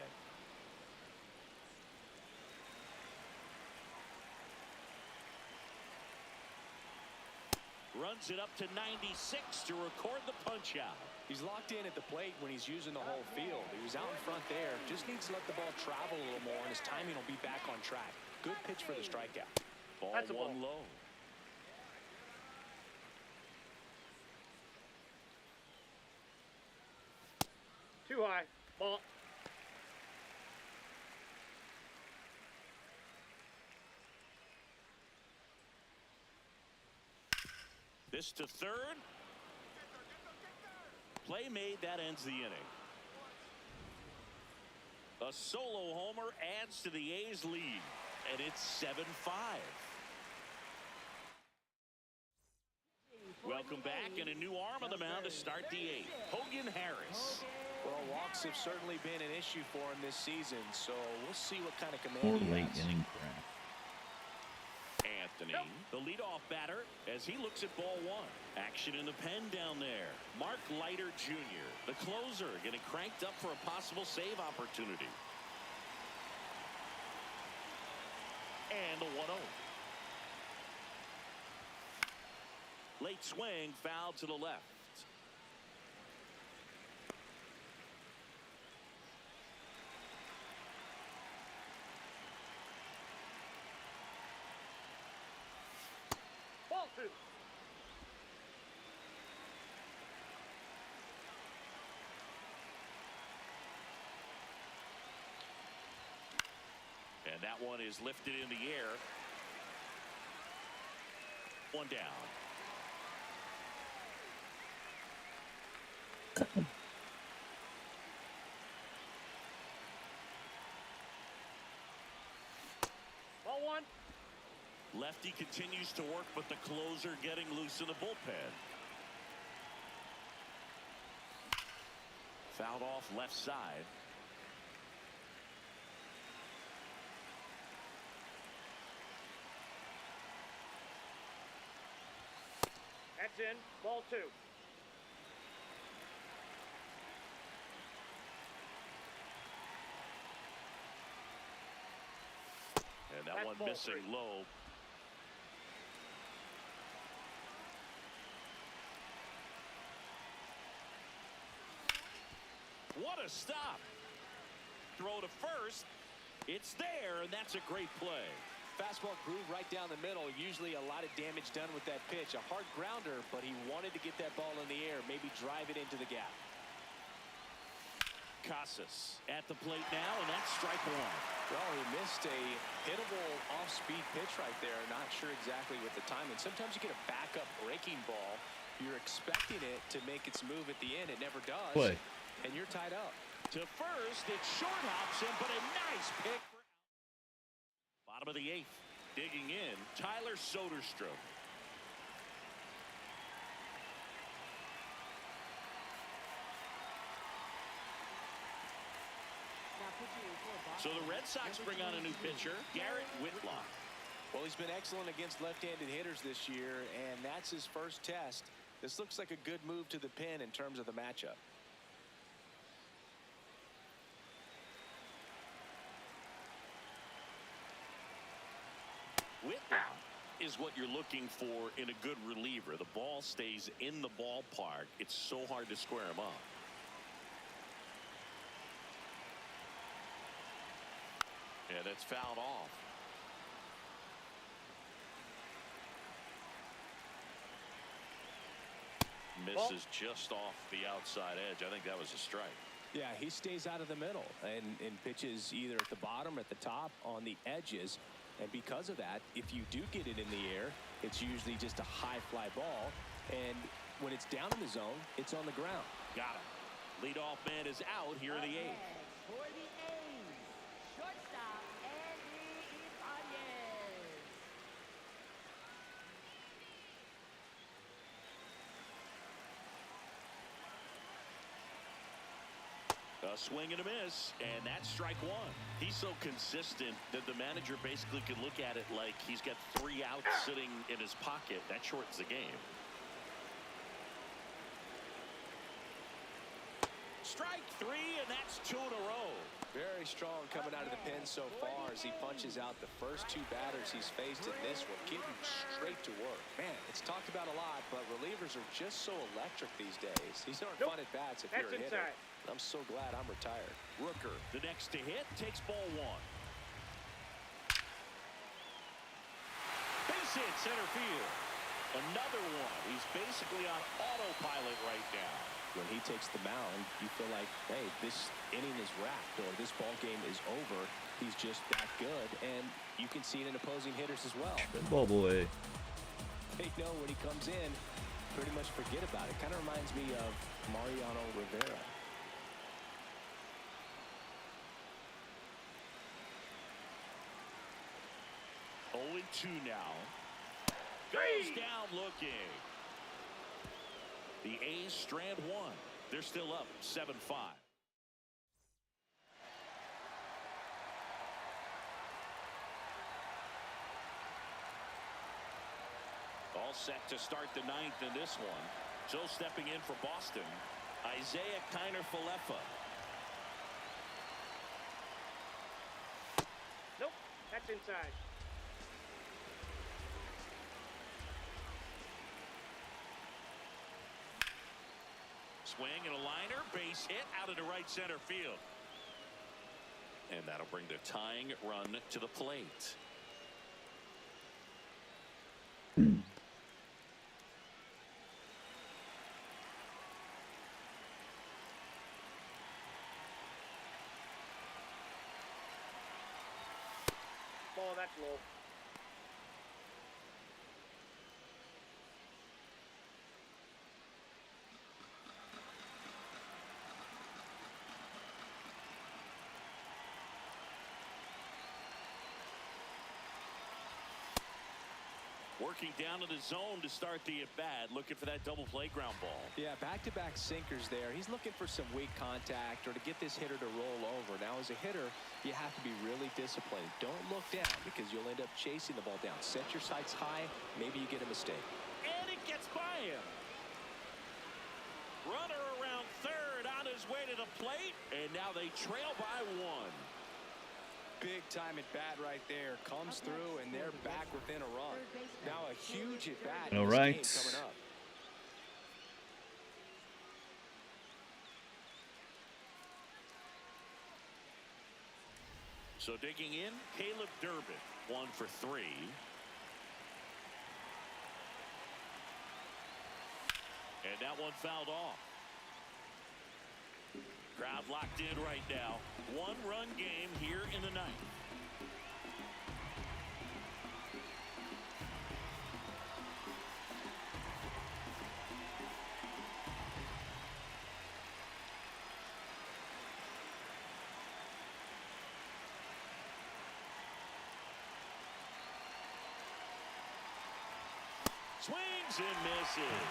Runs it up to 96 to record the punch out. He's locked in at the plate when he's using the whole field. He was out in front there. Just needs to let the ball travel a little more, and his timing will be back on track. Good pitch for the strikeout. Ball That's a ball. 1 low. Too high. Ball. This to third. Play made, that ends the inning. A solo homer adds to the A's lead, and it's 7-5. Welcome back, and a new arm on the mound to start the 8th. Hogan Harris. Well, walks have certainly been an issue for him this season, so we'll see what kind of Poor command he late has. inning crap. Anthony, the leadoff batter, as he looks at ball 1. Action in the pen down there. Mark Leiter Jr., the closer, getting cranked up for a possible save opportunity. And the 1-0. Late swing, foul to the left. Ball 2. And that one is lifted in the air. 1 down. 1. Lefty continues to work, but the closer getting loose in the bullpen. Fouled off left side. That's in. Ball 2. And that That's one ball missing 3. low. What a stop. Throw to first. It's there, and that's a great play. Fastball groove right down the middle. Usually a lot of damage done with that pitch. A hard grounder, but he wanted to get that ball in the air, maybe drive it into the gap. Casas at the plate now, and that's strike 1. Well, he missed a hittable off-speed pitch right there. Not sure exactly with the timing. Sometimes you get a backup breaking ball. You're expecting it to make its move at the end. It never does. Play. And you're tied up. To first, it short hops him, but a nice pick. Bottom of the 8th. Digging in, Tyler Soderstrom. So the Red Sox bring on a new pitcher, Garrett Whitlock. Well, he's been excellent against left-handed hitters this year, and that's his first test. This looks like a good move to the pin in terms of the matchup. Whitlock is what you're looking for in a good reliever. The ball stays in the ballpark. It's so hard to square him up. And it's fouled off. Misses just off the outside edge. I think that was a strike. Yeah, he stays out of the middle and pitches either at the bottom or at the top on the edges. And because of that, if you do get it in the air, it's usually just a high fly ball. And when it's down in the zone, it's on the ground. Got him. Leadoff man is out here in the 8th. For the A's, shortstop, Andy Ibanez. A swing and a miss, and that's strike 1. He's so consistent that the manager basically could look at it like he's got 3 outs sitting in his pocket. That shortens the game. Strike 3, and that's 2 in a row. Very strong coming out of the pen so far as he punches out the first 2 batters he's faced in this one, getting straight to work. Man, it's talked about a lot, but relievers are just so electric these days. These aren't fun at bats if you're a hitter. Inside. I'm so glad I'm retired. Rooker, the next to hit, takes ball 1. Base hit, center field. Another one. He's basically on autopilot right now. When he takes the mound, you feel like, hey, this inning is wrapped or this ball game is over. He's just that good, and you can see it in opposing hitters as well. Ball boy. They know when he comes in, pretty much forget about it. Kind of reminds me of Mariano Rivera. Oh, 2 now. Goes down looking. The A's strand 1. They're still up 7-5. All set to start the 9th in this one. So stepping in for Boston, Isaiah Kiner-Falefa. Nope. That's inside. Swing and a liner, base hit out into right center field. And that'll bring the tying run to the plate. Ball, that's low. Working down to the zone to start the at-bat, looking for that double play ground ball. Yeah, back-to-back sinkers there. He's looking for some weak contact or to get this hitter to roll over. Now, as a hitter, you have to be really disciplined. Don't look down because you'll end up chasing the ball down. Set your sights high. Maybe you get a mistake. And it gets by him. Runner around third on his way to the plate. And now they trail by one. Big time at bat right there. Comes through, and they're back within a run. Now a huge at bat in this game coming up. So digging in, Caleb Durbin, 1 for 3. And that one fouled off. Crowd locked in right now. 1-run game here in the ninth. Swings and misses.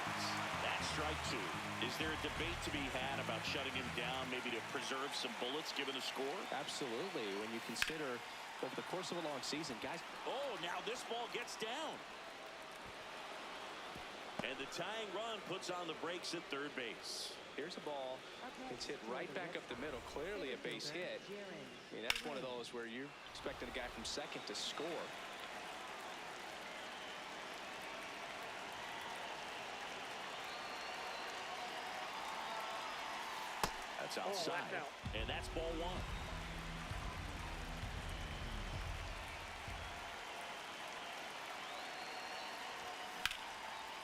That's strike 2. Is there a debate to be had about shutting him down, maybe to preserve some bullets given the score? Absolutely. When you consider over the course of a long season, guys. Oh, now this ball gets down. And the tying run puts on the brakes at third base. Here's a ball. It's hit right back up the middle. Clearly a base hit. I mean, that's one of those where you're expecting a guy from second to score. That's outside, that's out. and that's ball 1.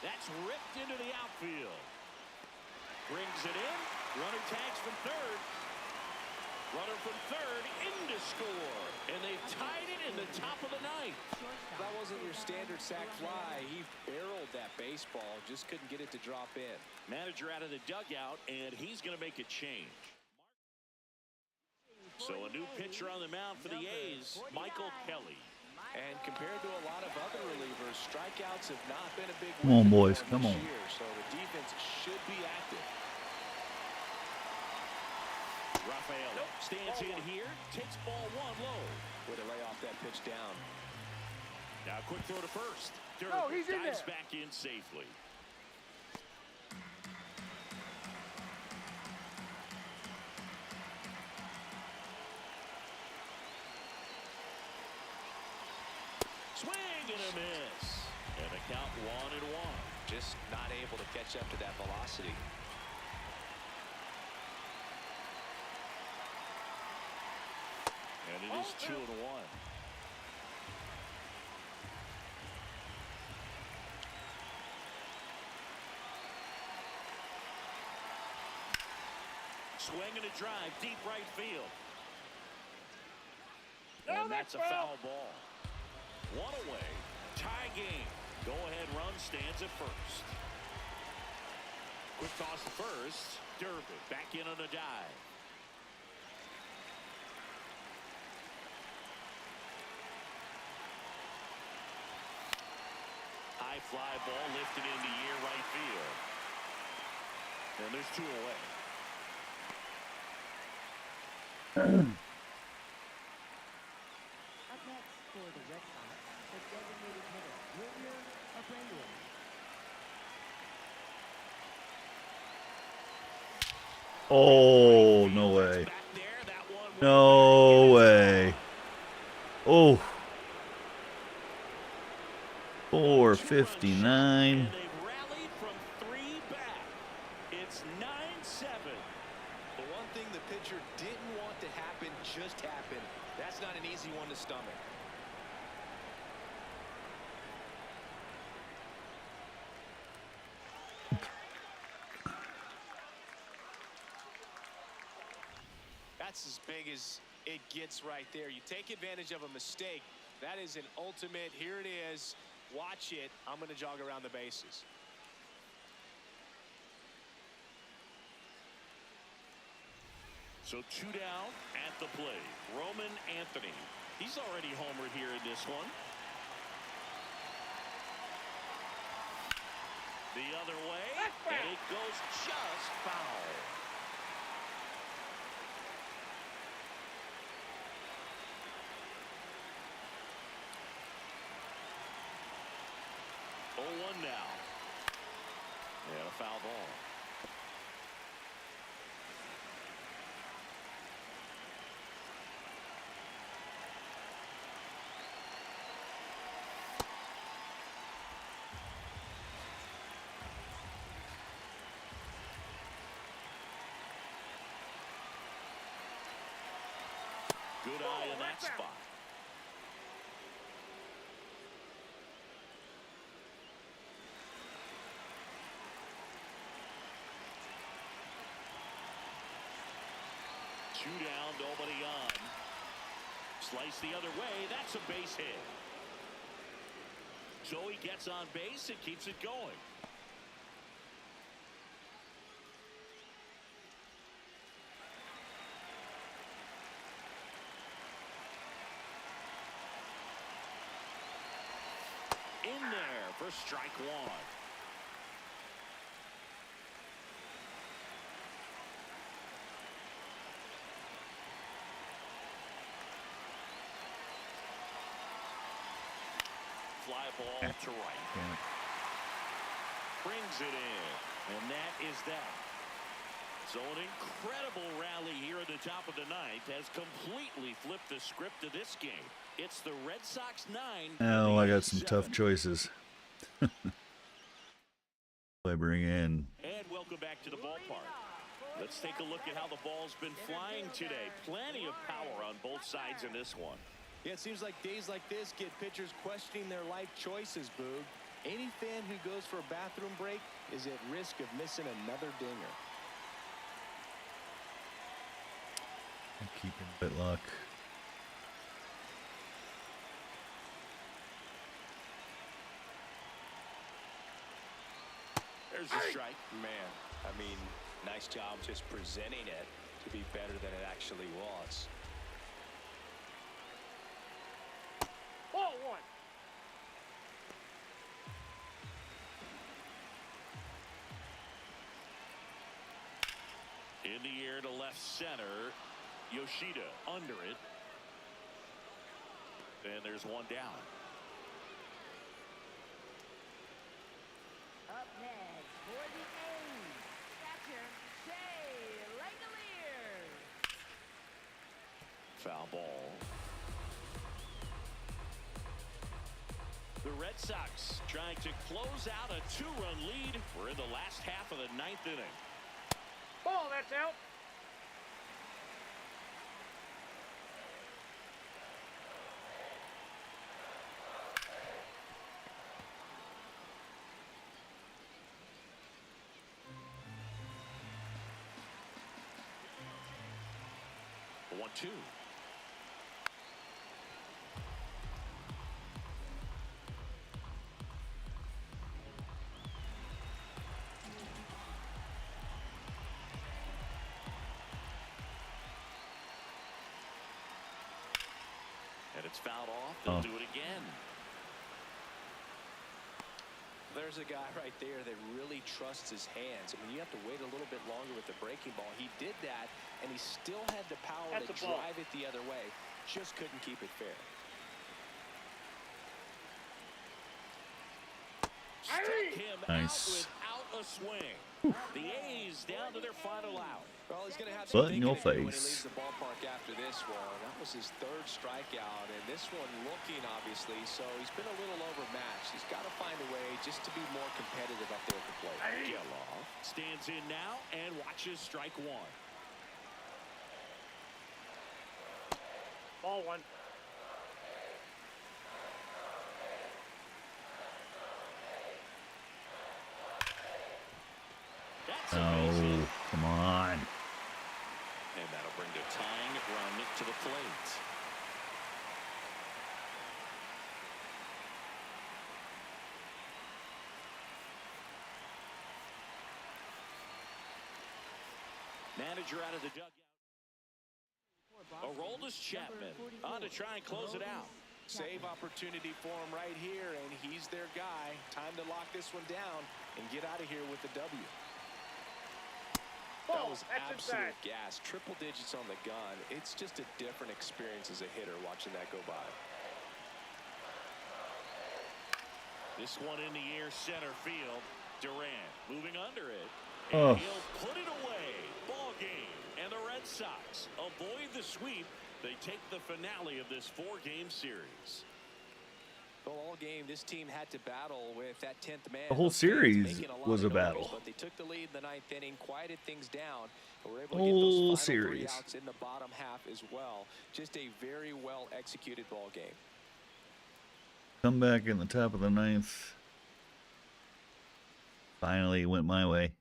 That's ripped into the outfield. Brings it in. Runner tags from third. Runner from third in to score. And they've tied it in the top of the ninth. That wasn't your standard sac fly. He barreled that baseball. Just couldn't get it to drop in. Manager out of the dugout, and he's going to make a change. So a new pitcher on the mound for the A's, Michael Kelly. And compared to a lot of other relievers, strikeouts have not been a big Come on, weapon boys, for him come this on. year, so the defense should be active. Rafael stands in here, takes ball 1 low. Way to lay off that pitch down. Now quick throw to first. Durbin No, he's in dives there. back in safely. Swing and a miss. And the count 1-1. Just not able to catch up to that velocity. And it is 2-1. Swing and a drive, deep right field. And that's a foul ball. 1 away. Tie game. Go-ahead run stands at first. Quick toss to first. Durbin back in on a dive. High fly ball lifted into near right field. And there's 2 away. Up next for the Red Sox, the designated hitter, William Abreu. Oh, no way. Back there, that one No way. Oh. 459. And they've rallied from 3 back. It's 9-7. The one thing the pitcher didn't want to happen just happened. That's not an easy one to stomach. That's as big as it gets right there. You take advantage of a mistake. That is an ultimate. Here it is. Watch it. I'm going to jog around the bases. So 2 down at the plate. Roman Anthony. He's already homered here in this one. The other way, and it goes just foul. Oh, 1 now. And a foul ball. Good eye in that spot. Two down, nobody on. Slice the other way. That's a base hit. So he gets on base and keeps it going. In there for strike one. Fly ball to right. Brings it in. And that is that. So an incredible rally here at the top of the ninth has completely flipped the script of this game. It's the Red Sox 9. Oh, I got some tough choices. I bring in. And welcome back to the ballpark. Let's take a look at how the ball's been flying today. Plenty of power on both sides in this one. Yeah, it seems like days like this get pitchers questioning their life choices, Boog. Any fan who goes for a bathroom break is at risk of missing another dinger. I'm keeping Whitlock. There's a strike. Man, I mean, nice job just presenting it to be better than it actually was. Ball 1. In the air to left center. Yoshida under it. And there's one down. Up next for the A's, catcher Shea Langolier. Foul ball. The Red Sox trying to close out a 2-run lead. We're in the last half of the ninth inning. Ball, that's out. The 1-2. And it's fouled off. They'll do it again. There's a guy right there that really trusts his hands. I mean, you have to wait a little bit longer with the breaking ball. He did that, and he still had the power That's to a ball. drive it the other way. Just couldn't keep it fair. Struck him Nice. out without a swing. The A's down to their final out. Well, he's going to have But some in thinking your to do when he face. leaves the ballpark after this one. That was his third strikeout, and this one looking, obviously, so he's been a little overmatched. He's got to find a way just to be more competitive up there at the plate. Geloff stands in now and watches strike one. Ball 1. That's a base hit. Oh, come on. And that'll bring the tying run to the plate. Manager out of the dugout. Aroldis Chapman on to try and close it out. Save opportunity for him right here, and he's their guy. Time to lock this one down and get out of here with the W. That Ball, was that's absolute inside. gas. Triple digits on the gun. It's just a different experience as a hitter watching that go by. This one in the air, center field. Durant moving under it. Oh. And he'll put it away. Ball game. And the Red Sox avoid the sweep. They take the finale of this 4-game series. Well, all game, this team had to battle with that 10th man. The whole Those fans series making lot was of a noise, battle. But they took the lead in the 9th inning, quieted things down, and were able to Whole get those final series. 3 outs in the bottom half as well. Just a very well executed ball game. Come back in the top of the 9th. Finally went my way.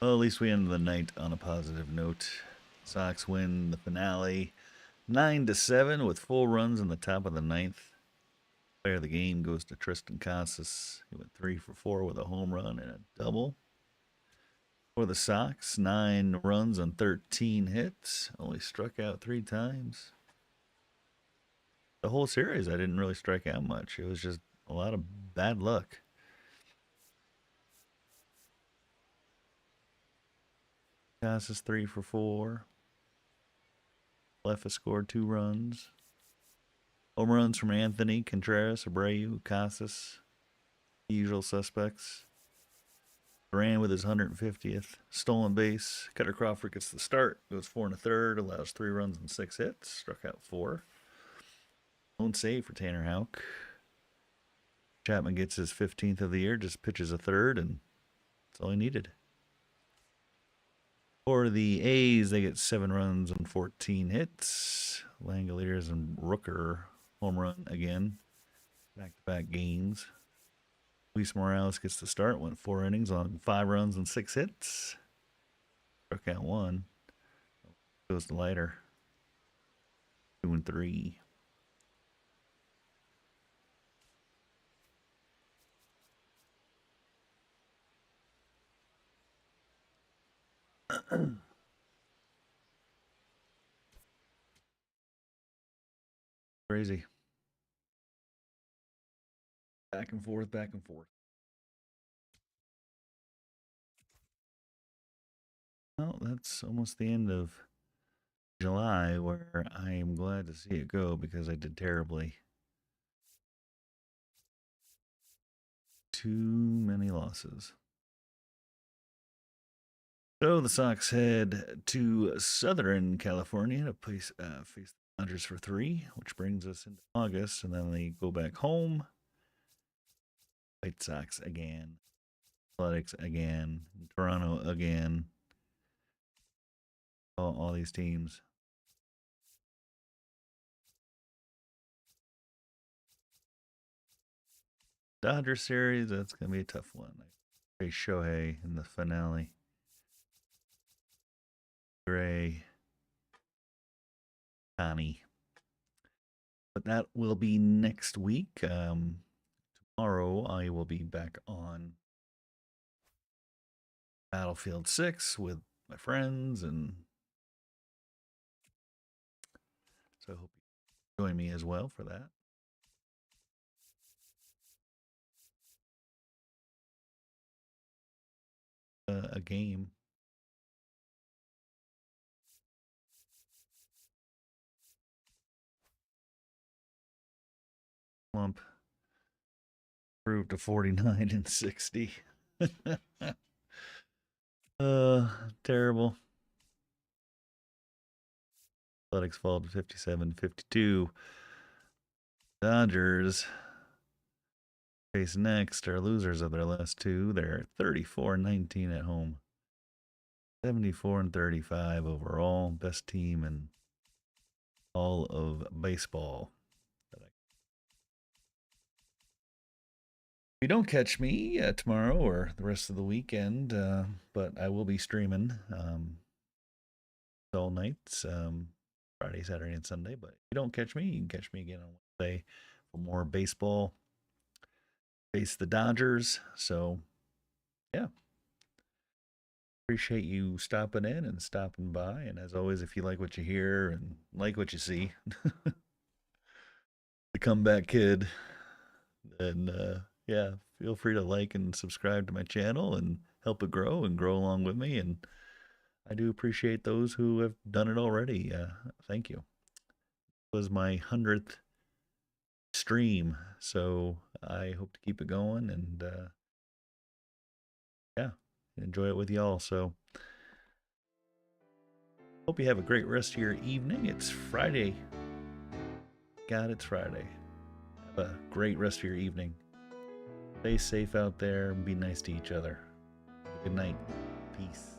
Well, at least we ended the night on a positive note. Sox win the finale 9-7 with 4 runs in the top of the 9th. Player of the game goes to Tristan Casas. He went 3 for 4 with a home run and a double. For the Sox, 9 runs on 13 hits. Only struck out 3 times. The whole series, I didn't really strike out much. It was just a lot of bad luck. Casas 3 for 4. Lefa scored 2 runs. Home runs from Anthony, Contreras, Abreu, Casas. The usual suspects. Duran with his 150th stolen base. Cutter Crawford gets the start. Goes 4 1/3. Allows 3 runs and 6 hits. Struck out 4. Lone save for Tanner Houck. Chapman gets his 15th of the year. Just pitches a third, and that's all he needed. For the A's, they get 7 runs and 14 hits. Langoliers and Rooker home run again. Back-to-back games. Luis Morales gets the start. Went 4 innings on 5 runs and 6 hits. Struck out 1. Goes to Leiter. 2 and 3. Crazy. Back and forth, back and forth. Well, that's almost the end of July, where I am glad to see it go because I did terribly. Too many losses. So the Sox head to Southern California to face the Dodgers for 3, which brings us into August, and then they go back home. White Sox again, Athletics again, Toronto again. All these teams. Dodger series, that's going to be a tough one. I face Shohei in the finale. Gray. Connie. But that will be next week. Tomorrow I will be back on Battlefield 6 with my friends, and so I hope you join me as well for that. A game. Slump improved to 49 and 60. Terrible. Athletics fall to 57-52. Dodgers face next are losers of their last 2. They're 34-19 at home. 74-35 overall. Best team in all of baseball. If you don't catch me tomorrow or the rest of the weekend, but I will be streaming all nights, Friday, Saturday, and Sunday. But if you don't catch me, you can catch me again on Wednesday for more baseball. Face the Dodgers. So, yeah. appreciate you stopping in and stopping by. And as always, if you like what you hear and like what you see, the comeback kid, then yeah, feel free to like and subscribe to my channel and help it grow and grow along with me. And I do appreciate those who have done it already. Thank you. It was my 100th stream, so I hope to keep it going and yeah, enjoy it with y'all. So hope you have a great rest of your evening. It's Friday. God, it's Friday. Have a great rest of your evening. Stay safe out there and be nice to each other. Good night. Peace.